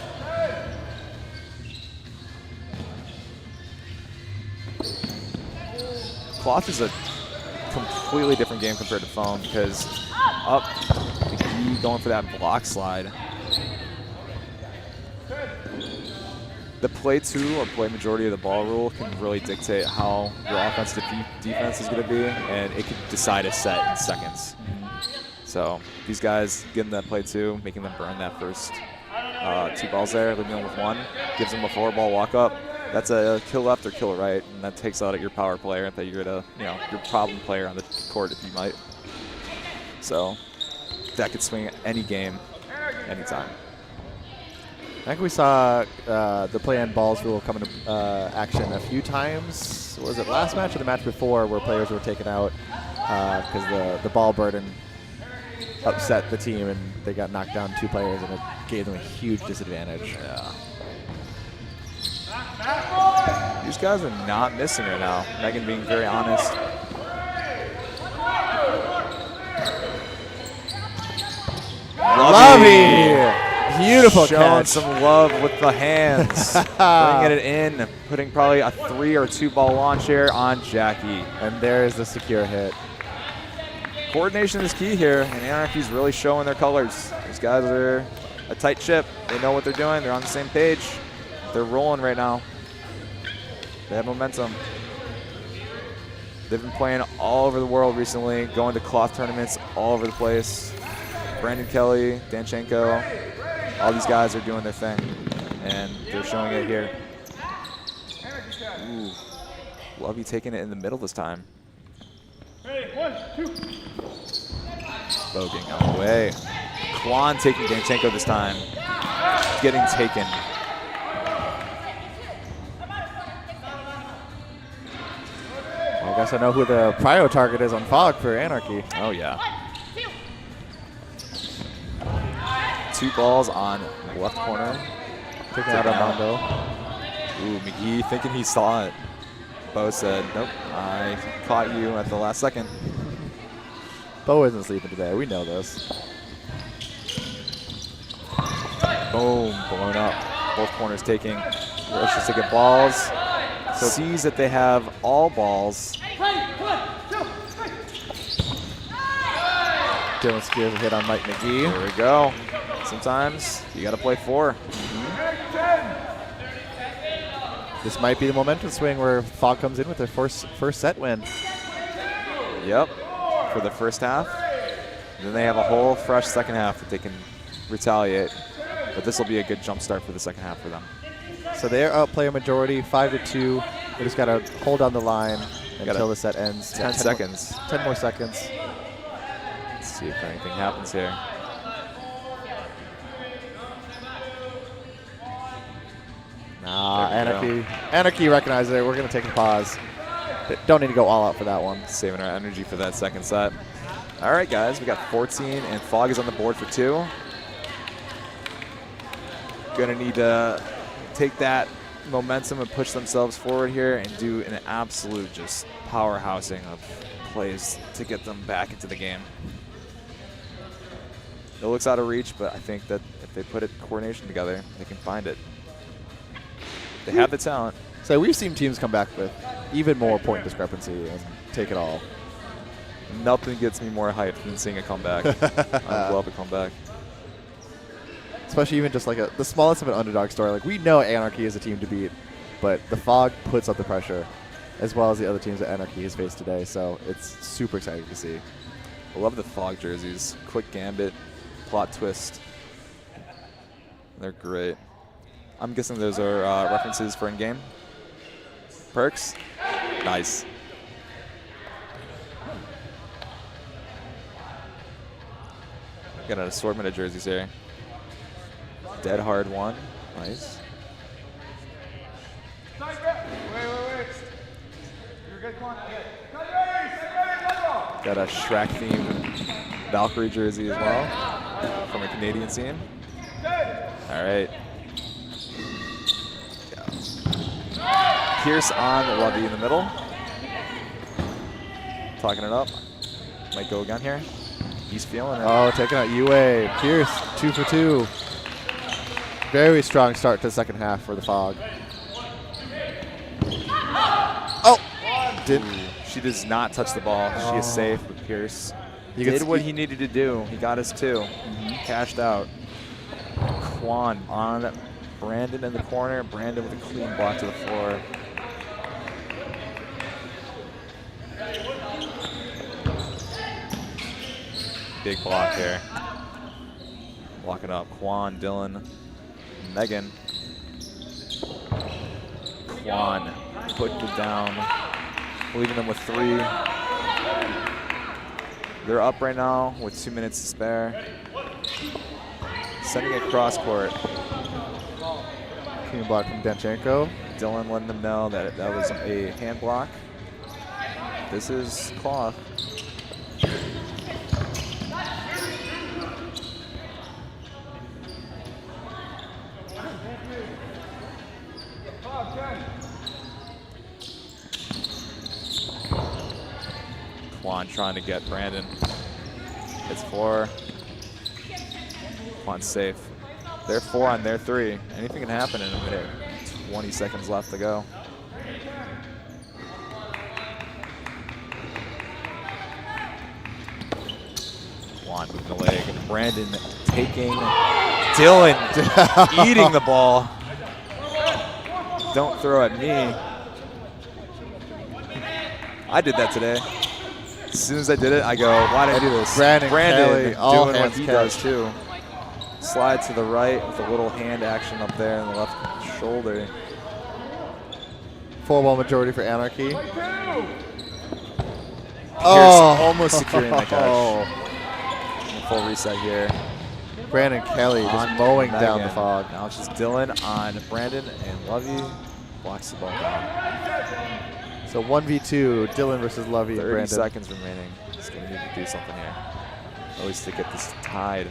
Cloth is a completely different game compared to Foam because up, McGee going for that block slide. The play 2 or play majority of the ball rule can really dictate how your offense defense is going to be, and it could decide a set in seconds. So these guys getting that play 2, making them burn that first 2 balls there, leaving them with 1, gives them a 4-ball walk up. That's a kill left or kill right, and that takes out your power player that you're your problem player on the court if you might. So that could swing any game, anytime.
I think we saw the play-in balls rule come into action a few times. Was it last match or the match before where players were taken out because the ball burden upset the team and they got knocked down 2 players and it gave them a huge disadvantage.
Yeah. These guys are not missing right now. Megan being very honest.
Lovey! Beautiful
Showing
catch.
some love with the hands. Bringing it in, putting probably a 3 or 2-ball launch here on Jackie.
And there is the secure hit.
Coordination is key here, and Anarchy's really showing their colors. These guys are a tight ship. They know what they're doing. They're on the same page. They're rolling right now. They have momentum. They've been playing all over the world recently, going to cloth tournaments all over the place. Brandon Kelly, Danchenko, all these guys are doing their thing, and they're showing it here. Ooh, Lovey taking it in the middle this time.
Ready? 1, 2.
Bo getting out of the way. Quan taking Danchenko this time. Getting taken.
Well, I guess I know who the prio target is on Fog for Anarchy.
Oh, yeah. 2 balls on the left corner.
Taking out Armando.
Ooh, McGee thinking he saw it. Bo said, nope, I caught you at the last second.
Bo isn't sleeping today. We know this.
Boom, blown up. Both corners taking rushes to get balls. So sees that they have all balls.
Dylan Spears a hit on Mike McGee.
There we go. Sometimes you got to play 4.
This might be the momentum swing where Fog comes in with their first set win.
Yep, for the first half. And then they have a whole fresh second half that they can retaliate. But this will be a good jump start for the second half for them.
So they're up player majority, 5-2. They just got to hold on the line until the set ends.
10 seconds.
10 more seconds.
Let's see if anything happens here.
Nah, Anarchy recognizes it. We're going to take a pause. Don't need to go all out for that one.
Saving our energy for that second set. All right, guys, we got 14, and Fog is on the board for 2. Gonna need to take that momentum and push themselves forward here and do an absolute just powerhousing of plays to get them back into the game. It looks out of reach, but I think that if they put coordination together, they can find it. They have the talent.
So we've seen teams come back with even more point discrepancy and take it all.
Nothing gets me more hyped than seeing a comeback. I love a comeback.
Especially even just like the smallest of an underdog story. Like, we know Anarchy is a team to beat, but the Fog puts up the pressure, as well as the other teams that Anarchy has faced today. So it's super exciting to see.
I love the Fog jerseys. Quick gambit, plot twist. They're great. I'm guessing those are references for in-game. Perks? Nice. Got an assortment of jerseys here. Dead hard one. Nice.
Wait. You're good, come on.
Got a Shrek themed Valkyrie jersey as well from a Canadian scene. All right. Pierce on Lovey in the middle. Talking it up. Might go again here. He's feeling it.
Oh, taking out UA. Pierce, 2 for 2. Very strong start to the second half for the Fog. Oh!
She does not touch the ball. She is safe, but Pierce did what he needed to do. He got his 2. Cashed out. Quan on Brandon in the corner. Brandon with a clean block to the floor. Big block here. Blocking up Quan, Dylan, Megan. Quan putting it down, leaving them with 3. They're up right now with 2 minutes to spare. Sending it cross court.
Clean block from Danchenko.
Dylan letting them know that that was a hand block. This is cloth. Quan trying to get Brandon. It's 4. Quan's safe. They're 4 on their 3. Anything can happen in a minute. 20 seconds left to go. Quan moving the leg. Brandon taking Dylan eating the ball. Don't throw at me. I did that today. As soon as I did it, I go, why did I do this?
Brandon Kelly, all
doing what
hands
he
catch.
does too. Slide to the right with a little hand action up there in the left shoulder.
4-ball majority for Anarchy.
Almost securing the catch. Full reset here.
Brandon Kelly just mowing down the Fog.
Now it's just Dylan on Brandon, and Lovey blocks the ball down.
So 1v2, Dylan versus Lovey and
30
Brandon.
seconds remaining. He's going to need to do something here. At least to get this tied.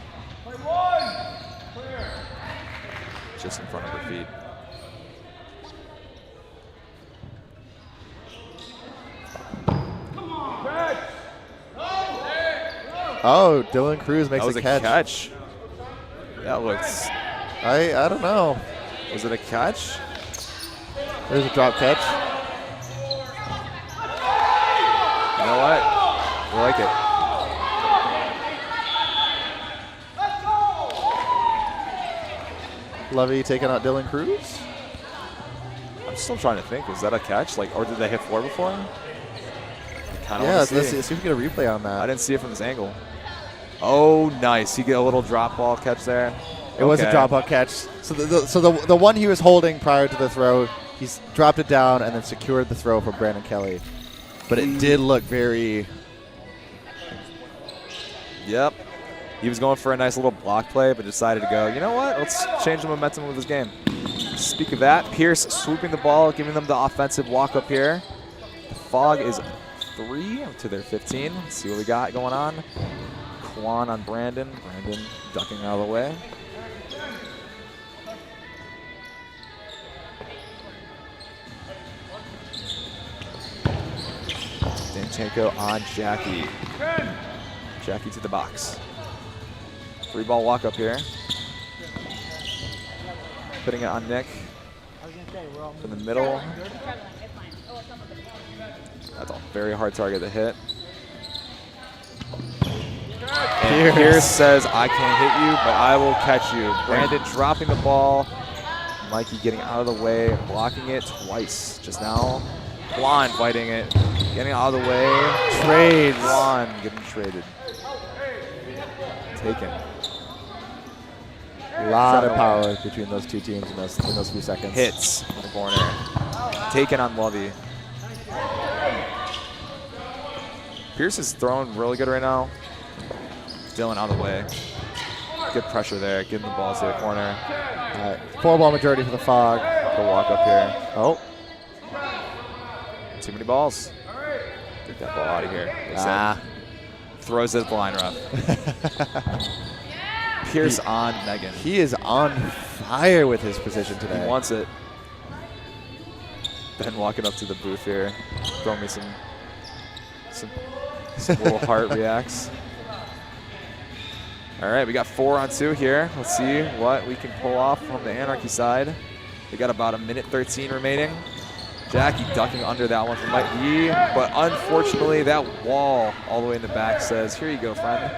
Just in front of her feet.
Oh, Dylan Cruz makes
That was
a
a
catch.
catch. That looks...
I don't know.
Was it a catch?
There's a drop catch.
You know what? I like it.
Lovey taking out Dylan Cruz.
I'm still trying to think. Is that a catch? Like, or did they hit 4 before?
Yeah, let's see if we can get a replay on that.
I didn't see it from this angle. Oh, nice. You get a little drop ball catch there.
It was a drop ball catch. So the one he was holding prior to the throw, he's dropped it down and then secured the throw for Brandon Kelly. But it did look very...
Yep. He was going for a nice little block play, but decided to go, you know what? Let's change the momentum of this game. Speak of that, Pierce swooping the ball, giving them the offensive walk up here. The Fog is 3 to their 15. Let's see what we got going on. Quan on Brandon. Brandon ducking out of the way. Danchenko on Jackie. Jackie to the box. 3-ball walk up here. Putting it on Nick. In the middle. That's a very hard target to hit. And Pierce says, I can't hit you, but I will catch you. Brandon dropping the ball. Mikey getting out of the way, blocking it twice. Just now, Juan fighting it, getting out of the way.
Trades.
Juan getting traded. Taken.
A lot of power between those two teams in those few seconds.
Hits in the corner. Taken on Lovey. Pierce is throwing really good right now. Dylan out of the way. Good pressure there, getting the ball to the corner.
4-ball majority for the Fog.
The walk up here. Oh. Too many balls. Get that ball out of here. Throws it at the line rough. Pierce on Megan.
He is on fire with his position today.
He wants it. Ben walking up to the booth here. Throw me some little heart reacts. All right, we got 4 on 2 here. Let's see what we can pull off from the Anarchy side. We got about 1:13 remaining. Jackie ducking under that one from Mikey, but unfortunately that wall all the way in the back says, here you go, friend.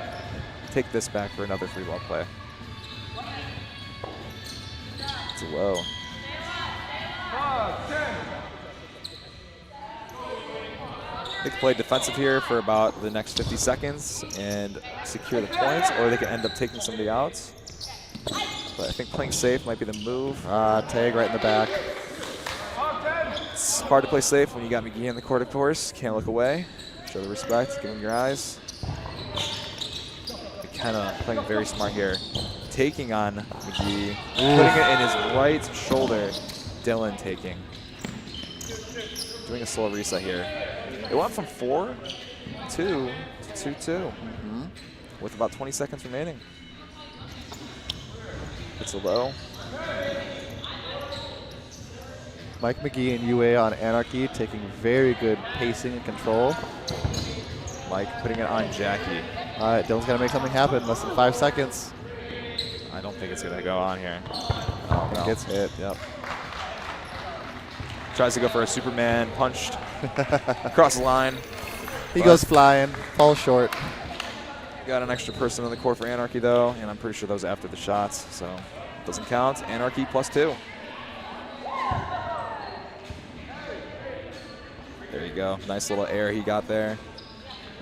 Take this back for another 3-ball play. It's low. They can play defensive here for about the next 50 seconds and secure the points, or they can end up taking somebody out. But I think playing safe might be the move.
Tag right in the back.
It's hard to play safe when you got McGee in the court, of course. Can't look away. Show the respect, give him your eyes. Kind of playing very smart here. Taking on McGee, putting it in his right shoulder. Dylan taking. Doing a slow reset here. It went from 4-2 to 2-2 with about 20 seconds remaining. It's a low.
Mike McGee and UA on Anarchy taking very good pacing and control.
Mike putting it on Jackie.
All right, Dylan's got to make something happen. Less than 5 seconds.
I don't think it's going to go on here.
It gets hit.
Yep. Tries to go for a Superman, punched across the line.
He goes flying, falls short.
Got an extra person on the court for Anarchy, though, and I'm pretty sure that was after the shots, so doesn't count. Anarchy +2. There you go. Nice little air he got there.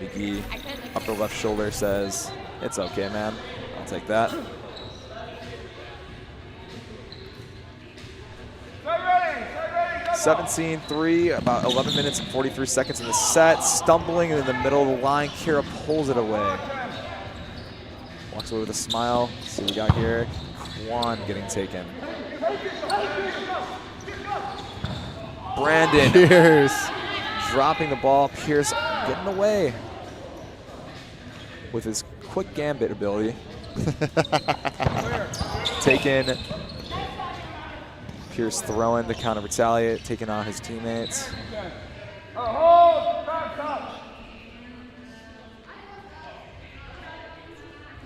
McGee, upper left shoulder says, it's okay, man. I'll take that.
Ready.
17-3, about 11 minutes and 43 seconds in the set. Stumbling in the middle of the line. Kira pulls it away. Walks away with a smile. Let's see what we got here. Quan getting taken. Brandon.
Pierce.
Dropping the ball. Pierce getting away with his quick gambit ability. Taken. Pierce throwing to counter retaliate, taking on his teammates.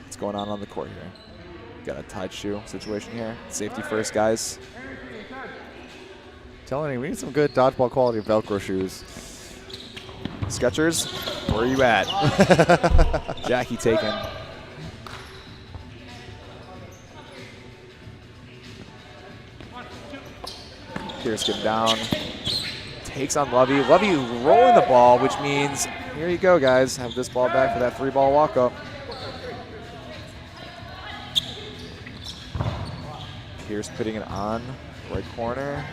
What's going on the court here? Got a tied shoe situation here. Safety first, guys.
Telling you, we need some good dodgeball quality Velcro shoes.
Skechers, where are you at? Jackie taken. Pierce getting down. Takes on Lovey. Lovey rolling the ball, which means, here you go, guys. Have this ball back for that 3-ball walk-up. Pierce putting it on right corner.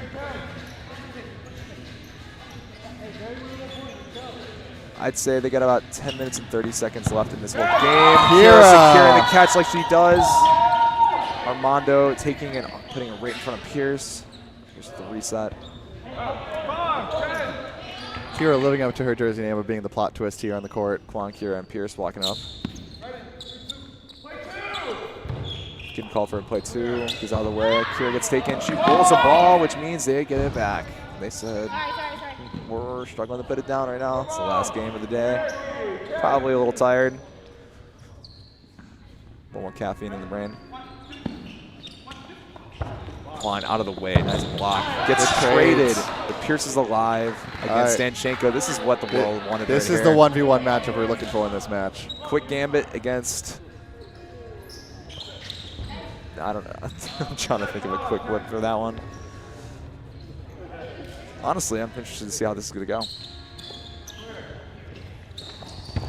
I'd say they got about 10 minutes and 30 seconds left in this whole game. Kira securing the catch like she does. Armando taking and putting it right in front of Pierce. Here's the reset.
Kira living up to her jersey name of being the plot twist here on the court.
Quan, Kira, and Pierce walking up. Getting called for a play 2. Gets out of the way. Kira gets taken. She rolls the ball, which means they get it back. They said, we're struggling to put it down right now. It's the last game of the day. Probably a little tired. A little more caffeine in the brain. Quan out of the way. Nice block. Gets traded. But Pierce is alive against Stanchenko. This is what the world wanted.
This
right
is
here.
the 1v1 matchup we're looking for in this match.
Quick gambit against... I don't know. I'm trying to think of a quick whip for that one. Honestly, I'm interested to see how this is going to go.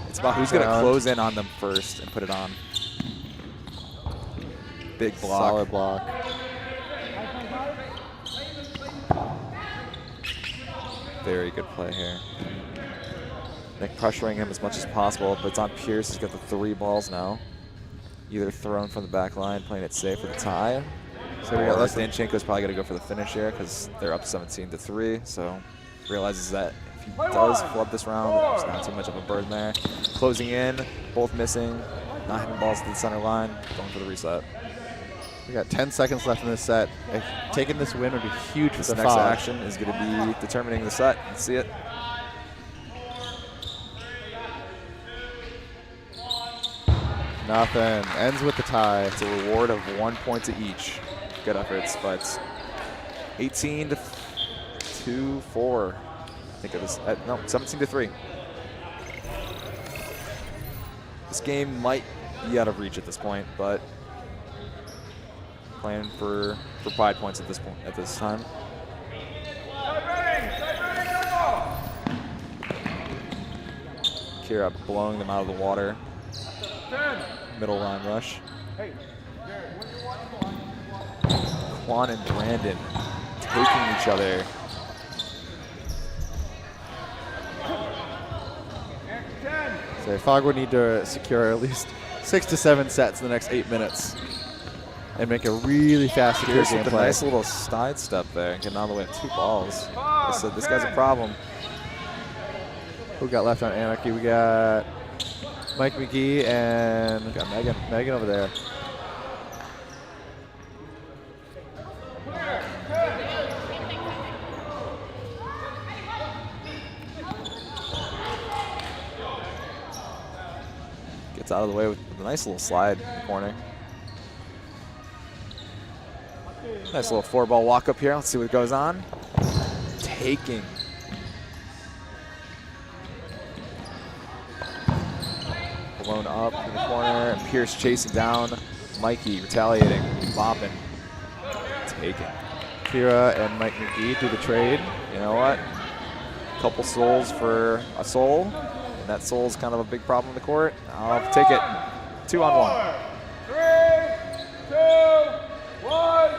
It's about who's going to close in on them first and put it on. Big block.
Solid block.
Very good play here. Nick pressuring him as much as possible, but it's on Pierce. He's got the 3 balls now. Either thrown from the back line, playing it safe for the tie.
So we got
Stanchenko's probably going to go for the finish here because they're up 17-3. So realizes that if he does flub this round, there's not too much of a burden there. Closing in, both missing, not hitting balls to the center line, going for the reset.
We got 10 seconds left in this set. Taking this win would be huge for
This
the
next
Fog.
action is going to be determining the set. Let's see it.
Nothing. Ends with the tie.
It's a reward of 1 point to each. Good efforts, but 18-4. I think it was, no, 17-3. This game might be out of reach at this point, but playing for pride points at this point, at this time. Kira blowing them out of the water. Middle line rush. Quan and Brandon taking each other.
So Fog would need to secure at least 6 to 7 sets in the next 8 minutes and make a really fast secure
Here's
game
the
play.
nice little side step there, getting all the way at 2 balls. I said this guy's a problem.
Who got left on Anarchy? We got Mike McGee and
We got Megan.
Megan over there.
Gets out of the way with a nice little slide in the corner. Nice little 4-ball walk up here. Let's see what goes on. Taking. Blown up in the corner, and Pierce chasing down. Mikey retaliating, bopping, taking.
Kira and Mike McGee do the trade.
You know what? Couple souls for a soul, and that soul's kind of a big problem in the court. I'll take it. 2-on-1.
3, 2, 1.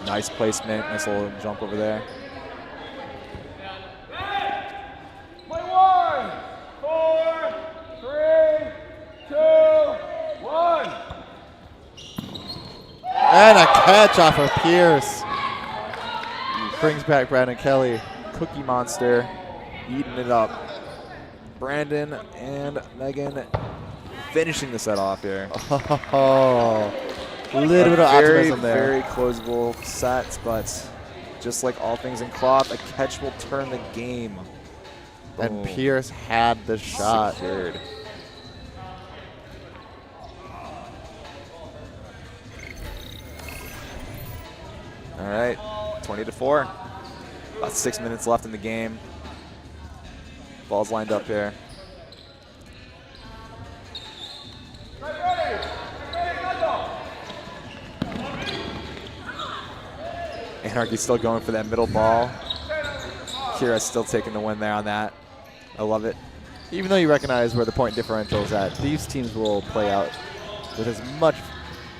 Nice placement, nice little jump over there.
Play 1, 4, 3, 2, 1.
And a catch off of Pierce. Brings back Brandon Kelly.
Cookie Monster eating it up. Brandon and Megan finishing the set off here.
Oh, a little bit of optimism there.
Very closable set, but just like all things in cloth, a catch will turn the game.
And
Boom.
Pierce had the shot.
Secured. All right, 20-4. About 6 minutes left in the game. Ball's lined up here. Anarchy's still going for that middle ball. Kira's still taking the win there on that. I love it.
Even though you recognize where the point differential is at, these teams will play out with as much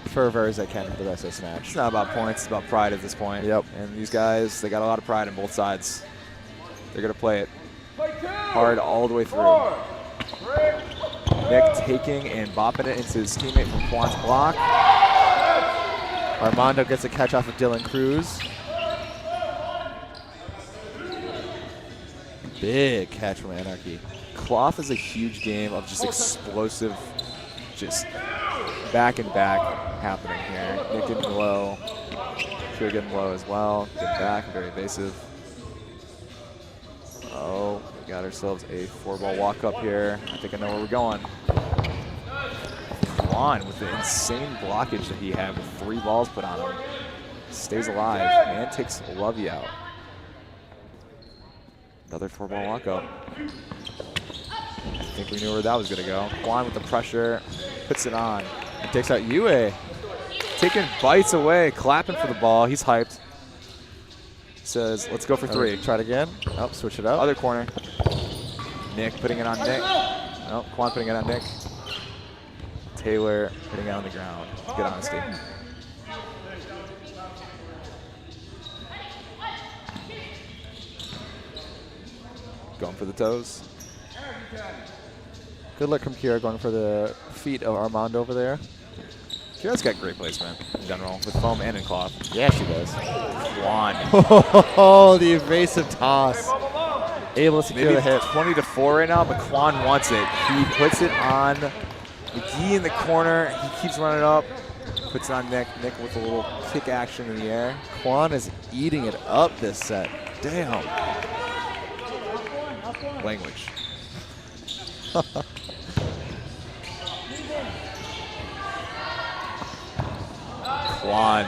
fervor as they can for the rest of the snatch.
It's not about points, it's about pride at this point.
Yep.
And these guys, they got a lot of pride on both sides. They're going to play it hard all the way through. Nick taking and bopping it into his teammate from Quan's block.
Armando gets a catch off of Dylan Cruz. Big catch from Anarchy.
Cloth is a huge game of just explosive, just back and back happening here. Nick getting low. Kira getting low as well. Getting back, very evasive. Oh, we got ourselves a 4-ball walk up here. I think I know where we're going. Quan with the insane blockage that he had with 3 balls put on him. Stays alive and takes Lovey out. Another 4-ball walk up. I think we knew where that was going to go. Quan with the pressure, puts it on.
He takes out Yue.
Taking bites away, clapping for the ball. He's hyped. Says, let's go for 3.
Try it again. Oh, switch it up.
Other corner. Nick putting it on Nick. Oh, Quan putting it on Nick. Taylor putting it on the ground. Good honesty. Going for the toes.
Good luck from Kira going for the feet of Armando over there.
Kira's got great placement in general, with foam and in cloth.
Yeah, she does.
Quan.
Oh, the evasive toss. Able to secure
Maybe
the hit.
20-4 right now, but Quan wants it. He puts it on McGee in the corner. He keeps running up. Puts it on Nick. Nick with a little kick action in the air.
Quan is eating it up this set.
Damn. Language. Quan,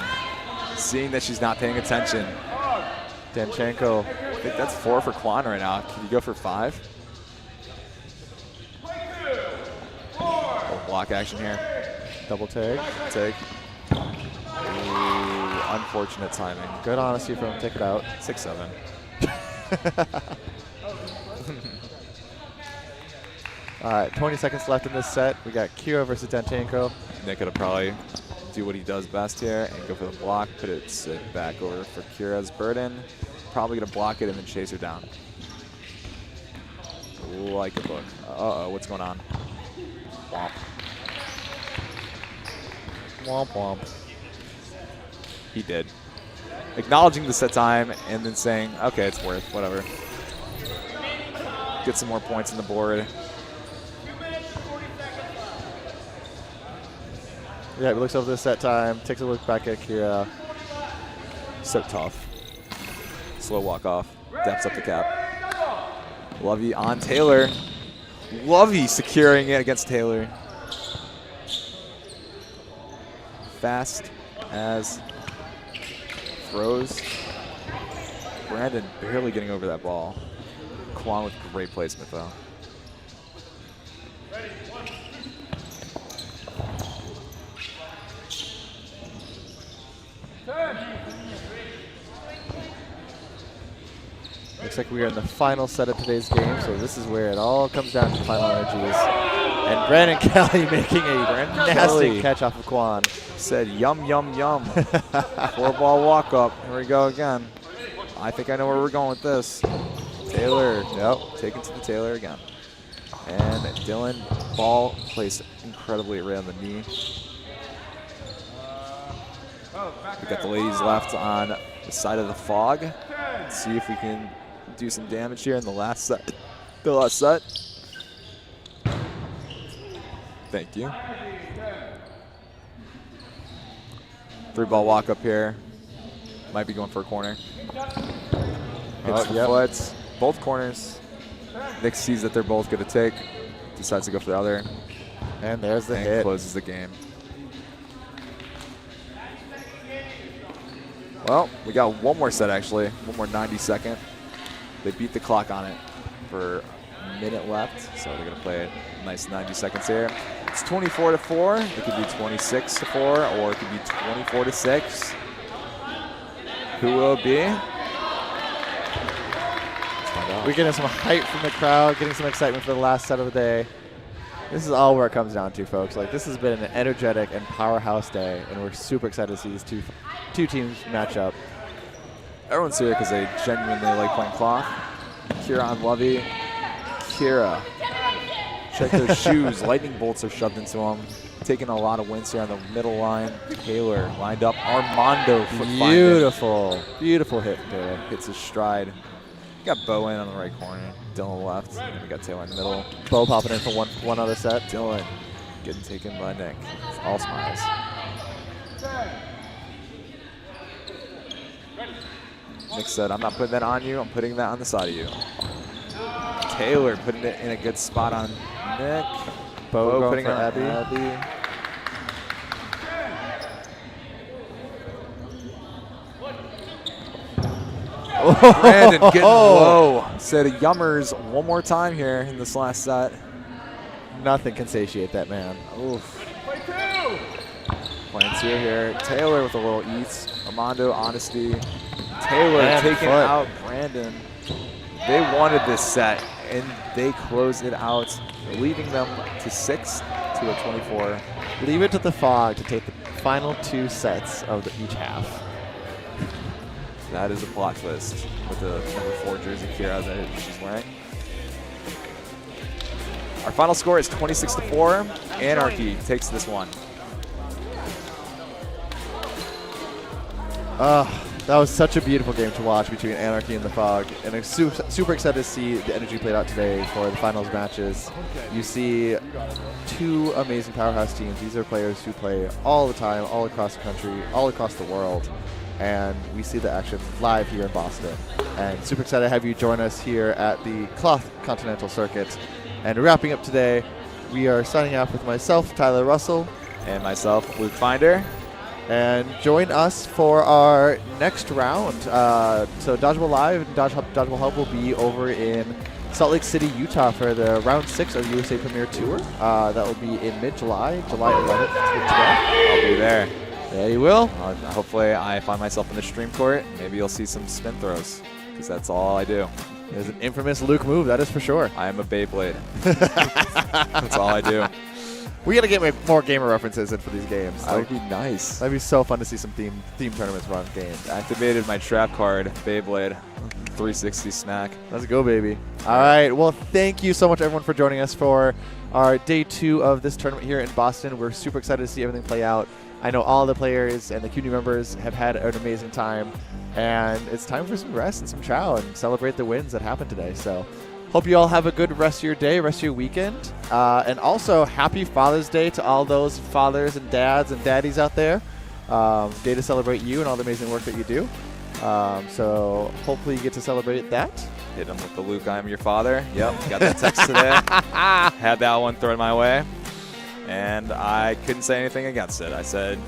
seeing that she's not paying attention.
Danchenko.
I think that's 4 for Quan right now. Can you go for 5? Block action here.
Double tag.
Take. Ooh, unfortunate timing.
Good honesty from him. Take it out.
6-7.
All right, 20 seconds left in this set. We got Kira versus Danchenko.
Nick could probably do what he does best here and go for the block, put it back over for Kira's burden. Probably gonna block it and then chase her down. Like a book. Uh-oh, what's going on? Womp.
Womp womp.
He did. Acknowledging the set time and then saying, okay, it's worth, whatever. Get some more points on the board.
Yeah, he looks over the set time, takes a look back at Kira.
So tough. Slow walk off. Depths up the cap. Lovey on Taylor. Lovey securing it against Taylor. Fast as throws. Brandon barely getting over that ball. Quan with great placement though.
Looks like we are in the final set of today's game, so this is where it all comes down to final energies. And Brandon Kelly making a nasty catch off of Quan.
Said yum, yum, yum. 4-ball walk up. Here we go again. I think I know where we're going with this. Taylor, yep, taken to the Taylor again. And Dylan, ball placed incredibly right on the knee. We got the ladies left on the side of the fog. Let's see if we can do some damage here in the last set. Thank you. 3-ball walk up here. Might be going for a corner. Hits the foot. Both corners. Nick sees that they're both going to take. Decides to go for the other.
And there's the hit.
Closes the game. Well, we got one more set actually. One more 90-second. They beat the clock on it for a minute left. So they're going to play a nice 90 seconds here. It's 24-4. It could be 26-4, or it could be 24-6. Who will it be?
We're getting some hype from the crowd, getting some excitement for the last set of the day. This is all where it comes down to, folks. Like, this has been an energetic and powerhouse day, and we're super excited to see these two teams match up.
Everyone's here because they genuinely like playing cloth. Kira and Lovey. Kira. Check those shoes. Lightning bolts are shoved into them. Taking a lot of wins here on the middle line. Taylor lined up. Armando foot
Beautiful. Beautiful hit, Taylor.
hits his stride. Got Bo in on the right corner. Dylan left. And we got Taylor in the middle.
Bo popping in for one other set.
Dylan getting taken by Nick. All smiles. Nick said, I'm not putting that on you. I'm putting that on the side of you. Taylor putting it in a good spot on Nick.
Bo
putting
for
it on
Abby.
Abby. Brandon getting low. Said yummers one more time here in this last set.
Nothing can satiate that man.
Oof. Playing two here. Taylor with a little eats. Armando, honesty. Taylor
And
taking
foot.
out Brandon. They wanted this set, and they closed it out, leaving them to 6 to a 24.
Leave it to the Fog to take the final 2 sets of each half.
That is a plot twist with the number 4 jersey Kira that she's wearing. Our final score is 26-4. Anarchy takes this one.
That was such a beautiful game to watch between Anarchy and the Fog, and I'm super excited to see the energy played out today for the finals matches. You see 2 amazing powerhouse teams. These are players who play all the time, all across the country, all across the world, and we see the action live here in Boston. And super excited to have you join us here at the Cloth Continental Circuit. And wrapping up today, we are signing off with myself, Tyler Russell,
and myself, Luke Finder.
And join us for our next round. So Dodgeball Live and Dodgeball Hub will be over in Salt Lake City, Utah for the round 6 of USA Premier Tour. That will be in mid-July, July 11th to 12th.
I'll be there.
Yeah, you will.
Hopefully I find myself in the stream court. Maybe you'll see some spin throws, because that's all I do.
There's an infamous Luke move, that is for sure.
I am a Beyblade. That's all I do.
We got to get more gamer references in for these games.
That would be nice.
That'd be so fun to see some theme tournaments run games.
Activated my trap card, Beyblade, 360 smack.
Let's go, baby. All right. Well, thank you so much, everyone, for joining us for our day 2 of this tournament here in Boston. We're super excited to see everything play out. I know all the players and the CUNY members have had an amazing time, and it's time for some rest and some chow and celebrate the wins that happened today. So hope you all have a good rest of your day, rest of your weekend. And also, happy Father's Day to all those fathers and dads and daddies out there. Day to celebrate you and all the amazing work that you do. So hopefully you get to celebrate that.
Hit him with the Luke, I am your father. Yep, got that text today. Had that one thrown my way. And I couldn't say anything against it. I said,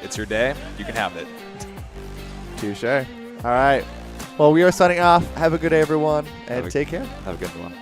it's your day. You can have it.
Touche. All right. Well, we are signing off. Have a good day, everyone, and take care.
Have a good one.